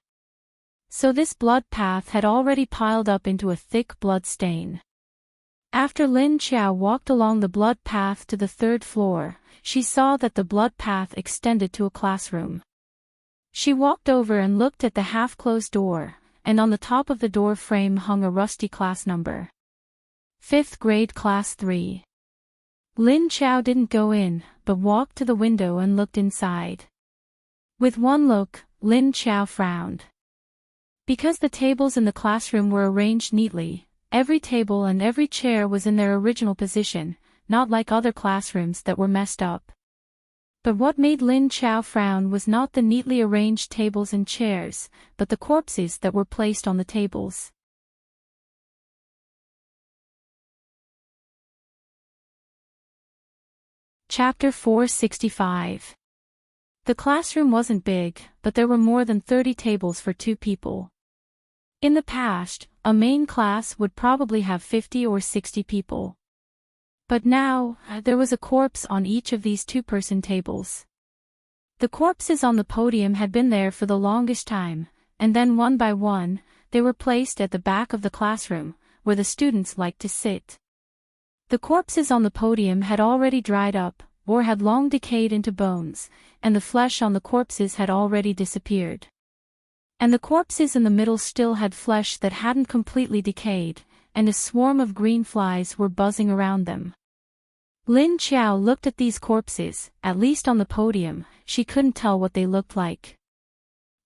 So this blood path had already piled up into a thick blood stain. After Lin Xiao walked along the blood path to the 3rd floor, she saw that the blood path extended to a classroom. She walked over and looked at the half-closed door, and on the top of the door frame hung a rusty class number. 5th grade class 3. Lin Xiao didn't go in, but walked to the window and looked inside. With one look, Lin Xiao frowned. Because the tables in the classroom were arranged neatly, every table and every chair was in their original position, not like other classrooms that were messed up. But what made Lin Xiao frown was not the neatly arranged tables and chairs, but the corpses that were placed on the tables. Chapter 465. The classroom wasn't big, but there were more than 30 tables for 2 people. In the past, a main class would probably have 50 or 60 people. But now, there was a corpse on each of these 2-person tables. The corpses on the podium had been there for the longest time, and then one by one, they were placed at the back of the classroom, where the students liked to sit. The corpses on the podium had already dried up, or had long decayed into bones, and the flesh on the corpses had already disappeared. And the corpses in the middle still had flesh that hadn't completely decayed, and a swarm of green flies were buzzing around them. Lin Xiao looked at these corpses. At least on the podium, she couldn't tell what they looked like.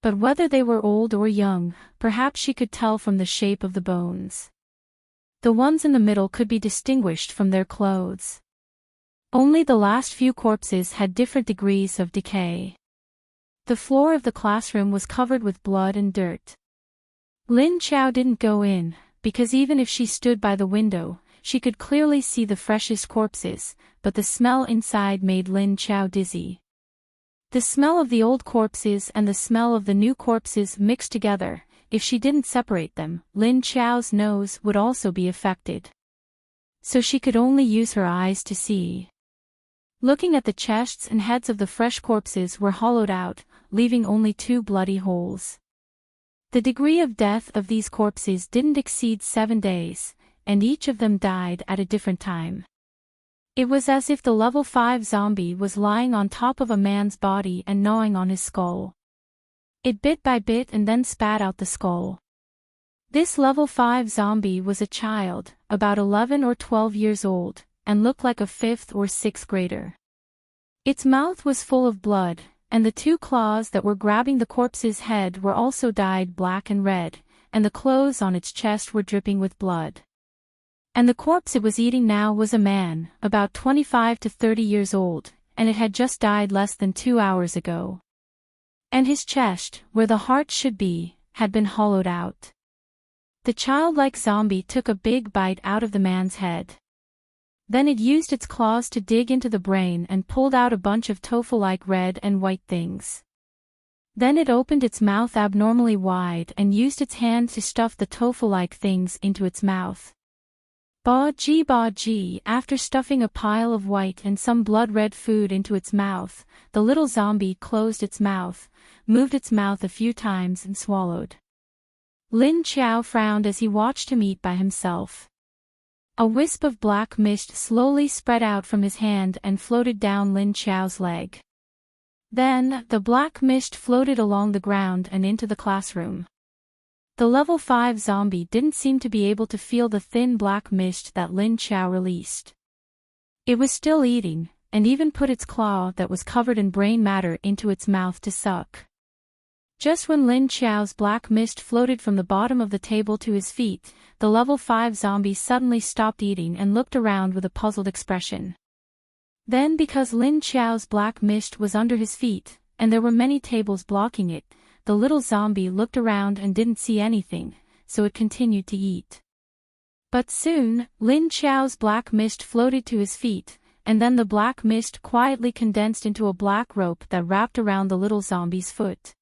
But whether they were old or young, perhaps she could tell from the shape of the bones. The ones in the middle could be distinguished from their clothes. Only the last few corpses had different degrees of decay. The floor of the classroom was covered with blood and dirt. Lin Xiao didn't go in, because even if she stood by the window, she could clearly see the freshest corpses, but the smell inside made Lin Xiao dizzy. The smell of the old corpses and the smell of the new corpses mixed together. If she didn't separate them, Lin Xiao's nose would also be affected. So she could only use her eyes to see. Looking at the chests and heads of the fresh corpses were hollowed out, leaving only 2 bloody holes. The degree of death of these corpses didn't exceed 7 days, and each of them died at a different time. It was as if the level 5 zombie was lying on top of a man's body and gnawing on his skull. It bit by bit and then spat out the skull. This level 5 zombie was a child, about 11 or 12 years old, and looked like a 5th or 6th grader. Its mouth was full of blood, and the 2 claws that were grabbing the corpse's head were also dyed black and red, and the clothes on its chest were dripping with blood. And the corpse it was eating now was a man, about 25 to 30 years old, and it had just died less than 2 hours ago. And his chest, where the heart should be, had been hollowed out. The childlike zombie took a big bite out of the man's head. Then it used its claws to dig into the brain and pulled out a bunch of tofu-like red and white things. Then it opened its mouth abnormally wide and used its hand to stuff the tofu-like things into its mouth. Ba ji, after stuffing a pile of white and some blood-red food into its mouth, the little zombie closed its mouth, moved its mouth a few times and swallowed. Lin Xiao frowned as he watched him eat by himself. A wisp of black mist slowly spread out from his hand and floated down Lin Xiao's leg. Then, the black mist floated along the ground and into the classroom. The level 5 zombie didn't seem to be able to feel the thin black mist that Lin Xiao released. It was still eating, and even put its claw that was covered in brain matter into its mouth to suck. Just when Lin Qiao's black mist floated from the bottom of the table to his feet, the level 5 zombie suddenly stopped eating and looked around with a puzzled expression. Then, because Lin Qiao's black mist was under his feet, and there were many tables blocking it, the little zombie looked around and didn't see anything, so it continued to eat. But soon, Lin Qiao's black mist floated to his feet, and then the black mist quietly condensed into a black rope that wrapped around the little zombie's foot.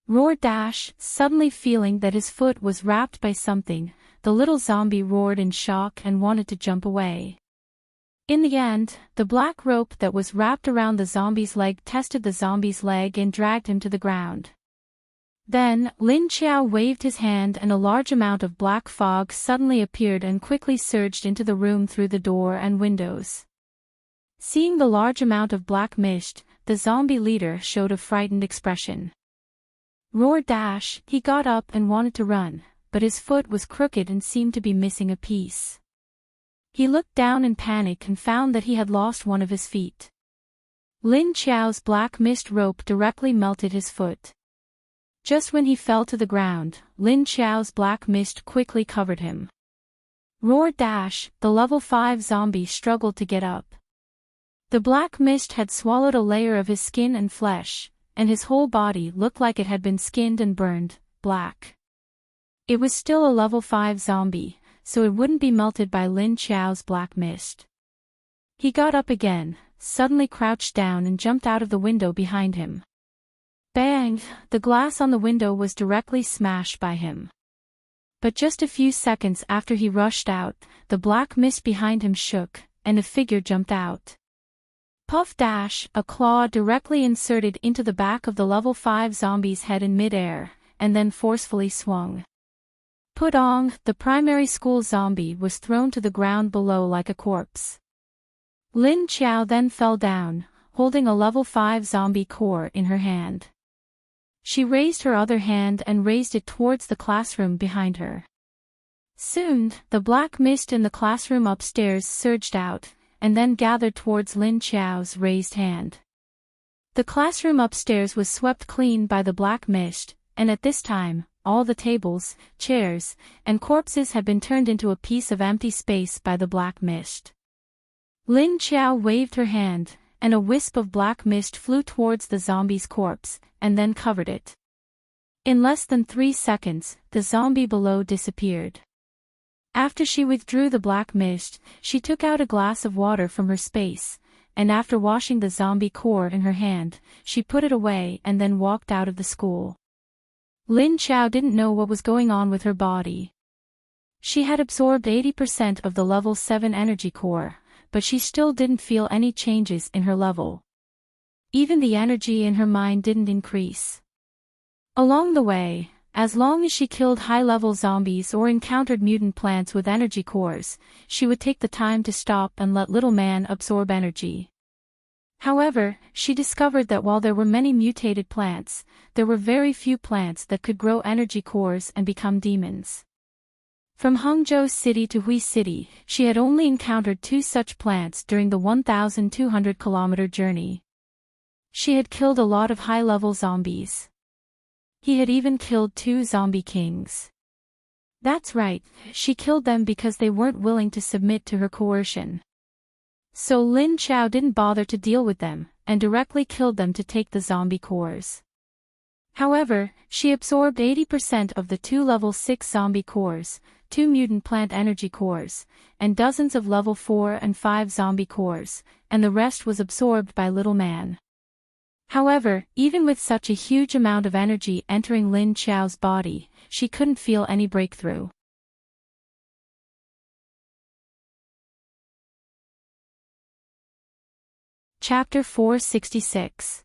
Roar dash, suddenly feeling that his foot was wrapped by something, the little zombie roared in shock and wanted to jump away. In the end, the black rope that was wrapped around the zombie's leg tested the zombie's leg and dragged him to the ground. Then, Lin Qiao waved his hand and a large amount of black fog suddenly appeared and quickly surged into the room through the door and windows. Seeing the large amount of black mist, the zombie leader showed a frightened expression. Roar dash, he got up and wanted to run, but his foot was crooked and seemed to be missing a piece. He looked down in panic and found that he had lost one of his feet. Lin Qiao's black mist rope directly melted his foot. Just when he fell to the ground, Lin Qiao's black mist quickly covered him. Roar dash, the level 5 zombie struggled to get up. The black mist had swallowed a layer of his skin and flesh, and his whole body looked like it had been skinned and burned black. It was still a level 5 zombie, so it wouldn't be melted by Lin Qiao's black mist. He got up again, suddenly crouched down and jumped out of the window behind him. Bang! The glass on the window was directly smashed by him. But just a few seconds after he rushed out, the black mist behind him shook, and a figure jumped out. Puff dash, a claw directly inserted into the back of the level 5 zombie's head in mid-air, and then forcefully swung. Pudong, the primary school zombie was thrown to the ground below like a corpse. Lin Qiao then fell down, holding a level 5 zombie core in her hand. She raised her other hand and raised it towards the classroom behind her. Soon, the black mist in the classroom upstairs surged out, and then gathered towards Lin Qiao's raised hand. The classroom upstairs was swept clean by the black mist, and at this time, all the tables, chairs, and corpses had been turned into a piece of empty space by the black mist. Lin Qiao waved her hand, and a wisp of black mist flew towards the zombie's corpse, and then covered it. In less than 3 seconds, the zombie below disappeared. After she withdrew the black mist, she took out a glass of water from her space, and after washing the zombie core in her hand, she put it away and then walked out of the school. Lin Qiao didn't know what was going on with her body. She had absorbed 80% of the level 7 energy core, but she still didn't feel any changes in her level. Even the energy in her mind didn't increase. Along the way, as long as she killed high-level zombies or encountered mutant plants with energy cores, she would take the time to stop and let little man absorb energy. However, she discovered that while there were many mutated plants, there were very few plants that could grow energy cores and become demons. From Hangzhou City to Hui City, she had only encountered 2 such plants during the 1,200-kilometer journey. She had killed a lot of high-level zombies. He had even killed 2 zombie kings. That's right, she killed them because they weren't willing to submit to her coercion. So Lin Qiao didn't bother to deal with them, and directly killed them to take the zombie cores. However, she absorbed 80% of the 2 level 6 zombie cores, 2 mutant plant energy cores, and dozens of level 4 and 5 zombie cores, and the rest was absorbed by little man. However, even with such a huge amount of energy entering Lin Qiao's body, she couldn't feel any breakthrough. Chapter 466.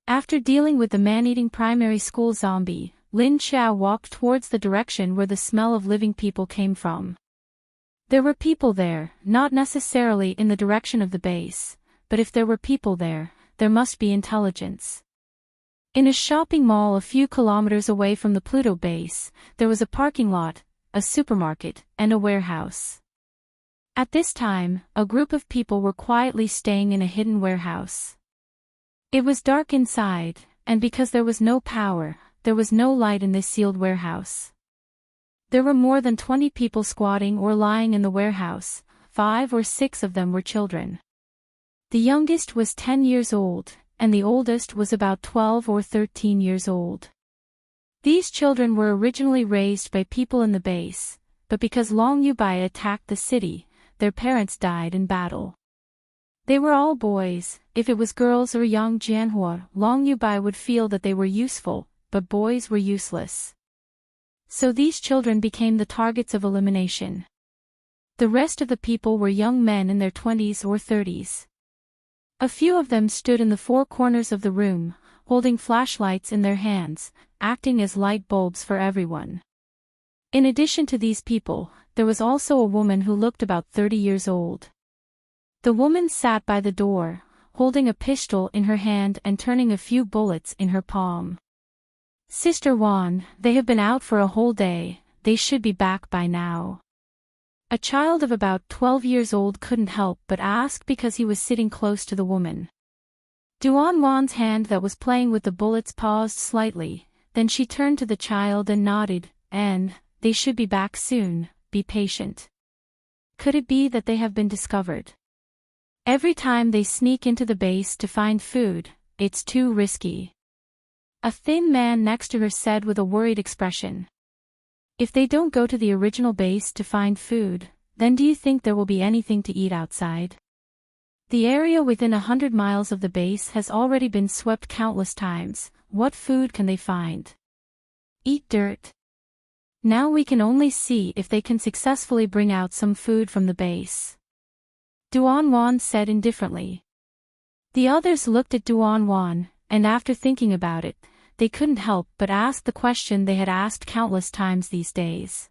After dealing with the man-eating primary school zombie, Lin Qiao walked towards the direction where the smell of living people came from. There were people there, not necessarily in the direction of the base, but if there were people there, there must be intelligence. In a shopping mall a few kilometers away from the Pluto base, there was a parking lot, a supermarket, and a warehouse. At this time, a group of people were quietly staying in a hidden warehouse. It was dark inside, and because there was no power, there was no light in this sealed warehouse. There were more than 20 people squatting or lying in the warehouse. 5 or 6 of them were children. The youngest was 10 years old, and the oldest was about 12 or 13 years old. These children were originally raised by people in the base, but because Long Yubai attacked the city, their parents died in battle. They were all boys. If it was girls or young Jianhua, Long Yubai would feel that they were useful, but boys were useless. So these children became the targets of elimination. The rest of the people were young men in their 20s or 30s. A few of them stood in the 4 corners of the room, holding flashlights in their hands, acting as light bulbs for everyone. In addition to these people, there was also a woman who looked about 30 years old. The woman sat by the door, holding a pistol in her hand and turning a few bullets in her palm. "Sister Wan, they have been out for a whole day, they should be back by now." A child of about 12 years old couldn't help but ask because he was sitting close to the woman. Duan Wan's hand that was playing with the bullets paused slightly, then she turned to the child and nodded, "And, they should be back soon, be patient. Could it be that they have been discovered? Every time they sneak into the base to find food, it's too risky." A thin man next to her said with a worried expression. "If they don't go to the original base to find food, then do you think there will be anything to eat outside? The area within 100 miles of the base has already been swept countless times. What food can they find? Eat dirt. Now we can only see if they can successfully bring out some food from the base." Duan Wan said indifferently. The others looked at Duan Wan, and after thinking about it, they couldn't help but ask the question they had asked countless times these days.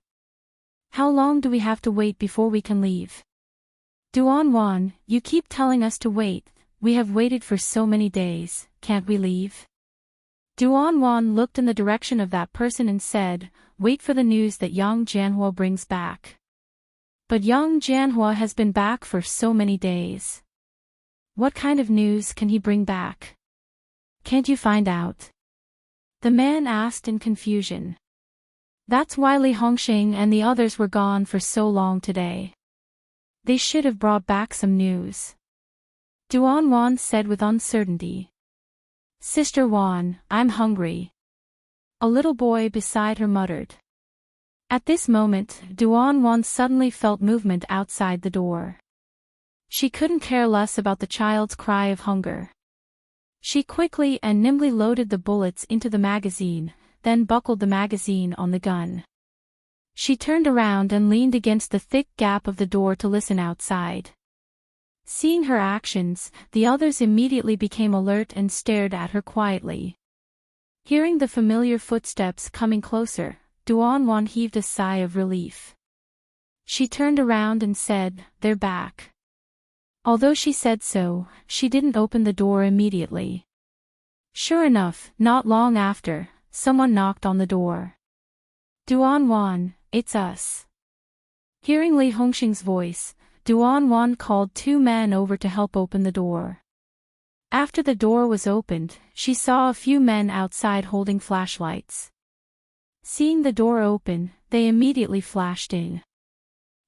"How long do we have to wait before we can leave?" "Duan Wan, you keep telling us to wait, we have waited for so many days, can't we leave?" Duan Wan looked in the direction of that person and said, "Wait for the news that Yang Jianhua brings back." "But Yang Jianhua has been back for so many days. What kind of news can he bring back? Can't you find out?" The man asked in confusion. "That's why Li Hongxing and the others were gone for so long today. They should have brought back some news." Duan Wan said with uncertainty. "Sister Wan, I'm hungry." A little boy beside her muttered. At this moment, Duan Wan suddenly felt movement outside the door. She couldn't care less about the child's cry of hunger. She quickly and nimbly loaded the bullets into the magazine, then buckled the magazine on the gun. She turned around and leaned against the thick gap of the door to listen outside. Seeing her actions, the others immediately became alert and stared at her quietly. Hearing the familiar footsteps coming closer, Duan Wan heaved a sigh of relief. She turned around and said, "They're back." Although she said so, she didn't open the door immediately. Sure enough, not long after, someone knocked on the door. "Duan Wan, it's us." Hearing Li Hongxing's voice, Duan Wan called 2 men over to help open the door. After the door was opened, she saw a few men outside holding flashlights. Seeing the door open, they immediately flashed in.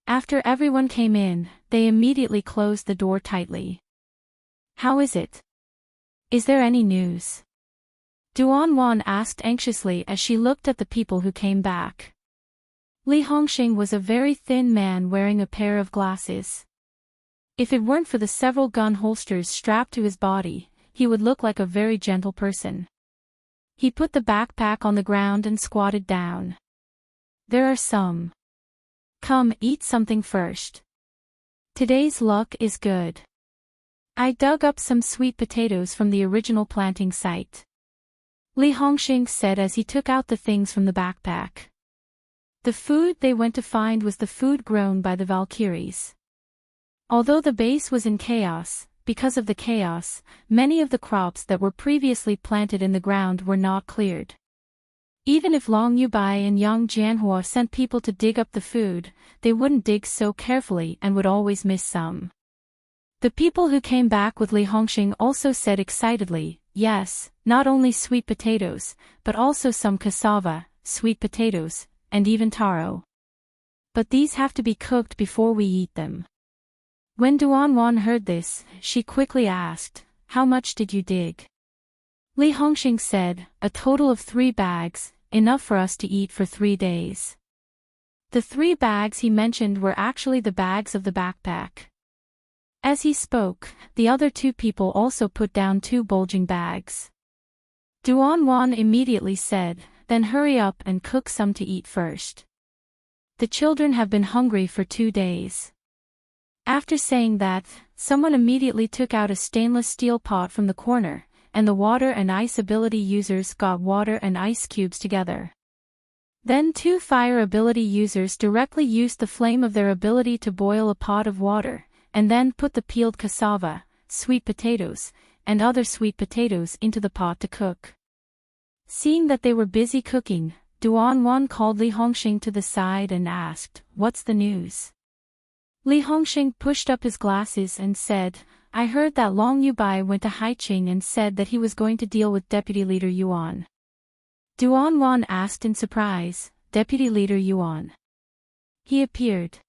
After everyone came in, they immediately closed the door tightly. "How is it? Is there any news?" Duan Wan asked anxiously as she looked at the people who came back. Li Hongxing was a very thin man wearing a pair of glasses. If it weren't for the several gun holsters strapped to his body, he would look like a very gentle person. He put the backpack on the ground and squatted down. "There are some. Come, eat something first. Today's luck is good. I dug up some sweet potatoes from the original planting site." Li Hongxing said as he took out the things from the backpack. The food they went to find was the food grown by the Valkyries. Although the base was in chaos, because of the chaos, many of the crops that were previously planted in the ground were not cleared. Even if Long Yubai and Yang Jianhua sent people to dig up the food, they wouldn't dig so carefully and would always miss some. The people who came back with Li Hongxing also said excitedly, yes, not only sweet potatoes, but also some cassava, sweet potatoes, and even taro. But these have to be cooked before we eat them. When Duanwan heard this, she quickly asked, "How much did you dig?" Li Hongxing said, "A total of 3 bags, enough for us to eat for 3 days." The 3 bags he mentioned were actually the bags of the backpack. As he spoke, the other 2 people also put down 2 bulging bags. Duanwan immediately said, "Then hurry up and cook some to eat first. The children have been hungry for 2 days." After saying that, someone immediately took out a stainless steel pot from the corner, and the water and ice ability users got water and ice cubes together. Then 2 fire ability users directly used the flame of their ability to boil a pot of water, and then put the peeled cassava, sweet potatoes, and other sweet potatoes into the pot to cook. Seeing that they were busy cooking, Duanwan called Li Hongxing to the side and asked, "What's the news?" Li Hongxing pushed up his glasses and said, "I heard that Long Yubai went to Haiqing and said that he was going to deal with Deputy Leader Yuan." Duanwan asked in surprise, "Deputy Leader Yuan?" He appeared.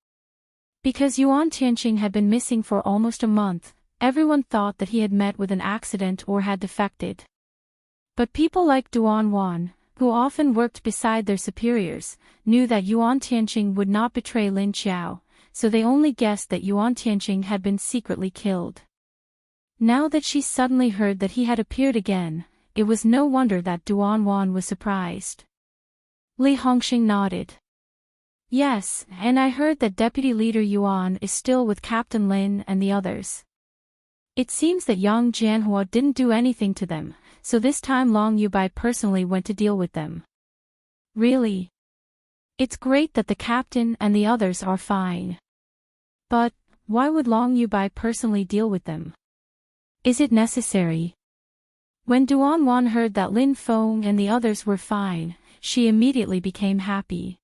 Because Yuan Tianqing had been missing for almost a month, everyone thought that he had met with an accident or had defected. But people like Duanwan, who often worked beside their superiors, knew that Yuan Tianqing would not betray Lin Qiao, so they only guessed that Yuan Tianqing had been secretly killed. Now that she suddenly heard that he had appeared again, it was no wonder that Duanwan was surprised. Li Hongxing nodded. "Yes, and I heard that Deputy Leader Yuan is still with Captain Lin and the others. It seems that Yang Jianhua didn't do anything to them, so this time Long Yubai personally went to deal with them." "Really? It's great that the captain and the others are fine. But, why would Long Yubai personally deal with them? Is it necessary?" When Duanwan heard that Lin Feng and the others were fine, she immediately became happy.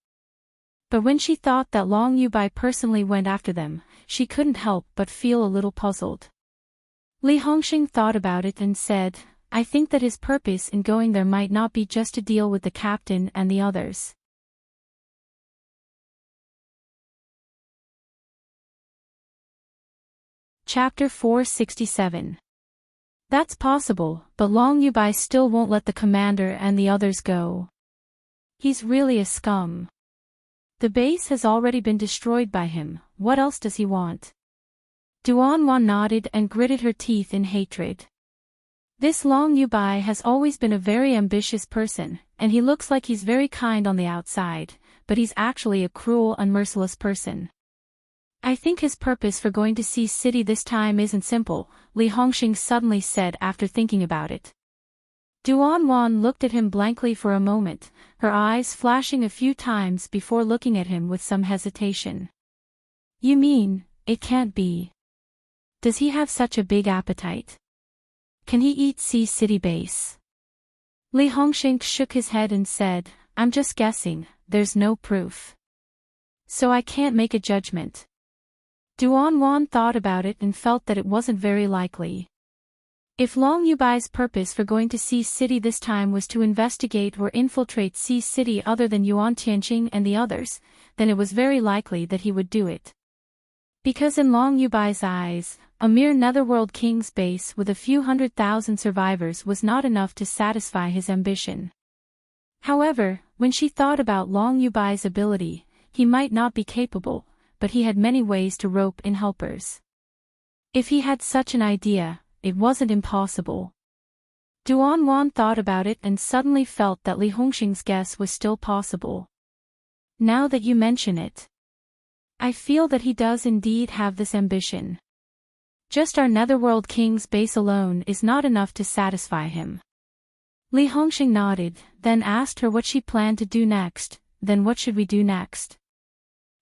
But when she thought that Long Yubai personally went after them, she couldn't help but feel a little puzzled. Li Hongxing thought about it and said, "I think that his purpose in going there might not be just to deal with the captain and the others." Chapter 467. That's possible, but Long Yubai still won't let the commander and the others go. He's really a scum. The base has already been destroyed by him, what else does he want? Duanwan nodded and gritted her teeth in hatred. This Long Yubai has always been a very ambitious person, and he looks like he's very kind on the outside, but he's actually a cruel and merciless person. "I think his purpose for going to Sea City this time isn't simple," Li Hongxing suddenly said after thinking about it. Duanwan looked at him blankly for a moment, her eyes flashing a few times before looking at him with some hesitation. "You mean, it can't be? Does he have such a big appetite? Can he eat Sea City base?" Li Hongxing shook his head and said, "I'm just guessing, there's no proof. So I can't make a judgment." Duanwan thought about it and felt that it wasn't very likely. If Long Yubai's purpose for going to Sea City this time was to investigate or infiltrate Sea City other than Yuan Tianqing and the others, then it was very likely that he would do it. Because in Long Yubai's eyes, a mere Netherworld King's base with a few 100,000 survivors was not enough to satisfy his ambition. However, when she thought about Long Yubai's ability, he might not be capable, but he had many ways to rope in helpers. If he had such an idea, it wasn't impossible. Duanwan thought about it and suddenly felt that Li Hongxing's guess was still possible. Now that you mention it, I feel that he does indeed have this ambition. Just our Netherworld King's base alone is not enough to satisfy him. Li Hongxing nodded, then asked her what she planned to do next. "Then what should we do next?"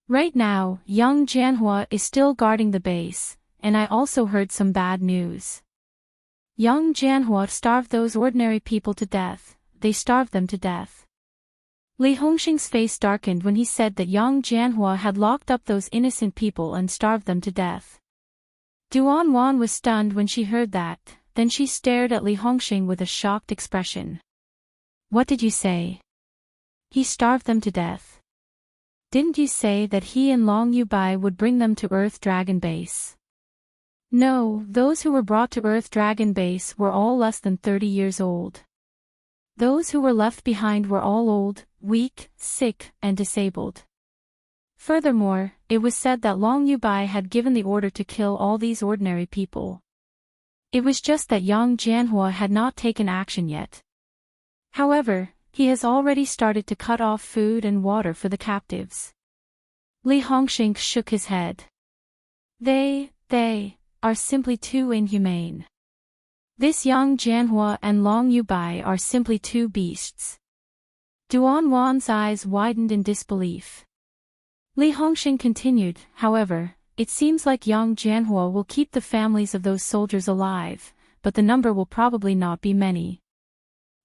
"Right now, young Jianhua is still guarding the base, and I also heard some bad news. Young Jianhua starved those ordinary people to death, they starved them to death." Li Hongxing's face darkened when he said that young Jianhua had locked up those innocent people and starved them to death. Duanwan was stunned when she heard that, then she stared at Li Hongxing with a shocked expression. What did you say? He starved them to death. Didn't you say that he and Long Yubai would bring them to Earth Dragon Base? No, those who were brought to Earth Dragon Base were all less than 30 years old. Those who were left behind were all old, weak, sick, and disabled. Furthermore, it was said that Long Yubai had given the order to kill all these ordinary people. It was just that Yang Jianhua had not taken action yet. However, he has already started to cut off food and water for the captives. Li Hongxing shook his head. They are simply too inhumane. This Yang Jianhua and Long Yubai are simply two beasts. Duan Wan's eyes widened in disbelief. Li Hongxing continued, however, it seems like Yang Jianhua will keep the families of those soldiers alive, but the number will probably not be many.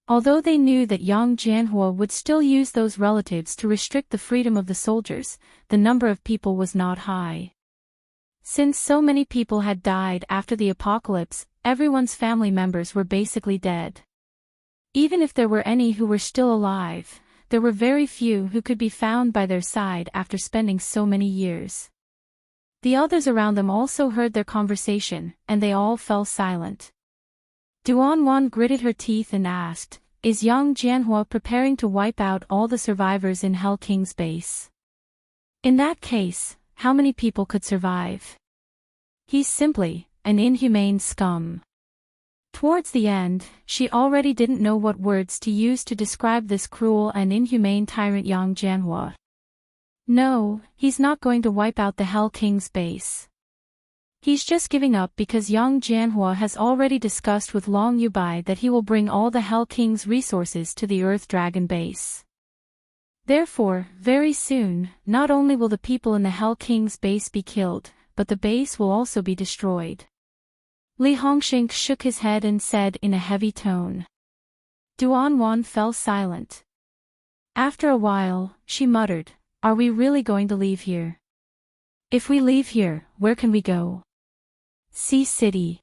Although they knew that Yang Jianhua would still use those relatives to restrict the freedom of the soldiers, the number of people was not high. Since so many people had died after the apocalypse, everyone's family members were basically dead. Even if there were any who were still alive, there were very few who could be found by their side after spending so many years. The others around them also heard their conversation, and they all fell silent. Duan Wan gritted her teeth and asked, Is Yang Jianhua preparing to wipe out all the survivors in Hell King's base? In that case, how many people could survive? He's simply an inhumane scum. Towards the end, she already didn't know what words to use to describe this cruel and inhumane tyrant Yang Jianhua. No, he's not going to wipe out the Hell King's base. He's just giving up because Yang Jianhua has already discussed with Long Yubai that he will bring all the Hell King's resources to the Earth Dragon base. Therefore, very soon, not only will the people in the Hell King's base be killed, but the base will also be destroyed. Li Hongxing shook his head and said in a heavy tone. Duan Wan fell silent. After a while, she muttered, Are we really going to leave here? If we leave here, where can we go? Sea City.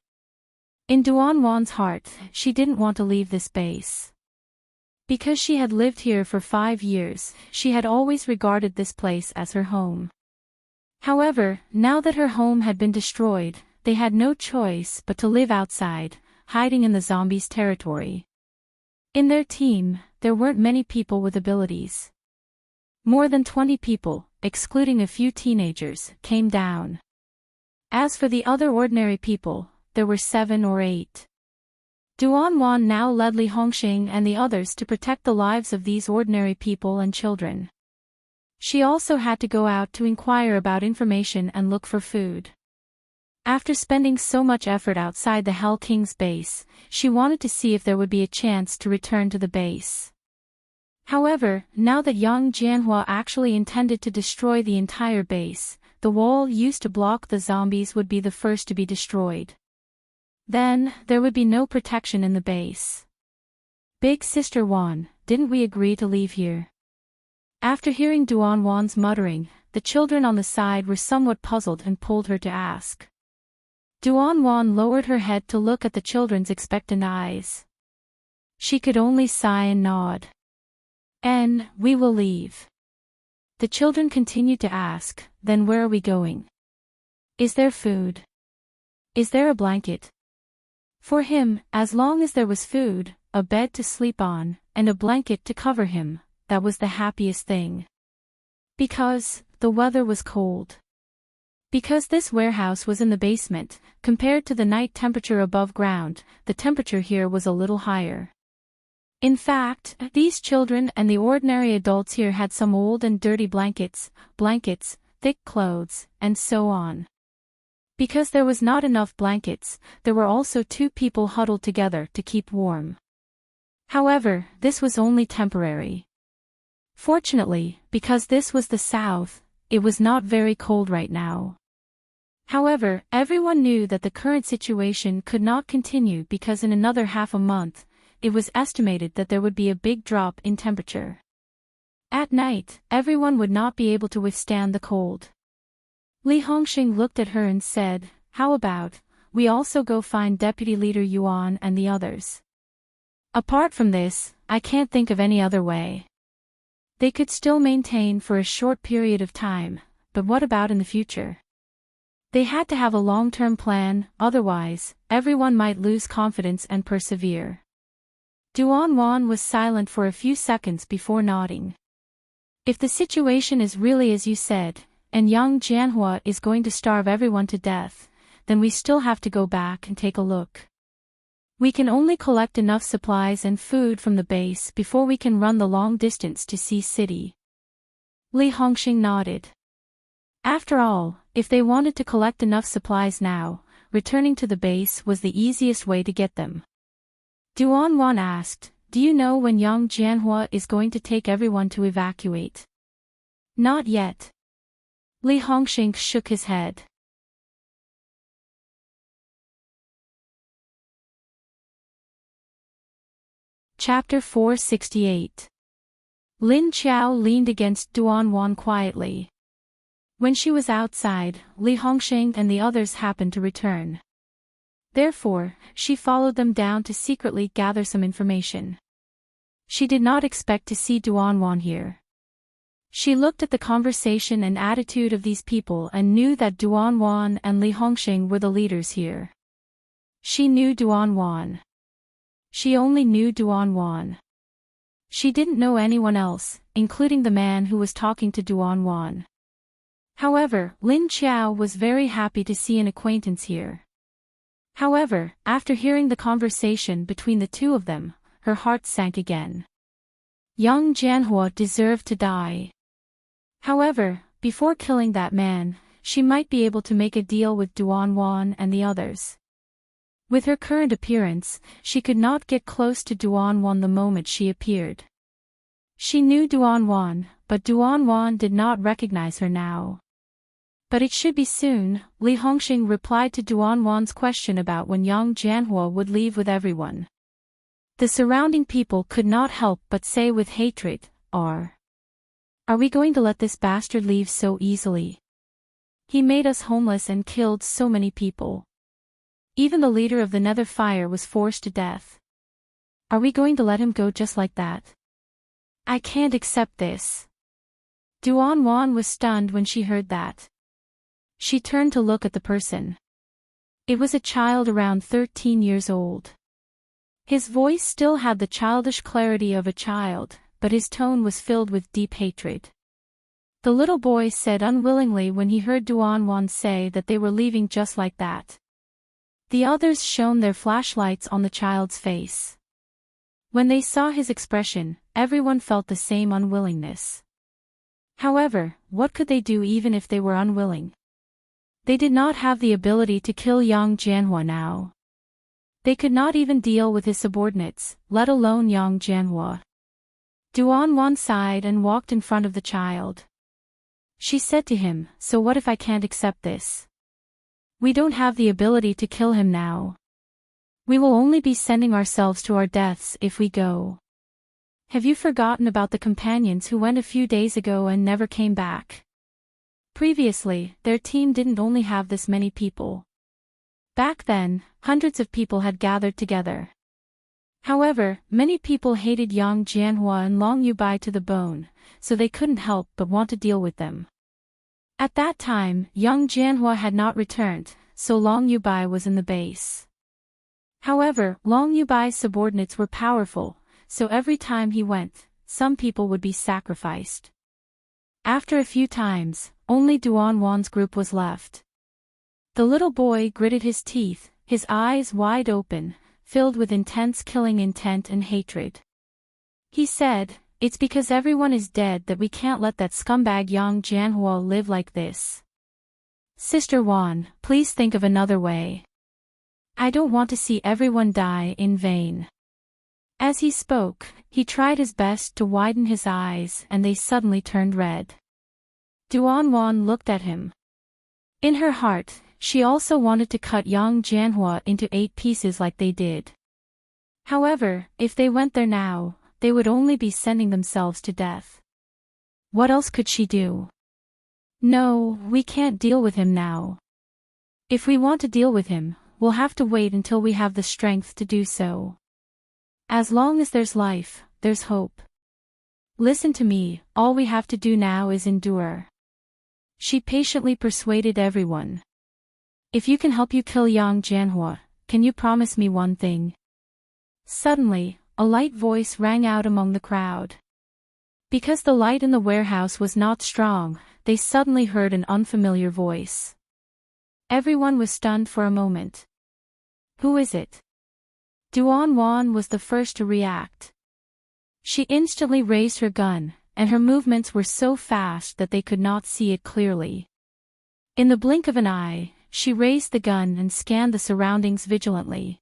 In Duan Wan's heart, she didn't want to leave this base. Because she had lived here for 5 years, she had always regarded this place as her home. However, now that her home had been destroyed, they had no choice but to live outside, hiding in the zombies' territory. In their team, there weren't many people with abilities. More than 20 people, excluding a few teenagers, came down. As for the other ordinary people, there were 7 or 8. Duan Wan now led Li Hongxing and the others to protect the lives of these ordinary people and children. She also had to go out to inquire about information and look for food. After spending so much effort outside the Hell King's base, she wanted to see if there would be a chance to return to the base. However, now that Yang Jianhua actually intended to destroy the entire base, the wall used to block the zombies would be the first to be destroyed. Then, there would be no protection in the base. Big Sister Wan, didn't we agree to leave here? After hearing Duan Wan's muttering, the children on the side were somewhat puzzled and pulled her to ask. Duan Wan lowered her head to look at the children's expectant eyes. She could only sigh and nod. We will leave. The children continued to ask, Then where are we going? Is there food? Is there a blanket? For him, as long as there was food, a bed to sleep on, and a blanket to cover him, that was the happiest thing. Because the weather was cold. Because this warehouse was in the basement, compared to the night temperature above ground, the temperature here was a little higher. In fact, these children and the ordinary adults here had some old and dirty blankets, thick clothes, and so on. Because there was not enough blankets, there were also 2 people huddled together to keep warm. However, this was only temporary. Fortunately, because this was the south, it was not very cold right now. However, everyone knew that the current situation could not continue because in another half a month, it was estimated that there would be a big drop in temperature. At night, everyone would not be able to withstand the cold. Li Hongxing looked at her and said, How about, we also go find Deputy Leader Yuan and the others. Apart from this, I can't think of any other way. They could still maintain for a short period of time, but what about in the future? They had to have a long-term plan, otherwise, everyone might lose confidence and persevere. Duan was silent for a few seconds before nodding. If the situation is really as you said, and young Jianhua is going to starve everyone to death, then we still have to go back and take a look. We can only collect enough supplies and food from the base before we can run the long distance to Sea City. Li Hongxing nodded. After all, if they wanted to collect enough supplies now, returning to the base was the easiest way to get them. Duan asked, "Do you know when young Jianhua is going to take everyone to evacuate?" "Not yet." Li Hongxing shook his head. Chapter 468. Lin Qiao leaned against Duan quietly. When she was outside, Li Hongxing and the others happened to return. Therefore, she followed them down to secretly gather some information. She did not expect to see Duan here. She looked at the conversation and attitude of these people and knew that Duan and Li Hongxing were the leaders here. She knew Duan. She only knew Duan. She didn't know anyone else, including the man who was talking to Duan. However, Lin Qiao was very happy to see an acquaintance here. However, after hearing the conversation between the two of them, her heart sank again. Young Jianhua deserved to die. However, before killing that man, she might be able to make a deal with Duan and the others. With her current appearance, she could not get close to Duan the moment she appeared. She knew Duan, but Duan did not recognize her now. But it should be soon, Li Hongxing replied to Duan's question about when young Jianhua would leave with everyone. The surrounding people could not help but say with hatred, Are we going to let this bastard leave so easily? He made us homeless and killed so many people. Even the leader of the Nether Fire was forced to death. Are we going to let him go just like that? I can't accept this. Duan was stunned when she heard that. She turned to look at the person. It was a child around 13 years old. His voice still had the childish clarity of a child, but his tone was filled with deep hatred. The little boy said unwillingly when he heard Duan say that they were leaving just like that. The others shone their flashlights on the child's face. When they saw his expression, everyone felt the same unwillingness. However, what could they do even if they were unwilling? They did not have the ability to kill young Jianhua now. They could not even deal with his subordinates, let alone young Jianhua. Duan sighed and walked in front of the child. She said to him, "So what if I can't accept this? We don't have the ability to kill him now. We will only be sending ourselves to our deaths if we go. Have you forgotten about the companions who went a few days ago and never came back? Previously, their team didn't only have this many people. Back then, hundreds of people had gathered together. However, many people hated young Jianhua and Long Yubai to the bone, so they couldn't help but want to deal with them. At that time, young Jianhua had not returned, so Long Yubai was in the base. However, Long Yubai's subordinates were powerful, so every time he went, some people would be sacrificed. After a few times, only Duan's group was left. The little boy gritted his teeth, his eyes wide open, filled with intense killing intent and hatred. He said, "It's because everyone is dead that we can't let that scumbag young Jianhua live like this. Sister Wan, please think of another way. I don't want to see everyone die in vain." As he spoke, he tried his best to widen his eyes and they suddenly turned red. Duan looked at him. In her heart, she also wanted to cut young Jianhua into 8 pieces like they did. However, if they went there now, they would only be sending themselves to death. What else could she do? "No, we can't deal with him now. If we want to deal with him, we'll have to wait until we have the strength to do so. As long as there's life, there's hope. Listen to me, all we have to do now is endure. She patiently persuaded everyone. If you can help you kill Yang Jianhua, can you promise me one thing? Suddenly, a light voice rang out among the crowd. Because the light in the warehouse was not strong, they suddenly heard an unfamiliar voice. Everyone was stunned for a moment. Who is it? Duan Wan was the first to react. She instantly raised her gun, and her movements were so fast that they could not see it clearly. In the blink of an eye, she raised the gun and scanned the surroundings vigilantly.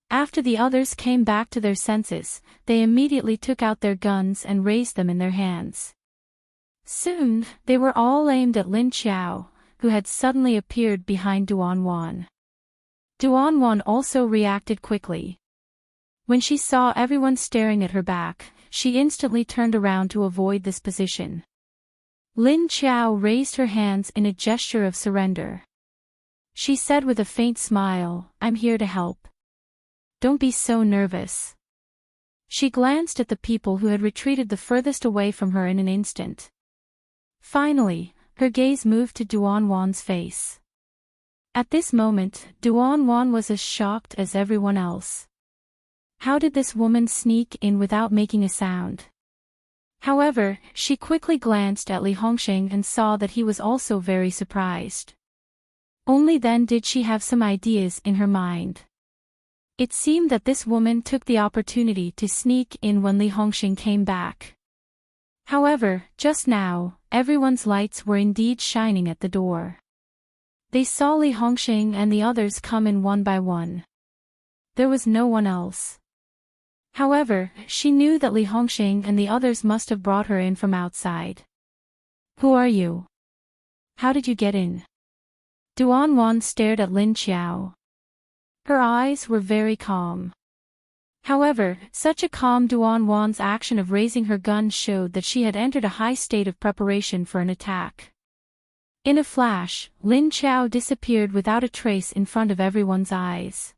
After the others came back to their senses, they immediately took out their guns and raised them in their hands. Soon, they were all aimed at Lin Qiao, who had suddenly appeared behind Duan Wan. Duan Wan also reacted quickly. When she saw everyone staring at her back, she instantly turned around to avoid this position. Lin Qiao raised her hands in a gesture of surrender. She said with a faint smile, "I'm here to help. Don't be so nervous." She glanced at the people who had retreated the furthest away from her in an instant. Finally, her gaze moved to Duan Wan's face. At this moment, Duan Wan was as shocked as everyone else. How did this woman sneak in without making a sound? However, she quickly glanced at Li Hongxing and saw that he was also very surprised. Only then did she have some ideas in her mind. It seemed that this woman took the opportunity to sneak in when Li Hongxing came back. However, just now, everyone's lights were indeed shining at the door. They saw Li Hongxing and the others come in one by one. There was no one else. However, she knew that Li Hongxing and the others must have brought her in from outside. Who are you? How did you get in? Duan Wan stared at Lin Qiao. Her eyes were very calm. However, such a calm Duan Wan's action of raising her gun showed that she had entered a high state of preparation for an attack. In a flash, Lin Qiao disappeared without a trace in front of everyone's eyes.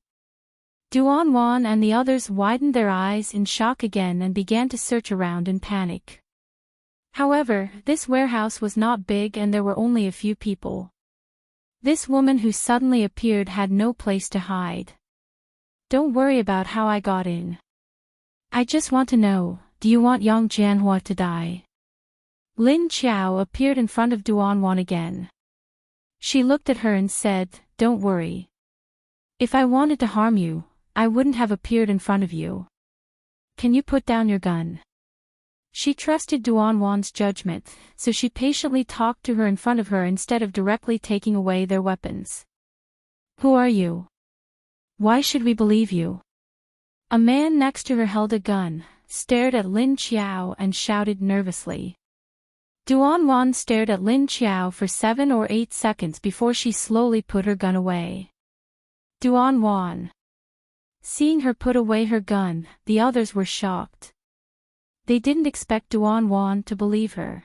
Duan Wan and the others widened their eyes in shock again and began to search around in panic. However, this warehouse was not big and there were only a few people. This woman who suddenly appeared had no place to hide. Don't worry about how I got in. I just want to know, do you want Yang Jianhua to die? Lin Qiao appeared in front of Duan Wan again. She looked at her and said, "Don't worry. If I wanted to harm you, I wouldn't have appeared in front of you. Can you put down your gun?" She trusted Duan Wan's judgment, so she patiently talked to her in front of her instead of directly taking away their weapons. Who are you? Why should we believe you? A man next to her held a gun, stared at Lin Qiao and shouted nervously. Duan Wan stared at Lin Qiao for 7 or 8 seconds before she slowly put her gun away. Duan Wan. Seeing her put away her gun, the others were shocked. They didn't expect Duan Wan to believe her.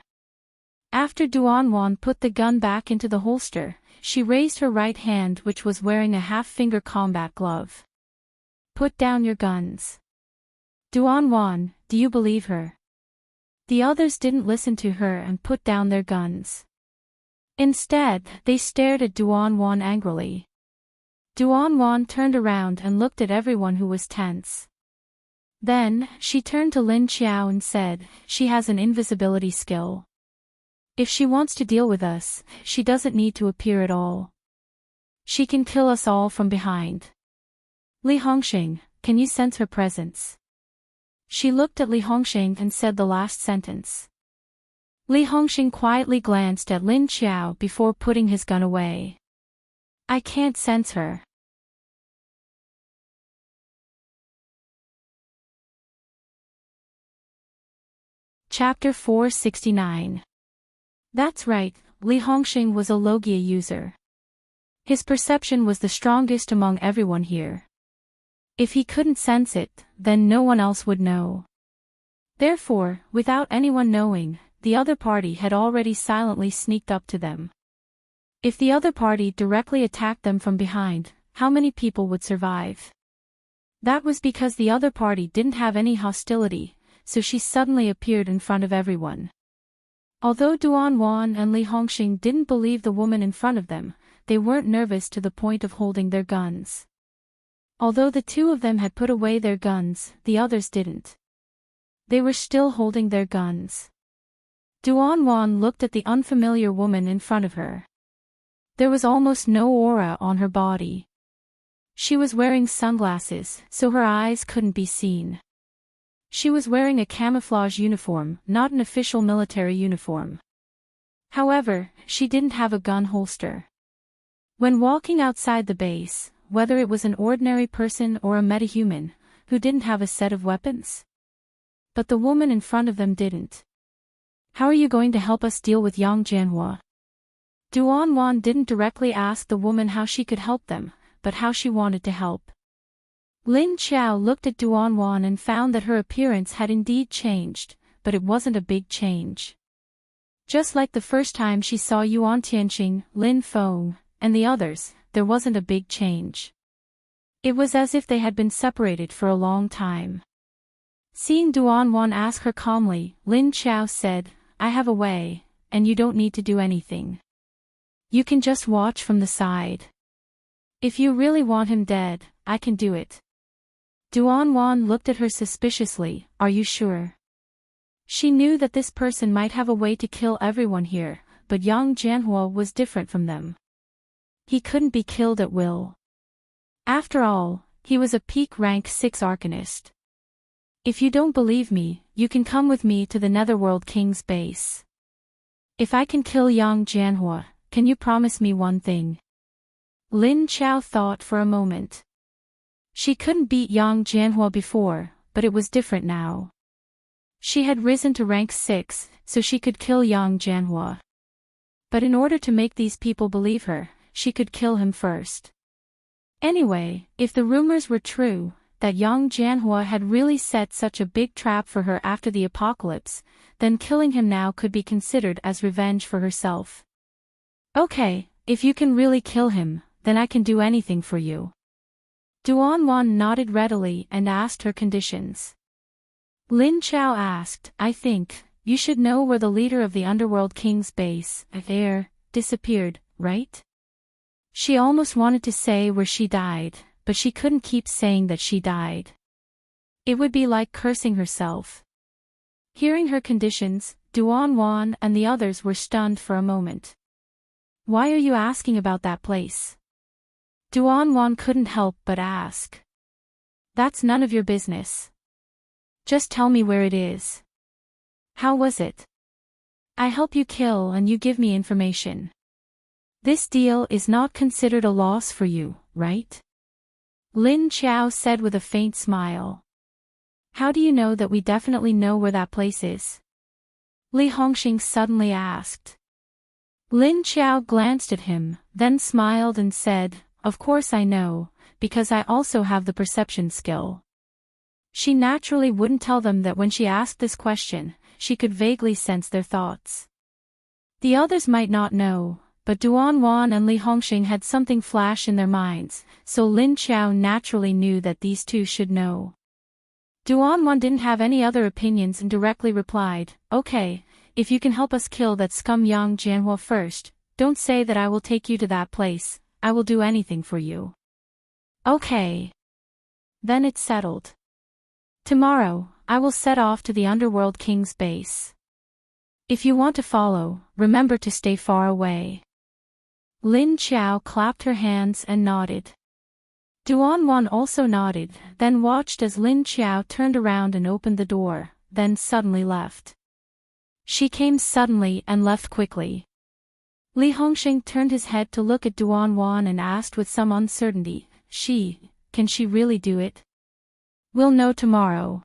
After Duan Wan put the gun back into the holster, she raised her right hand, which was wearing a half-finger combat glove. Put down your guns. Duan Wan, do you believe her? The others didn't listen to her and put down their guns. Instead, they stared at Duan Wan angrily. Duan Wan turned around and looked at everyone who was tense. Then, she turned to Lin Qiao and said, "She has an invisibility skill. If she wants to deal with us, she doesn't need to appear at all. She can kill us all from behind. Li Hongxing, can you sense her presence?" She looked at Li Hongxing and said the last sentence. Li Hongxing quietly glanced at Lin Qiao before putting his gun away. I can't sense her. Chapter 469. That's right, Li Hongxing was a Logia user. His perception was the strongest among everyone here. If he couldn't sense it, then no one else would know. Therefore, without anyone knowing, the other party had already silently sneaked up to them. If the other party directly attacked them from behind, how many people would survive? That was because the other party didn't have any hostility, so she suddenly appeared in front of everyone. Although Duanwan and Li Hongxing didn't believe the woman in front of them, they weren't nervous to the point of holding their guns. Although the two of them had put away their guns, the others didn't. They were still holding their guns. Duanwan looked at the unfamiliar woman in front of her. There was almost no aura on her body. She was wearing sunglasses, so her eyes couldn't be seen. She was wearing a camouflage uniform, not an official military uniform. However, she didn't have a gun holster. When walking outside the base, whether it was an ordinary person or a metahuman, who didn't have a set of weapons? But the woman in front of them didn't. How are you going to help us deal with Yang Jianhua? Duanwan didn't directly ask the woman how she could help them, but how she wanted to help. Lin Qiao looked at Duanwan and found that her appearance had indeed changed, but it wasn't a big change. Just like the first time she saw Yuan Tianqing, Lin Feng, and the others, there wasn't a big change. It was as if they had been separated for a long time. Seeing Duanwan ask her calmly, Lin Qiao said, I have a way, and you don't need to do anything. You can just watch from the side. If you really want him dead, I can do it. Duanwan looked at her suspiciously, are you sure? She knew that this person might have a way to kill everyone here, but Yang Jianhua was different from them. He couldn't be killed at will. After all, he was a peak rank 6 arcanist. If you don't believe me, you can come with me to the Netherworld King's base. If I can kill Yang Jianhua, can you promise me one thing? Lin Qiao thought for a moment. She couldn't beat Yang Jianhua before, but it was different now. She had risen to rank 6, so she could kill Yang Jianhua. But in order to make these people believe her, she could kill him first. Anyway, if the rumors were true, that Yang Jianhua had really set such a big trap for her after the apocalypse, then killing him now could be considered as revenge for herself. Okay, if you can really kill him, then I can do anything for you. Duanwan nodded readily and asked her conditions. Lin Qiao asked, I think, you should know where the leader of the Underworld King's base, disappeared, right? She almost wanted to say where she died, but she couldn't keep saying that she died. It would be like cursing herself. Hearing her conditions, Duanwan and the others were stunned for a moment. Why are you asking about that place? Duanwan couldn't help but ask. That's none of your business. Just tell me where it is. How was it? I help you kill and you give me information. This deal is not considered a loss for you, right? Lin Qiao said with a faint smile. How do you know that we definitely know where that place is? Li Hongxing suddenly asked. Lin Qiao glanced at him, then smiled and said, Of course I know, because I also have the perception skill. She naturally wouldn't tell them that when she asked this question, she could vaguely sense their thoughts. The others might not know, but Duanwan and Li Hongxing had something flash in their minds, so Lin Qiao naturally knew that these two should know. Duanwan didn't have any other opinions and directly replied, Okay, if you can help us kill that scum Yang Jianhua first, don't say that I will take you to that place, I will do anything for you. Okay. Then it's settled. Tomorrow, I will set off to the Underworld King's base. If you want to follow, remember to stay far away. Lin Qiao clapped her hands and nodded. Duanwan also nodded, then watched as Lin Qiao turned around and opened the door, then suddenly left. She came suddenly and left quickly. Li Hongxing turned his head to look at Duanwan and asked with some uncertainty, Can she really do it? We'll know tomorrow.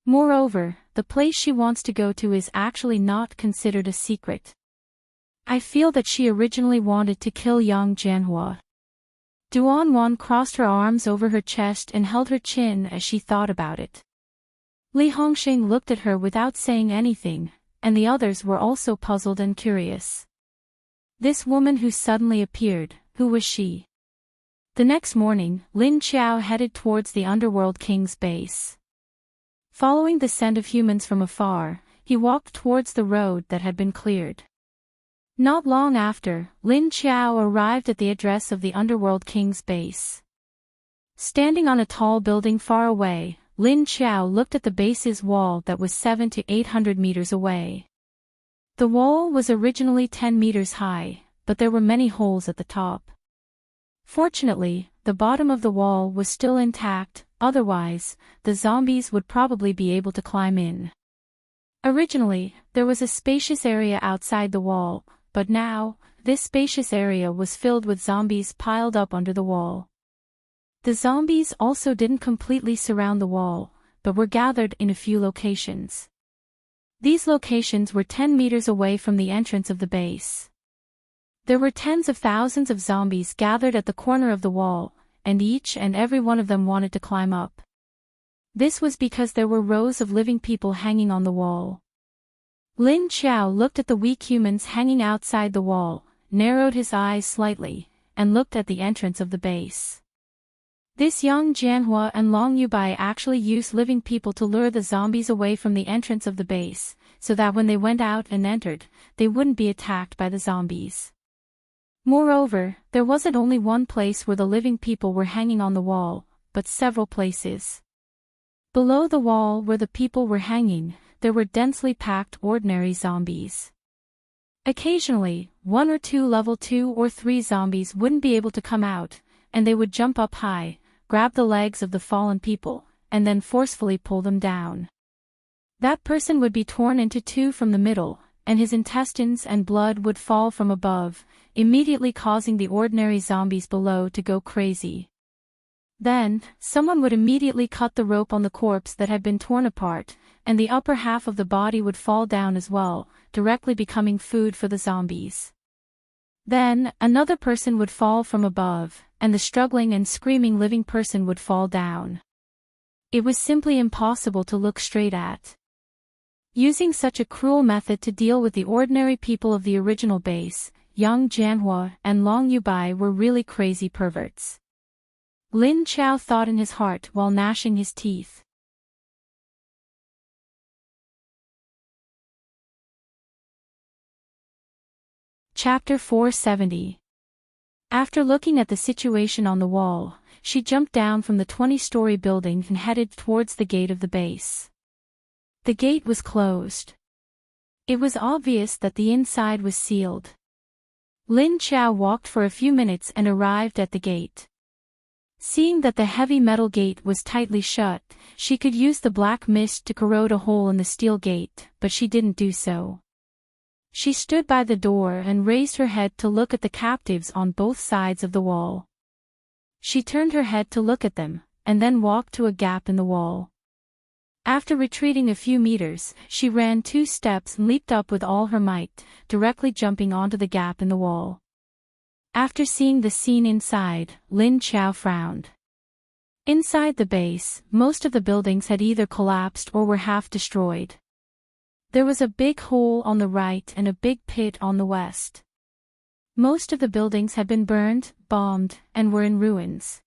Moreover, the place she wants to go to is actually not considered a secret. I feel that she originally wanted to kill Yang Jianhua. Duanwan crossed her arms over her chest and held her chin as she thought about it. Li Hongxing looked at her without saying anything, and the others were also puzzled and curious. This woman who suddenly appeared, who was she? The next morning, Lin Qiao headed towards the Underworld King's base. Following the scent of humans from afar, he walked towards the road that had been cleared. Not long after, Lin Qiao arrived at the address of the Underworld King's base. Standing on a tall building far away, Lin Qiao looked at the base's wall that was 700 to 800 meters away. The wall was originally 10 meters high, but there were many holes at the top. Fortunately, the bottom of the wall was still intact, otherwise, the zombies would probably be able to climb in. Originally, there was a spacious area outside the wall, but now, this spacious area was filled with zombies piled up under the wall. The zombies also didn't completely surround the wall, but were gathered in a few locations. These locations were 10 meters away from the entrance of the base. There were tens of thousands of zombies gathered at the corner of the wall, and each and every one of them wanted to climb up. This was because there were rows of living people hanging on the wall. Lin Qiao looked at the weak humans hanging outside the wall, narrowed his eyes slightly, and looked at the entrance of the base. This Yang Jianhua and Long Yubai actually used living people to lure the zombies away from the entrance of the base, so that when they went out and entered, they wouldn't be attacked by the zombies. Moreover, there wasn't only one place where the living people were hanging on the wall, but several places. Below the wall where the people were hanging, there were densely packed ordinary zombies. Occasionally, 1 or 2 level 2 or 3 zombies wouldn't be able to come out, and they would jump up high, grab the legs of the fallen people, and then forcefully pull them down. That person would be torn into 2 from the middle, and his intestines and blood would fall from above, immediately causing the ordinary zombies below to go crazy. Then, someone would immediately cut the rope on the corpse that had been torn apart, and the upper half of the body would fall down as well, directly becoming food for the zombies. Then, another person would fall from above, and the struggling and screaming living person would fall down. It was simply impossible to look straight at. Using such a cruel method to deal with the ordinary people of the original base, Yang Jianhua and Long Yubai were really crazy perverts. Lin Qiao thought in his heart while gnashing his teeth. Chapter 470. After looking at the situation on the wall, she jumped down from the 20-story building and headed towards the gate of the base. The gate was closed. It was obvious that the inside was sealed. Lin Qiao walked for a few minutes and arrived at the gate. Seeing that the heavy metal gate was tightly shut, she could use the black mist to corrode a hole in the steel gate, but she didn't do so. She stood by the door and raised her head to look at the captives on both sides of the wall. She turned her head to look at them, and then walked to a gap in the wall. After retreating a few meters, she ran 2 steps and leaped up with all her might, directly jumping onto the gap in the wall. After seeing the scene inside, Lin Qiao frowned. Inside the base, most of the buildings had either collapsed or were half destroyed. There was a big hole on the right and a big pit on the west. Most of the buildings had been burned, bombed, and were in ruins.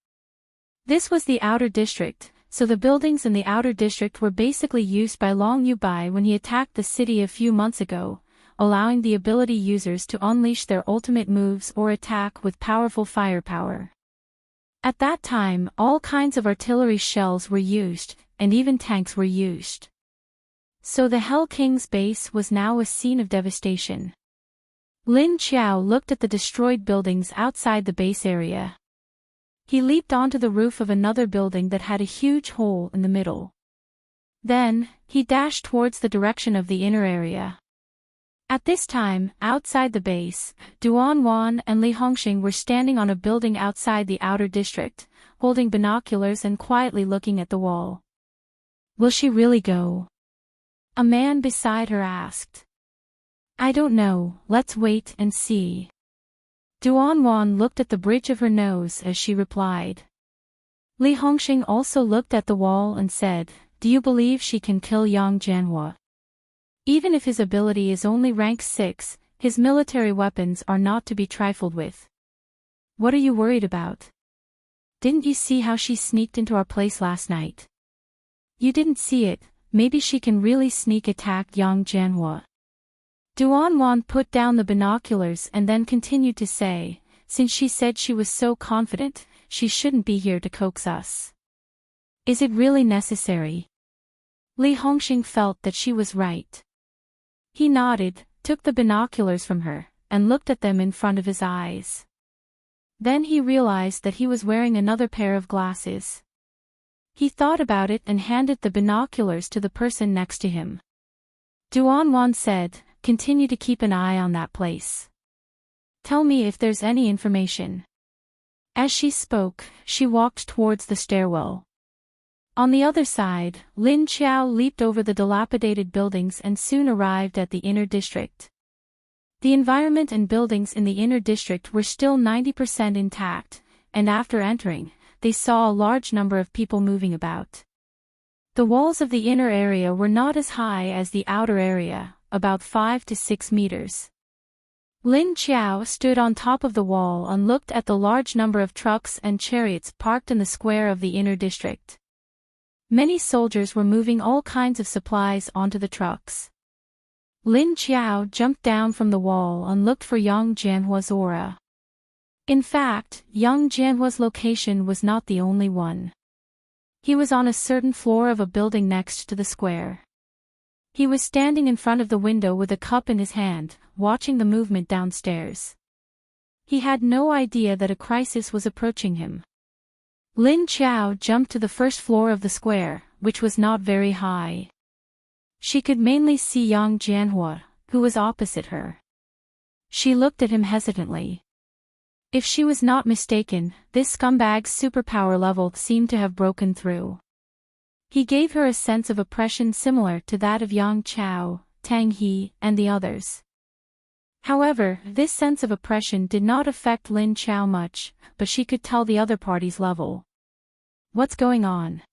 This was the outer district, so the buildings in the outer district were basically used by Long Yubai when he attacked the city a few months ago, allowing the ability users to unleash their ultimate moves or attack with powerful firepower. At that time, all kinds of artillery shells were used, and even tanks were used. So the Hell King's base was now a scene of devastation. Lin Qiao looked at the destroyed buildings outside the base area. He leaped onto the roof of another building that had a huge hole in the middle. Then, he dashed towards the direction of the inner area. At this time, outside the base, Duan Wan and Li Hongxing were standing on a building outside the outer district, holding binoculars and quietly looking at the wall. "Will she really go?" a man beside her asked. "I don't know, let's wait and see." Duan Wan looked at the bridge of her nose as she replied. Li Hongxing also looked at the wall and said, "Do you believe she can kill Yang Jianhua? Even if his ability is only rank 6, his military weapons are not to be trifled with. What are you worried about?" Didn't you see how she sneaked into our place last night? You didn't see it, maybe she can really sneak attack Yang Jianhua. Duan put down the binoculars and then continued to say, since she said she was so confident, she shouldn't be here to coax us. Is it really necessary? Li Hongxing felt that she was right. He nodded, took the binoculars from her, and looked at them in front of his eyes. Then he realized that he was wearing another pair of glasses. He thought about it and handed the binoculars to the person next to him. Duan said, continue to keep an eye on that place. Tell me if there's any information. As she spoke, she walked towards the stairwell. On the other side, Lin Qiao leaped over the dilapidated buildings and soon arrived at the inner district. The environment and buildings in the inner district were still 90% intact, and after entering, they saw a large number of people moving about. The walls of the inner area were not as high as the outer area, about 5 to 6 meters. Lin Qiao stood on top of the wall and looked at the large number of trucks and chariots parked in the square of the inner district. Many soldiers were moving all kinds of supplies onto the trucks. Lin Qiao jumped down from the wall and looked for Yang Jianhua's aura. In fact, Yang Jianhua's location was not the only one. He was on a certain floor of a building next to the square. He was standing in front of the window with a cup in his hand, watching the movement downstairs. He had no idea that a crisis was approaching him. Lin Qiao jumped to the first floor of the square, which was not very high. She could mainly see Yang Jianhua, who was opposite her. She looked at him hesitantly. If she was not mistaken, this scumbag's superpower level seemed to have broken through. He gave her a sense of oppression similar to that of Yang Chao, Tang He, and the others. However, this sense of oppression did not affect Lin Qiao much, but she could tell the other party's level. What's going on?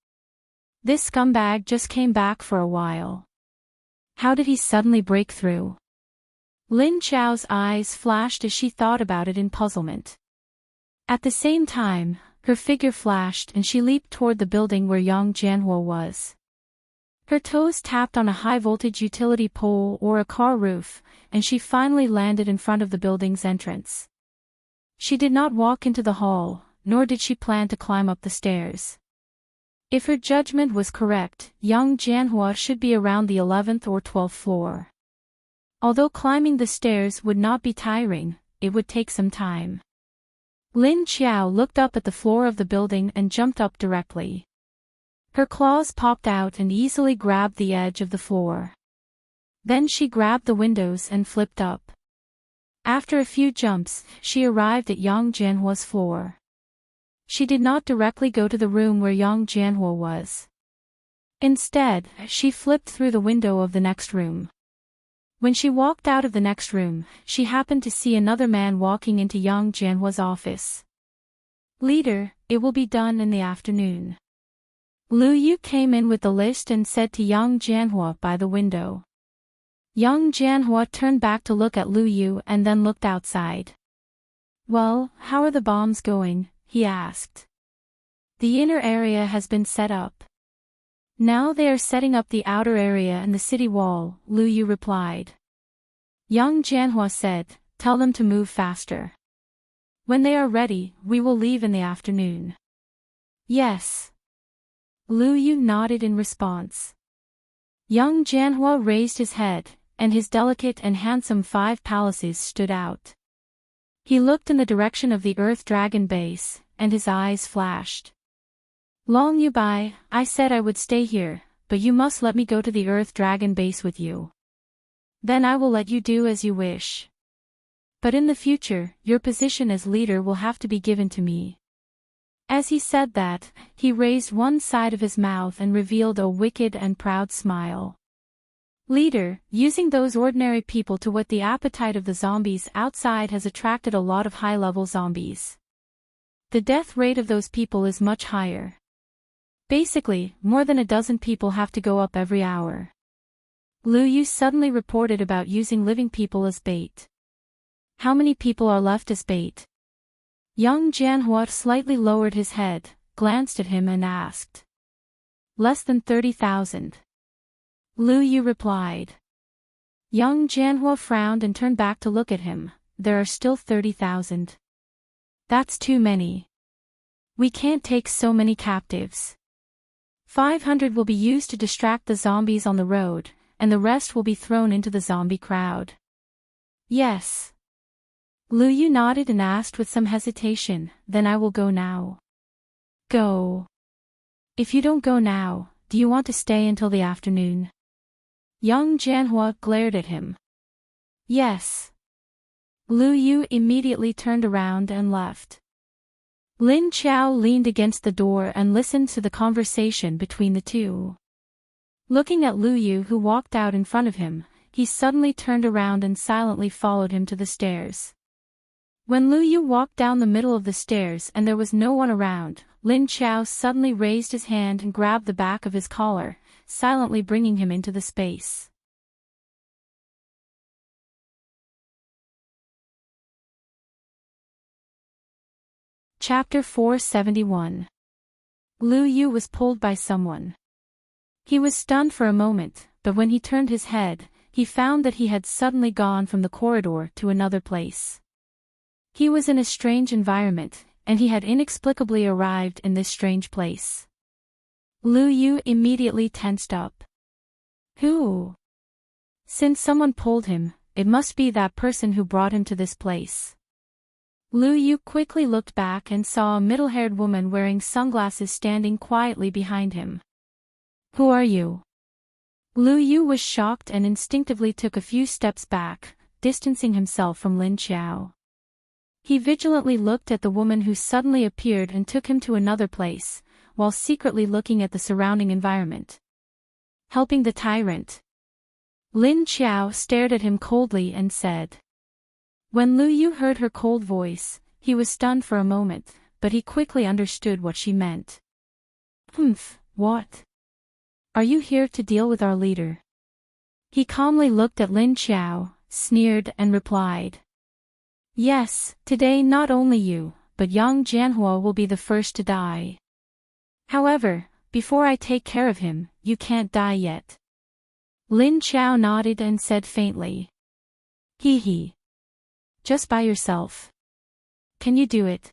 This scumbag just came back for a while. How did he suddenly break through? Lin Qiao's eyes flashed as she thought about it in puzzlement. At the same time, her figure flashed and she leaped toward the building where Yang Jianhua was. Her toes tapped on a high-voltage utility pole or a car roof, and she finally landed in front of the building's entrance. She did not walk into the hall, nor did she plan to climb up the stairs. If her judgment was correct, Yang Jianhua should be around the 11th or 12th floor. Although climbing the stairs would not be tiring, it would take some time. Lin Qiao looked up at the floor of the building and jumped up directly. Her claws popped out and easily grabbed the edge of the floor. Then she grabbed the windows and flipped up. After a few jumps, she arrived at Yang Jianhua's floor. She did not directly go to the room where Yang Jianhua was. Instead, she flipped through the window of the next room. When she walked out of the next room, she happened to see another man walking into Yang Jianhua's office. "Leader, it will be done in the afternoon." Lu Yu came in with the list and said to Yang Jianhua by the window. Yang Jianhua turned back to look at Lu Yu and then looked outside. "Well, how are the bombs going?" he asked. "The inner area has been set up. Now they are setting up the outer area and the city wall," Lu Yu replied. Yang Jianhua said, "Tell them to move faster. When they are ready, we will leave in the afternoon." "Yes." Lu Yu nodded in response. Yang Jianhua raised his head, and his delicate and handsome 5 palaces stood out. He looked in the direction of the Earth Dragon base, and his eyes flashed. "Long Yubai, I said I would stay here, but you must let me go to the Earth Dragon base with you. Then I will let you do as you wish. But in the future, your position as leader will have to be given to me." As he said that, he raised one side of his mouth and revealed a wicked and proud smile. "Leader, using those ordinary people to whet the appetite of the zombies outside has attracted a lot of high-level zombies. The death rate of those people is much higher. Basically, more than a dozen people have to go up every hour." Lu Yu suddenly reported about using living people as bait. "How many people are left as bait?" Young Jianhua slightly lowered his head, glanced at him and asked. Less than 30,000. Lu Yu replied. Young Jianhua frowned and turned back to look at him. There are still 30,000. That's too many. We can't take so many captives. 500 will be used to distract the zombies on the road, and the rest will be thrown into the zombie crowd. Yes. Lu Yu nodded and asked with some hesitation, then I will go now. Go. If you don't go now, do you want to stay until the afternoon? Young Jianhua glared at him. Yes. Lu Yu immediately turned around and left. Lin Chao leaned against the door and listened to the conversation between the two. Looking at Lu Yu who walked out in front of him, he suddenly turned around and silently followed him to the stairs. When Lu Yu walked down the middle of the stairs and there was no one around, Lin Chao suddenly raised his hand and grabbed the back of his collar, silently bringing him into the space. Chapter 471. Lu Yu was pulled by someone. He was stunned for a moment, but when he turned his head, he found that he had suddenly gone from the corridor to another place. He was in a strange environment, and he had inexplicably arrived in this strange place. Lu Yu immediately tensed up. Who? Since someone pulled him, it must be that person who brought him to this place. Lu Yu quickly looked back and saw a middle-haired woman wearing sunglasses standing quietly behind him. Who are you? Lu Yu was shocked and instinctively took a few steps back, distancing himself from Lin Chao. He vigilantly looked at the woman who suddenly appeared and took him to another place, while secretly looking at the surrounding environment. Helping the tyrant. Lin Chao stared at him coldly and said. When Lu Yu heard her cold voice, he was stunned for a moment, but he quickly understood what she meant. What? Are you here to deal with our leader? He calmly looked at Lin Chao, sneered and replied. Yes, today not only you, but young Jianhua will be the first to die. However, before I take care of him, you can't die yet. Lin Chao nodded and said faintly. Hee. Just by yourself. Can you do it?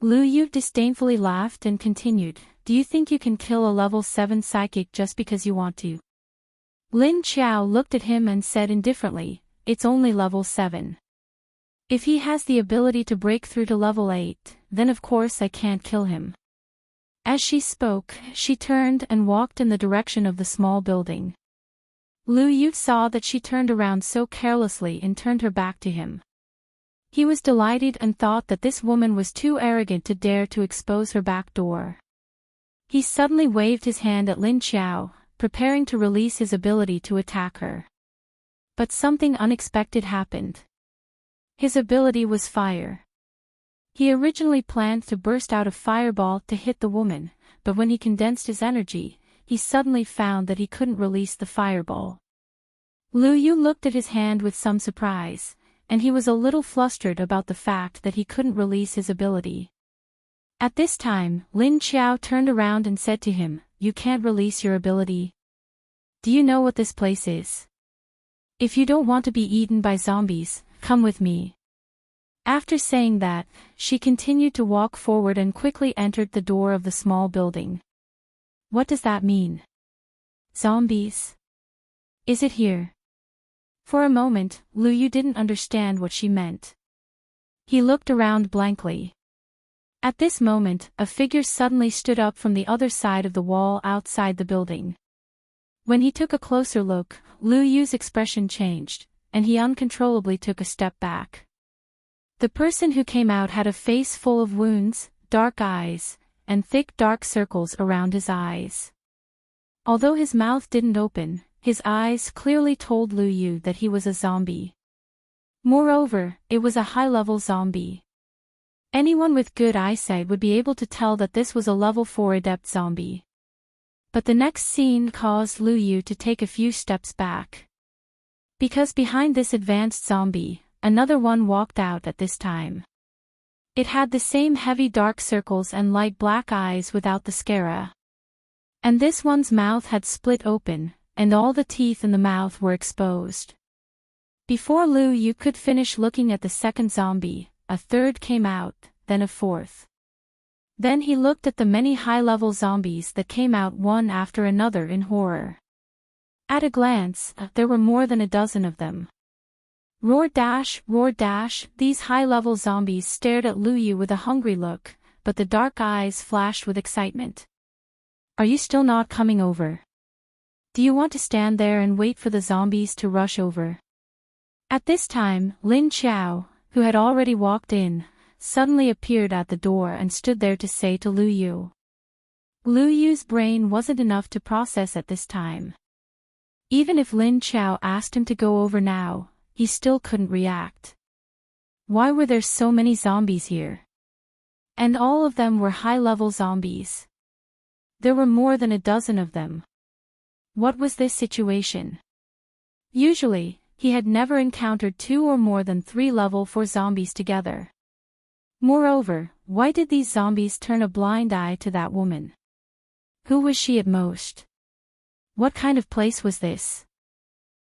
Lu Yu disdainfully laughed and continued, do you think you can kill a level 7 psychic just because you want to? Lin Chao looked at him and said indifferently, it's only level 7. If he has the ability to break through to level 8, then of course I can't kill him. As she spoke, she turned and walked in the direction of the small building. Lu Yu saw that she turned around so carelessly and turned her back to him. He was delighted and thought that this woman was too arrogant to dare to expose her back door. He suddenly waved his hand at Lin Chao, preparing to release his ability to attack her. But something unexpected happened. His ability was fire. He originally planned to burst out a fireball to hit the woman, but when he condensed his energy, he suddenly found that he couldn't release the fireball. Lu Yu looked at his hand with some surprise, and he was a little flustered about the fact that he couldn't release his ability. At this time, Lin Chao turned around and said to him, you can't release your ability? Do you know what this place is? If you don't want to be eaten by zombies, come with me. After saying that, she continued to walk forward and quickly entered the door of the small building. What does that mean? Zombies? Is it here? For a moment, Lu Yu didn't understand what she meant. He looked around blankly. At this moment, a figure suddenly stood up from the other side of the wall outside the building. When he took a closer look, Lu Yu's expression changed, and he uncontrollably took a step back. The person who came out had a face full of wounds, dark eyes, and thick dark circles around his eyes. Although his mouth didn't open, his eyes clearly told Lu Yu that he was a zombie. Moreover, it was a high-level zombie. Anyone with good eyesight would be able to tell that this was a level 4 adept zombie. But the next scene caused Lu Yu to take a few steps back. Because behind this advanced zombie, another one walked out at this time. It had the same heavy dark circles and light black eyes without the scara. And this one's mouth had split open, and all the teeth in the mouth were exposed. Before Lu Yu could finish looking at the second zombie, a third came out, then a fourth. Then he looked at the many high-level zombies that came out one after another in horror. At a glance, there were more than a dozen of them. Roar dash, these high-level zombies stared at Lu Yu with a hungry look, but the dark eyes flashed with excitement. Are you still not coming over? Do you want to stand there and wait for the zombies to rush over? At this time, Lin Qiao, who had already walked in, suddenly appeared at the door and stood there to say to Lu Yu. Lu Yu's brain wasn't enough to process at this time. Even if Lin Qiao asked him to go over now, he still couldn't react. Why were there so many zombies here? And all of them were high-level zombies. There were more than a dozen of them. What was this situation? Usually, he had never encountered 2 or more than 3 level 4 zombies together. Moreover, why did these zombies turn a blind eye to that woman? Who was she at most? What kind of place was this?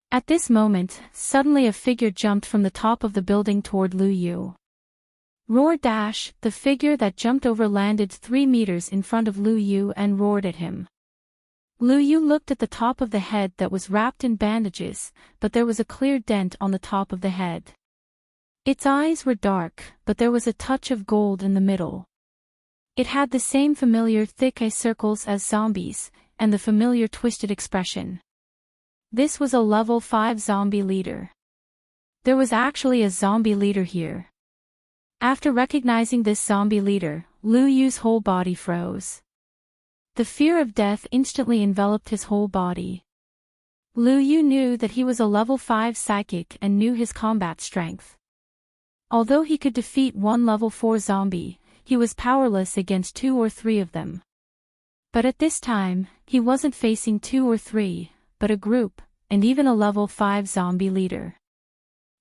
At this moment, suddenly a figure jumped from the top of the building toward Lu Yu. Roar dash, the figure that jumped over landed 3 meters in front of Lu Yu and roared at him. Lu Yu looked at the top of the head that was wrapped in bandages, but there was a clear dent on the top of the head. Its eyes were dark, but there was a touch of gold in the middle. It had the same familiar thick eye circles as zombies, and the familiar twisted expression. This was a level 5 zombie leader. There was actually a zombie leader here. After recognizing this zombie leader, Lu Yu's whole body froze. The fear of death instantly enveloped his whole body. Lu Yu knew that he was a level 5 psychic and knew his combat strength. Although he could defeat one level 4 zombie, he was powerless against 2 or 3 of them. But at this time, he wasn't facing 2 or 3, but a group, and even a level 5 zombie leader.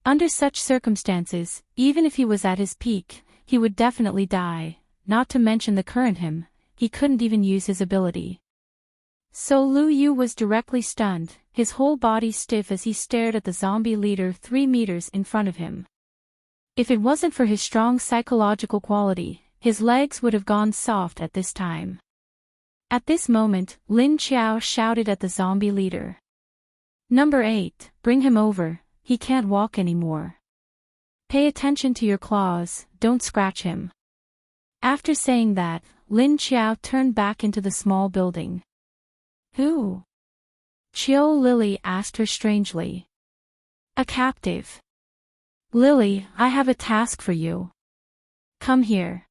Under such circumstances, even if he was at his peak, he would definitely die, not to mention the current him, he couldn't even use his ability. So Lu Yu was directly stunned, his whole body stiff as he stared at the zombie leader 3 meters in front of him. If it wasn't for his strong psychological quality, his legs would have gone soft at this time. At this moment, Lin Qiao shouted at the zombie leader. Number 8, bring him over, he can't walk anymore. Pay attention to your claws, don't scratch him. After saying that, Lin Qiao turned back into the small building. Who? Qiao Lily asked her strangely. A captive. Lily, I have a task for you. Come here.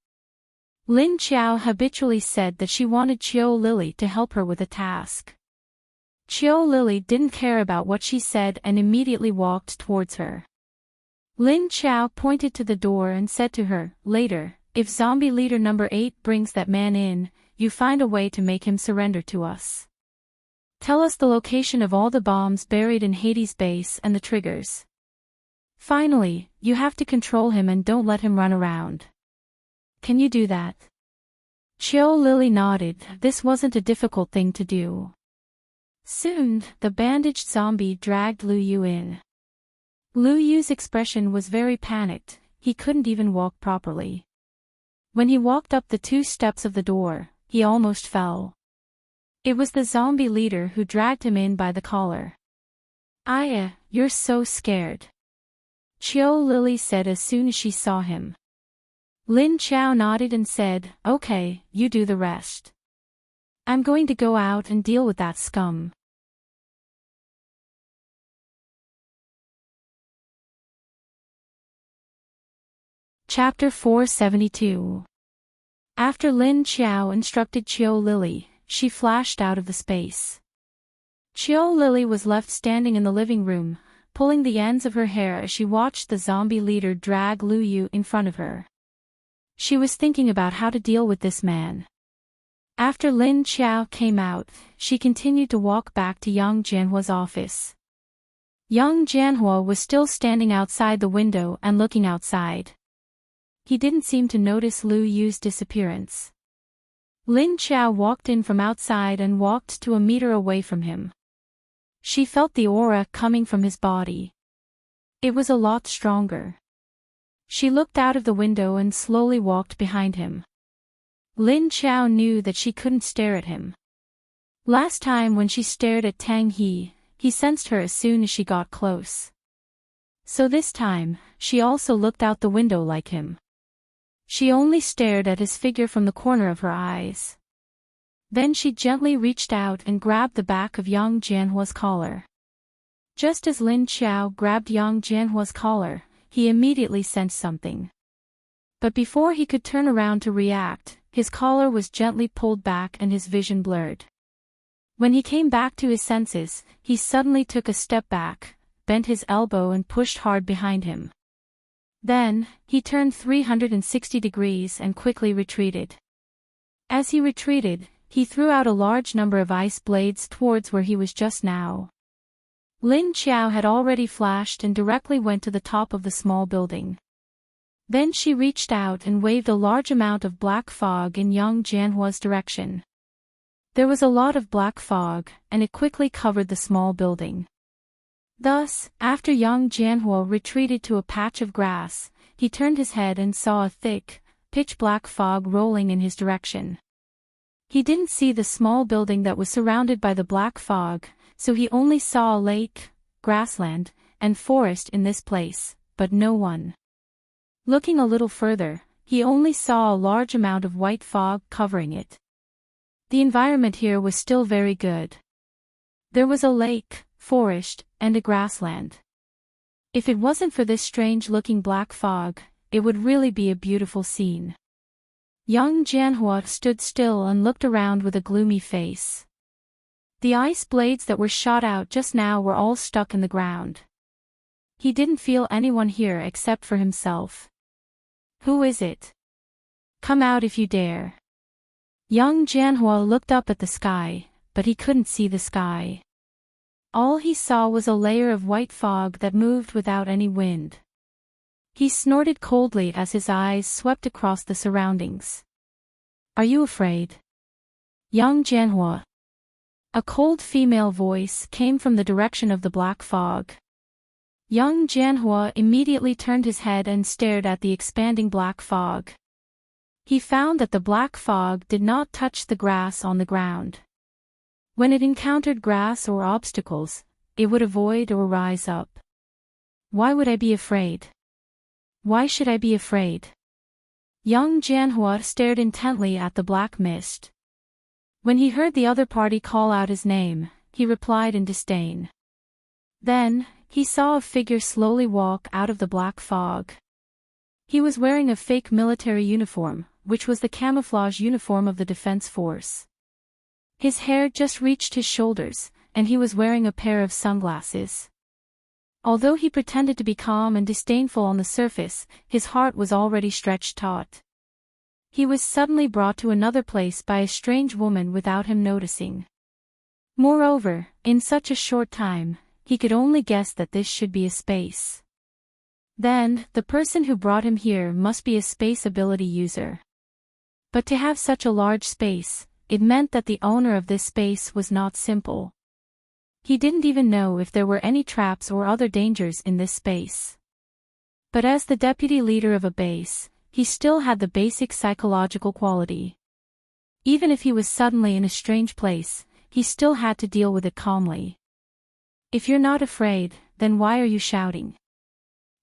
Lin Qiao habitually said that she wanted Qiao Lily to help her with a task. Qiao Lily didn't care about what she said and immediately walked towards her. Lin Qiao pointed to the door and said to her, later, if zombie leader number 8 brings that man in, you find a way to make him surrender to us. Tell us the location of all the bombs buried in Hades' base and the triggers. Finally, you have to control him and don't let him run around. Can you do that? Qiao Lily nodded, this wasn't a difficult thing to do. Soon, the bandaged zombie dragged Lu Yu in. Lu Yu's expression was very panicked, he couldn't even walk properly. When he walked up the 2 steps of the door, he almost fell. It was the zombie leader who dragged him in by the collar. Aya, you're so scared. Qiao Lily said as soon as she saw him. Lin Qiao nodded and said, okay, you do the rest. I'm going to go out and deal with that scum. Chapter 472. After Lin Qiao instructed Qiao Lily, she flashed out of the space. Qiao Lily was left standing in the living room, pulling the ends of her hair as she watched the zombie leader drag Lu Yu in front of her. She was thinking about how to deal with this man. After Lin Qiao came out, she continued to walk back to Yang Jianhua's office. Yang Jianhua was still standing outside the window and looking outside. he didn't seem to notice Lu Yu's disappearance. Lin Qiao walked in from outside and walked to a meter away from him. She felt the aura coming from his body. It was a lot stronger. She looked out of the window and slowly walked behind him. Lin Qiao knew that she couldn't stare at him. Last time when she stared at Tang He sensed her as soon as she got close. So this time, she also looked out the window like him. She only stared at his figure from the corner of her eyes. Then she gently reached out and grabbed the back of Yang Jianhua's collar. Just as Lin Qiao grabbed Yang Jianhua's collar, he immediately sensed something. But before he could turn around to react, his collar was gently pulled back and his vision blurred. When he came back to his senses, he suddenly took a step back, bent his elbow and pushed hard behind him. Then, he turned 360 degrees and quickly retreated. As he retreated, he threw out a large number of ice blades towards where he was just now. Lin Qiao had already flashed and directly went to the top of the small building. Then she reached out and waved a large amount of black fog in Yang Jianhua's direction. There was a lot of black fog, and it quickly covered the small building. Thus, after Yang Jianhua retreated to a patch of grass, he turned his head and saw a thick, pitch-black fog rolling in his direction. He didn't see the small building that was surrounded by the black fog, so he only saw a lake, grassland, and forest in this place, but no one. Looking a little further, he only saw a large amount of white fog covering it. The environment here was still very good. There was a lake, forest, and a grassland. If it wasn't for this strange-looking black fog, it would really be a beautiful scene. Yang Jianhua stood still and looked around with a gloomy face. The ice blades that were shot out just now were all stuck in the ground. He didn't feel anyone here except for himself. Who is it? Come out if you dare. Yang Jianhua looked up at the sky, but he couldn't see the sky. All he saw was a layer of white fog that moved without any wind. He snorted coldly as his eyes swept across the surroundings. Are you afraid? Yang Jianhua. A cold female voice came from the direction of the black fog. Yang Jianhua immediately turned his head and stared at the expanding black fog. He found that the black fog did not touch the grass on the ground. When it encountered grass or obstacles, it would avoid or rise up. Why would I be afraid? Why should I be afraid? Yang Jianhua stared intently at the black mist. When he heard the other party call out his name, he replied in disdain. Then, he saw a figure slowly walk out of the black fog. He was wearing a fake military uniform, which was the camouflage uniform of the defense force. His hair just reached his shoulders, and he was wearing a pair of sunglasses. Although he pretended to be calm and disdainful on the surface, his heart was already stretched taut. He was suddenly brought to another place by a strange woman without him noticing. Moreover, in such a short time, he could only guess that this should be a space. Then, the person who brought him here must be a space ability user. But to have such a large space, it meant that the owner of this space was not simple. He didn't even know if there were any traps or other dangers in this space. But as the deputy leader of a base, he still had the basic psychological quality. Even if he was suddenly in a strange place, he still had to deal with it calmly. If you're not afraid, then why are you shouting?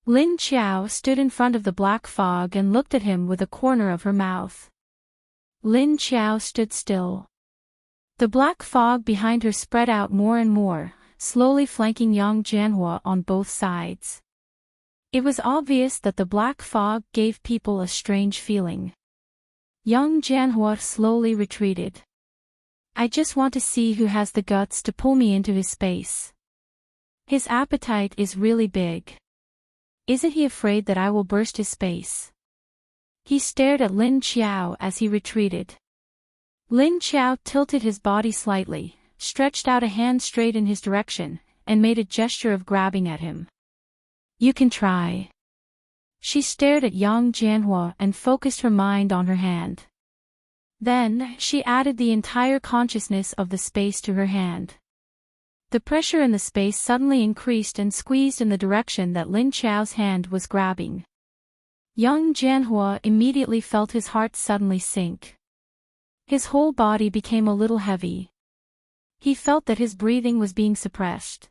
Lin Qiao stood in front of the black fog and looked at him with a corner of her mouth. Lin Qiao stood still. The black fog behind her spread out more and more, slowly flanking Yang Jianhua on both sides. It was obvious that the black fog gave people a strange feeling. Yang Jianhua slowly retreated. I just want to see who has the guts to pull me into his space. His appetite is really big. Isn't he afraid that I will burst his space? He stared at Lin Qiao as he retreated. Lin Qiao tilted his body slightly, stretched out a hand straight in his direction, and made a gesture of grabbing at him. You can try. She stared at Yang Jianhua and focused her mind on her hand. Then, she added the entire consciousness of the space to her hand. The pressure in the space suddenly increased and squeezed in the direction that Lin Qiao's hand was grabbing. Yang Jianhua immediately felt his heart suddenly sink. His whole body became a little heavy. He felt that his breathing was being suppressed.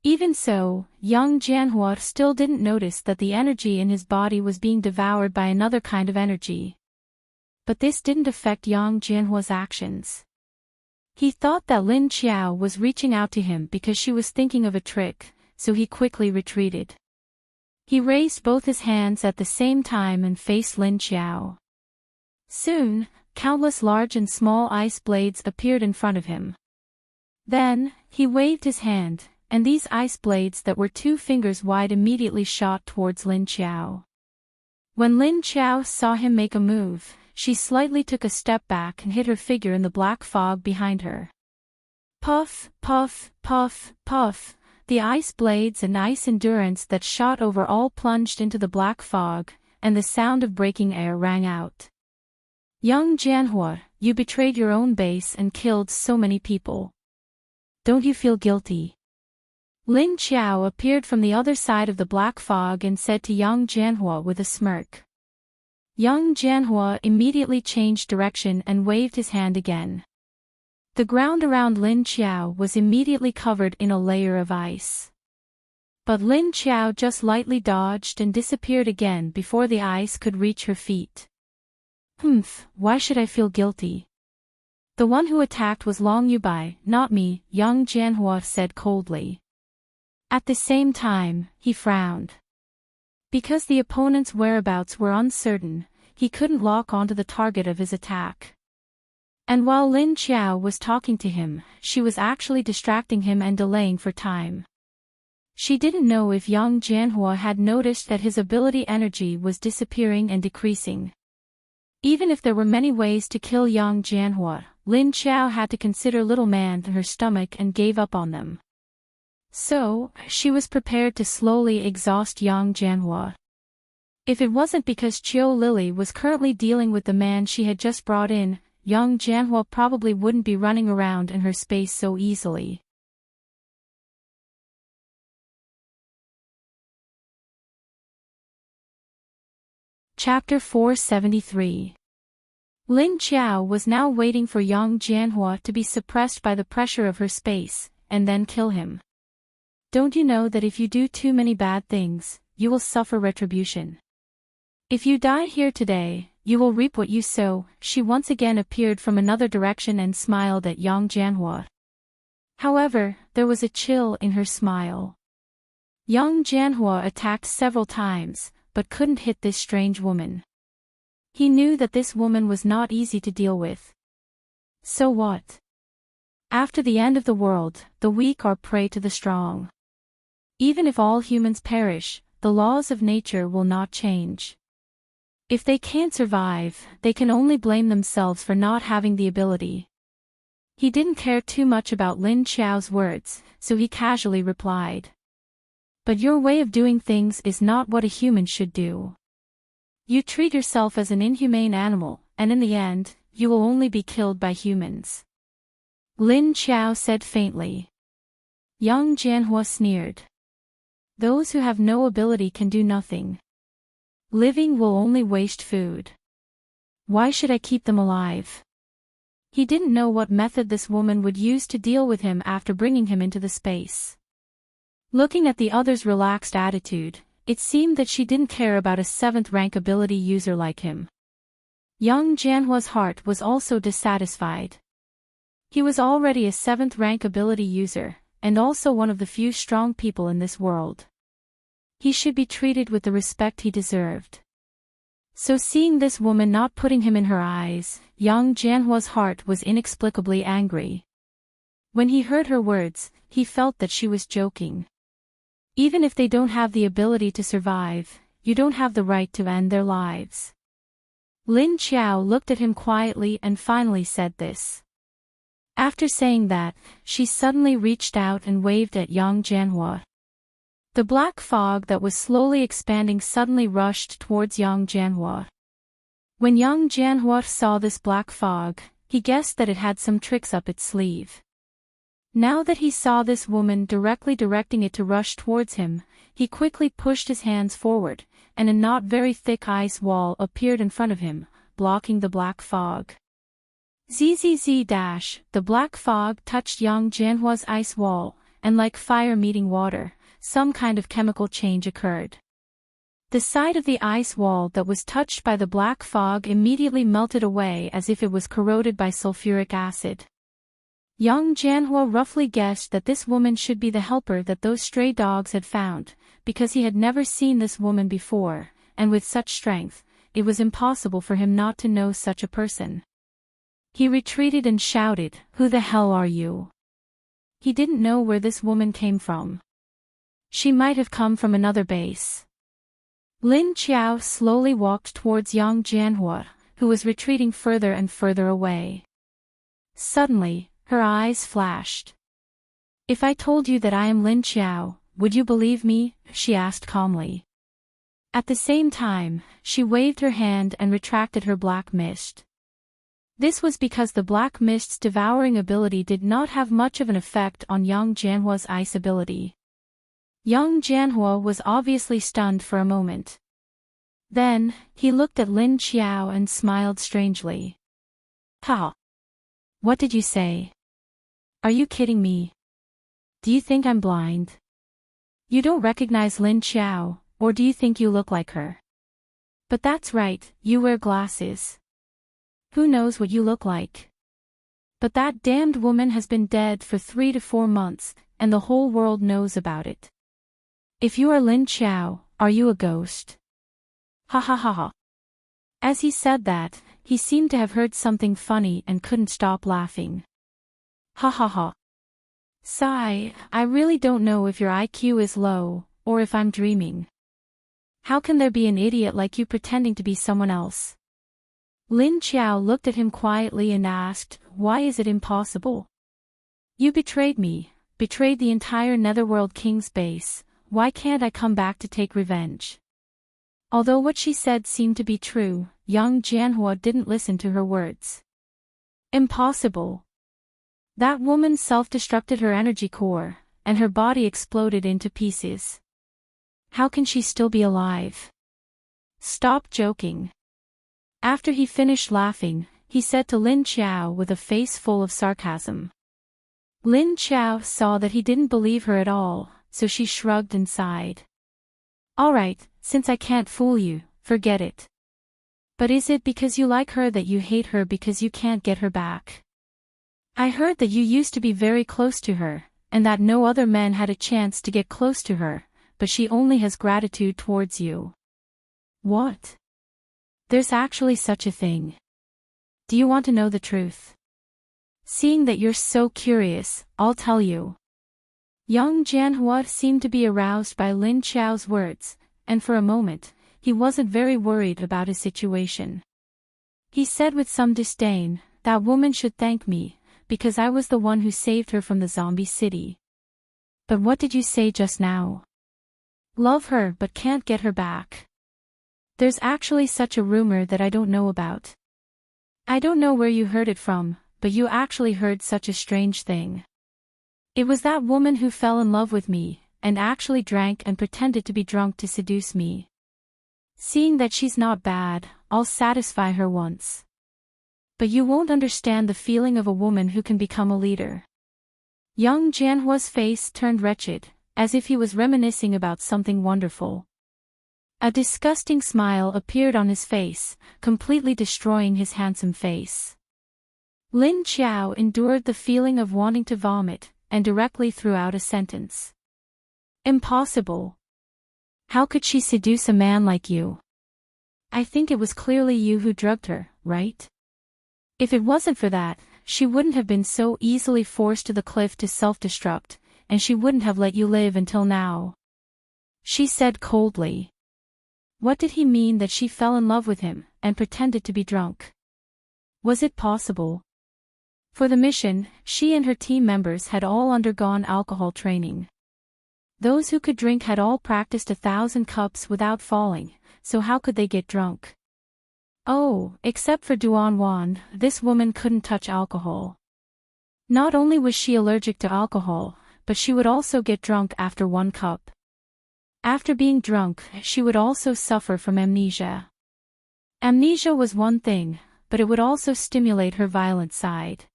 Even so, Yang Jianhua still didn't notice that the energy in his body was being devoured by another kind of energy. But this didn't affect Yang Jianhua's actions. He thought that Lin Qiao was reaching out to him because she was thinking of a trick, so he quickly retreated. He raised both his hands at the same time and faced Lin Qiao. Soon, countless large and small ice blades appeared in front of him. Then, he waved his hand, and these ice blades that were 2 fingers wide immediately shot towards Lin Qiao. When Lin Qiao saw him make a move, she slightly took a step back and hid her figure in the black fog behind her. Puff, puff, puff, puff, the ice blades and ice endurance that shot over all plunged into the black fog, and the sound of breaking air rang out. Young Jianhua, you betrayed your own base and killed so many people. Don't you feel guilty? Lin Qiao appeared from the other side of the black fog and said to Yang Jianhua with a smirk. Yang Jianhua immediately changed direction and waved his hand again. The ground around Lin Qiao was immediately covered in a layer of ice. But Lin Qiao just lightly dodged and disappeared again before the ice could reach her feet. Why should I feel guilty? The one who attacked was Long Yubai, not me, Yang Jianhua said coldly. At the same time, he frowned. Because the opponent's whereabouts were uncertain, he couldn't lock onto the target of his attack. And while Lin Qiao was talking to him, she was actually distracting him and delaying for time. She didn't know if Yang Jianhua had noticed that his ability energy was disappearing and decreasing. Even if there were many ways to kill Yang Jianhua, Lin Qiao had to consider little man in her stomach and gave up on them. So, she was prepared to slowly exhaust Yang Jianhua. If it wasn't because Qiu Lily was currently dealing with the man she had just brought in, Yang Jianhua probably wouldn't be running around in her space so easily. Chapter 473. Lin Qiao was now waiting for Yang Jianhua to be suppressed by the pressure of her space, and then kill him. Don't you know that if you do too many bad things, you will suffer retribution? If you die here today, you will reap what you sow. She once again appeared from another direction and smiled at Yang Jianhua. However, there was a chill in her smile. Yang Jianhua attacked several times, but couldn't hit this strange woman. He knew that this woman was not easy to deal with. So what? After the end of the world, the weak are prey to the strong. Even if all humans perish, the laws of nature will not change. If they can't survive, they can only blame themselves for not having the ability. He didn't care too much about Lin Qiao's words, so he casually replied. But your way of doing things is not what a human should do. You treat yourself as an inhumane animal, and in the end, you will only be killed by humans. Lin Qiao said faintly. Yang Jianhua sneered. Those who have no ability can do nothing. Living will only waste food. Why should I keep them alive? He didn't know what method this woman would use to deal with him after bringing him into the space. Looking at the other's relaxed attitude, it seemed that she didn't care about a 7th rank ability user like him. Yang Jianhua's heart was also dissatisfied. He was already a 7th rank ability user, and also one of the few strong people in this world. He should be treated with the respect he deserved. So seeing this woman not putting him in her eyes, Yang Jianhua's heart was inexplicably angry. When he heard her words, he felt that she was joking. Even if they don't have the ability to survive, you don't have the right to end their lives. Lin Qiao looked at him quietly and finally said this. After saying that, she suddenly reached out and waved at Yang Jianhua. The black fog that was slowly expanding suddenly rushed towards Yang Jianhua. When Yang Jianhua saw this black fog, he guessed that it had some tricks up its sleeve. Now that he saw this woman directly directing it to rush towards him, he quickly pushed his hands forward, and a not very thick ice wall appeared in front of him, blocking the black fog. Zzz. The black fog touched Yang Jianhua's ice wall, and like fire meeting water, some kind of chemical change occurred. The side of the ice wall that was touched by the black fog immediately melted away as if it was corroded by sulfuric acid. Yang Jianhua roughly guessed that this woman should be the helper that those stray dogs had found, because he had never seen this woman before, and with such strength, it was impossible for him not to know such a person. He retreated and shouted, "Who the hell are you?" He didn't know where this woman came from. She might have come from another base. Lin Qiao slowly walked towards Yang Jianhua, who was retreating further and further away. Suddenly, her eyes flashed. "If I told you that I am Lin Qiao, would you believe me?" she asked calmly. At the same time, she waved her hand and retracted her black mist. This was because the black mist's devouring ability did not have much of an effect on Yang Jianhua's ice ability. Yang Jianhua was obviously stunned for a moment. Then, he looked at Lin Qiao and smiled strangely. "Ha! What did you say? Are you kidding me? Do you think I'm blind? You don't recognize Lin Qiao, or do you think you look like her? But that's right, you wear glasses. Who knows what you look like? But that damned woman has been dead for 3 to 4 months, and the whole world knows about it. If you are Lin Qiao, are you a ghost?" Ha ha ha ha. As he said that, he seemed to have heard something funny and couldn't stop laughing. Ha ha ha. Sigh, I really don't know if your IQ is low, or if I'm dreaming. How can there be an idiot like you pretending to be someone else? Lin Qiao looked at him quietly and asked, "Why is it impossible? You betrayed me, betrayed the entire Netherworld King's base. Why can't I come back to take revenge?" Although what she said seemed to be true, Yang Jianhua didn't listen to her words. Impossible. That woman self-destructed her energy core, and her body exploded into pieces. How can she still be alive? Stop joking. After he finished laughing, he said to Lin Qiao with a face full of sarcasm. Lin Qiao saw that he didn't believe her at all, so she shrugged and sighed. "All right, since I can't fool you, forget it. But is it because you like her that you hate her because you can't get her back? I heard that you used to be very close to her, and that no other man had a chance to get close to her, but she only has gratitude towards you." What? There's actually such a thing. Do you want to know the truth? Seeing that you're so curious, I'll tell you. Yang Jianhua seemed to be aroused by Lin Qiao's words, and for a moment, he wasn't very worried about his situation. He said with some disdain, "That woman should thank me, because I was the one who saved her from the zombie city." But what did you say just now? Love her but can't get her back. There's actually such a rumor that I don't know about. I don't know where you heard it from, but you actually heard such a strange thing. It was that woman who fell in love with me, and actually drank and pretended to be drunk to seduce me. Seeing that she's not bad, I'll satisfy her once. But you won't understand the feeling of a woman who can become a leader. Yang Jianhua's face turned wretched, as if he was reminiscing about something wonderful. A disgusting smile appeared on his face, completely destroying his handsome face. Lin Qiao endured the feeling of wanting to vomit, and directly threw out a sentence. Impossible. How could she seduce a man like you? I think it was clearly you who drugged her, right? If it wasn't for that, she wouldn't have been so easily forced to the cliff to self-destruct, and she wouldn't have let you live until now. She said coldly. What did he mean that she fell in love with him, and pretended to be drunk? Was it possible? For the mission, she and her team members had all undergone alcohol training. Those who could drink had all practiced 1,000 cups without falling, so how could they get drunk? Oh, except for Duan, this woman couldn't touch alcohol. Not only was she allergic to alcohol, but she would also get drunk after 1 cup. After being drunk, she would also suffer from amnesia. Amnesia was one thing, but it would also stimulate her violent side.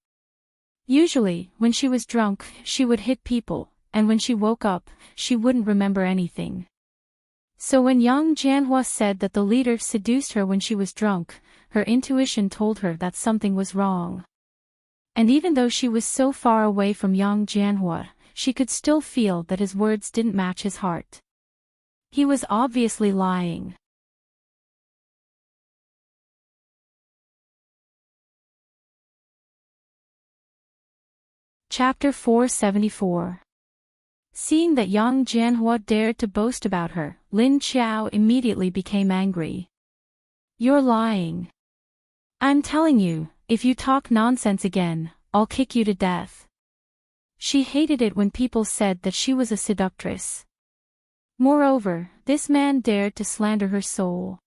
Usually, when she was drunk, she would hit people, and when she woke up, she wouldn't remember anything. So when young Jianhua said that the leader seduced her when she was drunk, her intuition told her that something was wrong. And even though she was so far away from young Jianhua, she could still feel that his words didn't match his heart. He was obviously lying. Chapter 474. Seeing that young Jianhua dared to boast about her, Lin Qiao immediately became angry. You're lying. I'm telling you, if you talk nonsense again, I'll kick you to death. She hated it when people said that she was a seductress. Moreover, this man dared to slander her soul.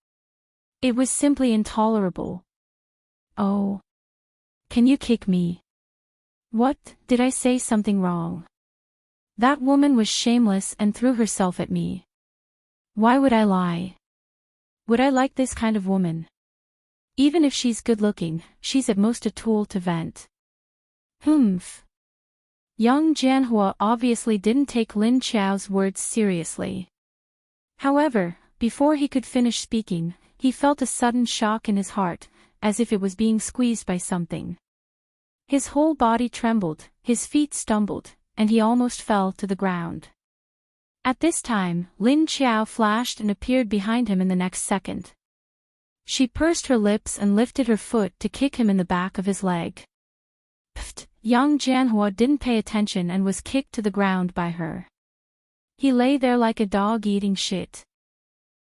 It was simply intolerable. Oh. Can you kick me? What, did I say something wrong? That woman was shameless and threw herself at me. Why would I lie? Would I like this kind of woman? Even if she's good-looking, she's at most a tool to vent. Humph. Young Jianhua obviously didn't take Lin Qiao's words seriously. However, before he could finish speaking, he felt a sudden shock in his heart, as if it was being squeezed by something. His whole body trembled, his feet stumbled, and he almost fell to the ground. At this time, Lin Qiao flashed and appeared behind him in the next second. She pursed her lips and lifted her foot to kick him in the back of his leg. Pfft! Young Jianhua didn't pay attention and was kicked to the ground by her. He lay there like a dog eating shit.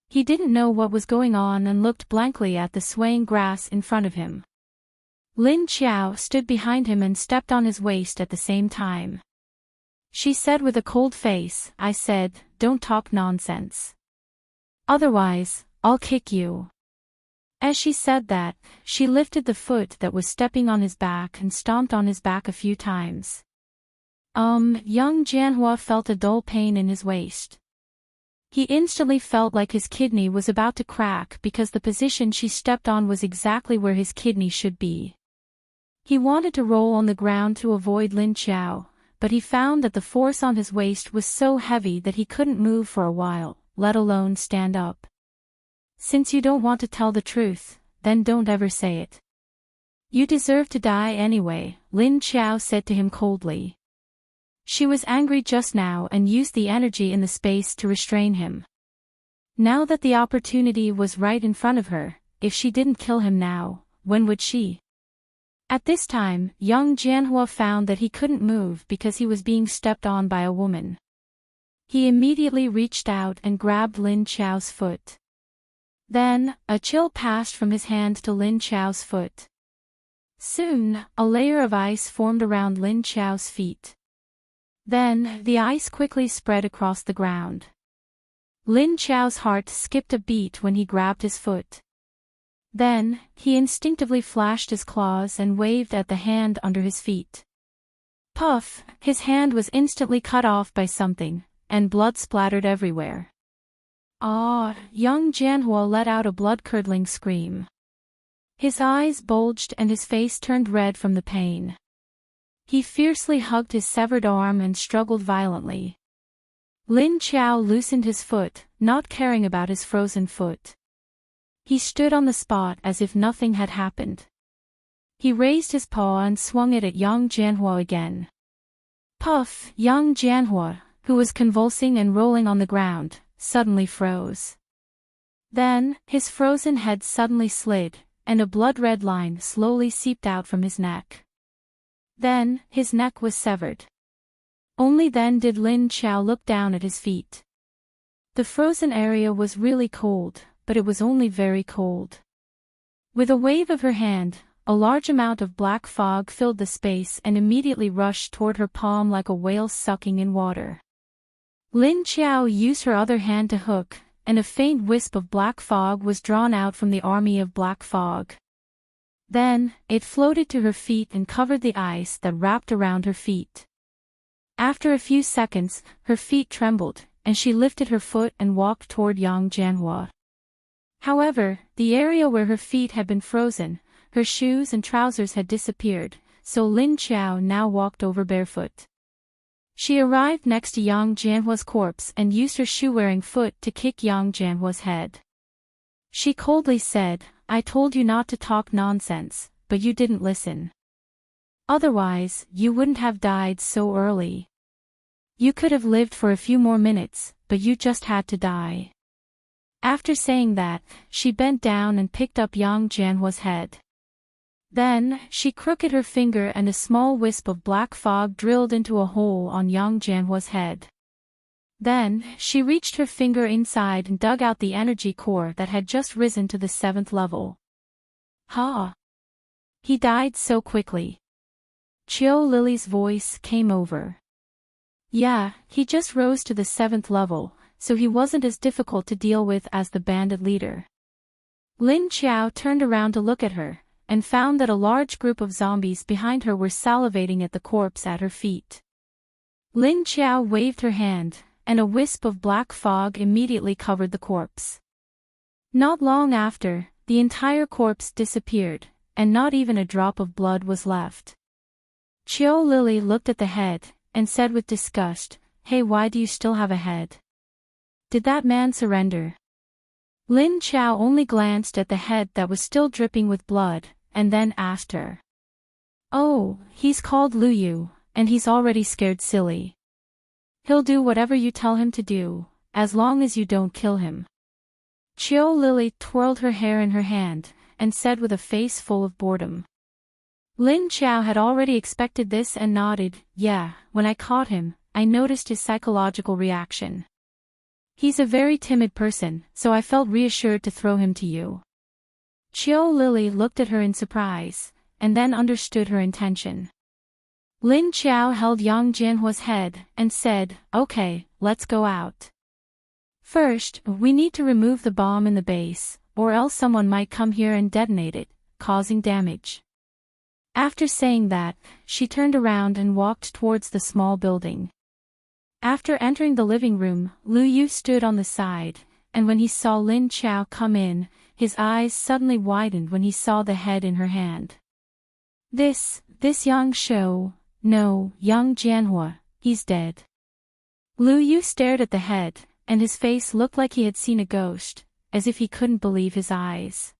He didn't know what was going on and looked blankly at the swaying grass in front of him. Lin Qiao stood behind him and stepped on his waist at the same time. She said with a cold face, I said, don't talk nonsense. Otherwise, I'll kick you. As she said that, she lifted the foot that was stepping on his back and stomped on his back a few times. Young Jianhua felt a dull pain in his waist. He instantly felt like his kidney was about to crack because the position she stepped on was exactly where his kidney should be. He wanted to roll on the ground to avoid Lin Qiao, but he found that the force on his waist was so heavy that he couldn't move for a while, let alone stand up. Since you don't want to tell the truth, then don't ever say it. You deserve to die anyway, Lin Qiao said to him coldly. She was angry just now and used the energy in the space to restrain him. Now that the opportunity was right in front of her, if she didn't kill him now, when would she? At this time, young Jianhua found that he couldn't move because he was being stepped on by a woman. He immediately reached out and grabbed Lin Qiao's foot. Then, a chill passed from his hand to Lin Qiao's foot. Soon, a layer of ice formed around Lin Qiao's feet. Then, the ice quickly spread across the ground. Lin Qiao's heart skipped a beat when he grabbed his foot. Then, he instinctively flashed his claws and waved at the hand under his feet. Puff! His hand was instantly cut off by something, and blood splattered everywhere. Ah! Young Jianhua let out a blood-curdling scream. His eyes bulged and his face turned red from the pain. He fiercely hugged his severed arm and struggled violently. Lin Qiao loosened his foot, not caring about his frozen foot. He stood on the spot as if nothing had happened. He raised his paw and swung it at young Jianhua again. Puff! Young Jianhua, who was convulsing and rolling on the ground, suddenly froze. Then, his frozen head suddenly slid, and a blood-red line slowly seeped out from his neck. Then, his neck was severed. Only then did Lin Qiao look down at his feet. The frozen area was really cold, but it was only very cold. With a wave of her hand, a large amount of black fog filled the space and immediately rushed toward her palm like a whale sucking in water. Lin Qiao used her other hand to hook, and a faint wisp of black fog was drawn out from the army of black fog. Then, it floated to her feet and covered the ice that wrapped around her feet. After a few seconds, her feet trembled, and she lifted her foot and walked toward Yang Jianhua. However, the area where her feet had been frozen, her shoes and trousers had disappeared, so Lin Qiao now walked over barefoot. She arrived next to Yang Jianhua's corpse and used her shoe-wearing foot to kick Yang Jianhua's head. She coldly said, "I told you not to talk nonsense, but you didn't listen. Otherwise, you wouldn't have died so early. You could have lived for a few more minutes, but you just had to die." After saying that, she bent down and picked up Yang Jianhua's head. Then, she crooked her finger and a small wisp of black fog drilled into a hole on Yang Jianhua's head. Then, she reached her finger inside and dug out the energy core that had just risen to the 7th level. "Ha! He died so quickly." Qiu Lily's voice came over. "Yeah, he just rose to the 7th level, so he wasn't as difficult to deal with as the bandit leader." Lin Qiao turned around to look at her, and found that a large group of zombies behind her were salivating at the corpse at her feet. Lin Qiao waved her hand, and a wisp of black fog immediately covered the corpse. Not long after, the entire corpse disappeared, and not even a drop of blood was left. Qiu Lily looked at the head, and said with disgust, "Hey, why do you still have a head? Did that man surrender?" Lin Qiao only glanced at the head that was still dripping with blood, and then asked her. "Oh, he's called Lu Yu, and he's already scared silly. He'll do whatever you tell him to do, as long as you don't kill him." Qiu Lily twirled her hair in her hand, and said with a face full of boredom. Lin Qiao had already expected this and nodded. "Yeah, when I caught him, I noticed his psychological reaction. He's a very timid person, so I felt reassured to throw him to you." Qiu Lily looked at her in surprise, and then understood her intention. Lin Qiao held Yang Jianhua's head, and said, "Okay, let's go out. First, we need to remove the bomb in the base, or else someone might come here and detonate it, causing damage." After saying that, she turned around and walked towards the small building. After entering the living room, Lu Yu stood on the side, and when he saw Lin Qiao come in, his eyes suddenly widened when he saw the head in her hand. This Yang Shou, no, Yang Jianhua, he's dead." Lu Yu stared at the head, and his face looked like he had seen a ghost, as if he couldn't believe his eyes.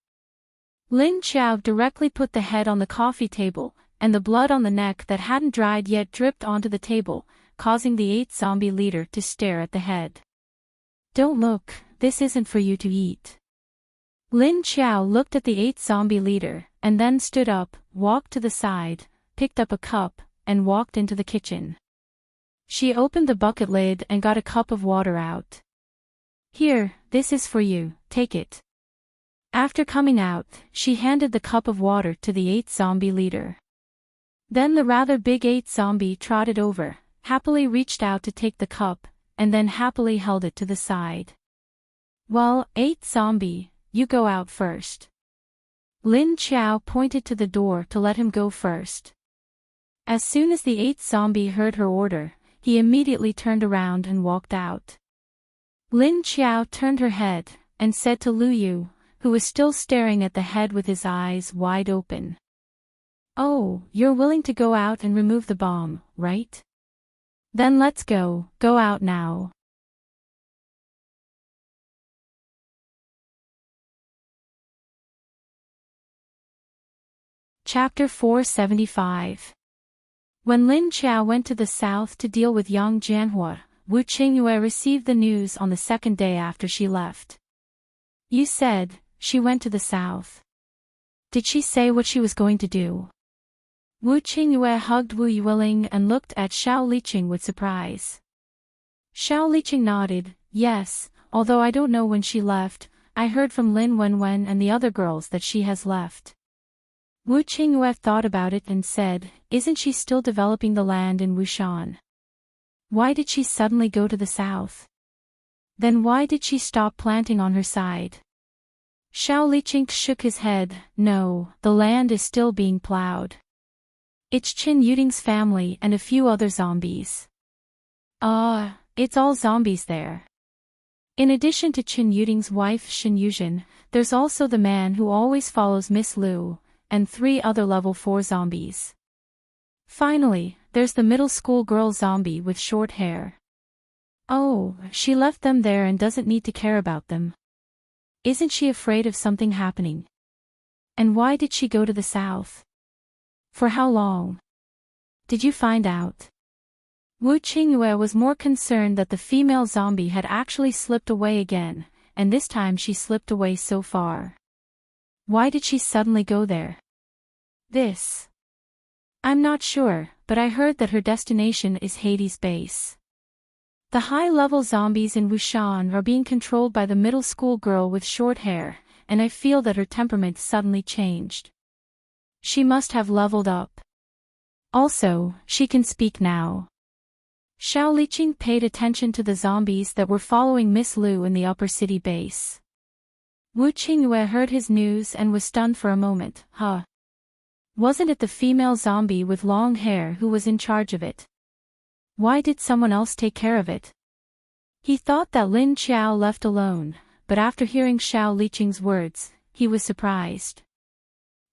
Lin Qiao directly put the head on the coffee table, and the blood on the neck that hadn't dried yet dripped onto the table, causing the 8th zombie leader to stare at the head. "Don't look, this isn't for you to eat." Lin Qiao looked at the 8th zombie leader, and then stood up, walked to the side, picked up a cup, and walked into the kitchen. She opened the bucket lid and got a cup of water out. "Here, this is for you, take it." After coming out, she handed the cup of water to the 8th zombie leader. Then the rather big 8th zombie trotted over, happily reached out to take the cup, and then happily held it to the side. "Well, 8th zombie, you go out first." Lin Qiao pointed to the door to let him go first. As soon as the 8th zombie heard her order, he immediately turned around and walked out. Lin Qiao turned her head, and said to Lu Yu, who was still staring at the head with his eyes wide open. "Oh, you're willing to go out and remove the bomb, right? Then let's go out now." Chapter 475. When Lin Qiao went to the south to deal with Yang Jianhua, Wu Qingyue received the news on the 2nd day after she left. "You said she went to the south. Did she say what she was going to do?" Wu Qingyue hugged Wu Yuling and looked at Xiao Liqing with surprise. Xiao Liqing nodded, "Yes, although I don't know when she left. I heard from Lin Wenwen and the other girls that she has left." Wu Qingyue thought about it and said, "Isn't she still developing the land in Wushan?" Why did she suddenly go to the south? Then why did she stop planting on her side? Xiao Liqing shook his head. No, the land is still being plowed. It's Qin Yuding's family and a few other zombies. It's all zombies there. In addition to Qin Yuding's wife Shin Yuzhen, there's also the man who always follows Miss Lu, and 3 other level 4 zombies. Finally, there's the middle school girl zombie with short hair. Oh, she left them there and doesn't need to care about them. Isn't she afraid of something happening? And why did she go to the south? For how long? Did you find out? Wu Qingyue was more concerned that the female zombie had actually slipped away again, and this time she slipped away so far. Why did she suddenly go there? I'm not sure, but I heard that her destination is Hades base. The high-level zombies in Wushan are being controlled by the middle school girl with short hair, and I feel that her temperament suddenly changed. She must have leveled up. Also, she can speak now. Xiao Liqing paid attention to the zombies that were following Miss Lu in the upper city base. Wu Qingyue heard his news and was stunned for a moment. Wasn't it the female zombie with long hair who was in charge of it? Why did someone else take care of it? He thought that Lin Qiao left alone, but after hearing Xiao Liqing's words, he was surprised.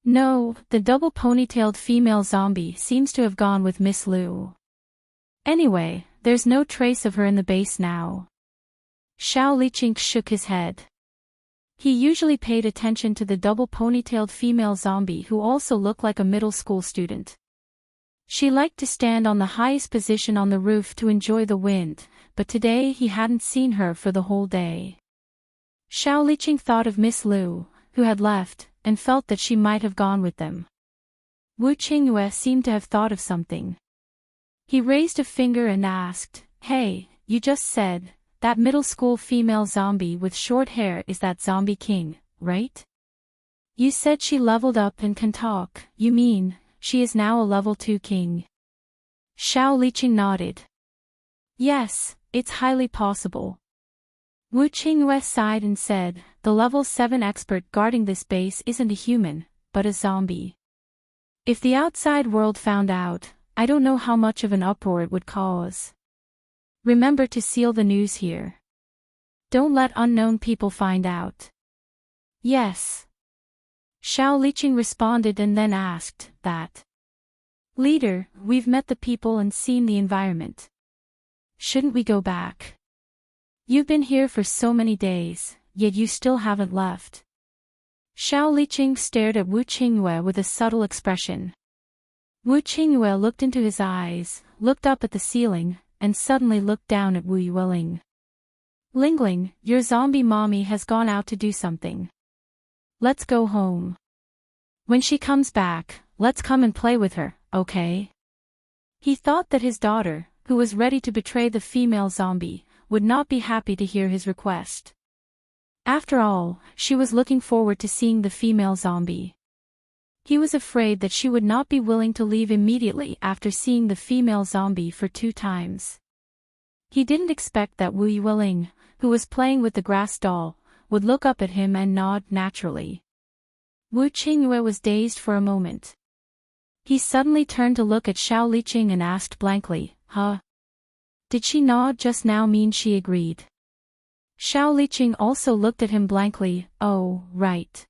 No, the double ponytailed female zombie seems to have gone with Miss Lu. Anyway, there's no trace of her in the base now. Xiao Liqing shook his head. He usually paid attention to the double ponytailed female zombie who also looked like a middle school student. She liked to stand on the highest position on the roof to enjoy the wind, but today he hadn't seen her for the whole day. Xiao Liqing thought of Miss Lu, who had left, and felt that she might have gone with them. Wu Qingyue seemed to have thought of something. He raised a finger and asked, "Hey, you just said, that middle school female zombie with short hair is that zombie king, right? You said she leveled up and can talk, you mean, she is now a level 2 king?" Xiao Liqing nodded. Yes, it's highly possible. Wu Qingyue sighed and said, the level 7 expert guarding this base isn't a human, but a zombie. If the outside world found out, I don't know how much of an uproar it would cause. Remember to seal the news here. Don't let unknown people find out. Yes. Xiao Liqing responded and then asked, that. Leader, we've met the people and seen the environment. Shouldn't we go back? You've been here for so many days, yet you still haven't left. Xiao Liqing stared at Wu Qingyue with a subtle expression. Wu Qingyue looked into his eyes, looked up at the ceiling, and suddenly looked down at Wu Yueling. Lingling, your zombie mommy has gone out to do something. Let's go home. When she comes back, let's come and play with her, okay? He thought that his daughter, who was ready to betray the female zombie, would not be happy to hear his request. After all, she was looking forward to seeing the female zombie. He was afraid that she would not be willing to leave immediately after seeing the female zombie for 2 times. He didn't expect that Wu Yueling, who was playing with the grass doll, would look up at him and nod naturally. Wu Qingyue was dazed for a moment. He suddenly turned to look at Xiao Liqing and asked blankly, Did she nod just now mean she agreed? Xiao Liqing also looked at him blankly. Oh, right.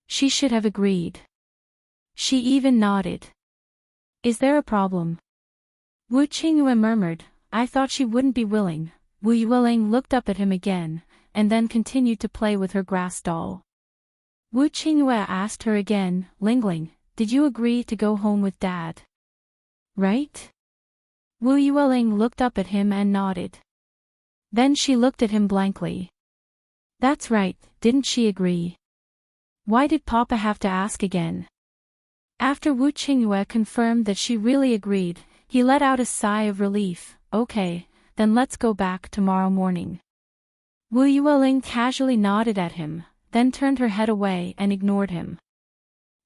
She should have agreed. She even nodded. Is there a problem? Wu Qingyue murmured, I thought she wouldn't be willing. Wu Yueling looked up at him again, and then continued to play with her grass doll. Wu Qingyue asked her again, Lingling, did you agree to go home with Dad? Right? Wu Yueling looked up at him and nodded. Then she looked at him blankly. That's right, didn't she agree? Why did Papa have to ask again? After Wu Qingyue confirmed that she really agreed, he let out a sigh of relief. Okay, then let's go back tomorrow morning. Wu Yueling casually nodded at him, then turned her head away and ignored him.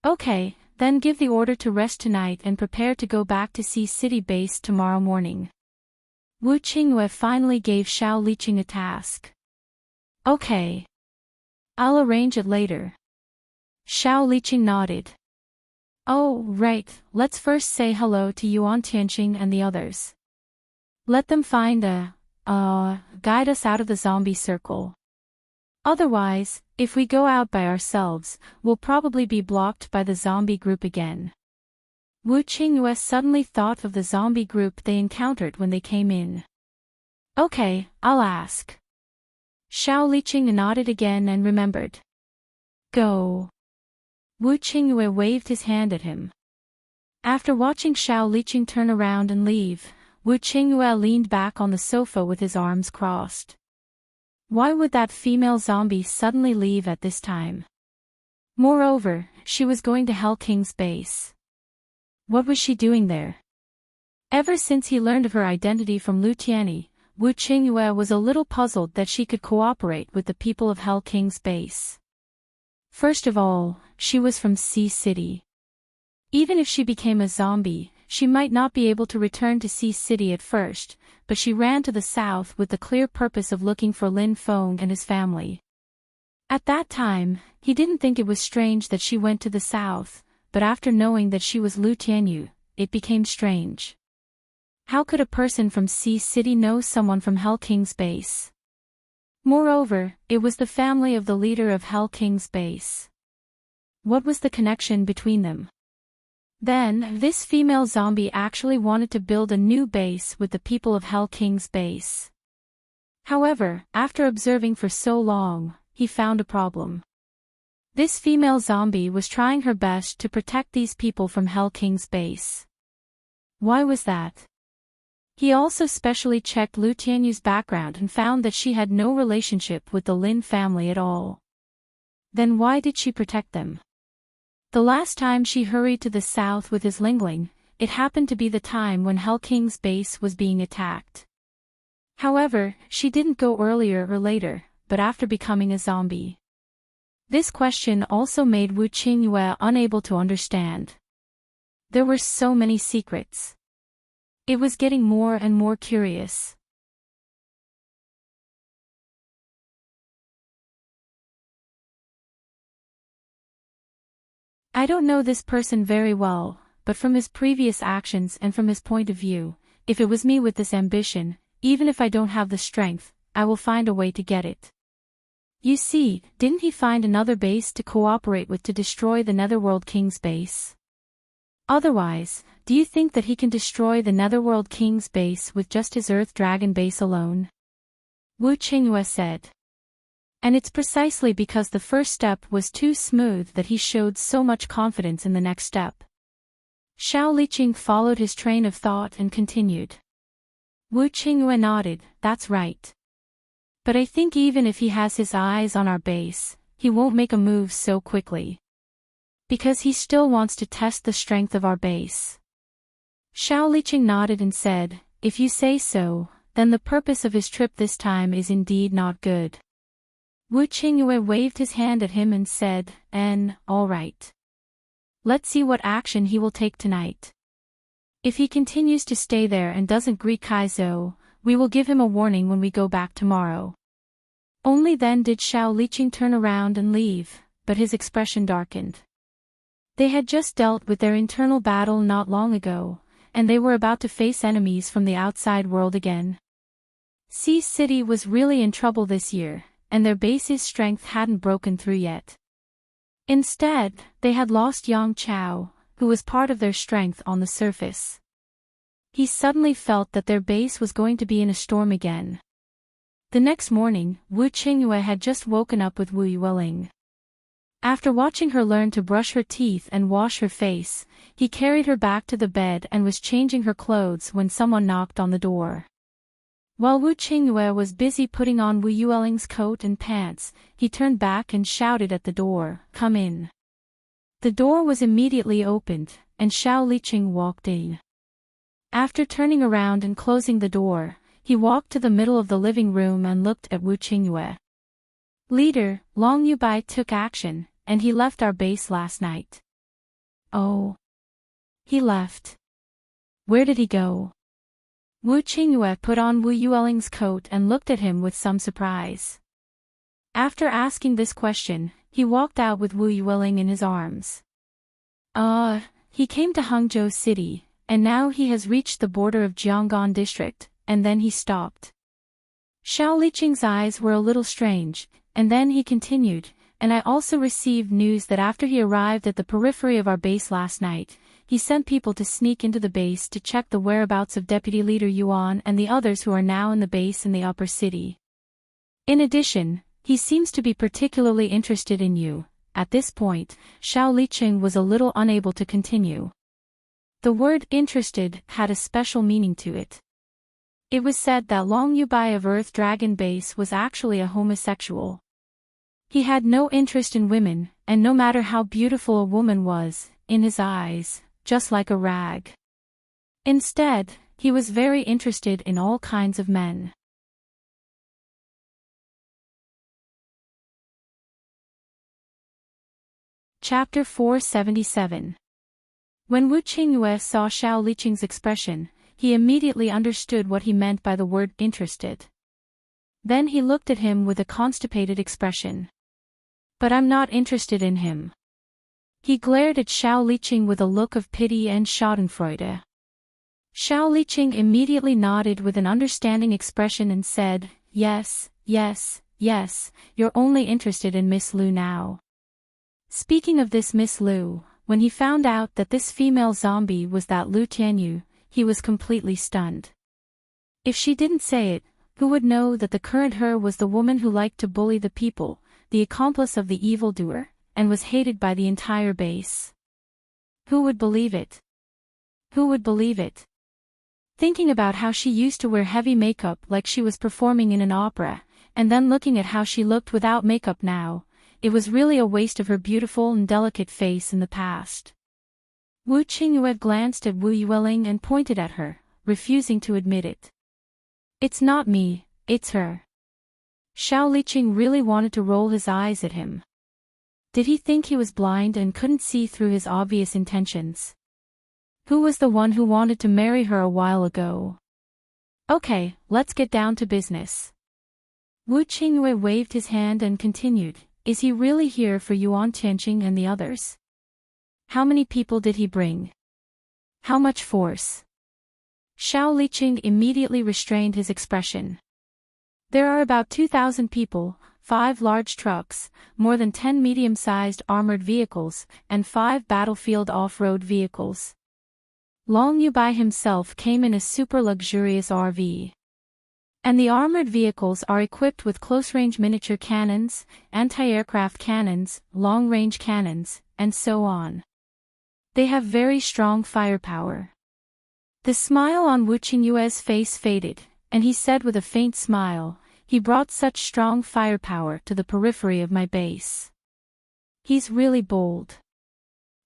Okay, then give the order to rest tonight and prepare to go back to see City Base tomorrow morning. Wu Qingyue finally gave Xiao Liqing a task. Okay. I'll arrange it later. Xiao Liqing nodded. Oh, right, let's first say hello to Yuan Tianqing and the others. Let them find guide us out of the zombie circle. Otherwise, if we go out by ourselves, we'll probably be blocked by the zombie group again. Wu Qingyue suddenly thought of the zombie group they encountered when they came in. Okay, I'll ask. Xiao Liqing nodded again and remembered. Go. Wu Qingyue waved his hand at him. After watching Xiao Liqing turn around and leave, Wu Qingyue leaned back on the sofa with his arms crossed. Why would that female zombie suddenly leave at this time? Moreover, she was going to Hell King's base. What was she doing there? Ever since he learned of her identity from Lu Tianyi, Wu Qingyue was a little puzzled that she could cooperate with the people of Hell King's base. First of all, she was from Sea City. Even if she became a zombie, she might not be able to return to Sea City at first, but she ran to the south with the clear purpose of looking for Lin Feng and his family. At that time, he didn't think it was strange that she went to the south, but after knowing that she was Lu Tianyu, it became strange. How could a person from Sea City know someone from Hell King's base? Moreover, it was the family of the leader of Hell King's base. What was the connection between them? Then, this female zombie actually wanted to build a new base with the people of Hell King's base. However, after observing for so long, he found a problem. This female zombie was trying her best to protect these people from Hell King's base. Why was that? He also specially checked Lu Tianyu's background and found that she had no relationship with the Lin family at all. Then why did she protect them? The last time she hurried to the south with his Lingling, it happened to be the time when Hell King's base was being attacked. However, she didn't go earlier or later, but after becoming a zombie. This question also made Wu Qingyue unable to understand. There were so many secrets. It was getting more and more curious. I don't know this person very well, but from his previous actions and from his point of view, if it was me with this ambition, even if I don't have the strength, I will find a way to get it. You see, didn't he find another base to cooperate with to destroy the Netherworld King's base? Otherwise, do you think that he can destroy the Netherworld King's base with just his Earth Dragon base alone? Wu Qingyue said. And it's precisely because the first step was too smooth that he showed so much confidence in the next step. Xiao Liqing followed his train of thought and continued. Wu Qingyue nodded, that's right. But I think even if he has his eyes on our base, he won't make a move so quickly. Because he still wants to test the strength of our base. Xiao Liqing nodded and said, if you say so, then the purpose of his trip this time is indeed not good. Wu Qingyue waved his hand at him and said, all right. Let's see what action he will take tonight. If he continues to stay there and doesn't greet Kaizhou, we will give him a warning when we go back tomorrow. Only then did Xiao Liqing turn around and leave, but his expression darkened. They had just dealt with their internal battle not long ago, and they were about to face enemies from the outside world again. Sea City was really in trouble this year, and their base's strength hadn't broken through yet. Instead, they had lost Yang Chao, who was part of their strength on the surface. He suddenly felt that their base was going to be in a storm again. The next morning, Wu Qingyue had just woken up with Wu Yueling. After watching her learn to brush her teeth and wash her face, he carried her back to the bed and was changing her clothes when someone knocked on the door. While Wu Qingyue was busy putting on Wu Yueling's coat and pants, he turned back and shouted at the door, "Come in." The door was immediately opened, and Xiao Liqing walked in. After turning around and closing the door, he walked to the middle of the living room and looked at Wu Qingyue. "Leader, Long Yubai took action, and he left our base last night." "Oh. He left. Where did he go?" Wu Qingyue put on Wu Yueling's coat and looked at him with some surprise. After asking this question, he walked out with Wu Yueling in his arms. He came to Hangzhou City, and now he has reached the border of Jianggan district, and then he stopped. Xiao Liqing's eyes were a little strange, and then he continued, and I also received news that after he arrived at the periphery of our base last night, he sent people to sneak into the base to check the whereabouts of Deputy Leader Yuan and the others who are now in the base in the upper city. In addition, he seems to be particularly interested in you. At this point, Xiao Liqing was a little unable to continue. The word interested had a special meaning to it. It was said that Long Yubai of Earth Dragon Base was actually a homosexual. He had no interest in women, and no matter how beautiful a woman was, in his eyes, just like a rag. Instead, he was very interested in all kinds of men. Chapter 477. When Wu Qingyue saw Xiao Liqing's expression, he immediately understood what he meant by the word interested. Then he looked at him with a constipated expression. But I'm not interested in him. He glared at Xiao Liqing with a look of pity and schadenfreude. Xiao Liqing immediately nodded with an understanding expression and said, yes, yes, yes, you're only interested in Miss Lu now. Speaking of this Miss Lu, when he found out that this female zombie was that Lu Tianyu, he was completely stunned. If she didn't say it, who would know that the current her was the woman who liked to bully the people, the accomplice of the evildoer, and was hated by the entire base? Who would believe it? Who would believe it? Thinking about how she used to wear heavy makeup like she was performing in an opera, and then looking at how she looked without makeup now, it was really a waste of her beautiful and delicate face in the past. Wu Qingyue glanced at Wu Yueling and pointed at her, refusing to admit it. It's not me, it's her. Xiao Liqing really wanted to roll his eyes at him. Did he think he was blind and couldn't see through his obvious intentions? Who was the one who wanted to marry her a while ago? Okay, let's get down to business. Wu Qingyue waved his hand and continued, is he really here for Yuan Tianqing and the others? How many people did he bring? How much force? Xiao Liqing immediately restrained his expression. There are about 2,000 people, 5 large trucks, more than 10 medium-sized armored vehicles, and 5 battlefield off-road vehicles. Long Yubai himself came in a super luxurious RV. And the armored vehicles are equipped with close-range miniature cannons, anti-aircraft cannons, long-range cannons, and so on. They have very strong firepower. The smile on Wu Qingyue's face faded, and he said with a faint smile, he brought such strong firepower to the periphery of my base. He's really bold.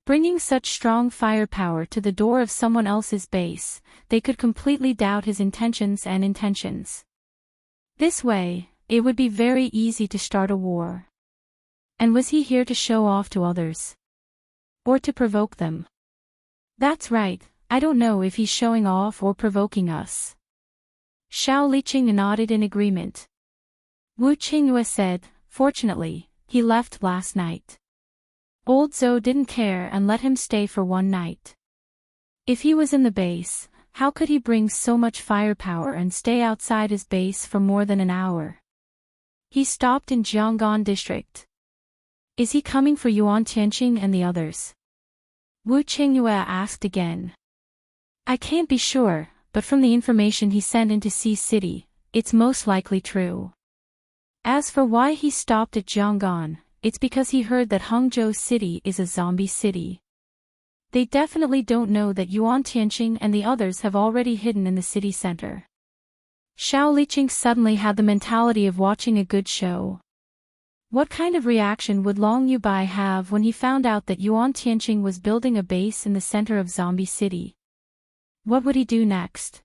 Bringing such strong firepower to the door of someone else's base, they could completely doubt his intentions. This way, it would be very easy to start a war. And was he here to show off to others? Or to provoke them? That's right, I don't know if he's showing off or provoking us. Xiao Liqing nodded in agreement. Wu Qingyue said, fortunately, he left last night. Old Zhou didn't care and let him stay for one night. If he was in the base, how could he bring so much firepower and stay outside his base for more than an hour? He stopped in Jianggan district. Is he coming for Yuan Tianqing and the others? Wu Qingyue asked again. I can't be sure, but from the information he sent into Sea City, it's most likely true. As for why he stopped at Jianggan, it's because he heard that Hangzhou City is a zombie city. They definitely don't know that Yuan Tianqing and the others have already hidden in the city center. Xiao Liqing suddenly had the mentality of watching a good show. What kind of reaction would Long Yubai have when he found out that Yuan Tianqing was building a base in the center of Zombie City? What would he do next?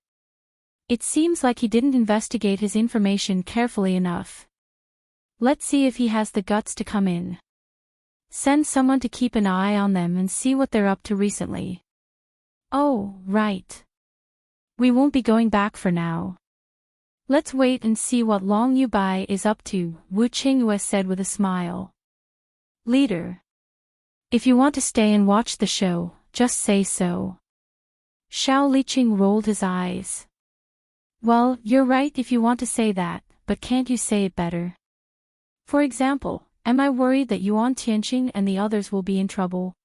It seems like he didn't investigate his information carefully enough. Let's see if he has the guts to come in. Send someone to keep an eye on them and see what they're up to recently. Oh, right. We won't be going back for now. Let's wait and see what Long Yubai is up to, Wu Qingyue said with a smile. Leader. If you want to stay and watch the show, just say so. Xiao Liqing rolled his eyes. Well, you're right if you want to say that, but can't you say it better? For example, am I worried that Yuan Tianqing and the others will be in trouble?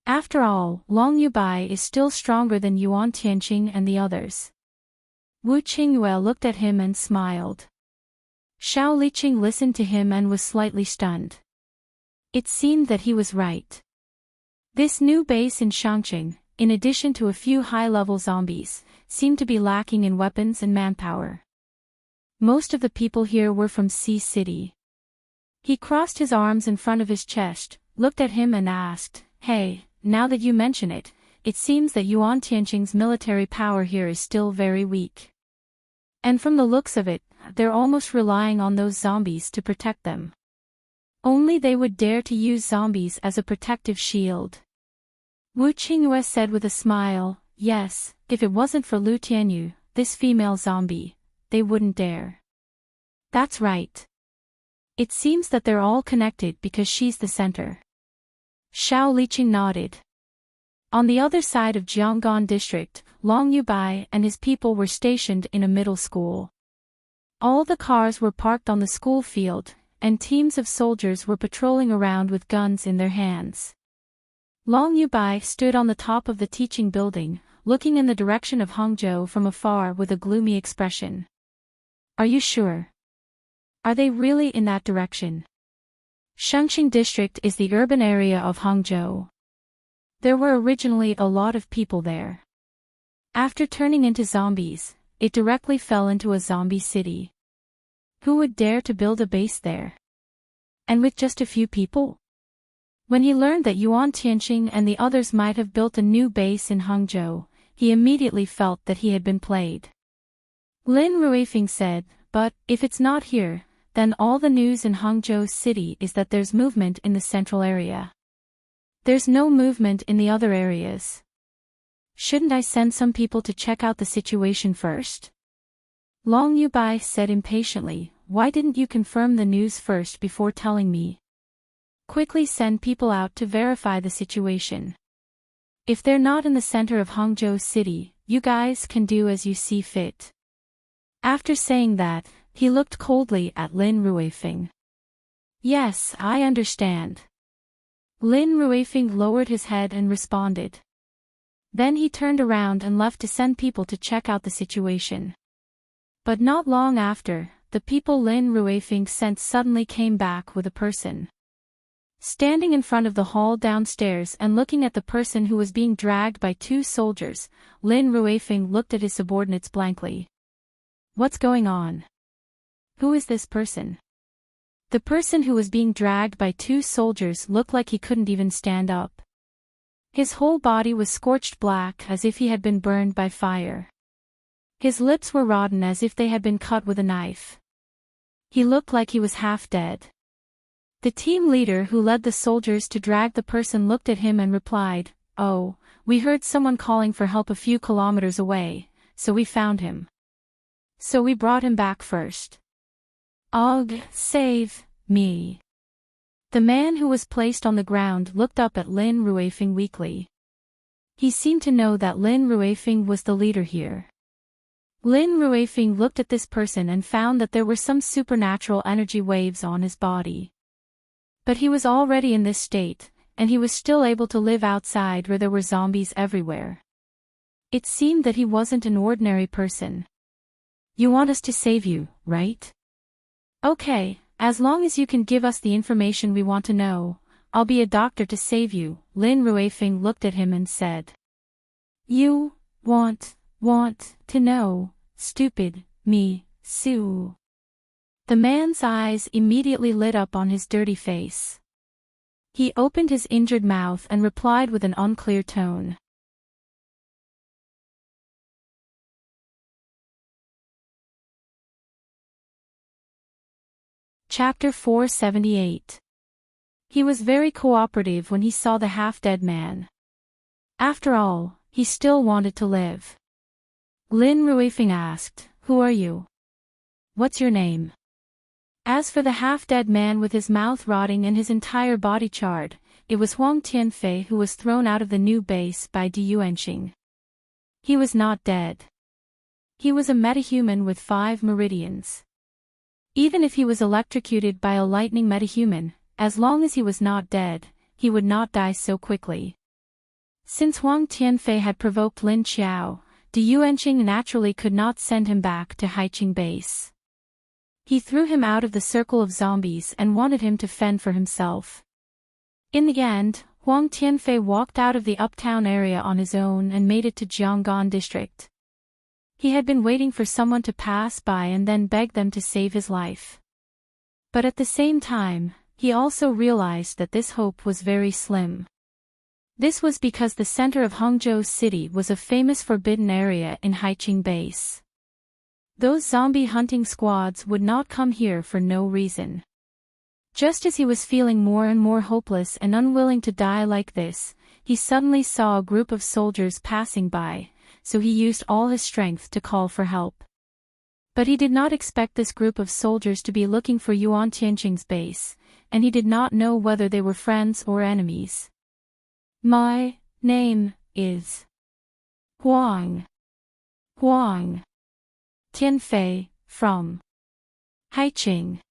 After all, Long Yubai is still stronger than Yuan Tianqing and the others. Wu Qingyue looked at him and smiled. Xiao Liqing listened to him and was slightly stunned. It seemed that he was right. This new base in Shangqing, in addition to a few high-level zombies, seemed to be lacking in weapons and manpower. Most of the people here were from Sea City. He crossed his arms in front of his chest, looked at him and asked, Hey, now that you mention it, it seems that Yuan Tianqing's military power here is still very weak. And from the looks of it, they're almost relying on those zombies to protect them. Only they would dare to use zombies as a protective shield. Wu Qingyue said with a smile, yes, if it wasn't for Lu Tianyu, this female zombie, they wouldn't dare. That's right. It seems that they're all connected because she's the center. Xiao Liqing nodded. On the other side of Jianggan district, Long Yubai and his people were stationed in a middle school. All the cars were parked on the school field, and teams of soldiers were patrolling around with guns in their hands. Long Yubai stood on the top of the teaching building, looking in the direction of Hangzhou from afar with a gloomy expression. Are you sure? Are they really in that direction? Shangqing district is the urban area of Hangzhou. There were originally a lot of people there. After turning into zombies, it directly fell into a zombie city. Who would dare to build a base there? And with just a few people? When he learned that Yuan Tianqing and the others might have built a new base in Hangzhou, he immediately felt that he had been played. Lin Ruifeng said, but, if it's not here, then all the news in Hangzhou city is that there's movement in the central area. There's no movement in the other areas. Shouldn't I send some people to check out the situation first? Long Yubai said impatiently, why didn't you confirm the news first before telling me? Quickly send people out to verify the situation. If they're not in the center of Hangzhou city, you guys can do as you see fit. After saying that, he looked coldly at Lin Ruifeng. Yes, I understand. Lin Ruifeng lowered his head and responded. Then he turned around and left to send people to check out the situation. But not long after, the people Lin Ruifeng sent suddenly came back with a person. Standing in front of the hall downstairs and looking at the person who was being dragged by two soldiers, Lin Ruifeng looked at his subordinates blankly. What's going on? Who is this person? The person who was being dragged by two soldiers looked like he couldn't even stand up. His whole body was scorched black as if he had been burned by fire. His lips were rotten as if they had been cut with a knife. He looked like he was half dead. The team leader who led the soldiers to drag the person looked at him and replied, Oh, we heard someone calling for help a few kilometers away, so we found him. So we brought him back first. Ugh, save me. The man who was placed on the ground looked up at Lin Ruifeng weakly. He seemed to know that Lin Ruifeng was the leader here. Lin Ruifeng looked at this person and found that there were some supernatural energy waves on his body. But he was already in this state, and he was still able to live outside where there were zombies everywhere. It seemed that he wasn't an ordinary person. You want us to save you, right? Okay, as long as you can give us the information we want to know, I'll be a doctor to save you, Lin Ruifeng looked at him and said. You want to know, stupid, me, Sue. The man's eyes immediately lit up on his dirty face. He opened his injured mouth and replied with an unclear tone. Chapter 478. He was very cooperative when he saw the half-dead man. After all, he still wanted to live. Lin Ruifeng asked, "Who are you? What's your name?" As for the half-dead man with his mouth rotting and his entire body charred, it was Huang Tianfei who was thrown out of the new base by Du Yuanxing. He was not dead. He was a metahuman with 5 meridians. Even if he was electrocuted by a lightning metahuman, as long as he was not dead, he would not die so quickly. Since Huang Tianfei had provoked Lin Qiao, Du Yuanxing naturally could not send him back to Haiqing base. He threw him out of the circle of zombies and wanted him to fend for himself. In the end, Huang Tianfei walked out of the uptown area on his own and made it to Jianggan district. He had been waiting for someone to pass by and then beg them to save his life. But at the same time, he also realized that this hope was very slim. This was because the center of Hangzhou City was a famous forbidden area in Haiqing base. Those zombie hunting squads would not come here for no reason. Just as he was feeling more and more hopeless and unwilling to die like this, he suddenly saw a group of soldiers passing by, so he used all his strength to call for help. But he did not expect this group of soldiers to be looking for Yuan Tianqing's base, and he did not know whether they were friends or enemies. "My name is Huang Tianfei, from Haiqing,"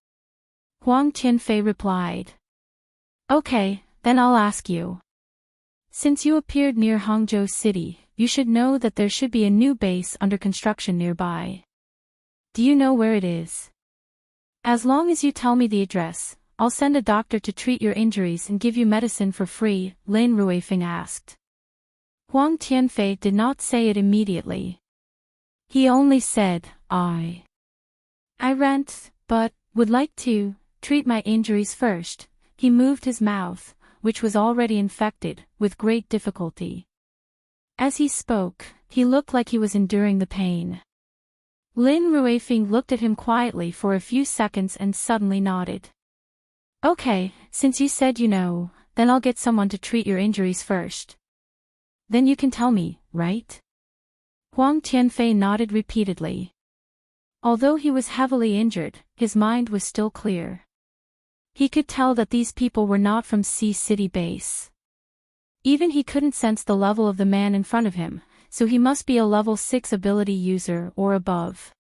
Huang Tianfei replied. "Okay, then I'll ask you. Since you appeared near Hangzhou City, you should know that there should be a new base under construction nearby. Do you know where it is? As long as you tell me the address, I'll send a doctor to treat your injuries and give you medicine for free," Lin Ruifeng asked. Huang Tianfei did not say it immediately. He only said, I rent, but would like to treat my injuries first." He moved his mouth, which was already infected, with great difficulty. As he spoke, he looked like he was enduring the pain. Lin Ruifeng looked at him quietly for a few seconds and suddenly nodded. "Okay, since you said you know, then I'll get someone to treat your injuries first. Then you can tell me, right?" Huang Tianfei nodded repeatedly. Although he was heavily injured, his mind was still clear. He could tell that these people were not from Sea City base. Even he couldn't sense the level of the man in front of him, so he must be a level 6 ability user or above.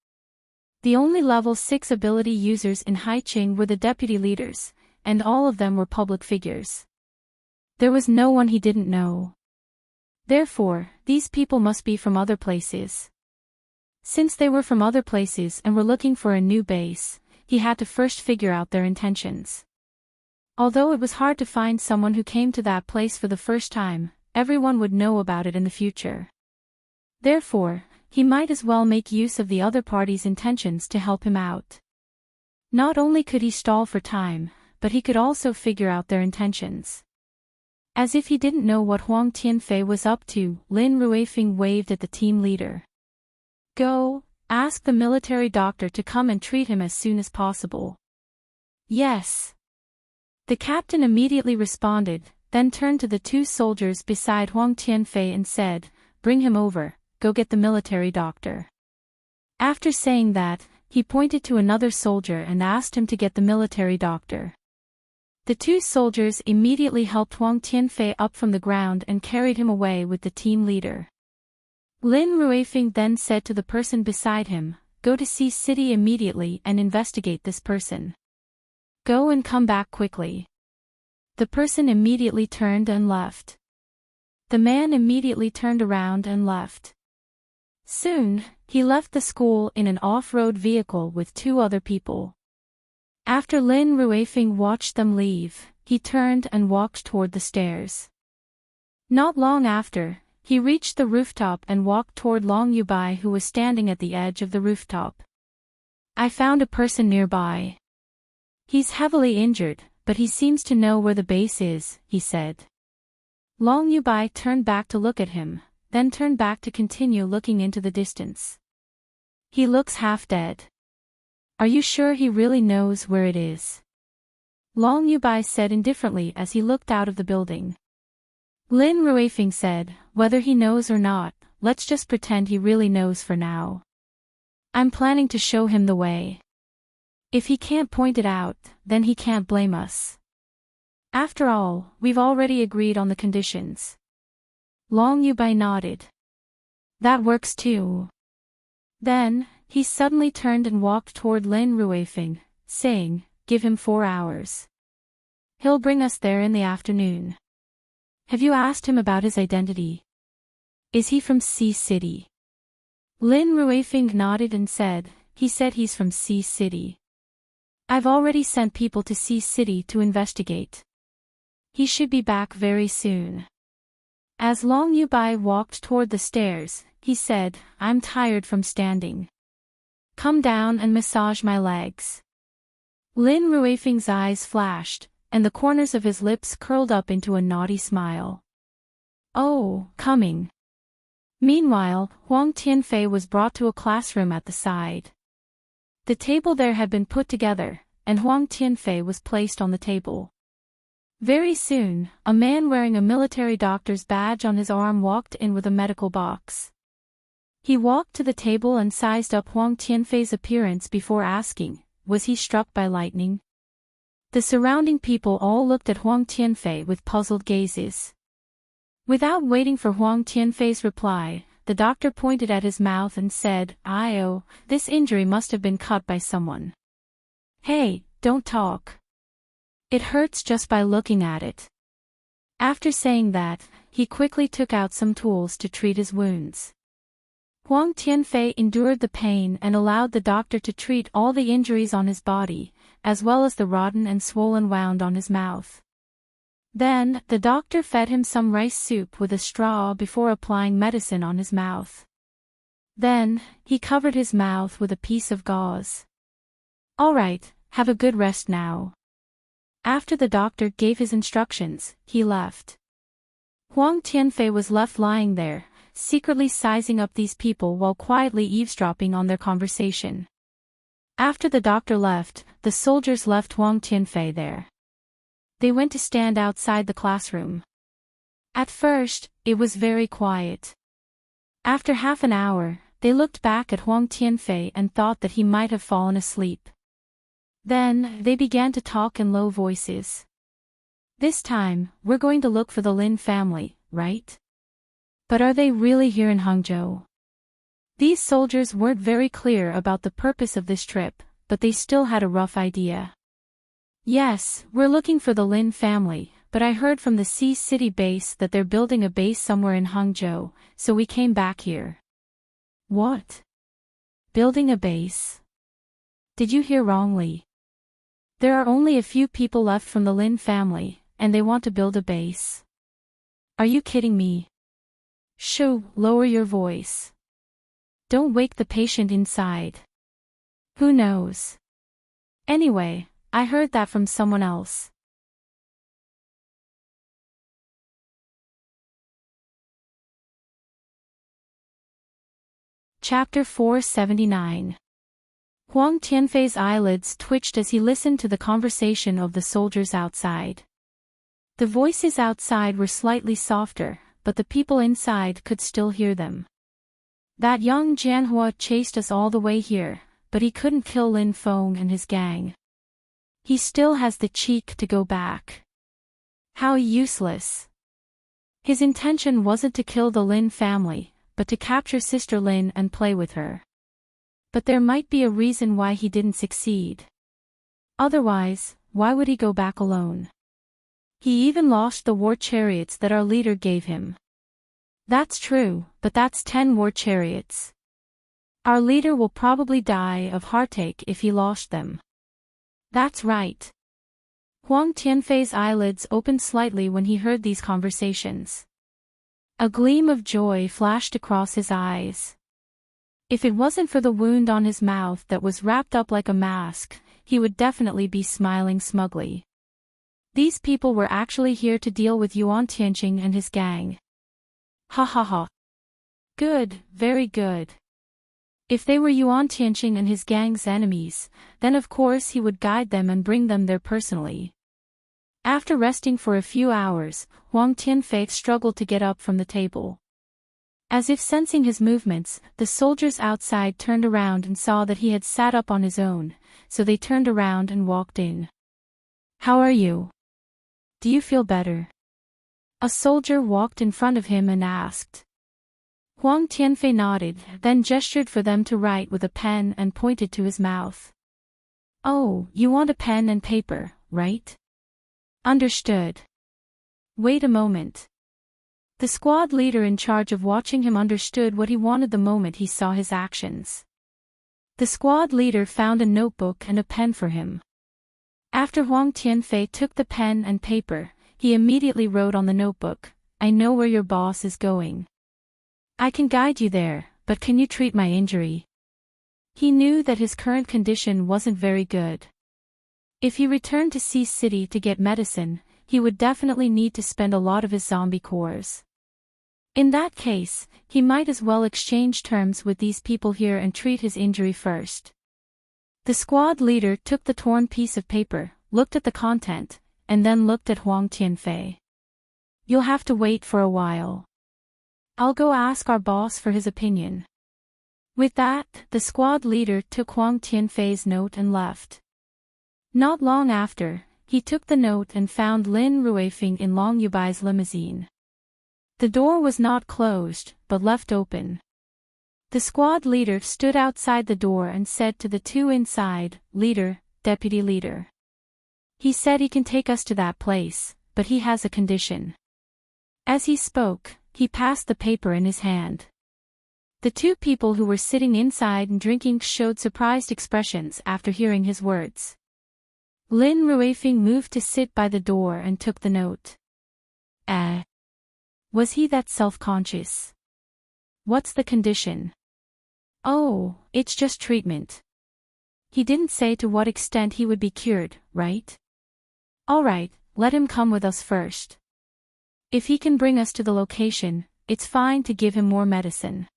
The only level 6 ability users in Haiqing were the deputy leaders, and all of them were public figures. There was no one he didn't know. Therefore, these people must be from other places. Since they were from other places and were looking for a new base, he had to first figure out their intentions. Although it was hard to find someone who came to that place for the first time, everyone would know about it in the future. Therefore, he might as well make use of the other party's intentions to help him out. Not only could he stall for time, but he could also figure out their intentions. As if he didn't know what Huang Tianfei was up to, Lin Ruifeng waved at the team leader. "Go, ask the military doctor to come and treat him as soon as possible." "Yes." The captain immediately responded, then turned to the 2 soldiers beside Huang Tianfei and said, "Bring him over, go get the military doctor." After saying that, he pointed to another soldier and asked him to get the military doctor. The 2 soldiers immediately helped Huang Tianfei up from the ground and carried him away with the team leader. Lin Ruifeng then said to the person beside him, "Go to Sea City immediately and investigate this person. Go and come back quickly." The person immediately turned and left. The man immediately turned around and left. Soon, he left the school in an off-road vehicle with 2 other people. After Lin Ruifeng watched them leave, he turned and walked toward the stairs. Not long after, he reached the rooftop and walked toward Long Yubai, who was standing at the edge of the rooftop. "I found a person nearby. He's heavily injured, but he seems to know where the base is," he said. Long Yubai turned back to look at him, then turned back to continue looking into the distance. "He looks half dead. Are you sure he really knows where it is?" Long Yubai said indifferently as he looked out of the building. Lin Ruifeng said, "Whether he knows or not, let's just pretend he really knows for now. I'm planning to show him the way. If he can't point it out, then he can't blame us. After all, we've already agreed on the conditions. Long Yubai nodded. That works too. Then, he suddenly turned and walked toward Lin Ruifeng, saying, give him 4 hours. He'll bring us there in the afternoon. Have you asked him about his identity? Is he from Sea City? Lin Ruifeng nodded and said, he said he's from Sea City. I've already sent people to Sea City to investigate. He should be back very soon. As Long Yubai walked toward the stairs, he said, I'm tired from standing. Come down and massage my legs. Lin Ruifeng's eyes flashed, and the corners of his lips curled up into a naughty smile. Oh, coming. Meanwhile, Huang Tianfei was brought to a classroom at the side. The table there had been put together, and Huang Tianfei was placed on the table. Very soon, a man wearing a military doctor's badge on his arm walked in with a medical box. He walked to the table and sized up Huang Tianfei's appearance before asking, was he struck by lightning? The surrounding people all looked at Huang Tianfei with puzzled gazes. Without waiting for Huang Tianfei's reply, the doctor pointed at his mouth and said, "Oh, this injury must have been cut by someone. Hey, don't talk. It hurts just by looking at it." After saying that, he quickly took out some tools to treat his wounds. Huang Tianfei endured the pain and allowed the doctor to treat all the injuries on his body, as well as the rotten and swollen wound on his mouth. Then, the doctor fed him some rice soup with a straw before applying medicine on his mouth. Then, he covered his mouth with a piece of gauze. "All right, have a good rest now." After the doctor gave his instructions, he left. Huang Tianfei was left lying there, secretly sizing up these people while quietly eavesdropping on their conversation. After the doctor left, the soldiers left Huang Tianfei there. They went to stand outside the classroom. At first, it was very quiet. After half an hour, they looked back at Huang Tianfei and thought that he might have fallen asleep. Then, they began to talk in low voices. "This time, we're going to look for the Lin family, right? But are they really here in Hangzhou?" These soldiers weren't very clear about the purpose of this trip, but they still had a rough idea. "Yes, we're looking for the Lin family, but I heard from the Sea City base that they're building a base somewhere in Hangzhou, so we came back here." "What? Building a base? Did you hear wrongly? There are only a few people left from the Lin family, and they want to build a base. Are you kidding me?" "Shoo, lower your voice. Don't wake the patient inside. Who knows? Anyway, I heard that from someone else." Chapter 479. Huang Tianfei's eyelids twitched as he listened to the conversation of the soldiers outside. The voices outside were slightly softer, but the people inside could still hear them. "That young Jianhua chased us all the way here, but he couldn't kill Lin Feng and his gang. He still has the cheek to go back. How useless. His intention wasn't to kill the Lin family, but to capture Sister Lin and play with her. But there might be a reason why he didn't succeed. Otherwise, why would he go back alone? He even lost the war chariots that our leader gave him." "That's true, but that's 10 war chariots. Our leader will probably die of heartache if he lost them." "That's right." Huang Tianfei's eyelids opened slightly when he heard these conversations. A gleam of joy flashed across his eyes. If it wasn't for the wound on his mouth that was wrapped up like a mask, he would definitely be smiling smugly. These people were actually here to deal with Yuan Tianqing and his gang. Ha ha ha. Good, very good. If they were Yuan Tianqing and his gang's enemies, then of course he would guide them and bring them there personally. After resting for a few hours, Huang Tianfei struggled to get up from the table. As if sensing his movements, the soldiers outside turned around and saw that he had sat up on his own, so they turned around and walked in. "How are you? Do you feel better?" A soldier walked in front of him and asked. Huang Tianfei nodded, then gestured for them to write with a pen and pointed to his mouth. "Oh, you want a pen and paper, right? Understood. Wait a moment." The squad leader in charge of watching him understood what he wanted the moment he saw his actions. The squad leader found a notebook and a pen for him. After Huang Tianfei took the pen and paper, he immediately wrote on the notebook, "I know where your boss is going. I can guide you there, but can you treat my injury?" He knew that his current condition wasn't very good. If he returned to Sea City to get medicine, he would definitely need to spend a lot of his zombie cores. In that case, he might as well exchange terms with these people here and treat his injury first. The squad leader took the torn piece of paper, looked at the content, and then looked at Huang Tianfei. "You'll have to wait for a while. I'll go ask our boss for his opinion." With that, the squad leader took Huang Tianfei's note and left. Not long after, he took the note and found Lin Ruifeng in Long Yubai's limousine. The door was not closed, but left open. The squad leader stood outside the door and said to the two inside, "Leader, deputy leader. He said he can take us to that place, but he has a condition." As he spoke, he passed the paper in his hand. The two people who were sitting inside and drinking showed surprised expressions after hearing his words. Lin Ruifeng moved to sit by the door and took the note. Was he that self-conscious? What's the condition? Oh, it's just treatment. He didn't say to what extent he would be cured, right? All right, let him come with us first. If he can bring us to the location, it's fine to give him more medicine.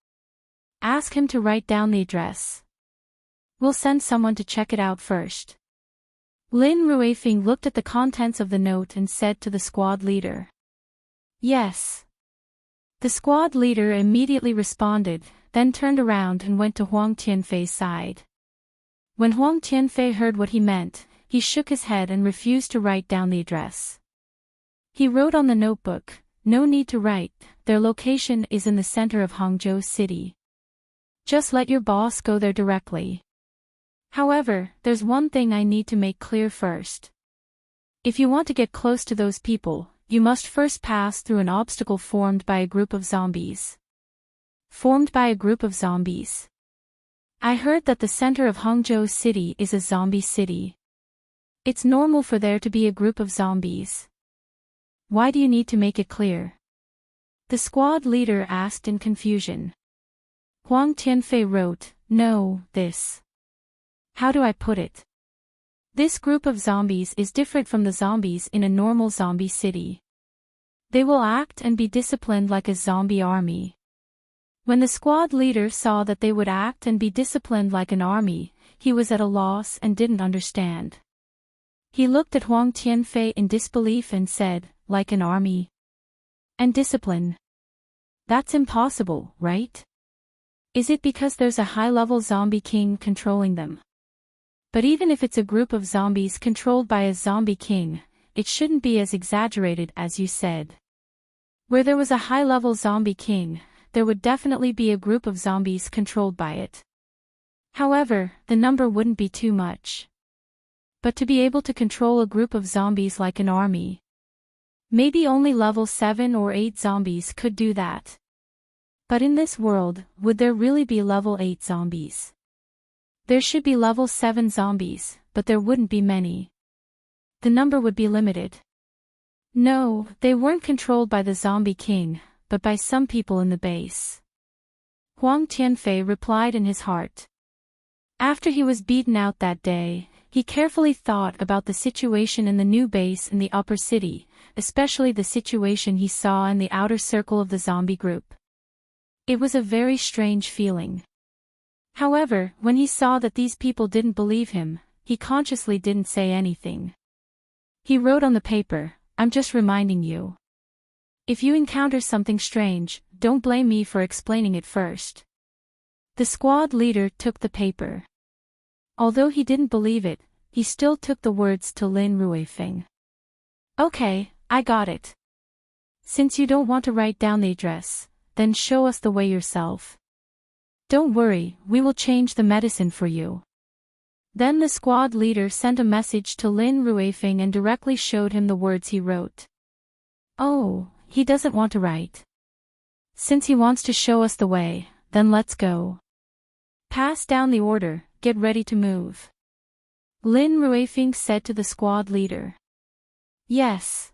Ask him to write down the address. We'll send someone to check it out first. Lin Ruifeng looked at the contents of the note and said to the squad leader. "Yes." The squad leader immediately responded, then turned around and went to Huang Tianfei's side. When Huang Tianfei heard what he meant, he shook his head and refused to write down the address. He wrote on the notebook, "No need to write, their location is in the center of Hangzhou City. Just let your boss go there directly. However, there's one thing I need to make clear first. If you want to get close to those people, you must first pass through an obstacle formed by a group of zombies." Formed by a group of zombies. I heard that the center of Hangzhou City is a zombie city. It's normal for there to be a group of zombies. Why do you need to make it clear? The squad leader asked in confusion. Huang Tianfei wrote, "No, this. How do I put it? This group of zombies is different from the zombies in a normal zombie city. They will act and be disciplined like a zombie army." When the squad leader saw that they would act and be disciplined like an army, he was at a loss and didn't understand. He looked at Huang Tianfei in disbelief and said, "Like an army? And discipline? That's impossible, right? Is it because there's a high-level zombie king controlling them? But even if it's a group of zombies controlled by a zombie king, it shouldn't be as exaggerated as you said. Where there was a high-level zombie king, there would definitely be a group of zombies controlled by it. However, the number wouldn't be too much. But to be able to control a group of zombies like an army, maybe only level 7 or 8 zombies could do that. But in this world, would there really be level 8 zombies? There should be level 7 zombies, but there wouldn't be many. The number would be limited. No, they weren't controlled by the zombie king, but by some people in the base. Huang Tianfei replied in his heart. After he was beaten out that day, he carefully thought about the situation in the new base in the upper city, especially the situation he saw in the outer circle of the zombie group. It was a very strange feeling. However, when he saw that these people didn't believe him, he consciously didn't say anything. He wrote on the paper, "I'm just reminding you. If you encounter something strange, don't blame me for explaining it first. The squad leader took the paper. Although he didn't believe it, he still took the words to Lin Ruifeng. Okay, I got it. Since you don't want to write down the address, then show us the way yourself. Don't worry, we will change the medicine for you. Then the squad leader sent a message to Lin Ruifeng and directly showed him the words he wrote. Oh, he doesn't want to write. Since he wants to show us the way, then let's go. Pass down the order, get ready to move. Lin Ruifeng said to the squad leader. Yes.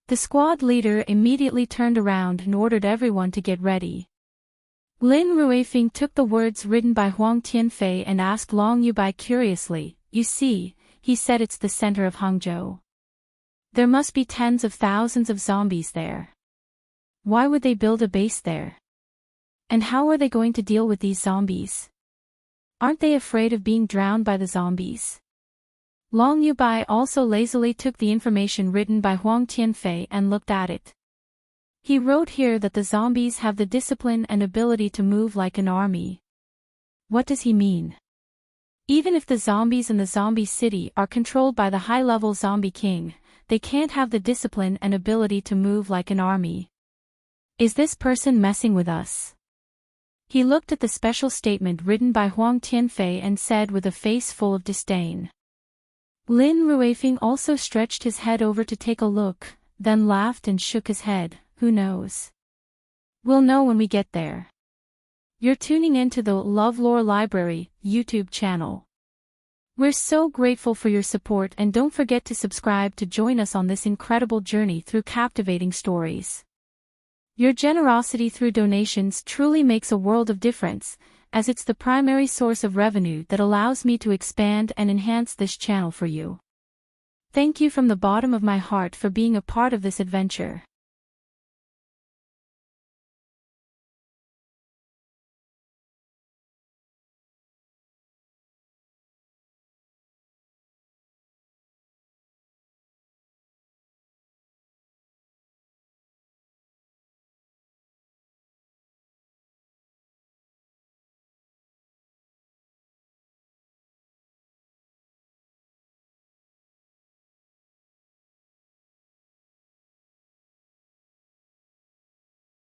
The squad leader immediately turned around and ordered everyone to get ready. Lin Ruifeng took the words written by Huang Tianfei and asked Long Yubai curiously, you see, he said it's the center of Hangzhou. There must be tens of thousands of zombies there. Why would they build a base there? And how are they going to deal with these zombies? Aren't they afraid of being drowned by the zombies? Long Yubai also lazily took the information written by Huang Tianfei and looked at it. He wrote here that the zombies have the discipline and ability to move like an army. What does he mean? Even if the zombies in the zombie city are controlled by the high-level zombie king, they can't have the discipline and ability to move like an army. Is this person messing with us? He looked at the special statement written by Huang Tianfei and said with a face full of disdain. Lin Ruifeng also stretched his head over to take a look, then laughed and shook his head, who knows? We'll know when we get there. You're tuning into the LoveLore Library YouTube channel. We're so grateful for your support and don't forget to subscribe to join us on this incredible journey through captivating stories. Your generosity through donations truly makes a world of difference, as it's the primary source of revenue that allows me to expand and enhance this channel for you. Thank you from the bottom of my heart for being a part of this adventure.